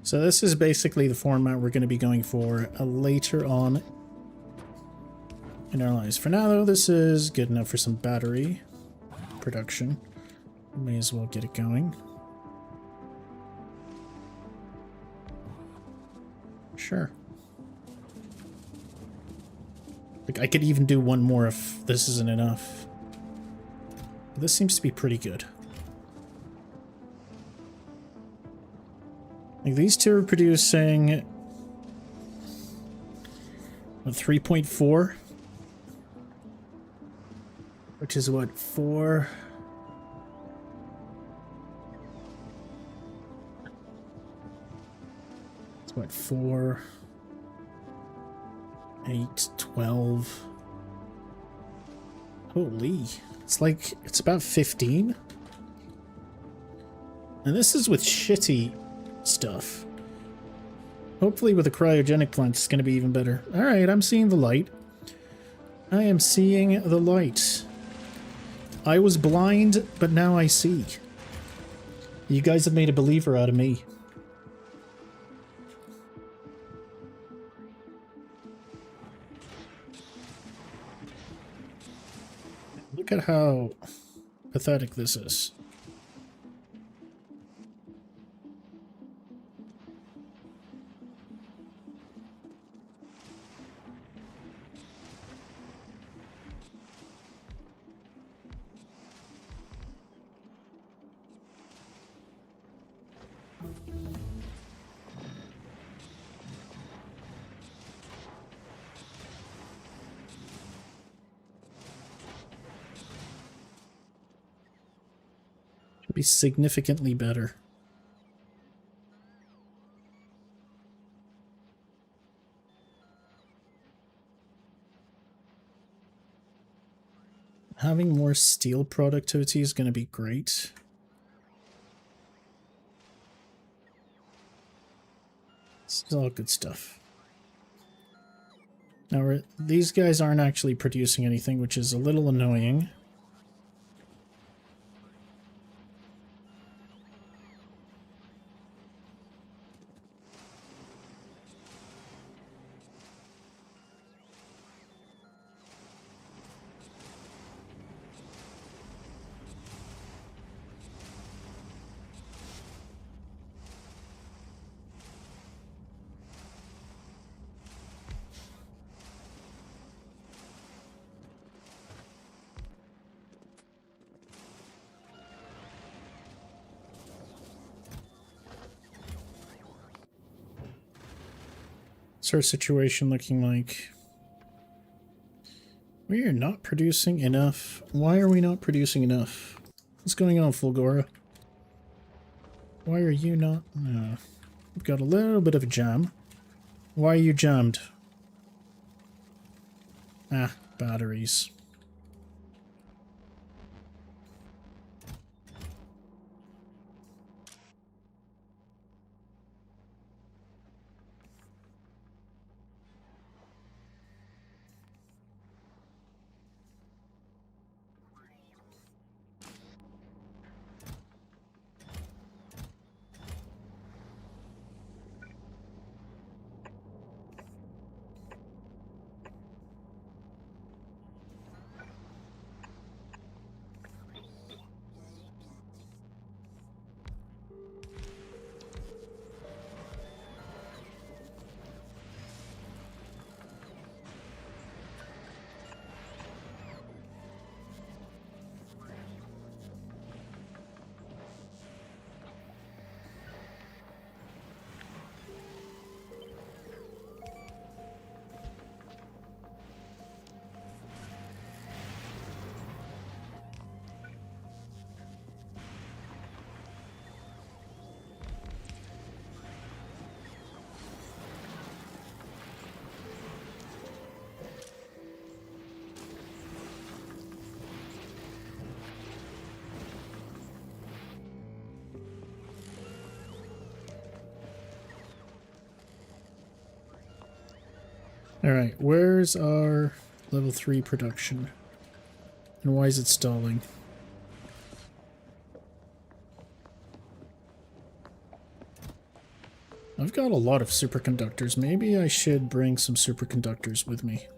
So this is basically the format we're going to be going for later on in our lives. For now, though, this is good enough for some battery production. May as well get it going. Sure. Like, I could even do one more if this isn't enough. But this seems to be pretty good. Like, these two are producing... what, 3.4? Which is what, 4... it's what, 4... 8, 12... Holy... it's like, it's about 15? And this is with shitty stuff. Hopefully with a cryogenic plant it's going to be even better. Alright, I'm seeing the light. I am seeing the light. I was blind, but now I see. You guys have made a believer out of me. Look at how pathetic this is. Be significantly better. Having more steel productivity is going to be great. This is all good stuff. Now, these guys aren't actually producing anything, which is a little annoying. What's our situation looking like? We are not producing enough. Why are we not producing enough? What's going on, Fulgora? Why are you not? We've got a little bit of a jam. Why are you jammed? Ah, batteries. Alright, where's our level 3 production? And why is it stalling? I've got a lot of superconductors. Maybe I should bring some superconductors with me.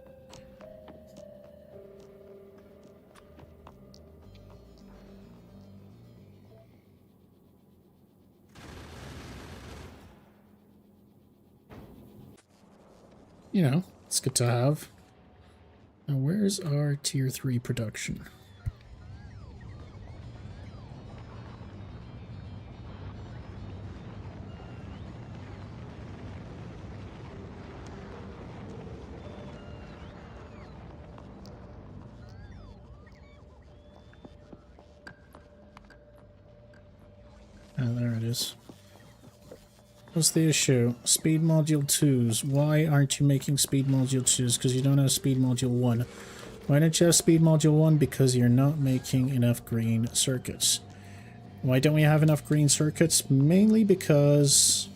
You know, it's good to have. Now, where's our tier 3 production? Oh, there it is. What's the issue? Speed module 2s. Why aren't you making speed module 2s? Because you don't have speed module 1. Why don't you have speed module 1? Because you're not making enough green circuits. Why don't we have enough green circuits? Mainly because...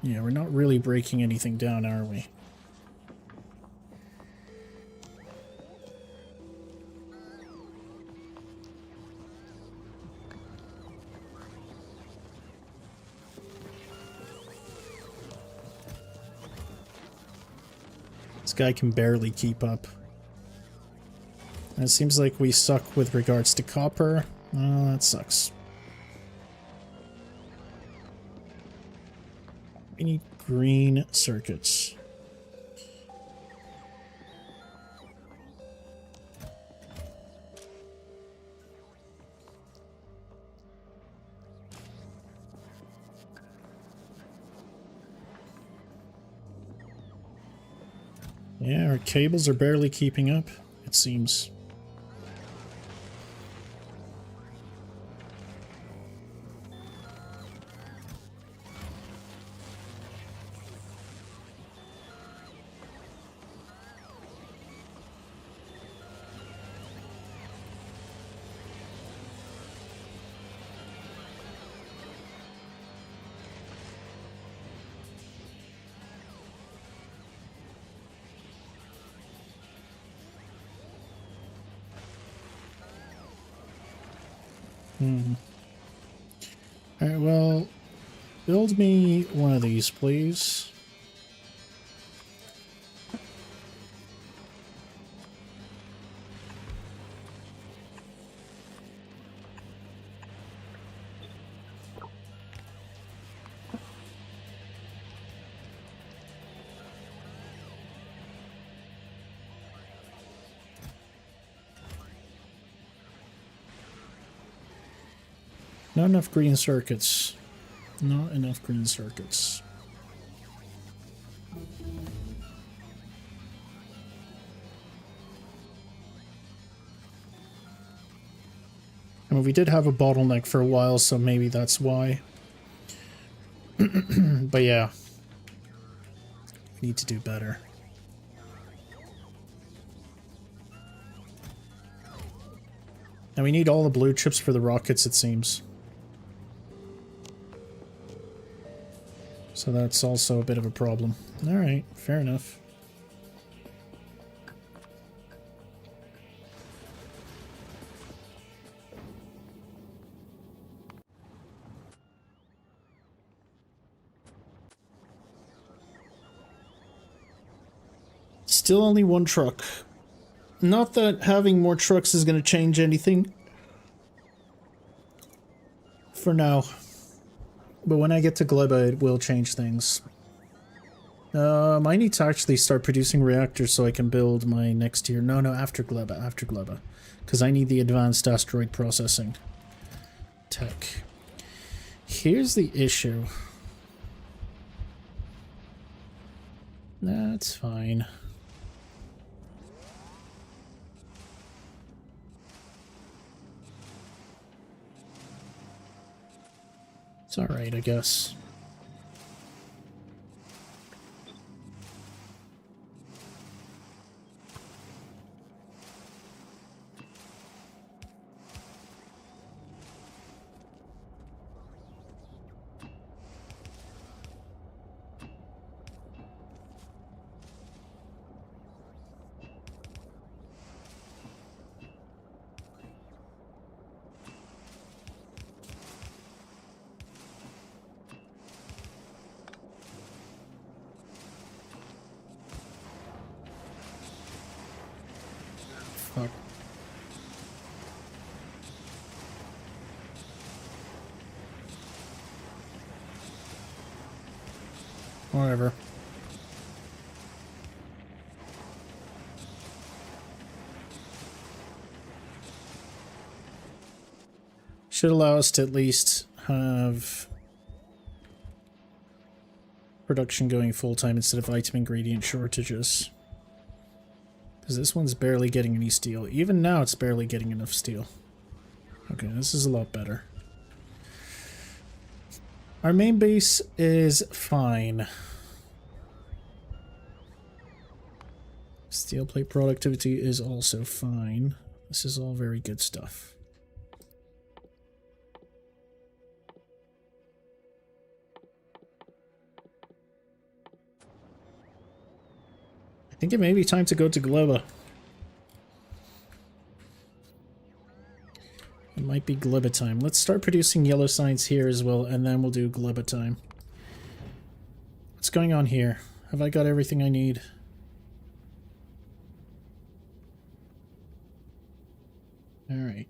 yeah, we're not really breaking anything down, are we? This guy can barely keep up. And it seems like we suck with regards to copper. Oh, that sucks. We need green circuits. Yeah, our cables are barely keeping up, it seems. Alright, well, build me one of these, please. Not enough green circuits. Not enough green circuits. I mean, we did have a bottleneck for a while, so maybe that's why. But yeah. We need to do better. And we need all the blue chips for the rockets, it seems. So that's also a bit of a problem. Alright, fair enough. Still only one truck. Not that having more trucks is going to change anything. For now. But when I get to Gleba, it will change things. I need to actually start producing reactors so I can build my next tier. No, after Gleba. Because I need the advanced asteroid processing tech. Here's the issue. That's fine. It's alright, I guess. Fuck. Whatever. Should allow us to at least have production going full-time instead of item ingredient shortages. Because this one's barely getting any steel. Even now it's barely getting enough steel. Okay, this is a lot better. Our main base is fine. Steel plate productivity is also fine. This is all very good stuff. I think it may be time to go to Gleba. It might be Gleba time. Let's start producing yellow signs here as well, and then we'll do Gleba time. What's going on here? Have I got everything I need? Alright.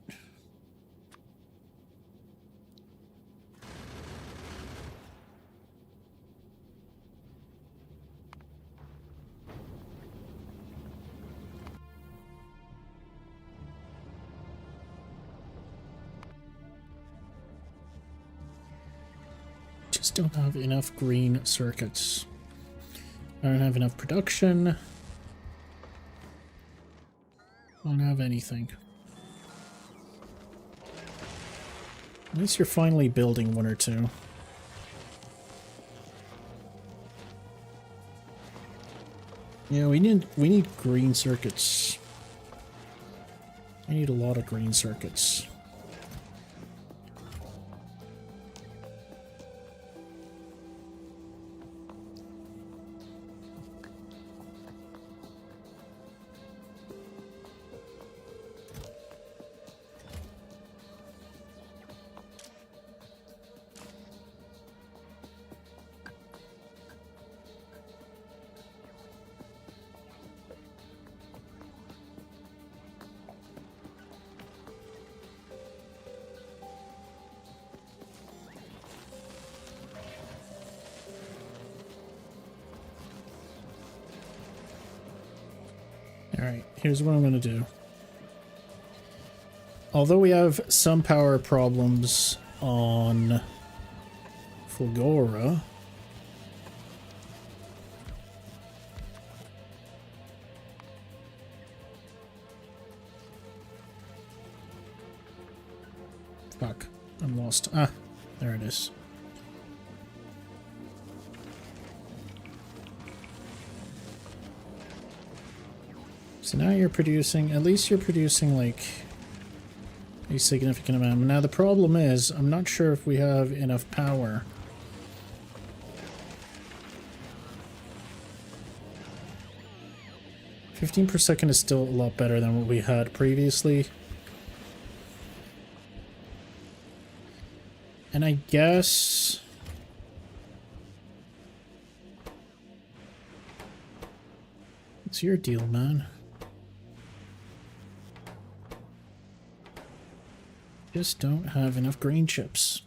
Just don't have enough green circuits. I don't have enough production. I don't have anything. At least you're finally building one or two. Yeah, we need green circuits. I need a lot of green circuits. Alright, here's what I'm going to do. Although we have some power problems on Fulgora, Fuck. I'm lost. Ah, there it is. So now you're producing, at least you're producing like a significant amount. Now the problem is, I'm not sure if we have enough power. $15 per second is still a lot better than what we had previously. And I guess... what's your deal, man? Just don't have enough green chips.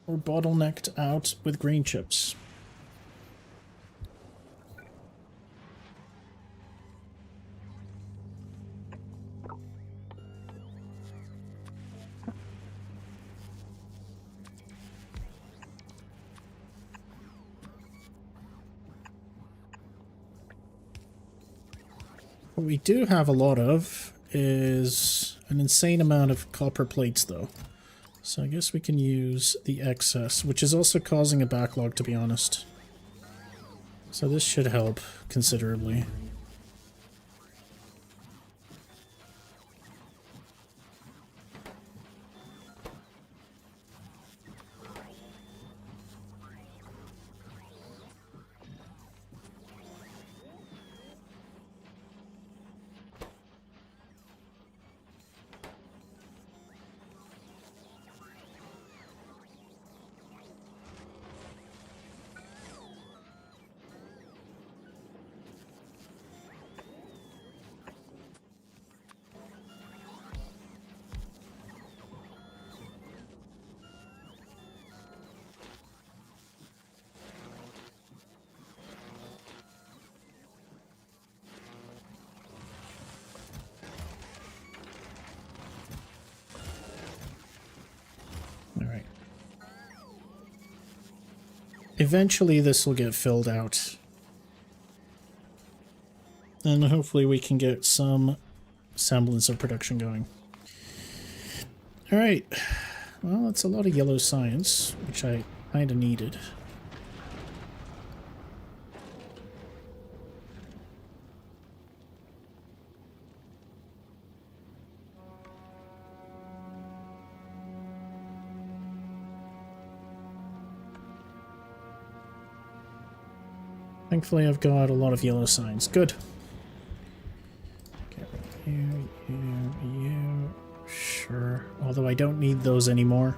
We're bottlenecked out with green chips. What we do have a lot of is an insane amount of copper plates, though. So I guess we can use the excess, which is also causing a backlog, to be honest. So this should help considerably. Alright. Eventually this will get filled out. And hopefully we can get some semblance of production going. Alright. Well, that's a lot of yellow science, which I kind of needed. Thankfully, I've got a lot of yellow signs. Good. Okay, you. Sure. Although I don't need those anymore.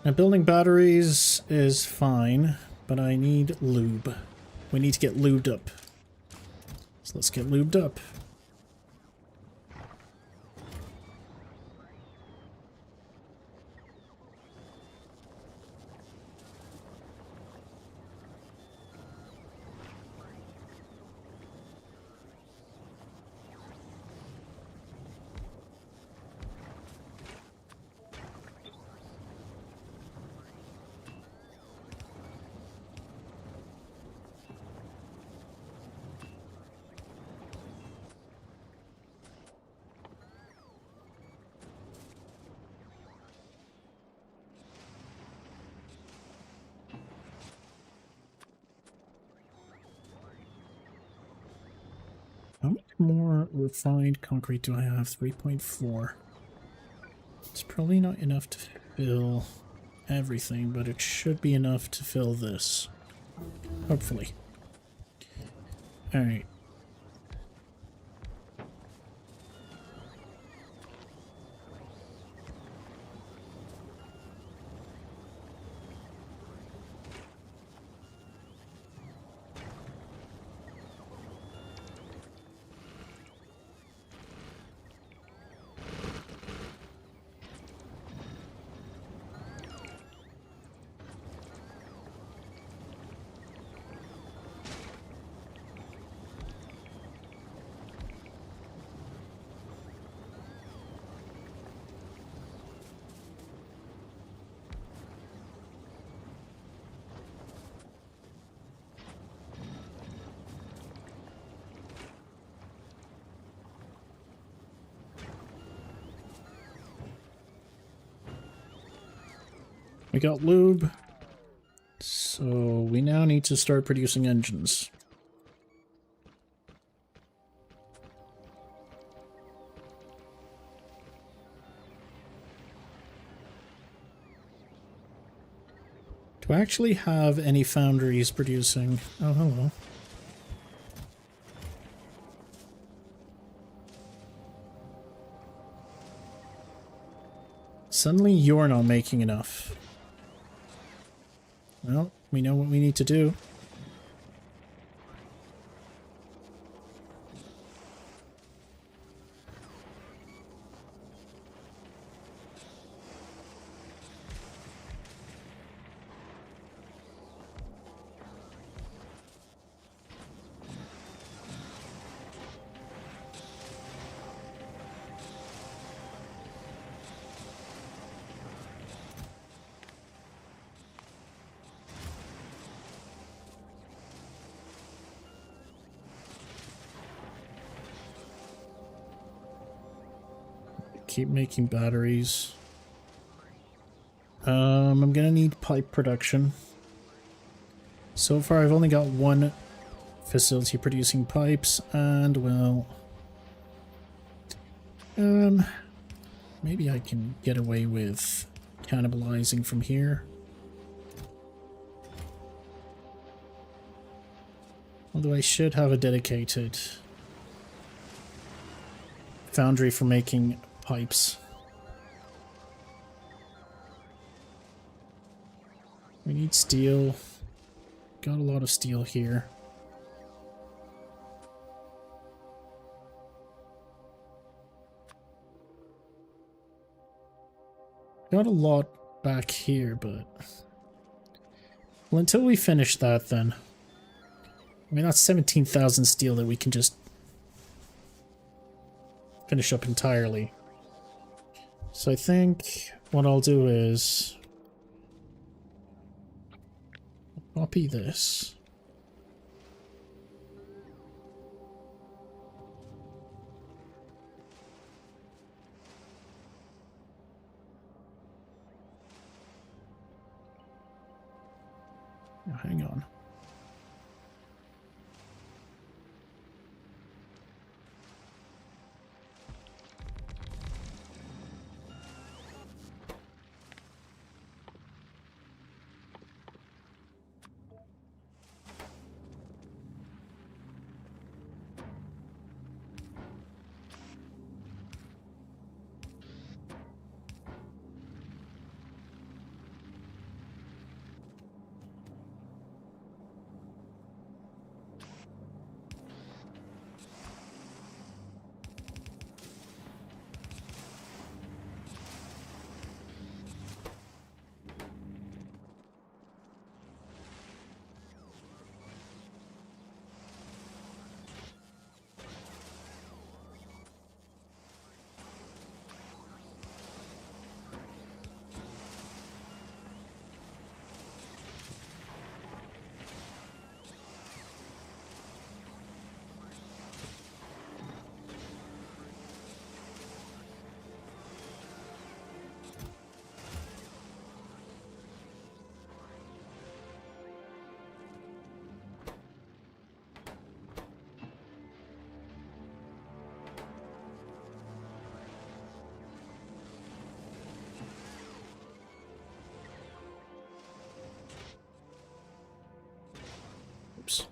Now, building batteries is fine, but I need lube. We need to get lubed up. So let's get lubed up. How much more refined concrete do I have? 3.4. It's probably not enough to fill everything, but it should be enough to fill this. Hopefully. Alright. We got lube. So we now need to start producing engines. Do I actually have any foundries producing? Oh, hello. Suddenly you're not making enough. Well, we know what we need to do. Keep making batteries. I'm gonna need pipe production. So far I've only got one facility producing pipes, and well, maybe I can get away with cannibalizing from here. Although I should have a dedicated foundry for making pipes. We need steel. Got a lot of steel here. Got a lot back here, but... well, until we finish that, then. I mean, that's 17,000 steel that we can just finish up entirely. So I think what I'll do is copy this. Oh, hang on. Oops.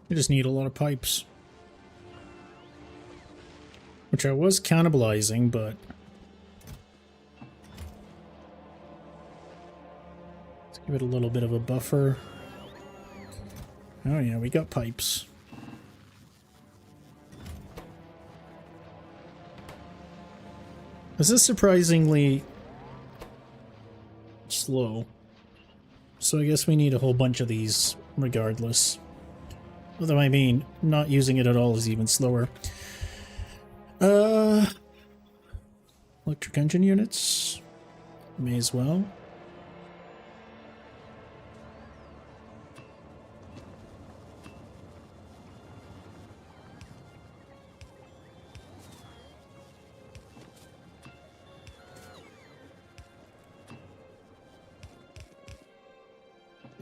We just need a lot of pipes. Which I was cannibalizing, but... let's give it a little bit of a buffer. Oh yeah, we got pipes. This is surprisingly slow. so I guess we need a whole bunch of these regardless. Although, I mean, not using it at all is even slower. Electric engine units. May as well.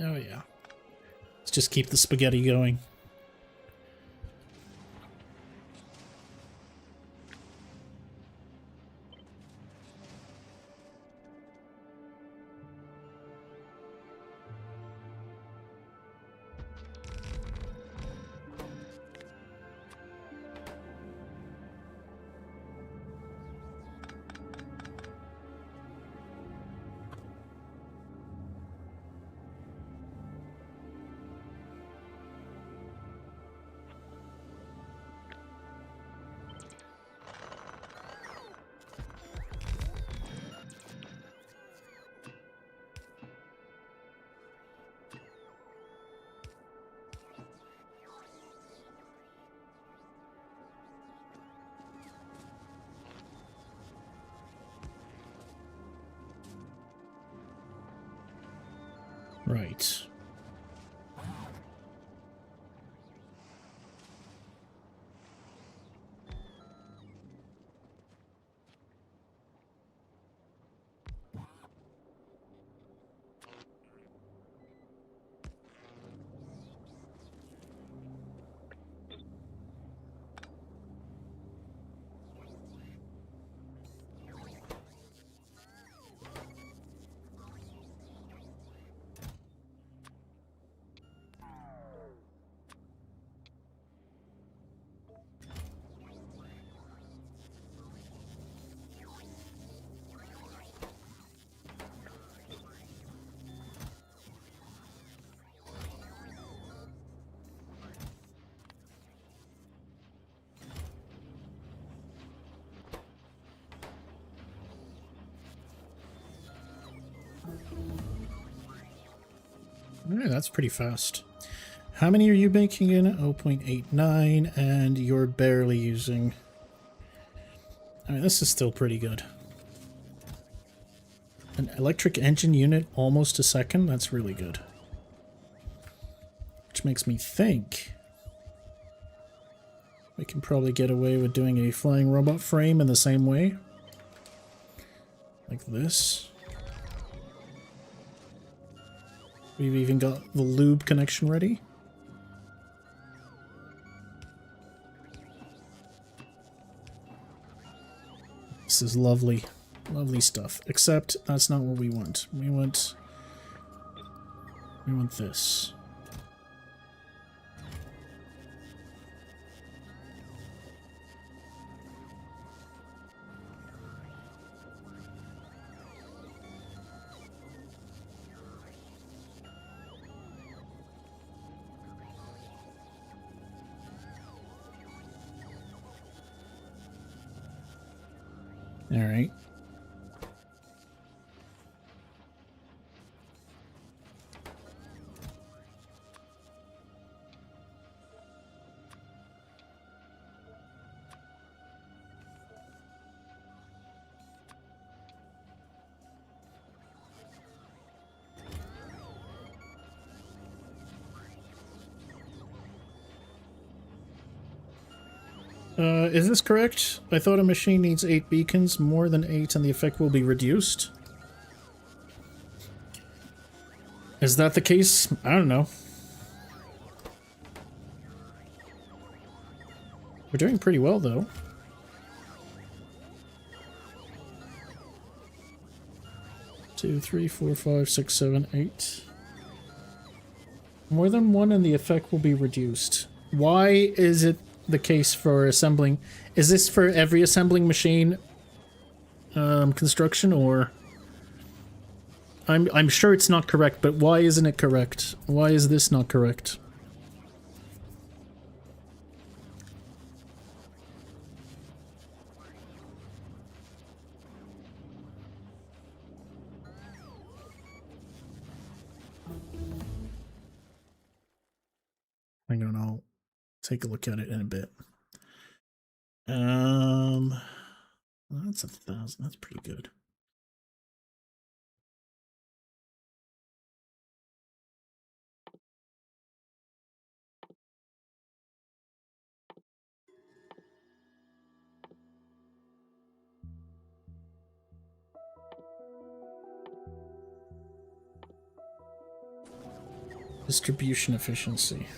Oh yeah. Let's just keep the spaghetti going. Right. Alright, that's pretty fast. How many are you making in? 0.89, and you're barely using... I mean, this is still pretty good. An electric engine unit almost a second? That's really good. Which makes me think we can probably get away with doing a flying robot frame in the same way. Like this. We've even got the lube connection ready. This is lovely. Lovely stuff. Except that's not what we want. We want this. All right. Is this correct? I thought a machine needs 8 beacons, more than 8, and the effect will be reduced. Is that the case? I don't know. We're doing pretty well, though. Two, three, four, five, six, seven, 8. More than 1 and the effect will be reduced. Why is it the case for assembling? Is this for every assembling machine construction, or I'm sure it's not correct, but why isn't it correct? Why is this not correct? Hang on, I'll take a look at it in a bit. That's 1,000. That's pretty good. Distribution efficiency.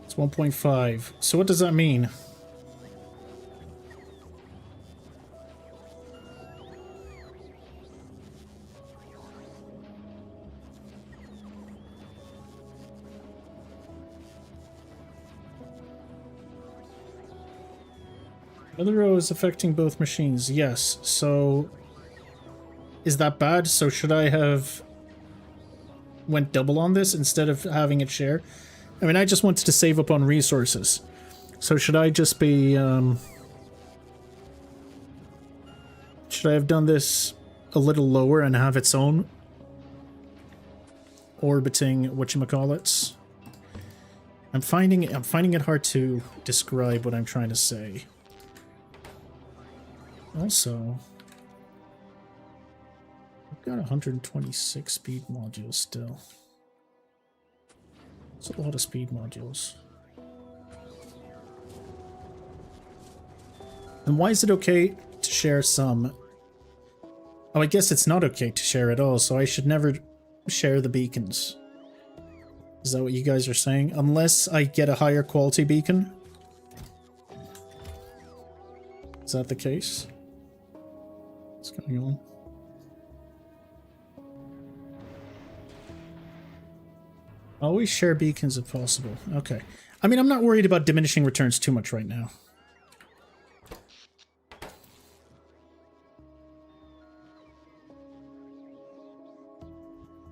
It's 1.5. So what does that mean? Another row is affecting both machines. Yes. So is that bad? So should I have went double on this instead of having it share? I mean, I just wanted to save up on resources. So should I just be, should I have done this a little lower and have its own orbiting whatchamacallits? I'm finding it hard to describe what I'm trying to say. Also, I've got 126 speed modules still. It's a lot of speed modules. And why is it okay to share some? Oh, I guess it's not okay to share at all, so I should never share the beacons. Is that what you guys are saying? Unless I get a higher quality beacon? Is that the case? What's going on? Always share beacons if possible. Okay. I mean, I'm not worried about diminishing returns too much right now. I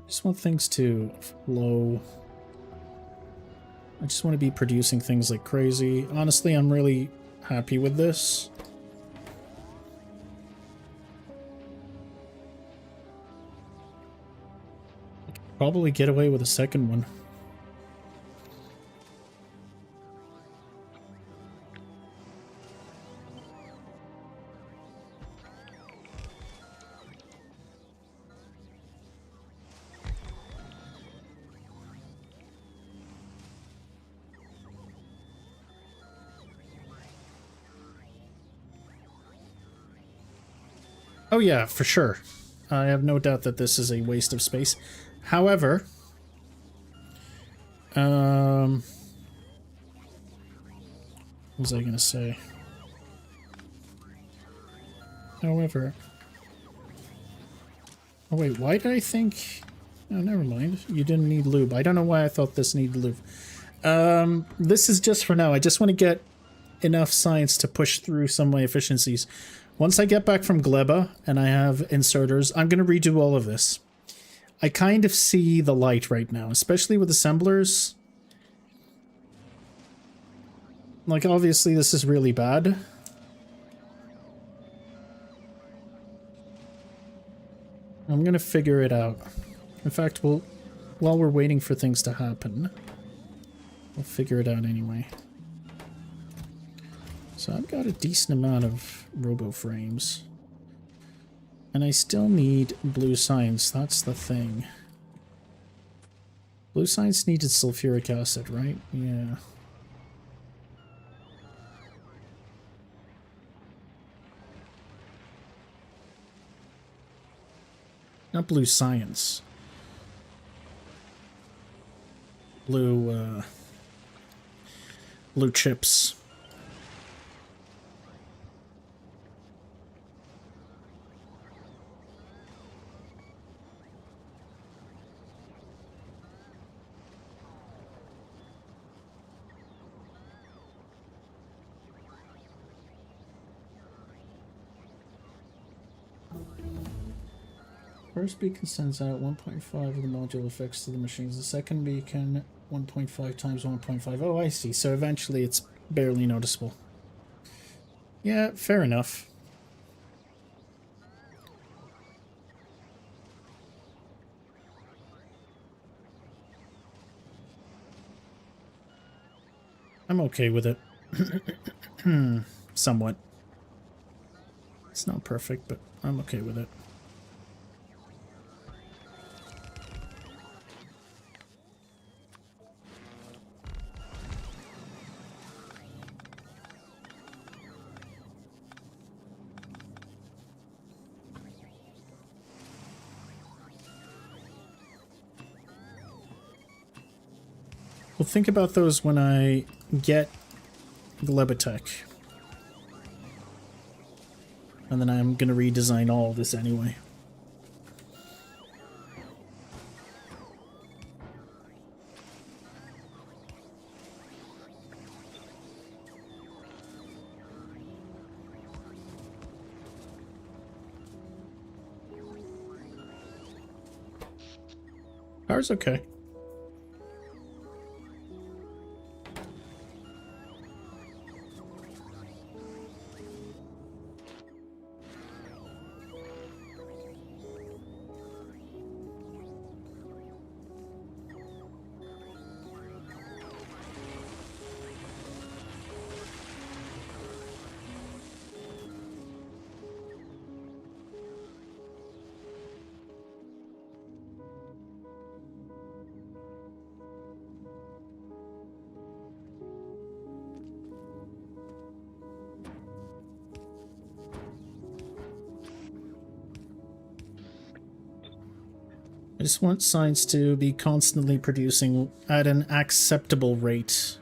just want things to flow. I just want to be producing things like crazy. Honestly, I'm really happy with this. I could probably get away with a second one. Oh yeah, for sure. I have no doubt that this is a waste of space. However, what was I gonna say? However, oh wait, why did I think? Oh, never mind. You didn't need lube. I don't know why I thought this needed lube. This is just for now. I just want to get enough science to push through some of my efficiencies. Once I get back from Gleba and I have inserters, I'm going to redo all of this. I kind of see the light right now, especially with assemblers. Like, obviously, this is really bad. I'm going to figure it out. In fact, while we're waiting for things to happen, we'll figure it out anyway. So I've got a decent amount of robo frames. And I still need blue science, that's the thing. Blue science needed sulfuric acid, right? Yeah. Not blue science. Blue chips. First beacon sends out 1.5 of the module effects to the machines. The second beacon, 1.5 times 1.5. Oh, I see. So eventually it's barely noticeable. Yeah, fair enough. I'm okay with it. Somewhat. It's not perfect, but I'm okay with it. Well, think about those when I get Glebotech. And then I'm going to redesign all of this anyway. Power's okay. I just want science to be constantly producing at an acceptable rate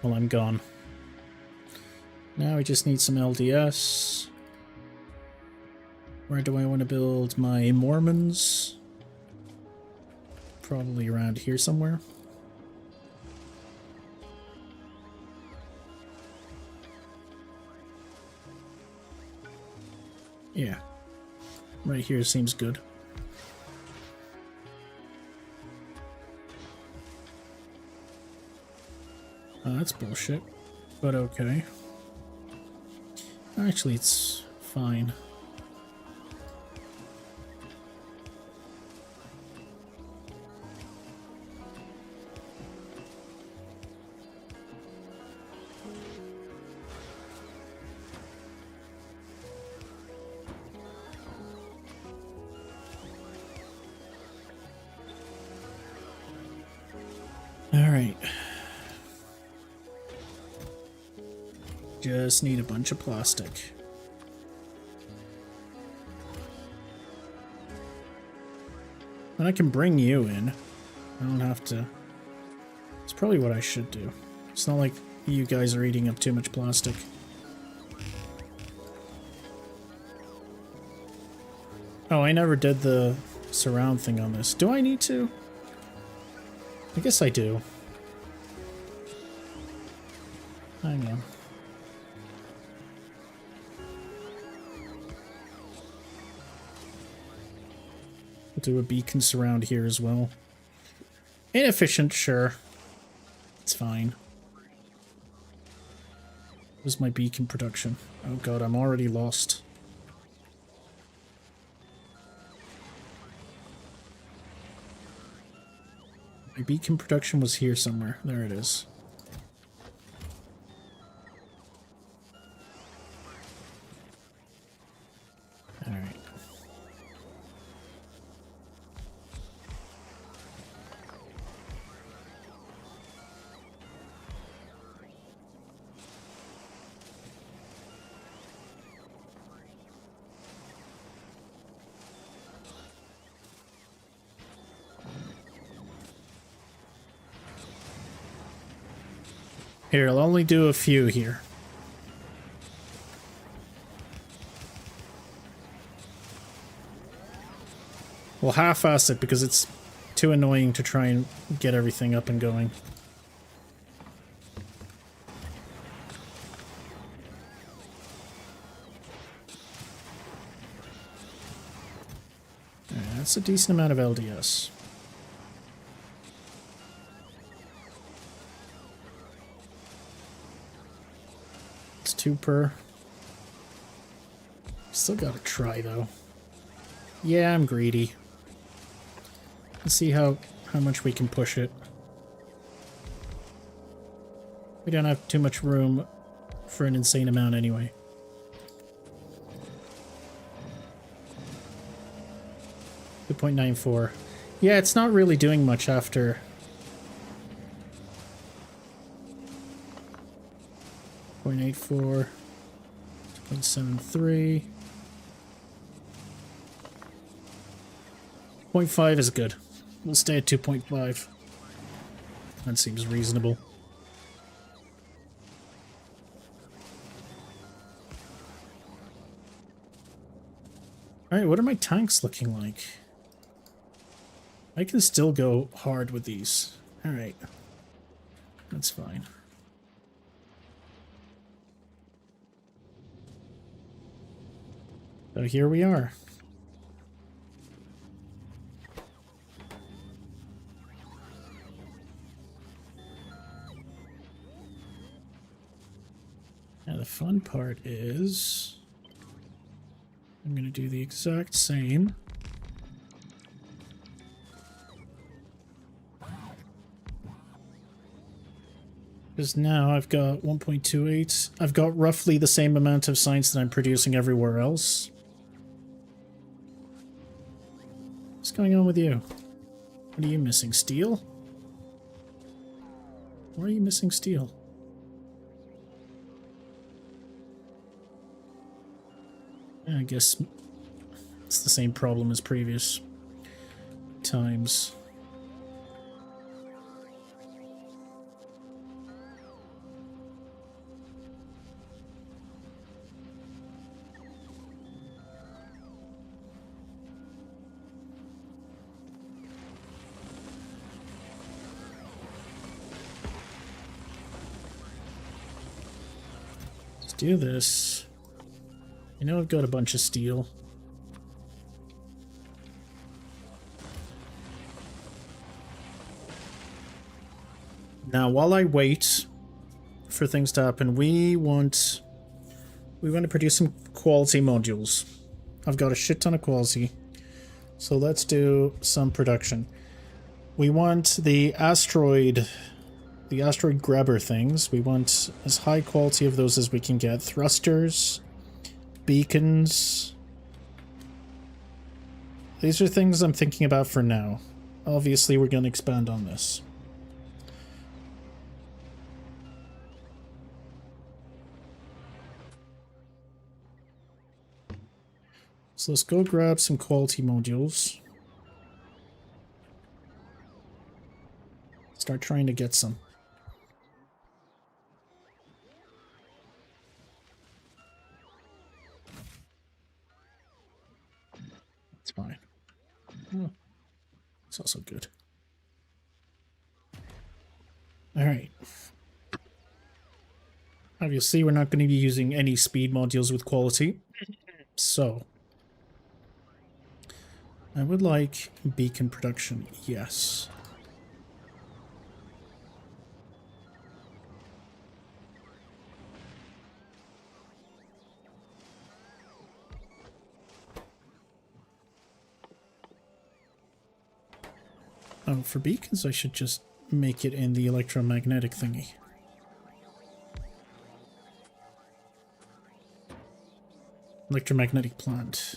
while I'm gone. Now we just need some LDS. Where do I want to build my Mormons? Probably around here somewhere. Yeah. Right here seems good. That's bullshit, but okay. Actually, it's fine. All right. Just need a bunch of plastic. And I can bring you in. I don't have to. It's probably what I should do. It's not like you guys are eating up too much plastic. Oh, I never did the surround thing on this. Do I need to? I guess I do. Hang on. We'll do a beacon surround here as well. Inefficient, sure. It's fine. Where's my beacon production? Oh god, I'm already lost. My beacon production was here somewhere. There it is. Alright. Here, I'll only do a few here. We'll half-ass it because it's too annoying to try and get everything up and going. Alright, that's a decent amount of LDS. It's 2 per. Still gotta try though. Yeah, I'm greedy. Let's see how much we can push it. We don't have too much room for an insane amount anyway. .94. Yeah, it's not really doing much after. 0.84. 0.73. 0.5 is good. We'll stay at 2.5. That seems reasonable. Alright, what are my tanks looking like? I can still go hard with these. Alright. That's fine. So here we are. Now the fun part is I'm going to do the exact same. Because now I've got 1.28. I've got roughly the same amount of science that I'm producing everywhere else. What's going on with you? What are you missing? Steel? Why are you missing steel? I guess it's the same problem as previous times. Let's do this. I know I've got a bunch of steel. Now, while I wait for things to happen, we want to produce some quality modules. I've got a shit ton of quality, so let's do some production. We want the asteroid grabber things. We want as high quality of those as we can get. Thrusters, beacons. These are things I'm thinking about for now. Obviously, we're going to expand on this. So let's go grab some quality modules. Start trying to get some. It's fine. Oh, it's also good. Alright. Obviously, we're not going to be using any speed modules with quality. So, I would like beacon production, yes. Oh, for beacons I should just make it in the electromagnetic thingy. Electromagnetic plant.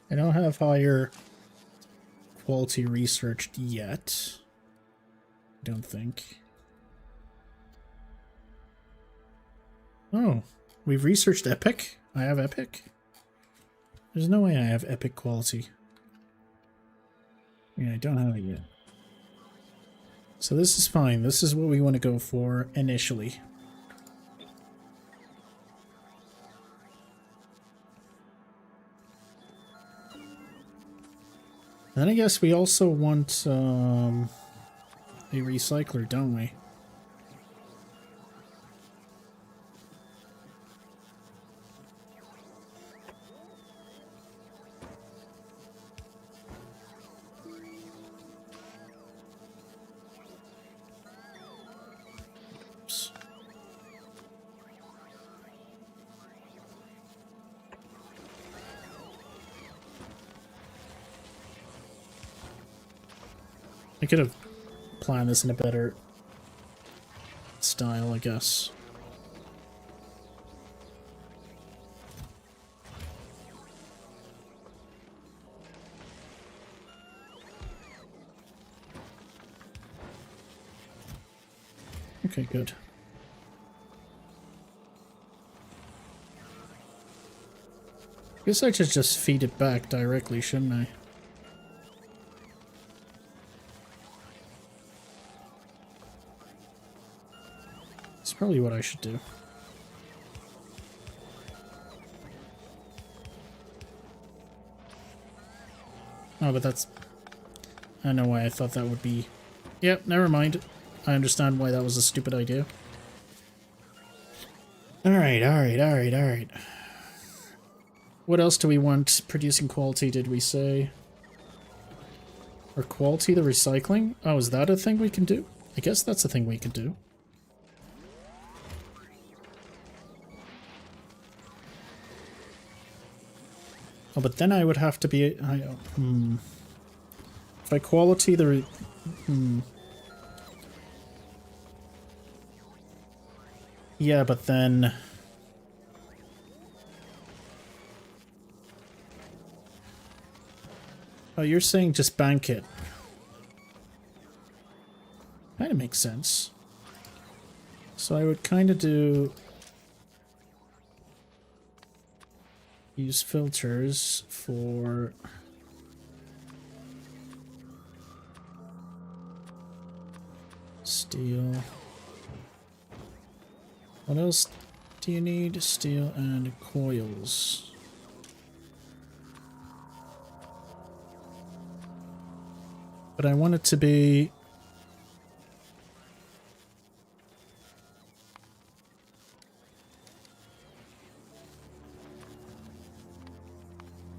I don't have higher quality researched yet. I don't think. Oh, we've researched epic? I have epic? There's no way I have epic quality. Yeah, I don't have it yet. So this is fine. This is what we want to go for initially. Then I guess we also want a recycler, don't we? Oops. I could have planned this in a better style, I guess. Okay, good. Guess I should just feed it back directly, shouldn't I? It's probably what I should do. Oh, but that's... I don't know why I thought that would be... Yep, never mind. I understand why that was a stupid idea. Alright, alright, alright, alright. What else do we want? Producing quality, did we say? Or quality, the recycling? Oh, is that a thing we can do? I guess that's a thing we can do. Oh, but then I would have to be... If I quality the... Yeah, but then... Oh, you're saying just bank it. Kind of makes sense. So I would kind of do... Use filters for... Steel. What else do you need? Steel and coils. But I want it to be...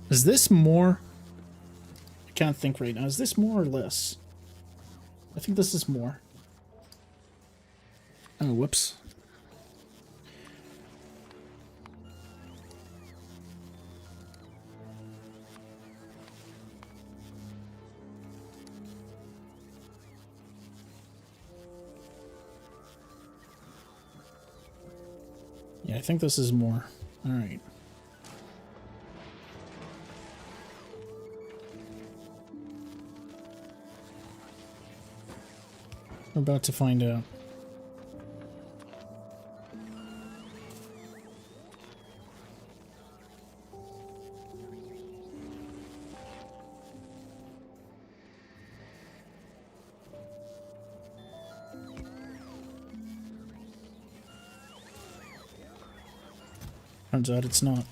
Is this more? I can't think right now. Is this more or less? I think this is more. Oh, whoops. Yeah, I think this is more. All right. We're about to find out. Turns out it's not.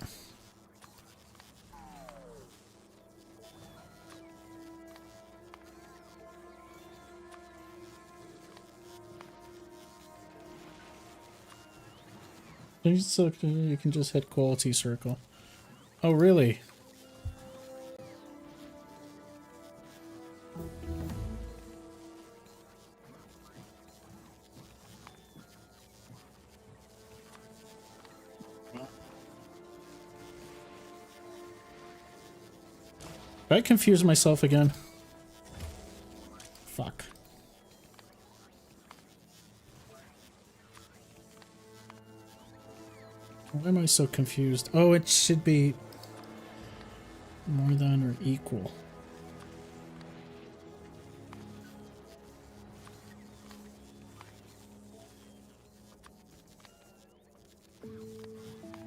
You can just hit quality circle. Oh, really? Did I confuse myself again? Fuck. Why am I so confused? Oh, it should be more than or equal.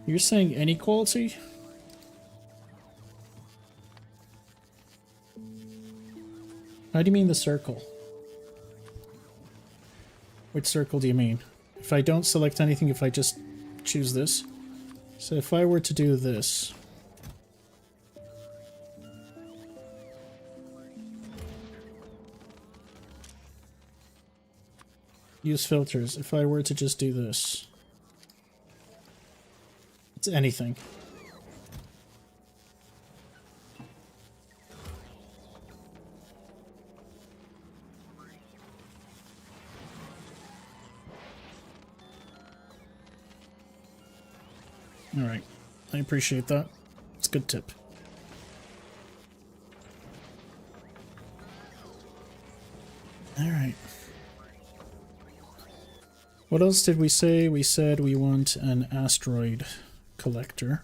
You're saying inequality? How do you mean the circle? Which circle do you mean? If I don't select anything, if I just choose this? So if I were to do this... Use filters. If I were to just do this. It's anything. Alright. I appreciate that. It's a good tip. Alright. What else did we say? We said we want an asteroid collector.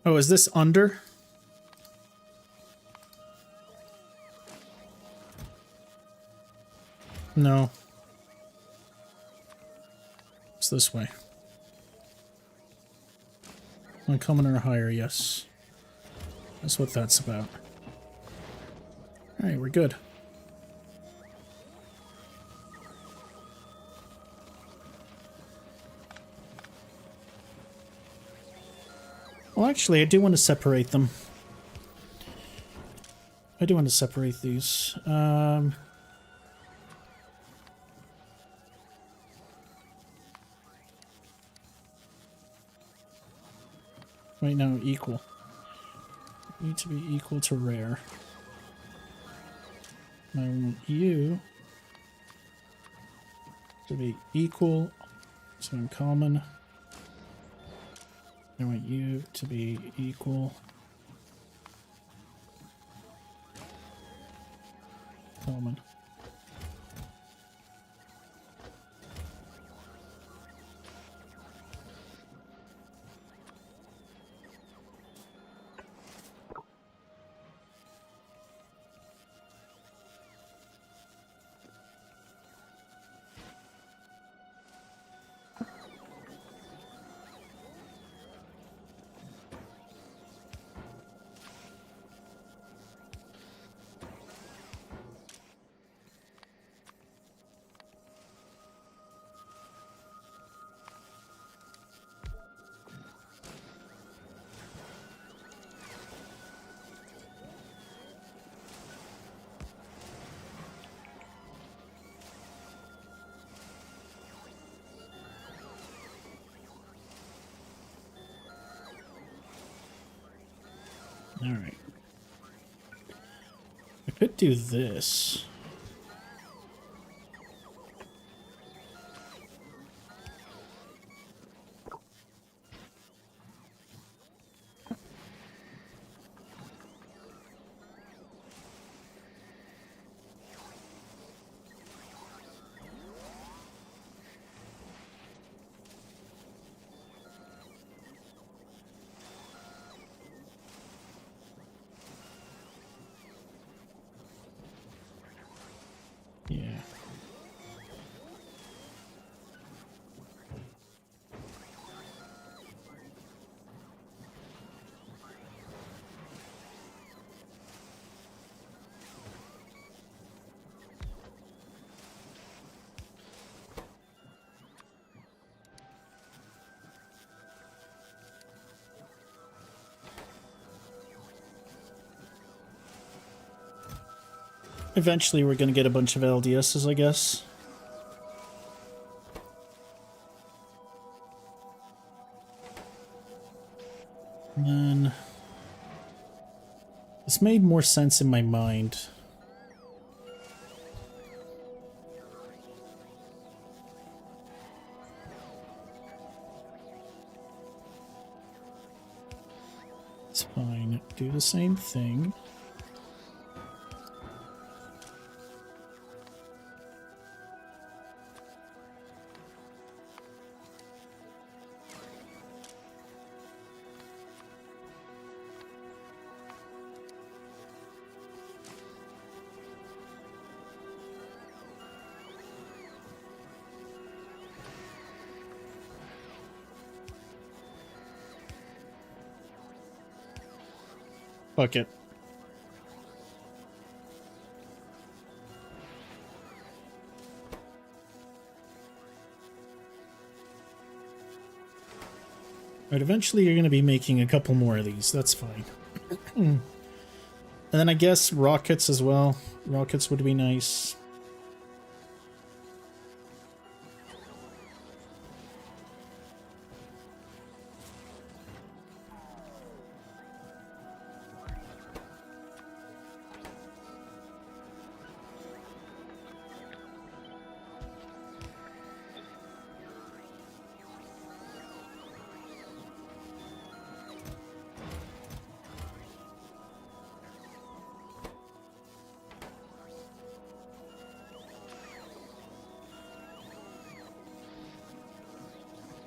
Oh, is this under? No. It's this way. Uncommon or higher, yes. That's what that's about. Alright, we're good. Well, actually, I do want to separate them. I do want to separate these. Right now, equal. Need to be equal to rare. I want you to be equal to uncommon. I want you to be equal. Common. Alright. I could do this. Yeah. Eventually we're gonna get a bunch of LDSs, I guess. And then... this made more sense in my mind. It's fine. Do the same thing. Fuck it. Right, eventually you're going to be making a couple more of these. That's fine. And then I guess rockets as well. Rockets would be nice.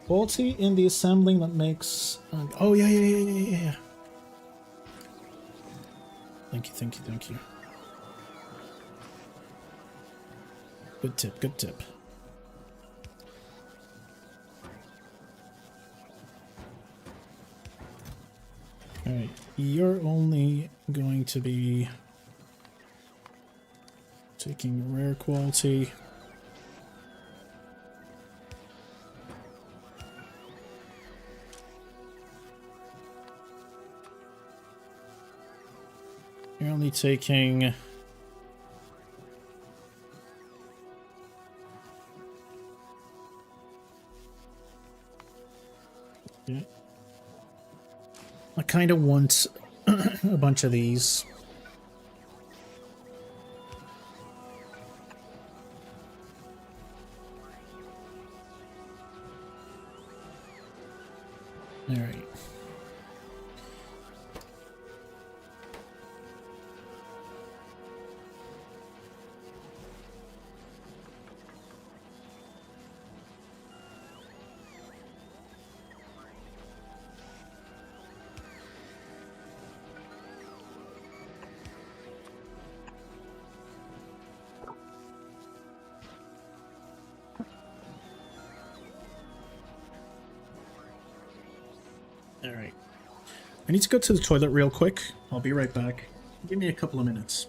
Quality in the assembling that makes... oh, yeah. Thank you. Good tip. Alright, you're only going to be taking rare quality. You're only taking... yeah. I kind of want a bunch of these. All right. Alright. I need to go to the toilet real quick. I'll be right back. Give me a couple of minutes.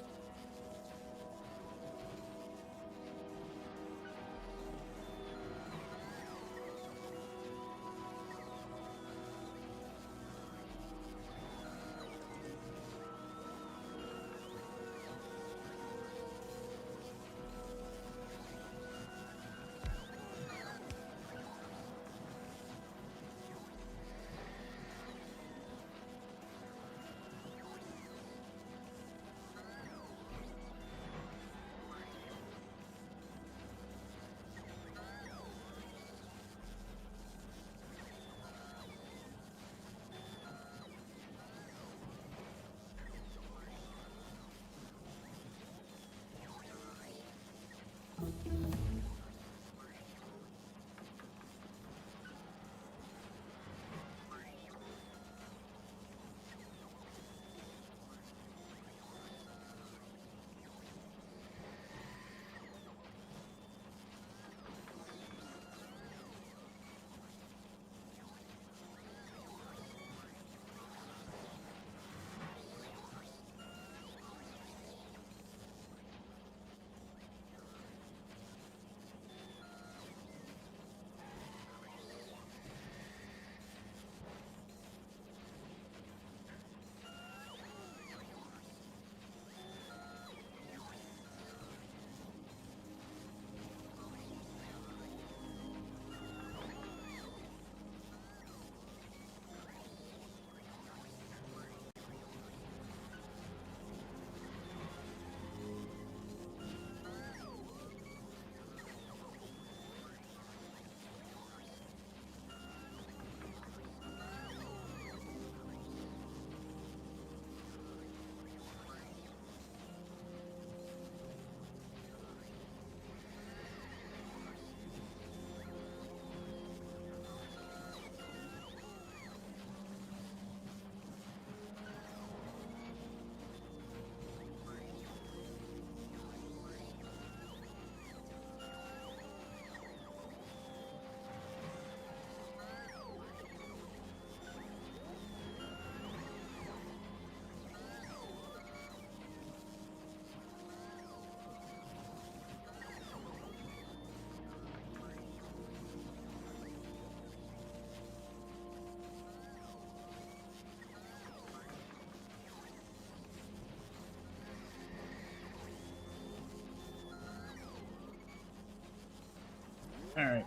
All right.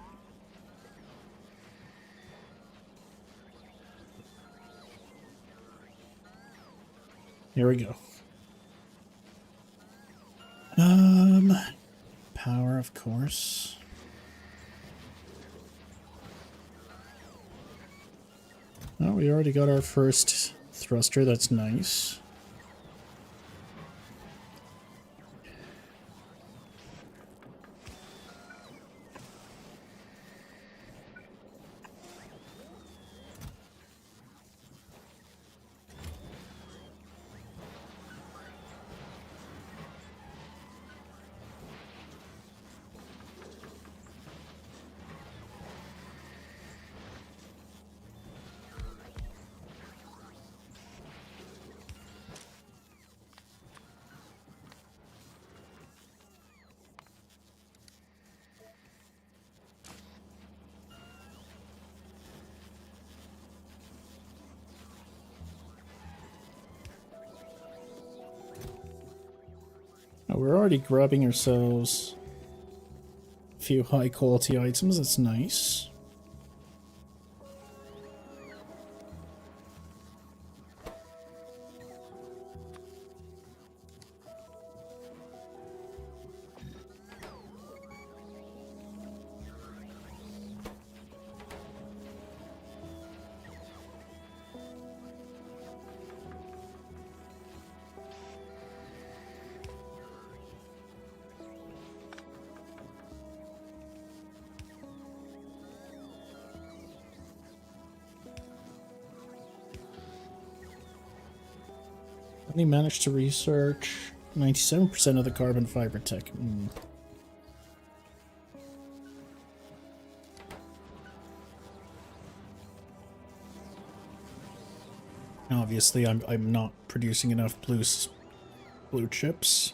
Here we go. Power, of course. Oh, we already got our first thruster. That's nice. Oh, we're already grabbing ourselves a few high quality items. That's nice. Only managed to research 97% of the carbon fiber tech. Obviously, I'm not producing enough blue chips,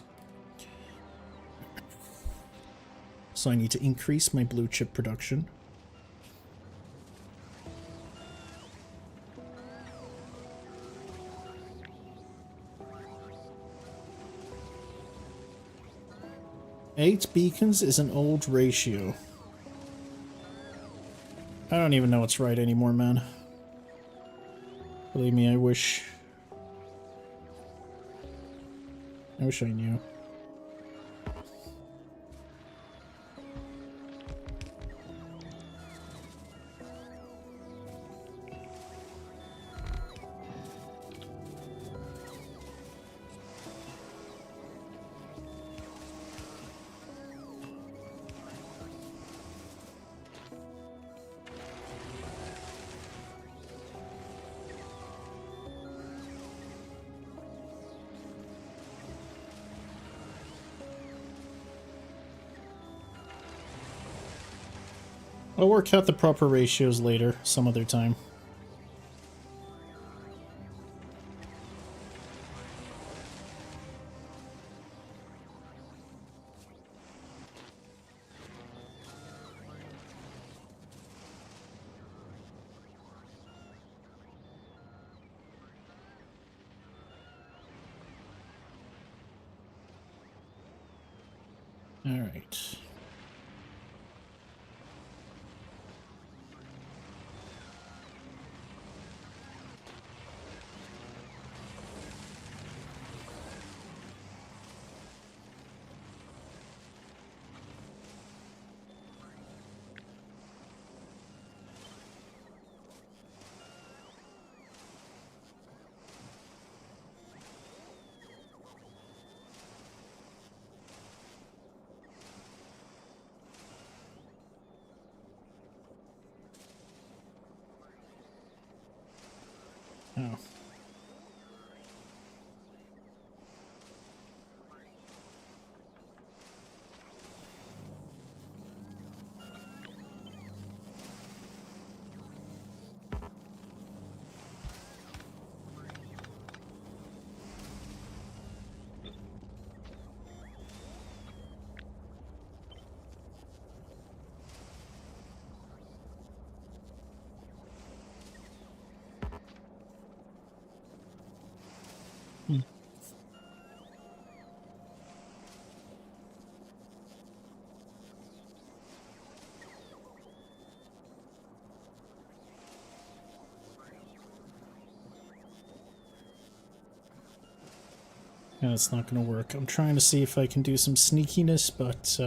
so I need to increase my blue chip production. Eight beacons is an old ratio. I don't even know what's right anymore, man. Believe me, I wish I knew. I'll work out the proper ratios later, some other time. All right. Oh. That's not going to work. I'm trying to see if I can do some sneakiness, but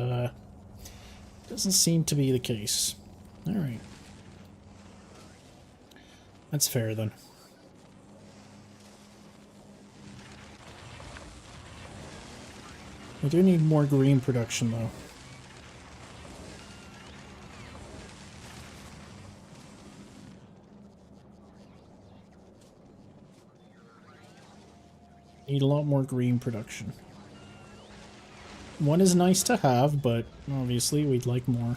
doesn't seem to be the case. Alright. That's fair then. I do need more green production though. Need a lot more green production. One is nice to have, but obviously we'd like more.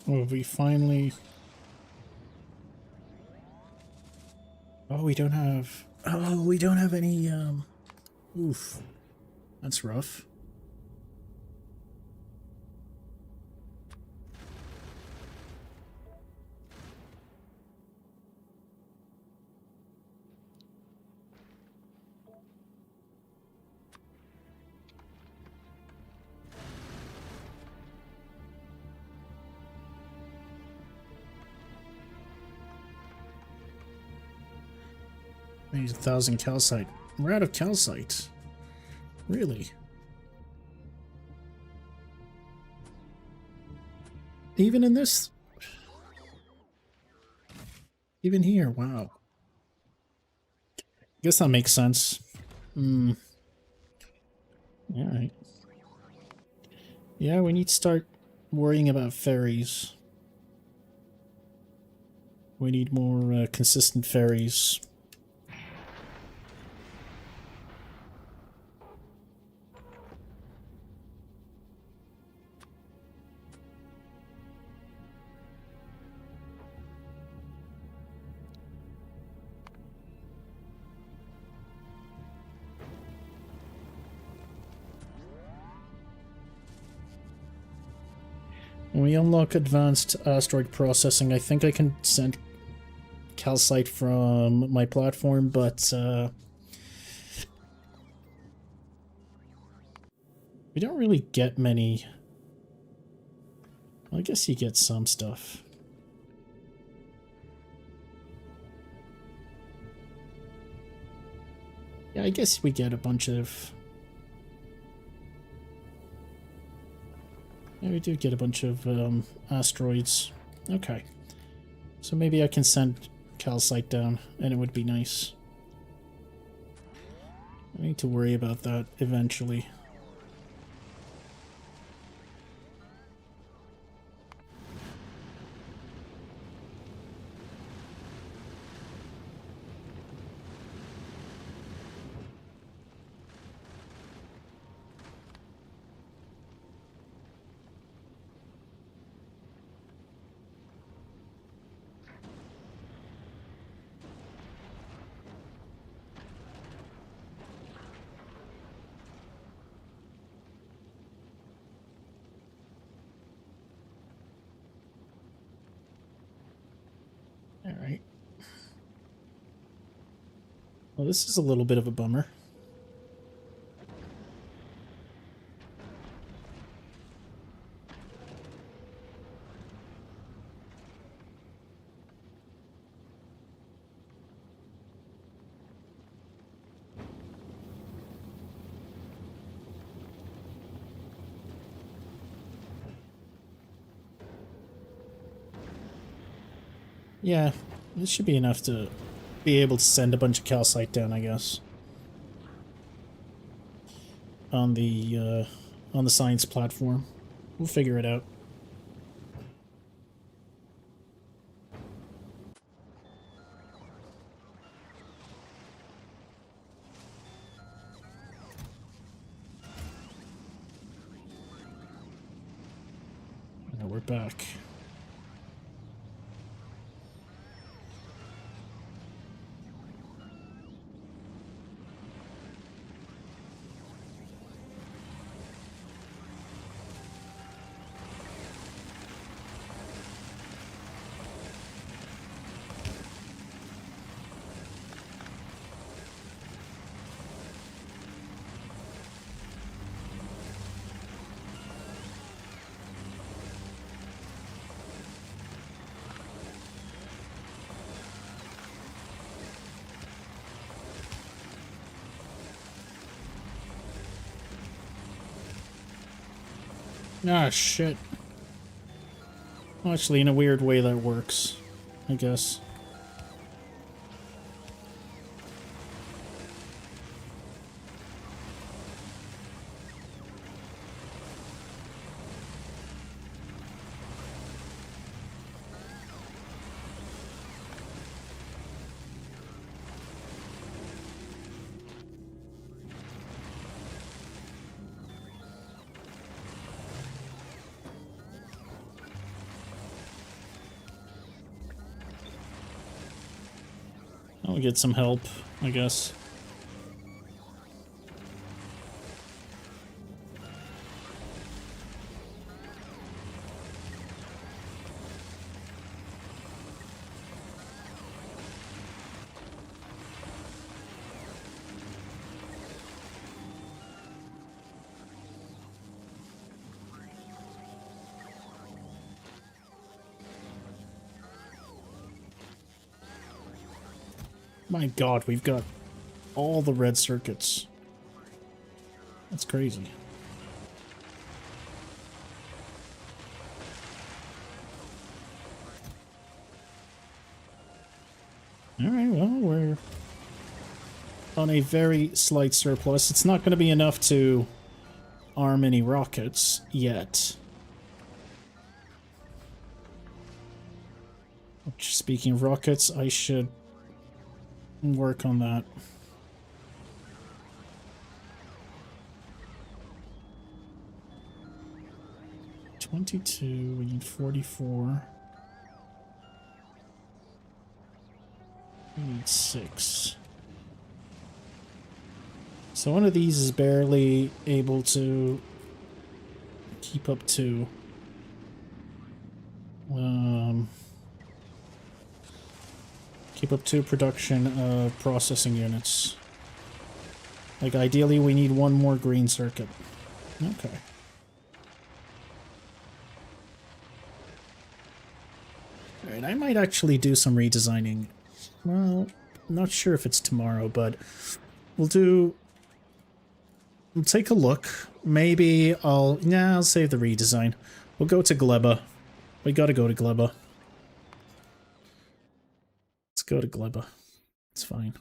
Oh, we finally... Oh, we don't have... Oh, we don't have any, Oof. That's rough. I need 1,000 calcite. We're out of calcite. Really? Even in this? Even here, wow. Guess that makes sense. Alright. Yeah, we need to start worrying about ferries. We need more consistent ferries. When we unlock advanced asteroid processing, I think I can send calcite from my platform, but we don't really get many. Well, I guess you get some stuff. Yeah, I guess we get a bunch of... Yeah, we do get a bunch of asteroids. Okay. So maybe I can send calcite down, and it would be nice. I need to worry about that eventually. Alright. Well, this is a little bit of a bummer. Yeah, this should be enough to be able to send a bunch of calcite down, I guess. On the science platform. We'll figure it out. Now we're back. Ah, shit. Well, actually, in a weird way that works, I guess. I'll get some help, I guess. My god, we've got all the red circuits. That's crazy. Alright, well, we're on a very slight surplus. It's not going to be enough to arm any rockets yet. Which, speaking of rockets, I should work on that. We need 44. We need 6. So one of these is barely able to keep up to production of processing units. Like, ideally we need one more green circuit. Okay. Alright, I might actually do some redesigning. Well, not sure if it's tomorrow, but we'll take a look. Maybe I'll save the redesign. We'll go to Gleba. We gotta go to Gleba. Let's go to Gleba. It's fine.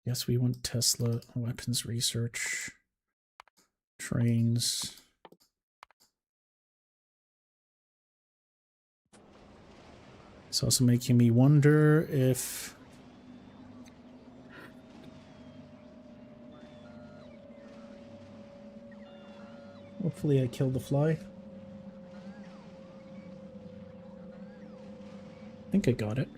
Yes, we want Tesla, weapons research, trains. It's also making me wonder if... Hopefully I killed the fly. I think I got it.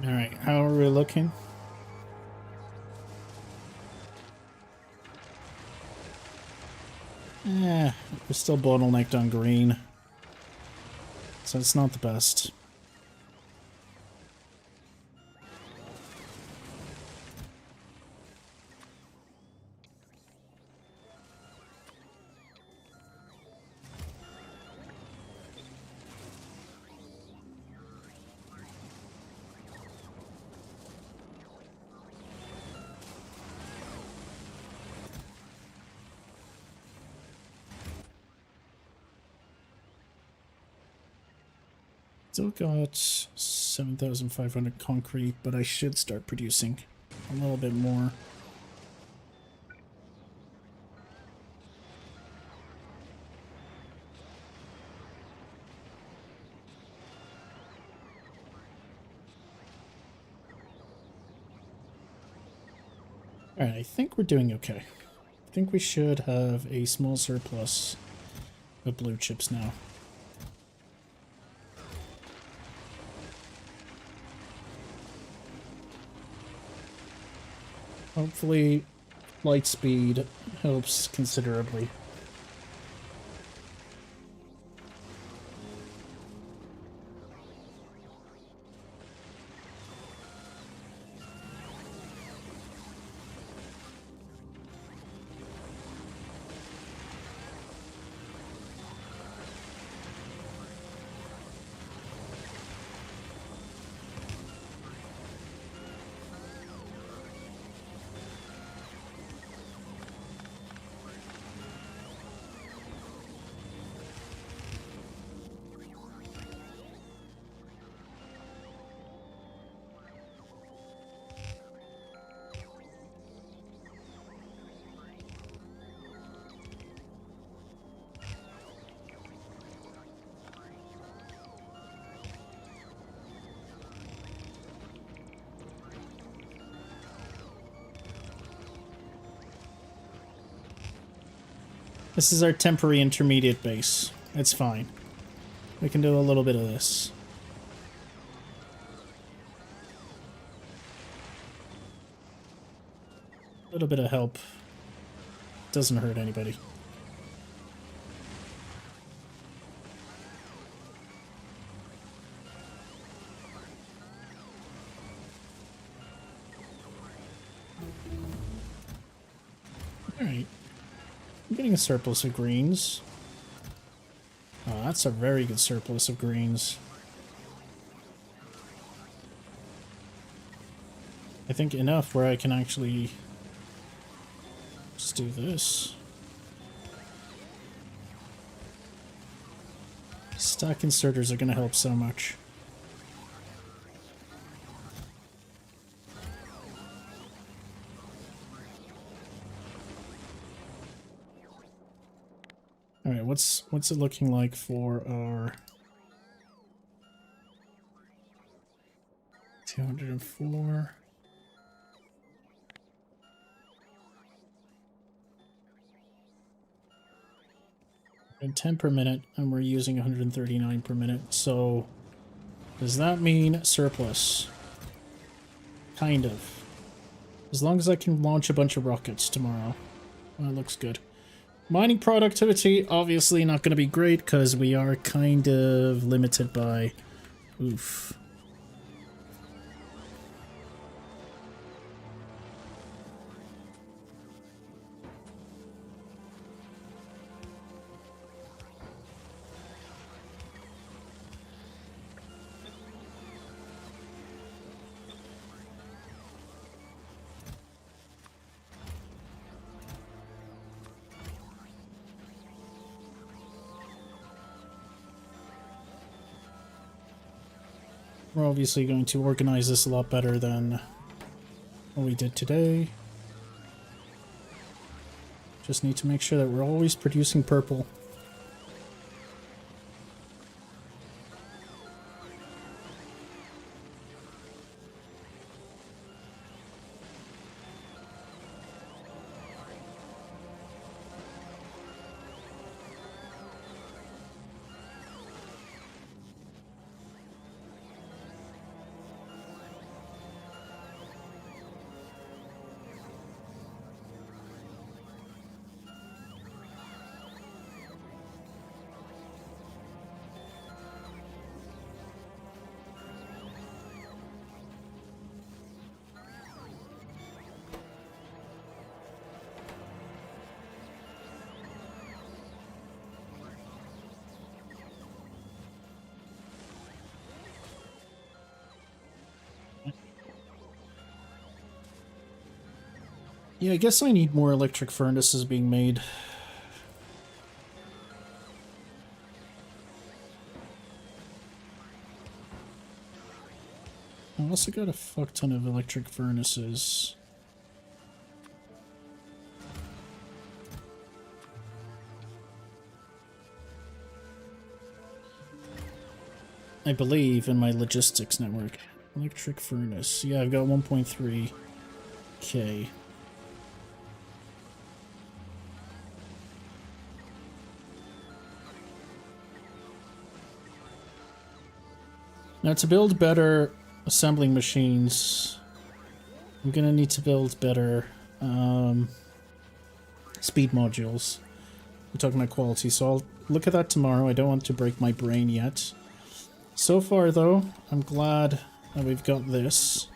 All right, how are we looking? We're still bottlenecked on green, so it's not the best. Still got 7,500 concrete, but I should start producing a little bit more. Alright, I think we're doing okay. I think we should have a small surplus of blue chips now. Hopefully, light speed helps considerably. This is our temporary intermediate base. It's fine. We can do a little bit of this. A little bit of help doesn't hurt anybody. Alright. I'm getting a surplus of greens. Oh, that's a very good surplus of greens. I think enough where I can actually just do this. Stack inserters are going to help so much. Alright, what's it looking like for our 204? And 10 per minute, and we're using 139 per minute, so does that mean surplus? Kind of. As long as I can launch a bunch of rockets tomorrow. That looks good. Mining productivity, obviously not going to be great because we are kind of limited by... Oof. We're obviously going to organize this a lot better than what we did today. Just need to make sure that we're always producing purple. Yeah, I guess I need more electric furnaces being made. I also got a fuck ton of electric furnaces. I believe in my logistics network. Electric furnace. Yeah, I've got 1.3K. Now, to build better assembling machines, I'm gonna need to build better speed modules. We're talking about quality, so I'll look at that tomorrow. I don't want to break my brain yet. So far, though, I'm glad that we've got this.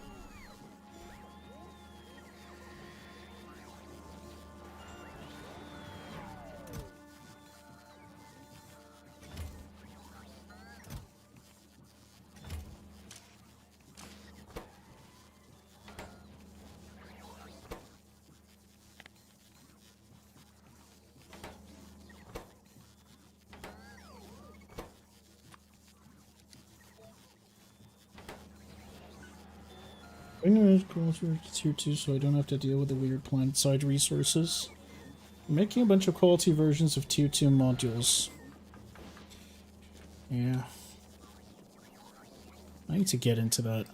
I'm going to go through tier 2 so I don't have to deal with the weird planet-side resources. I'm making a bunch of quality versions of tier 2 modules. Yeah. I need to get into that.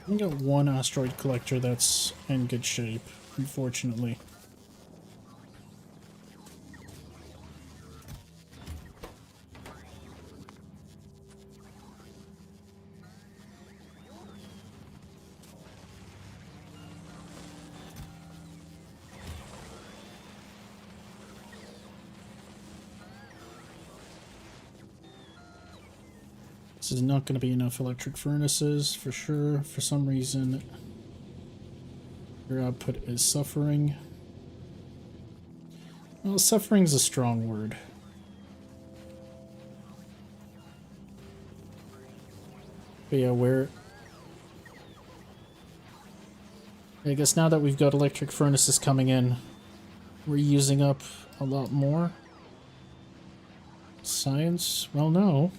I got one asteroid collector that's in good shape, unfortunately. This is not going to be enough electric furnaces, for sure. For some reason, your output is suffering. Well, suffering is a strong word. But yeah, I guess now that we've got electric furnaces coming in, we're using up a lot more. Science? Well, no.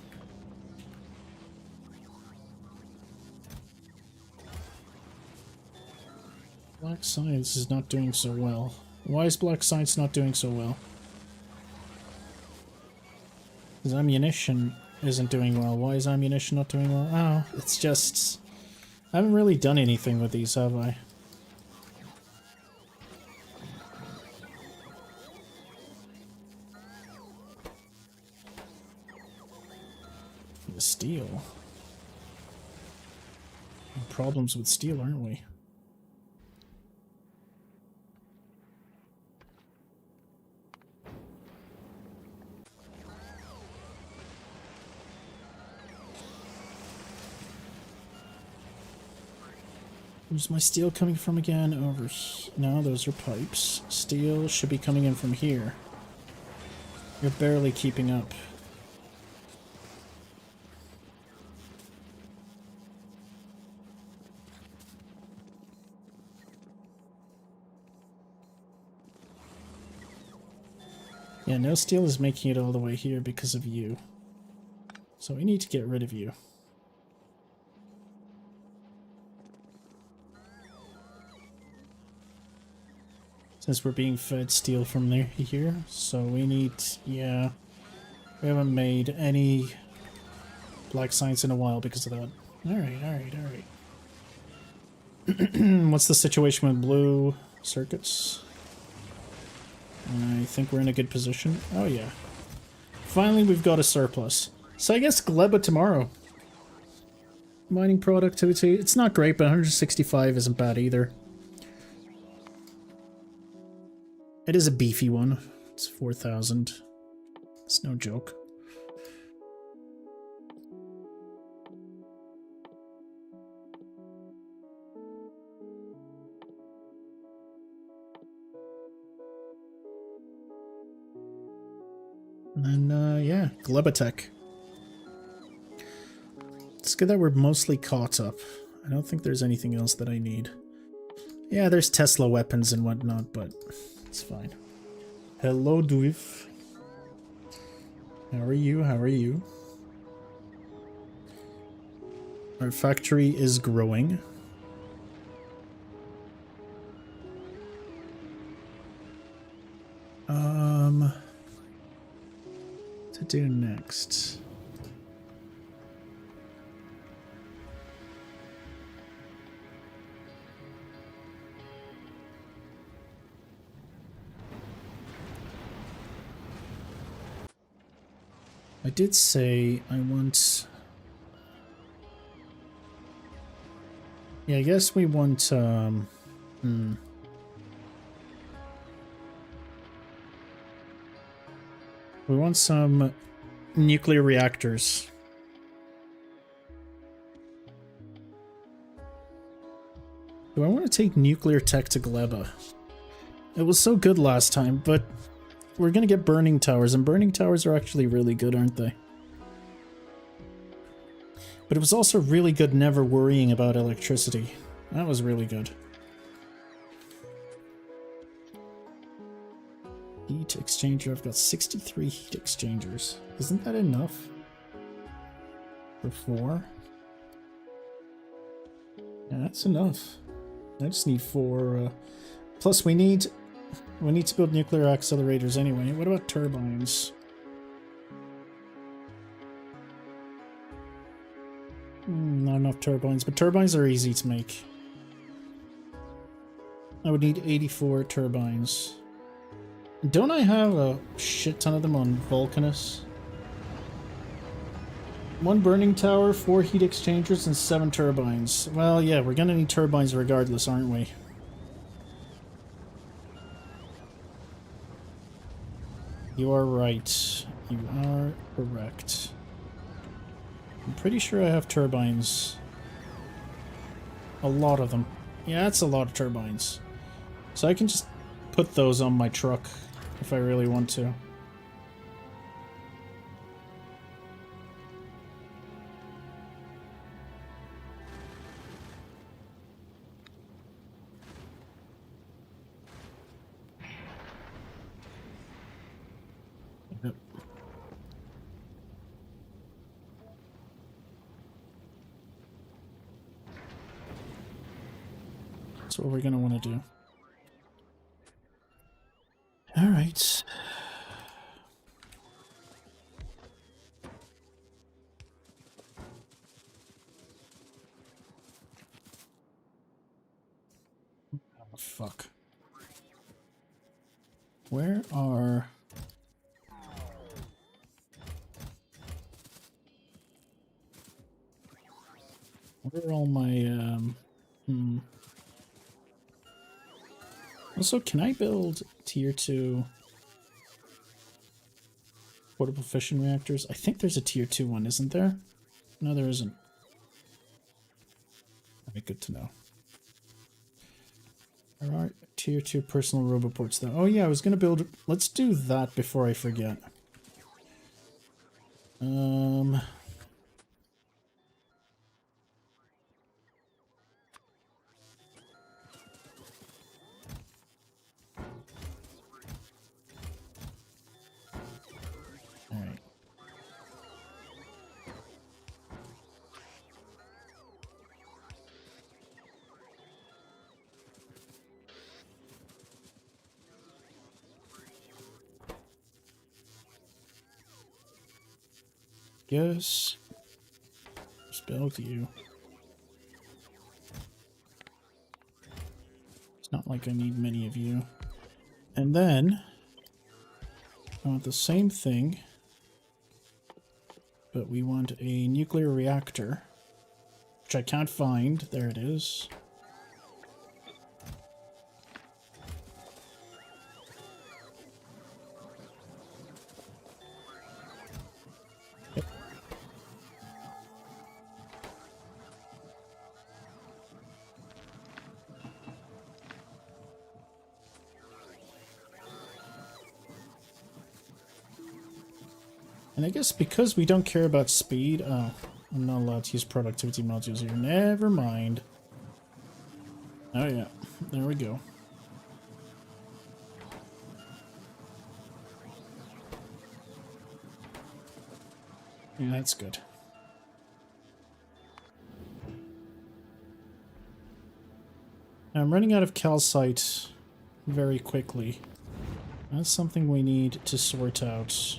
Black science is not doing so well. Why is black science not doing so well? Because ammunition isn't doing well. Why is ammunition not doing well? Oh, it's just... I haven't really done anything with these, have I? The steel. Problems with steel, aren't we? Where's my steel coming from again? Over here. No, those are pipes. Steel should be coming in from here. You're barely keeping up. Yeah, no steel is making it all the way here because of you. So we need to get rid of you. Since we're being fed steel from here, so we need, yeah, we haven't made any black science in a while because of that. Alright. What's the situation with blue circuits? I think we're in a good position. Oh yeah. Finally we've got a surplus. So I guess Gleba tomorrow. Mining productivity, it's not great, but 165 isn't bad either. It is a beefy one. It's 4,000. It's no joke. And then, yeah, Glebotech. It's good that we're mostly caught up. I don't think there's anything else that I need. Yeah, there's Tesla weapons and whatnot, but it's fine. Hello, Duif. How are you? How are you? Our factory is growing. To do next. I did say I want... Yeah, I guess we want, we want some nuclear reactors. Do I want to take nuclear tech to Gleba? It was so good last time, but we're gonna get burning towers, and burning towers are actually really good, aren't they? But it was also really good never worrying about electricity. That was really good. Heat exchanger. I've got 63 heat exchangers. Isn't that enough? For 4? Yeah, that's enough. I just need 4. Plus we need to build nuclear accelerators anyway. What about turbines? Not enough turbines, but turbines are easy to make. I would need 84 turbines. Don't I have a shit ton of them on Vulcanus? 1 burning tower, 4 heat exchangers, and 7 turbines. Well, yeah, we're gonna need turbines regardless, aren't we? You are right. You are correct. I'm pretty sure I have turbines. A lot of them. Yeah, that's a lot of turbines. So I can just put those on my truck if I really want to. Yep. That's what we're gonna want to do. All right. Oh, fuck. Where are... Where are all my, Also, can I build tier 2 portable fission reactors? I think there's a tier 2 one, isn't there? No, there isn't. Alright, good to know. There are tier 2 personal roboports though. Oh yeah, I was gonna build... Let's do that before I forget. Alright. Yes. Just build you. It's not like I need many of you. And then I want the same thing, but we want a nuclear reactor, which I can't find. There it is. And I guess because we don't care about speed... Oh, I'm not allowed to use productivity modules here. Never mind. Oh yeah, there we go. Yeah, that's good. I'm running out of calcite very quickly. That's something we need to sort out.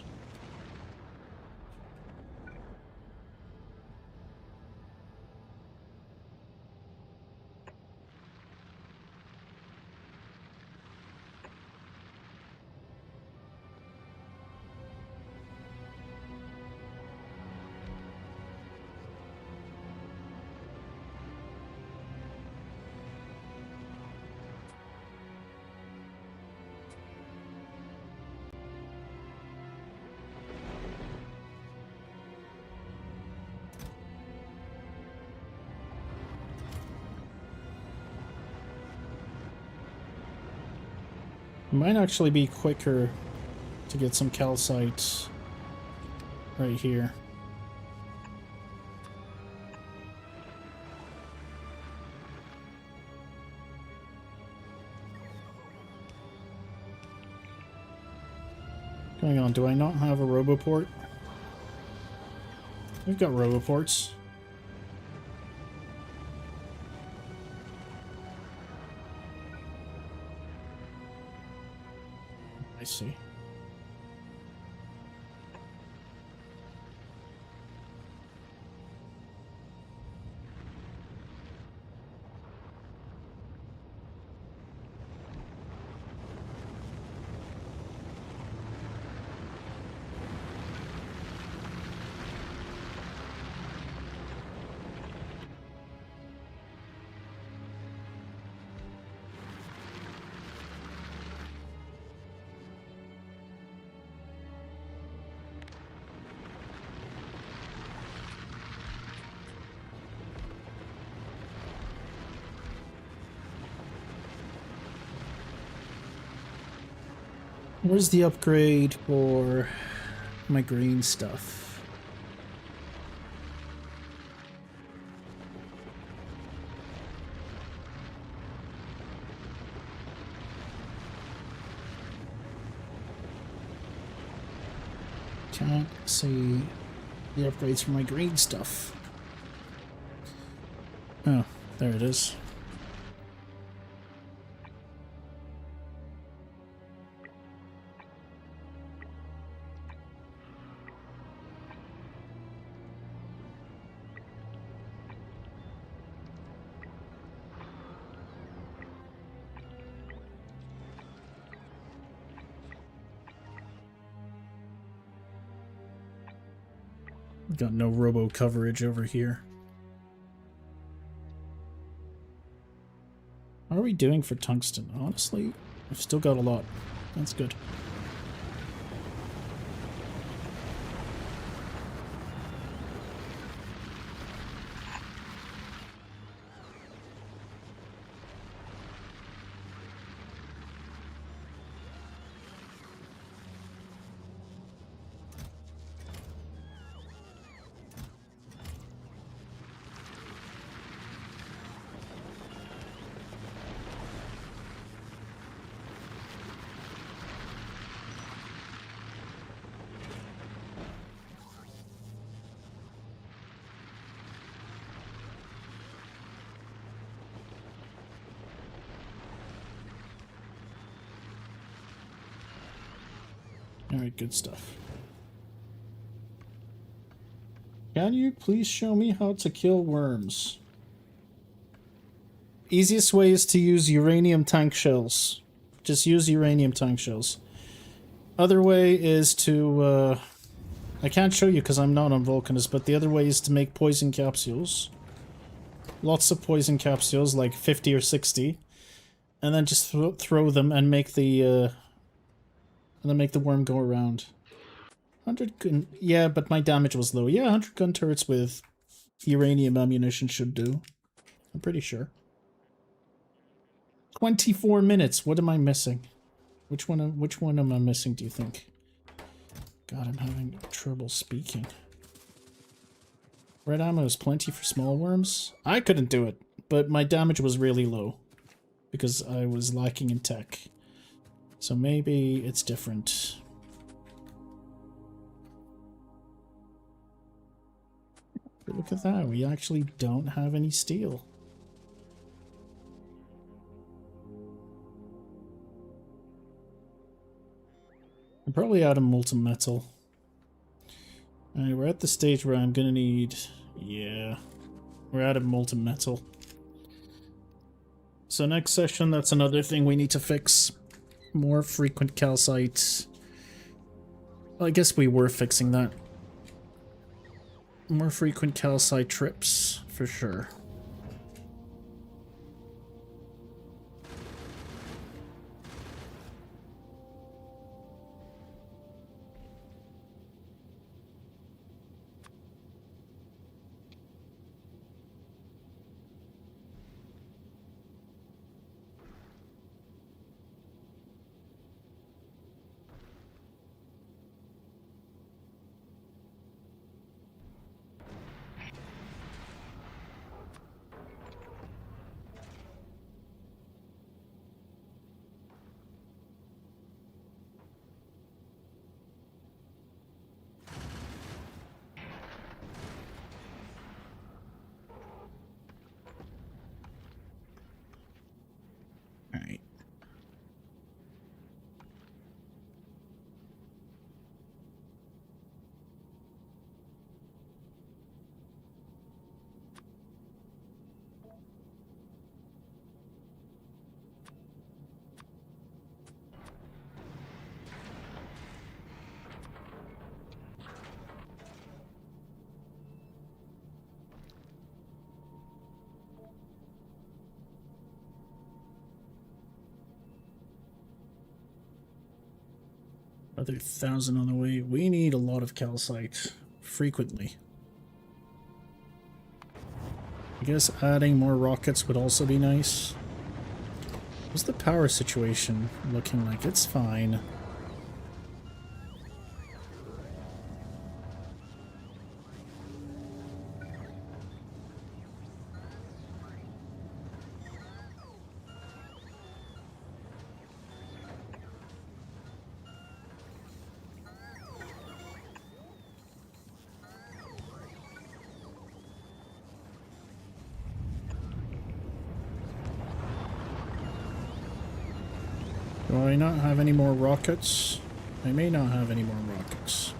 It might actually be quicker to get some calcite right here. Going on, do I not have a roboport? We've got roboports. I see. Where's the upgrade for my green stuff? Can't see the upgrades for my green stuff. Oh, there it is. Got no robo coverage over here. How are we doing for tungsten? Honestly, I've still got a lot. That's good. Alright, good stuff. Can you please show me how to kill worms? Easiest way is to use uranium tank shells. Just use uranium tank shells. Other way is to, I can't show you because I'm not on Vulcanus, but the other way is to make poison capsules. Lots of poison capsules, like 50 or 60. And then just throw them and make the, and then make the worm go around. 100 gun... Yeah, but my damage was low. Yeah, 100 gun turrets with uranium ammunition should do. I'm pretty sure. 24 minutes. What am I missing? Which one am I missing, do you think? God, I'm having trouble speaking. Red ammo is plenty for small worms. I couldn't do it, but my damage was really low because I was lacking in tech. So maybe it's different. But look at that, we actually don't have any steel. I'm probably out of molten metal. Alright, we're at the stage where I'm gonna need... Yeah, we're out of molten metal. So next session, that's another thing we need to fix. More frequent calcites. Well, I guess we were fixing that. More frequent calcite trips, for sure. Alright. Another 1,000 on the way. We need a lot of calcite frequently. I guess adding more rockets would also be nice. What's the power situation looking like? It's fine. Do I not have any more rockets? I may not have any more rockets.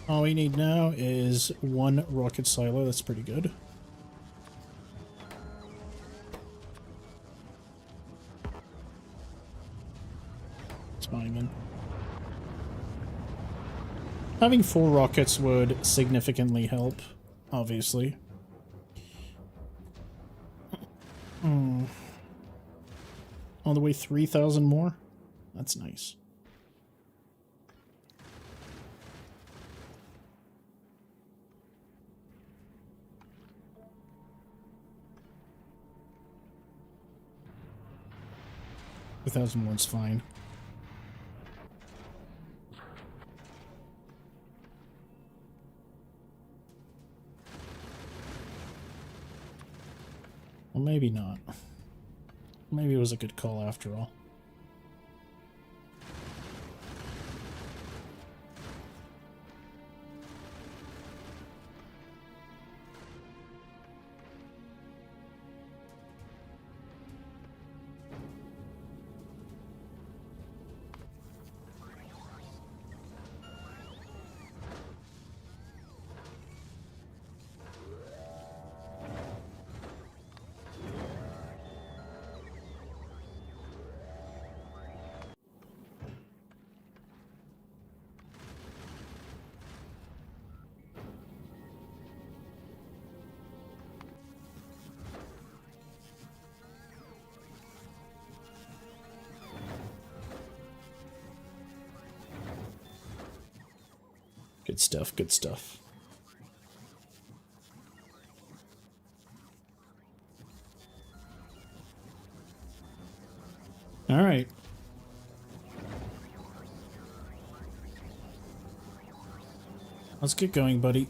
All we need now is one rocket silo. That's pretty good. It's fine then. Having 4 rockets would significantly help, obviously. On the way 3,000 more? That's nice. 2,000 ward's fine. Well, maybe not. Maybe it was a good call after all. Good stuff, good stuff. All right. Let's get going, buddy.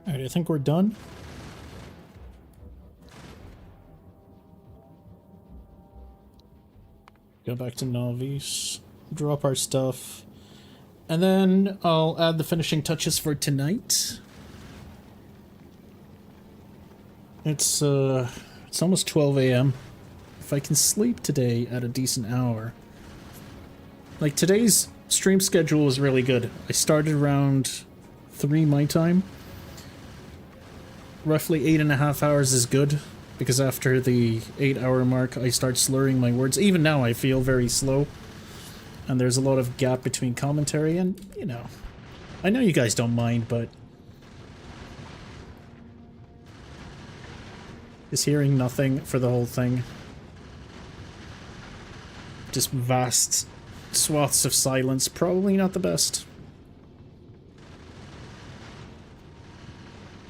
Alright, I think we're done. Go back to Nauvis, drop our stuff, and then I'll add the finishing touches for tonight. It's almost 12 a.m. If I can sleep today at a decent hour. Like, today's stream schedule was really good. I started around 3 my time. Roughly 8.5 hours is good, because after the 8-hour mark I start slurring my words. Even now I feel very slow, and there's a lot of gap between commentary, and, you know, I know you guys don't mind, but is hearing nothing for the whole thing, just vast swaths of silence, probably not the best.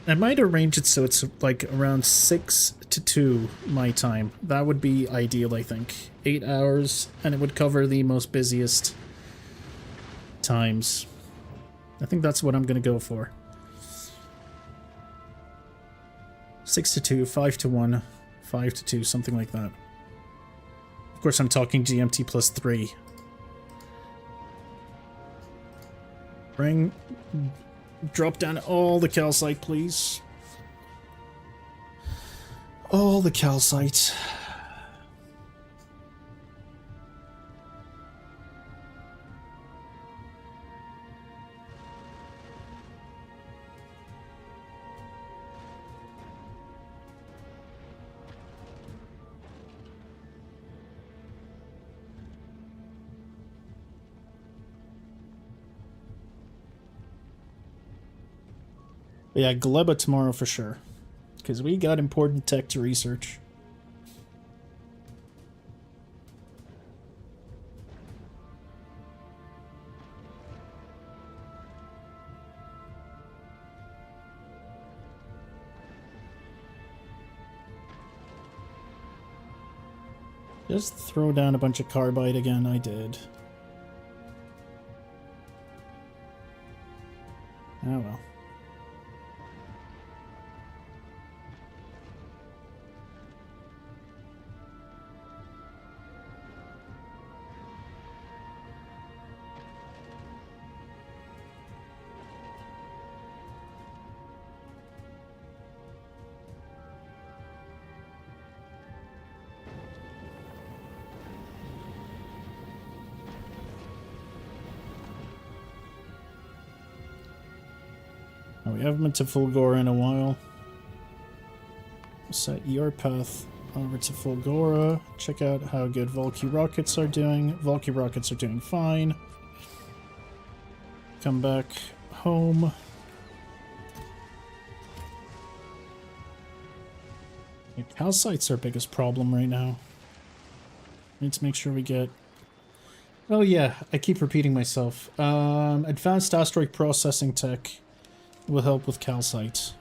I might arrange it so it's like around 6 to 2 my time. That would be ideal, I think. 8 hours, and it would cover the most busiest times. I think that's what I'm gonna go for. 6 to 2, 5 to 1, 5 to 2, something like that. Of course, I'm talking GMT plus 3. Drop down all the calcite, please. All the calcite. But yeah, Gleba tomorrow for sure. Because we got important tech to research. Just throw down a bunch of carbide again, I did. Oh well. Oh, we haven't been to Fulgora in a while. Set your path over to Fulgora. Check out how good Volky rockets are doing. Volky rockets are doing fine. Come back home. Yeah, calcite's our biggest problem right now. Need to make sure we get... Oh yeah, I keep repeating myself. Advanced asteroid processing tech will help with calcite.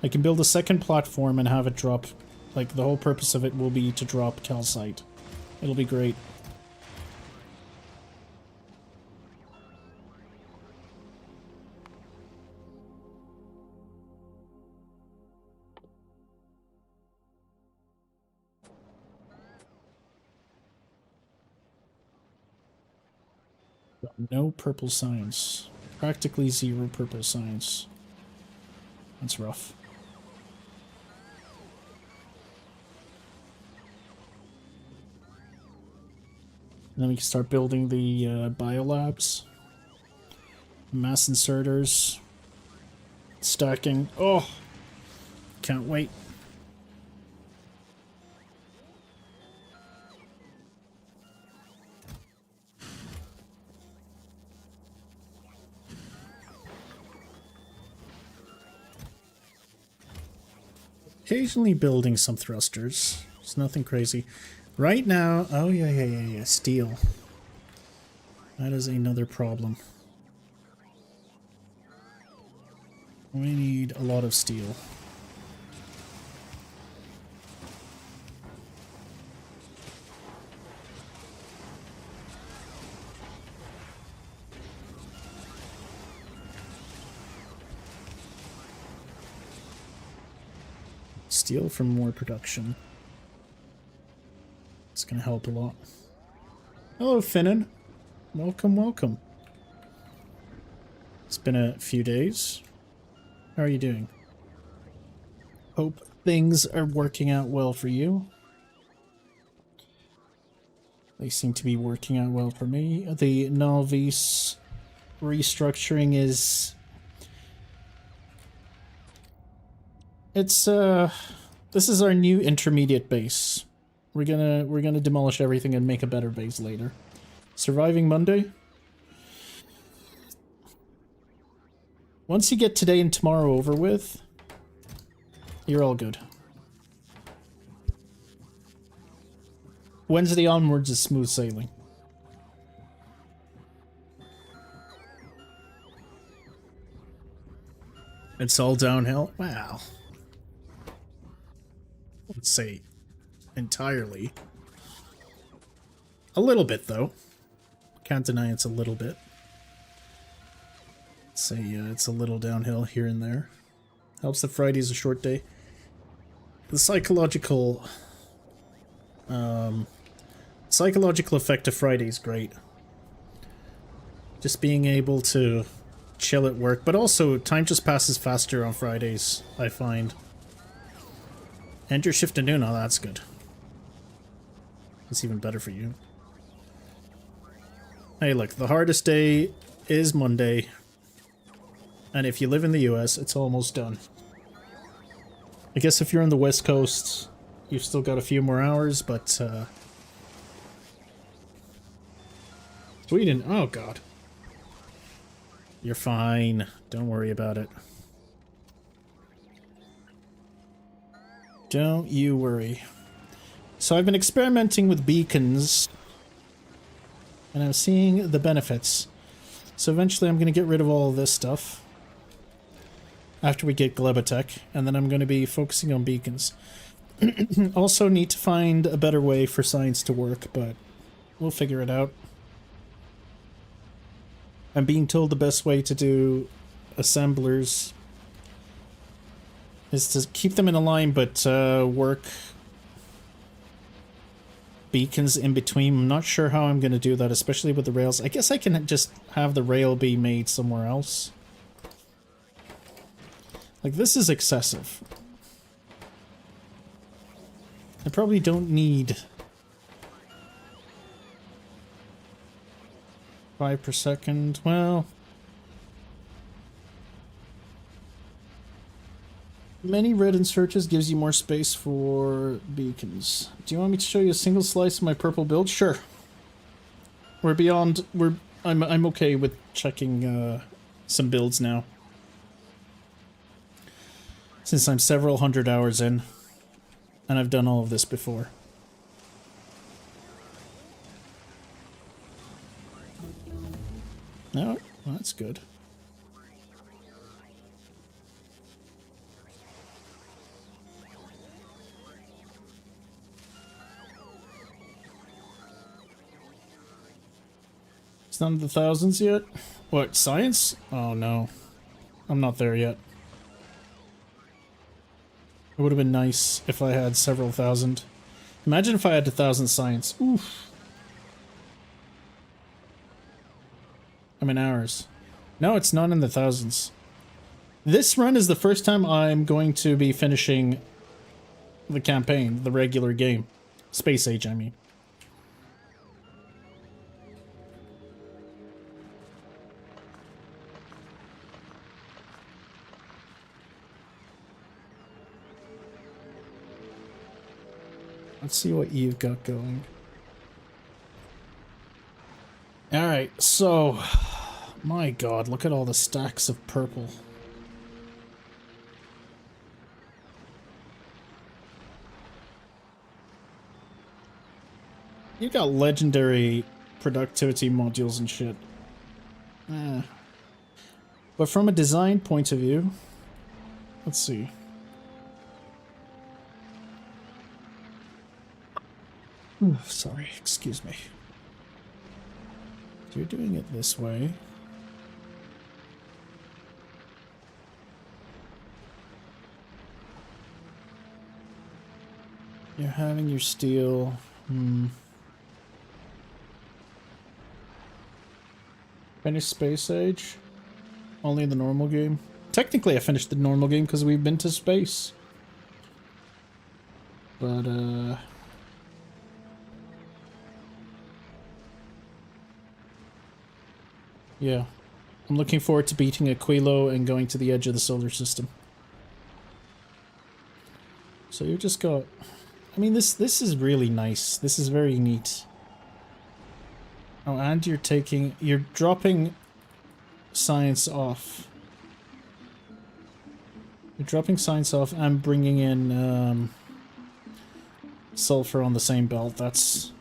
I can build a second platform and have it drop... Like, the whole purpose of it will be to drop calcite. It'll be great. No purple science. Practically zero purple science. That's rough. And then we can start building the biolabs. Mass inserters. Stacking. Oh! Can't wait. Occasionally building some thrusters. It's nothing crazy. Right now... Oh, yeah. Steel. That is another problem. We need a lot of steel. Steel for more production. It's gonna help a lot. Hello, Finnan. Welcome, welcome. It's been a few days. How are you doing? Hope things are working out well for you. They seem to be working out well for me. The Nauvis restructuring is... It's, this is our new intermediate base. We're gonna demolish everything and make a better base later. Surviving Monday? Once you get today and tomorrow over with, you're all good. Wednesday onwards is smooth sailing. It's all downhill? Wow. Let's say entirely. A little bit, though. Can't deny it's a little bit. Let's say it's a little downhill here and there. Helps that Friday's a short day. The psychological effect of Friday is great. Just being able to chill at work, but also time just passes faster on Fridays, I find. And your shift to noon, oh, that's good. That's even better for you. Hey, look, the hardest day is Monday. And if you live in the US, it's almost done. I guess if you're on the West Coast, you've still got a few more hours, but, Sweden, oh god. You're fine. Don't worry about it. Don't you worry. So I've been experimenting with beacons, and I'm seeing the benefits. So eventually I'm going to get rid of all of this stuff after we get Glebotech, and then I'm going to be focusing on beacons. Also need to find a better way for science to work, but we'll figure it out. I'm being told the best way to do assemblers is to keep them in a line, but work beacons in between. I'm not sure how I'm going to do that, especially with the rails. I guess I can just have the rail be made somewhere else. Like, this is excessive. I probably don't need 5 per second. Well, Many red insertions gives you more space for beacons. Do you want me to show you a single slice of my purple build? Sure. We're beyond. I'm okay with checking some builds now. Since I'm several hundred hours in, and I've done all of this before. No, well, that's good. It's not in the thousands yet? What, science? Oh no. I'm not there yet. It would have been nice if I had several thousand. Imagine if I had 1,000 science. Oof. I'm in hours. No, it's not in the thousands. This run is the first time I'm going to be finishing the campaign, the regular game. Space Age, I mean. Let's see what you've got going. Alright, so... My god, look at all the stacks of purple. You got legendary productivity modules and shit. But from a design point of view... Let's see. Sorry, excuse me. You're doing it this way. You're having your steel. Finish Space Age? Only in the normal game? Technically I finished the normal game because we've been to space. But, yeah. I'm looking forward to beating Aquilo and going to the edge of the solar system. So you just got... I mean, this is really nice. This is very neat. Oh, and you're dropping science off. You're dropping science off and bringing in sulfur on the same belt. That's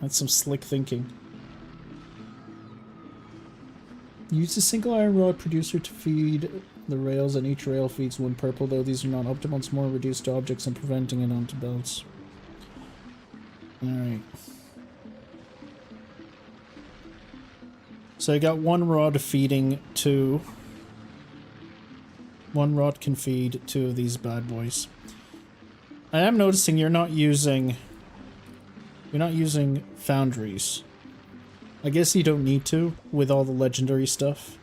some slick thinking. Use a single iron rod producer to feed the rails, and each rail feeds one purple, though these are not optimal. It's more reduced to objects and preventing it onto belts. Alright. So I got one rod feeding two. One rod can feed two of these bad boys. I am noticing you're not using foundries. I guess you don't need to with all the legendary stuff.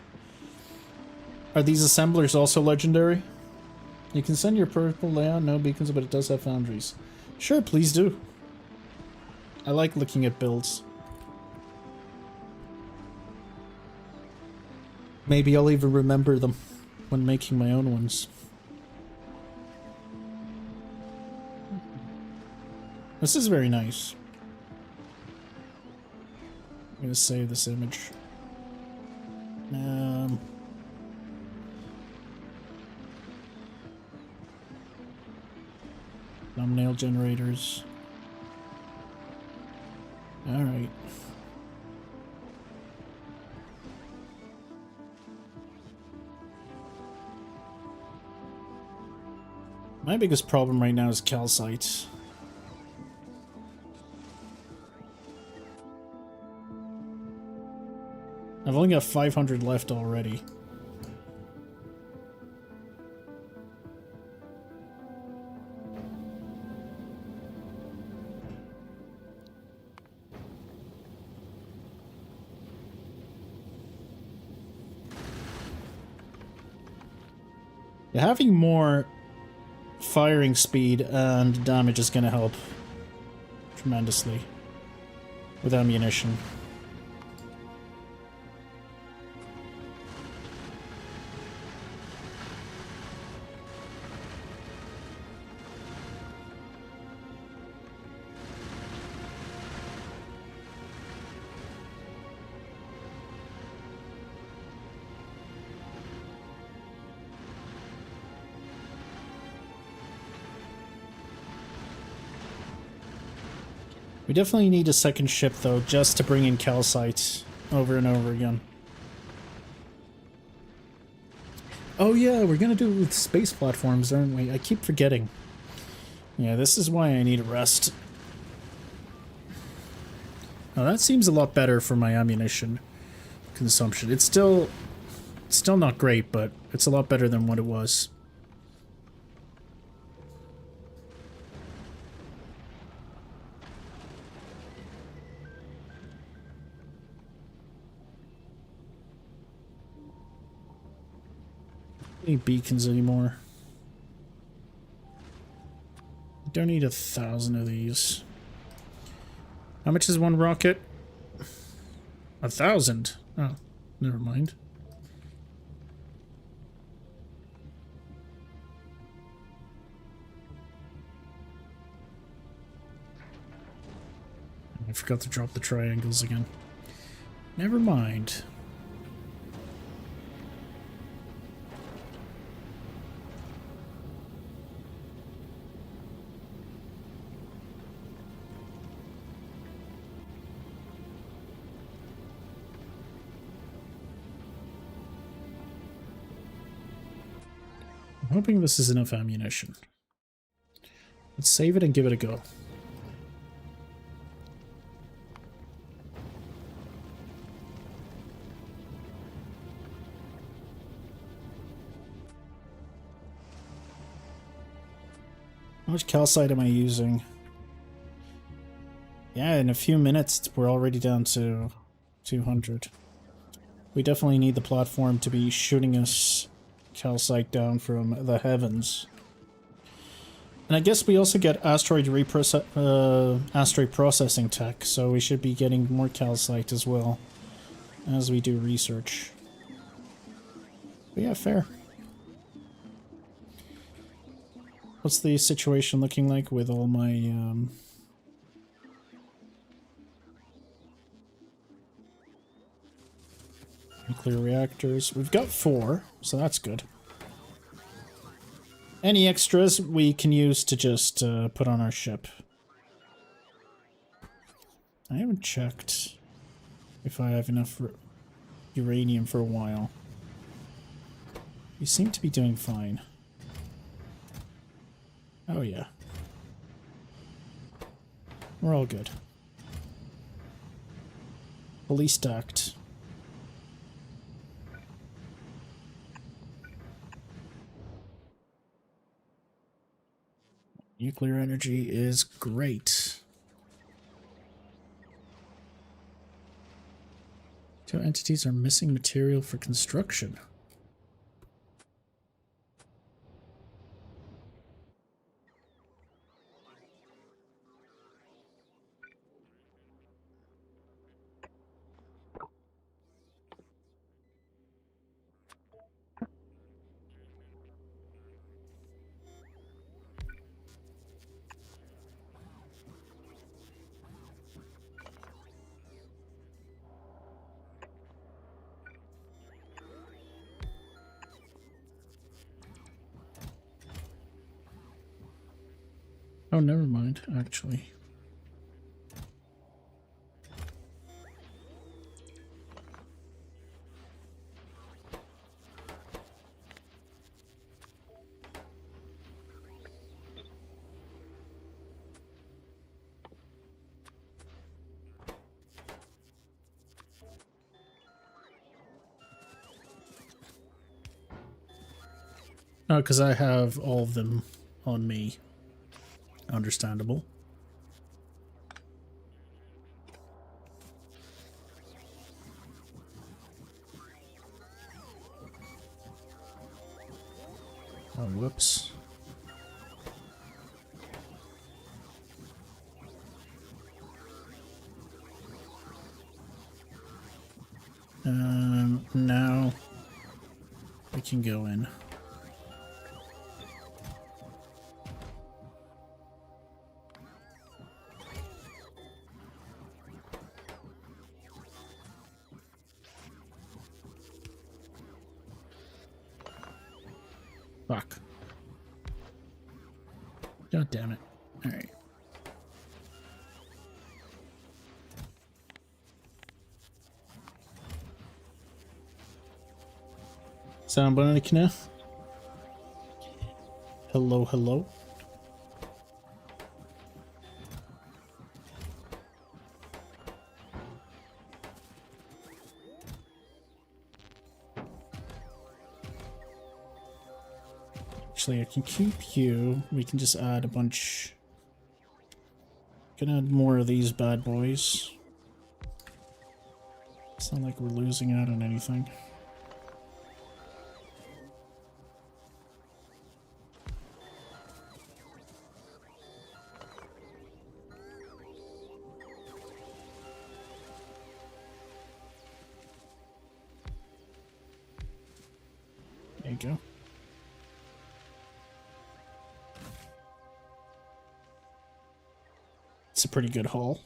Are these assemblers also legendary? You can send your purple layout, no beacons, but it does have foundries. Sure, please do. I like looking at builds. Maybe I'll even remember them when making my own ones. This is very nice. I'm gonna save this image. Thumbnail generators. Alright. My biggest problem right now is calcite. I've only got 500 left already. Yeah, having more firing speed and damage is going to help tremendously with ammunition. We definitely need a second ship, though, just to bring in calcite over and over again. Oh yeah, we're gonna do it with space platforms, aren't we? I keep forgetting. Yeah, this is why I need a rest. Now that seems a lot better for my ammunition consumption. It's still not great, but it's a lot better than what it was. Any beacons anymore? Don't need 1,000 of these. How much is one rocket? 1,000. Oh, never mind. I forgot to drop the triangles again. Never mind. I'm hoping this is enough ammunition. Let's save it and give it a go. How much calcite am I using? Yeah, in a few minutes we're already down to 200. We definitely need the platform to be shooting us calcite down from the heavens. And I guess we also get asteroid processing tech, so we should be getting more calcite as well as we do research. But yeah, fair. What's the situation looking like with all my nuclear reactors? We've got 4, so that's good. Any extras we can use to just put on our ship. I haven't checked if I have enough uranium for a while. We seem to be doing fine. Oh yeah. We're all good. Fully stacked. Nuclear energy is great. 2 entities are missing material for construction. Oh, never mind, actually. Oh, because I have all of them on me. Understandable. Oh, whoops. Now we can go in. Fuck. God damn it. Alright. Selam bana ne? Hello, hello. Actually, I can keep you. We can just add a bunch. Can add more of these bad boys. It's not like we're losing out on anything. There you go. It's a pretty good haul.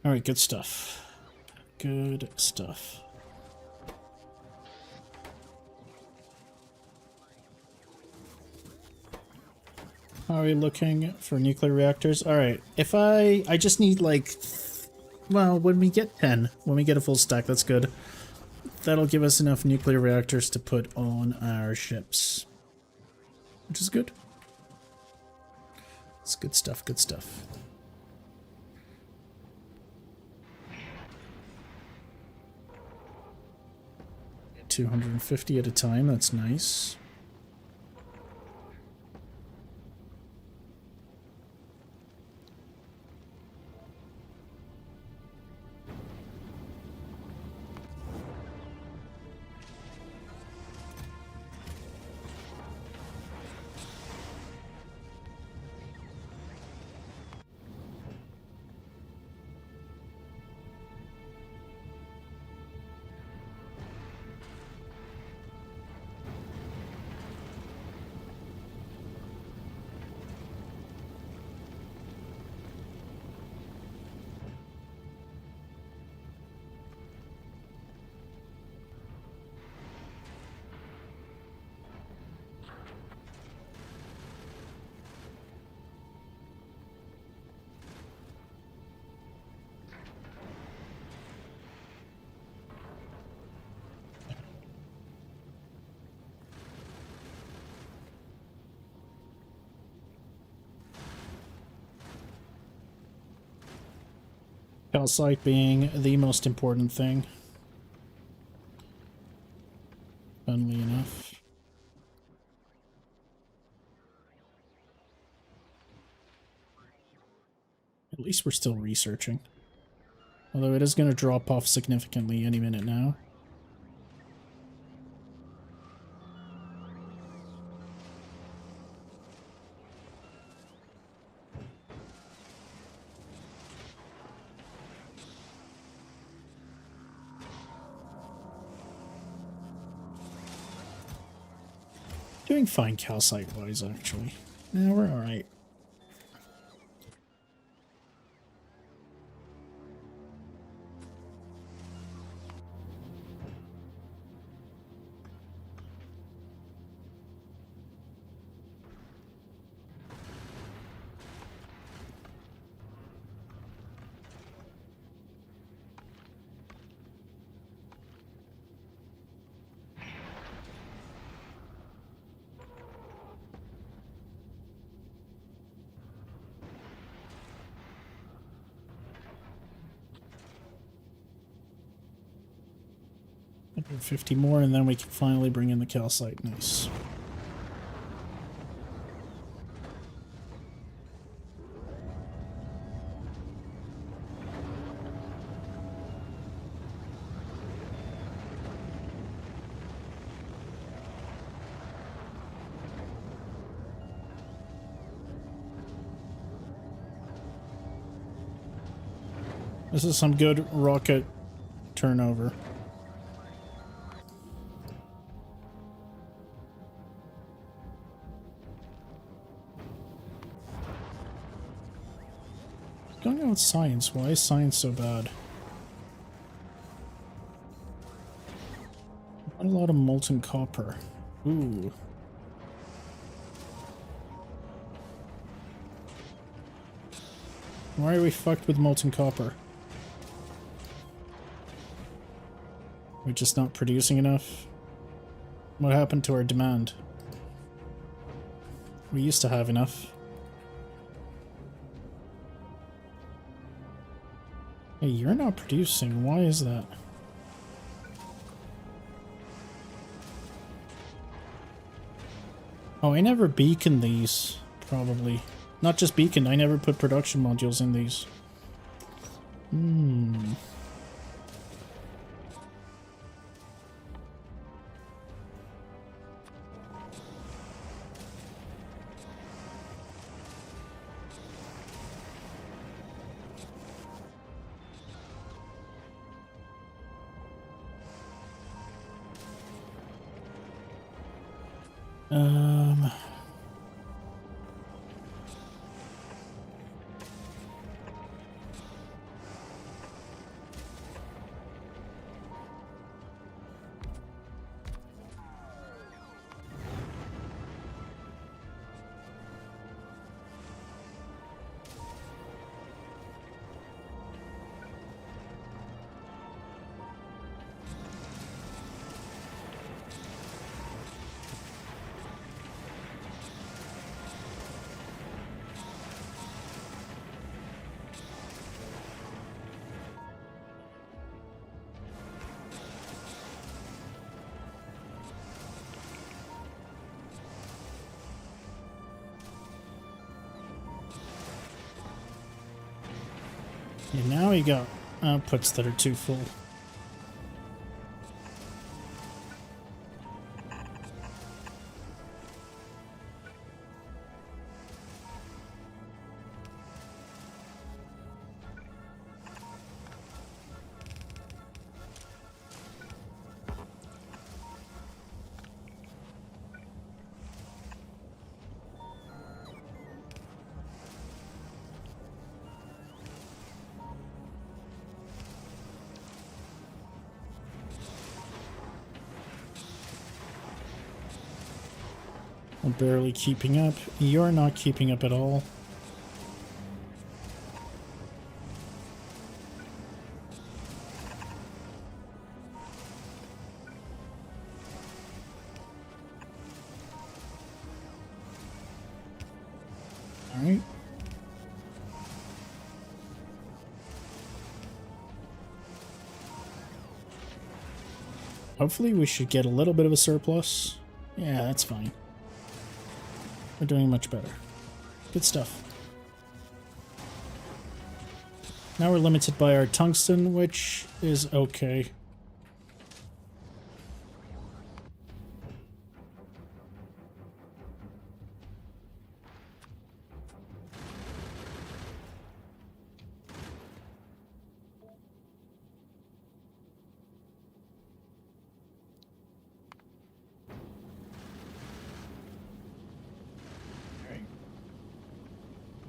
All right, good stuff. Good stuff. How are we looking for nuclear reactors? All right, if I just need like, well, when we get 10, when we get a full stack, that's good. That'll give us enough nuclear reactors to put on our ships, which is good. It's good stuff, good stuff. $250 at a time, that's nice. Calcite being the most important thing. Funnily enough. At least we're still researching. Although it is going to drop off significantly any minute now. Doing fine calcite-wise, actually. Yeah, we're alright. Do 50 more, and then we can finally bring in the calcite. Nice. This is some good rocket turnover. What's going on with science? Why is science so bad? a lot of molten copper. Ooh. Why are we fucked with molten copper? We're just not producing enough? What happened to our demand? We used to have enough. Hey, you're not producing. Why is that? Oh, I never beaconed these, probably. Not just beaconed, I never put production modules in these. Hmm. Um... And now we got outputs that are too full. I'm barely keeping up. You're not keeping up at all. Alright. Hopefully we should get a little bit of a surplus. Yeah, that's fine. We're doing much better. Good stuff. Now we're limited by our tungsten, which is okay.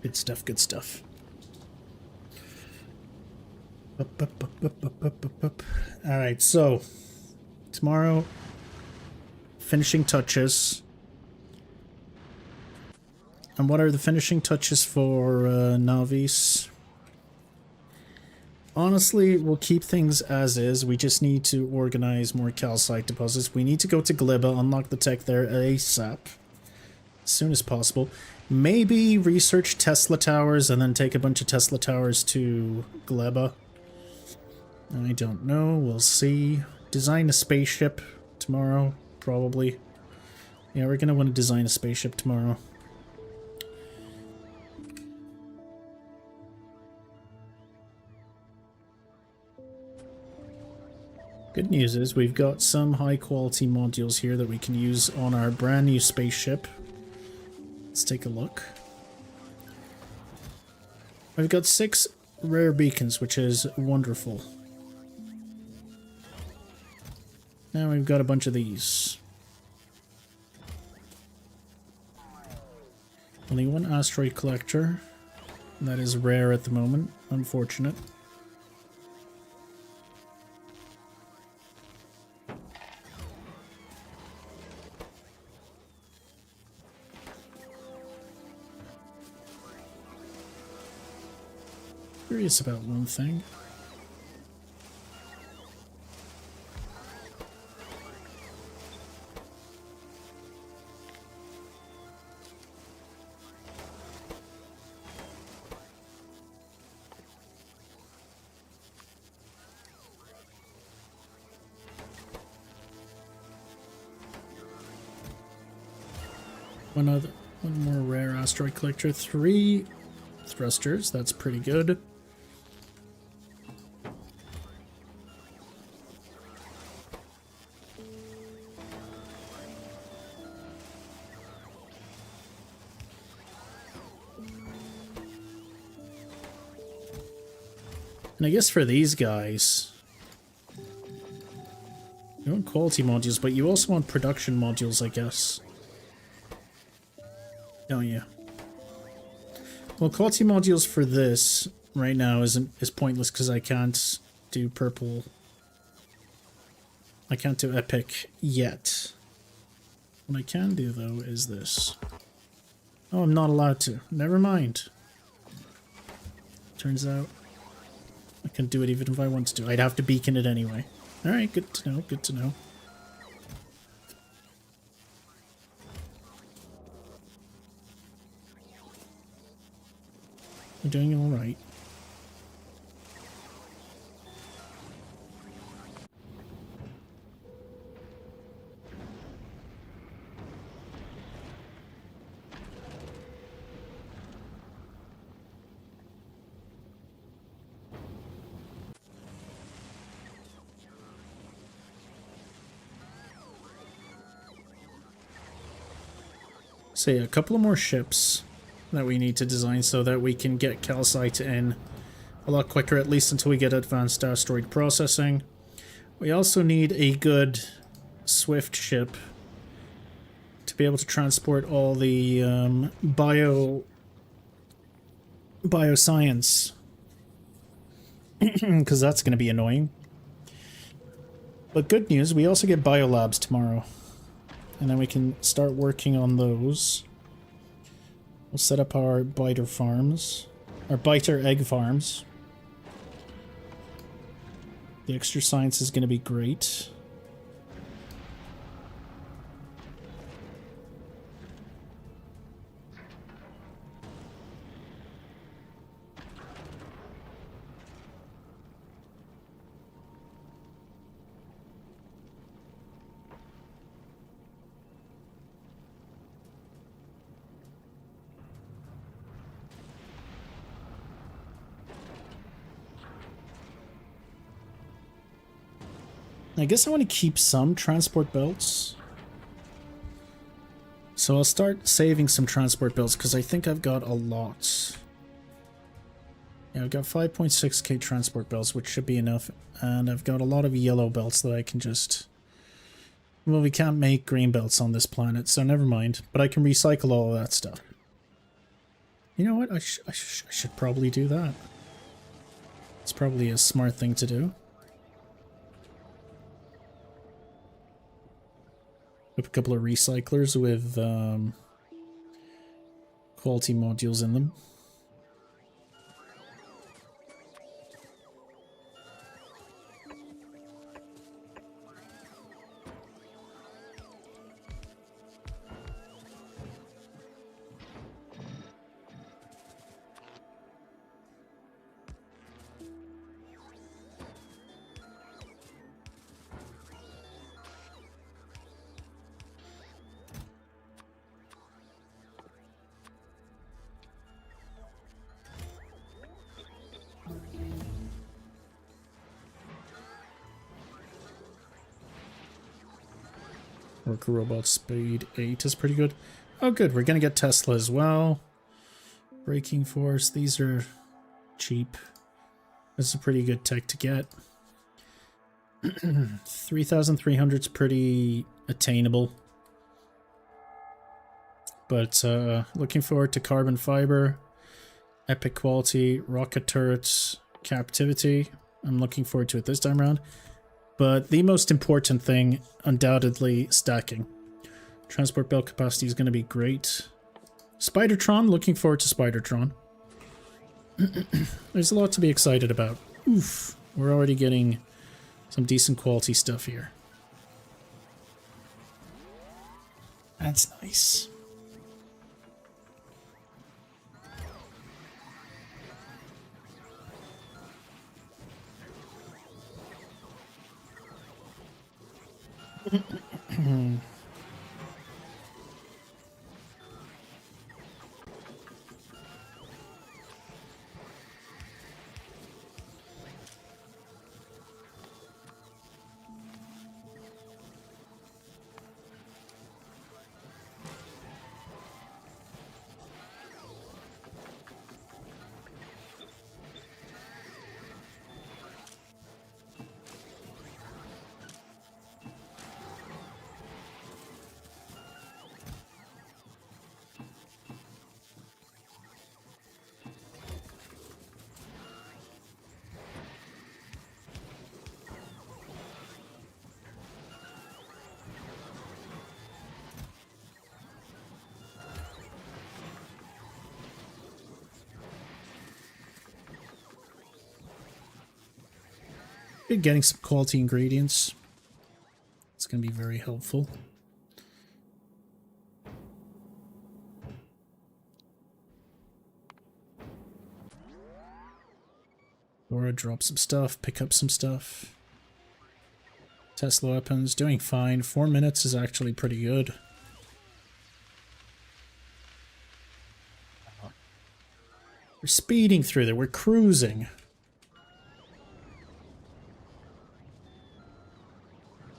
Good stuff, good stuff. Alright, so tomorrow, finishing touches. And what are the finishing touches for Nauvis? Honestly, we'll keep things as is. We just need to organize more calcite deposits. We need to go to Glibba, unlock the tech there ASAP. As soon as possible. Maybe research Tesla towers and then take a bunch of Tesla towers to Gleba. I don't know. We'll see. Design a spaceship tomorrow, probably. Yeah, we're gonna want to design a spaceship tomorrow. Good news is we've got some high quality modules here that we can use on our brand new spaceship. Let's take a look. We've got 6 rare beacons, which is wonderful. Now we've got a bunch of these. Only 1 asteroid collector. That is rare at the moment. Unfortunate. Curious about one thing. One more rare asteroid collector. 3 thrusters. That's pretty good. And I guess for these guys, you want quality modules, but you also want production modules, I guess. Oh yeah. Well, quality modules for this right now is pointless because I can't do purple. I can't do epic yet. What I can do though is this. Oh, I'm not allowed to. Never mind. Turns out I can do it even if I want to. I'd have to beacon it anyway. Alright, good to know, good to know. You're doing alright. Say a couple of more ships that we need to design so that we can get calcite in a lot quicker, at least until we get advanced asteroid processing. We also need a good swift ship to be able to transport all the bioscience, because that's going to be annoying. But good news, we also get biolabs tomorrow, and then we can start working on those. We'll set up our biter farms, our biter egg farms. The extra science is going to be great. I guess I want to keep some transport belts. So I'll start saving some transport belts because I think I've got a lot. Yeah, I've got 5.6k transport belts, which should be enough. And I've got a lot of yellow belts that I can just... Well, we can't make green belts on this planet, so never mind. But I can recycle all of that stuff. You know what? I should probably do that. It's probably a smart thing to do. Up a couple of recyclers with quality modules in them. Worker robot speed 8 is pretty good. Oh good, we're gonna get Tesla as well. Braking force, these are cheap. This is a pretty good tech to get. 3,300 is pretty attainable. But looking forward to carbon fiber, epic quality, rocket turrets, captivity. I'm looking forward to it this time around. But the most important thing, undoubtedly, stacking. Transport belt capacity is going to be great. Spidertron, looking forward to Spidertron. There's a lot to be excited about. Oof. We're already getting some decent quality stuff here. That's nice. Getting some quality ingredients. It's going to be very helpful. Or drop some stuff, pick up some stuff. Tesla weapons, doing fine. 4 minutes is actually pretty good. We're speeding through there, we're cruising.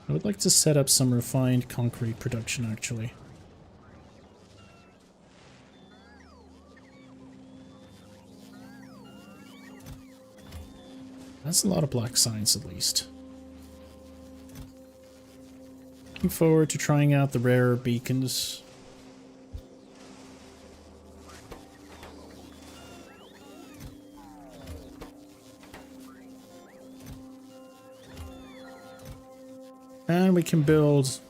I would like to set up some refined concrete production, actually. That's a lot of black science, at least. Looking forward to trying out the rarer beacons. And we can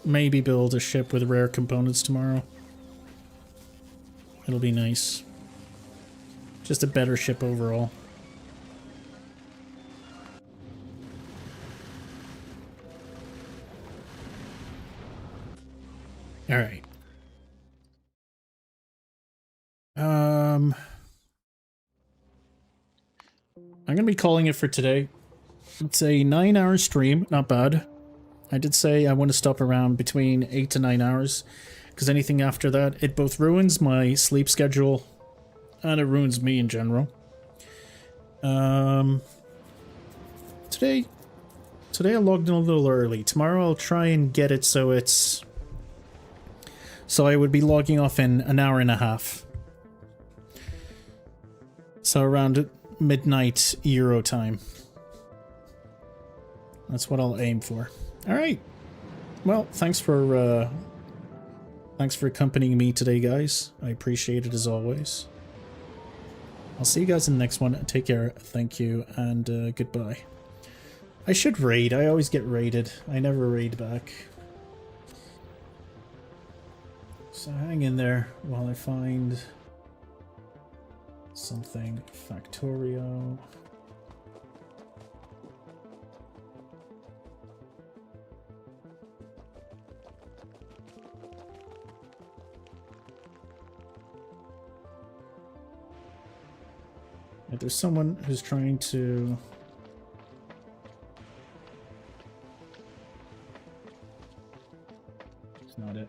maybe build a ship with rare components tomorrow. It'll be nice. Just a better ship overall. Alright. I'm gonna be calling it for today. It's a 9-hour stream, not bad. I did say I want to stop around between 8 to 9 hours, because anything after that, it both ruins my sleep schedule and it ruins me in general. Today I logged in a little early. Tomorrow I'll try and get it so it's... So I would be logging off in an hour and a half. So around midnight Euro time. That's what I'll aim for. Alright. Well, thanks for accompanying me today, guys. I appreciate it as always. I'll see you guys in the next one. Take care. Thank you, and goodbye. I should raid. I always get raided. I never raid back. So hang in there while I find something. Factorio. Yeah, there's someone who's trying to... It's not it.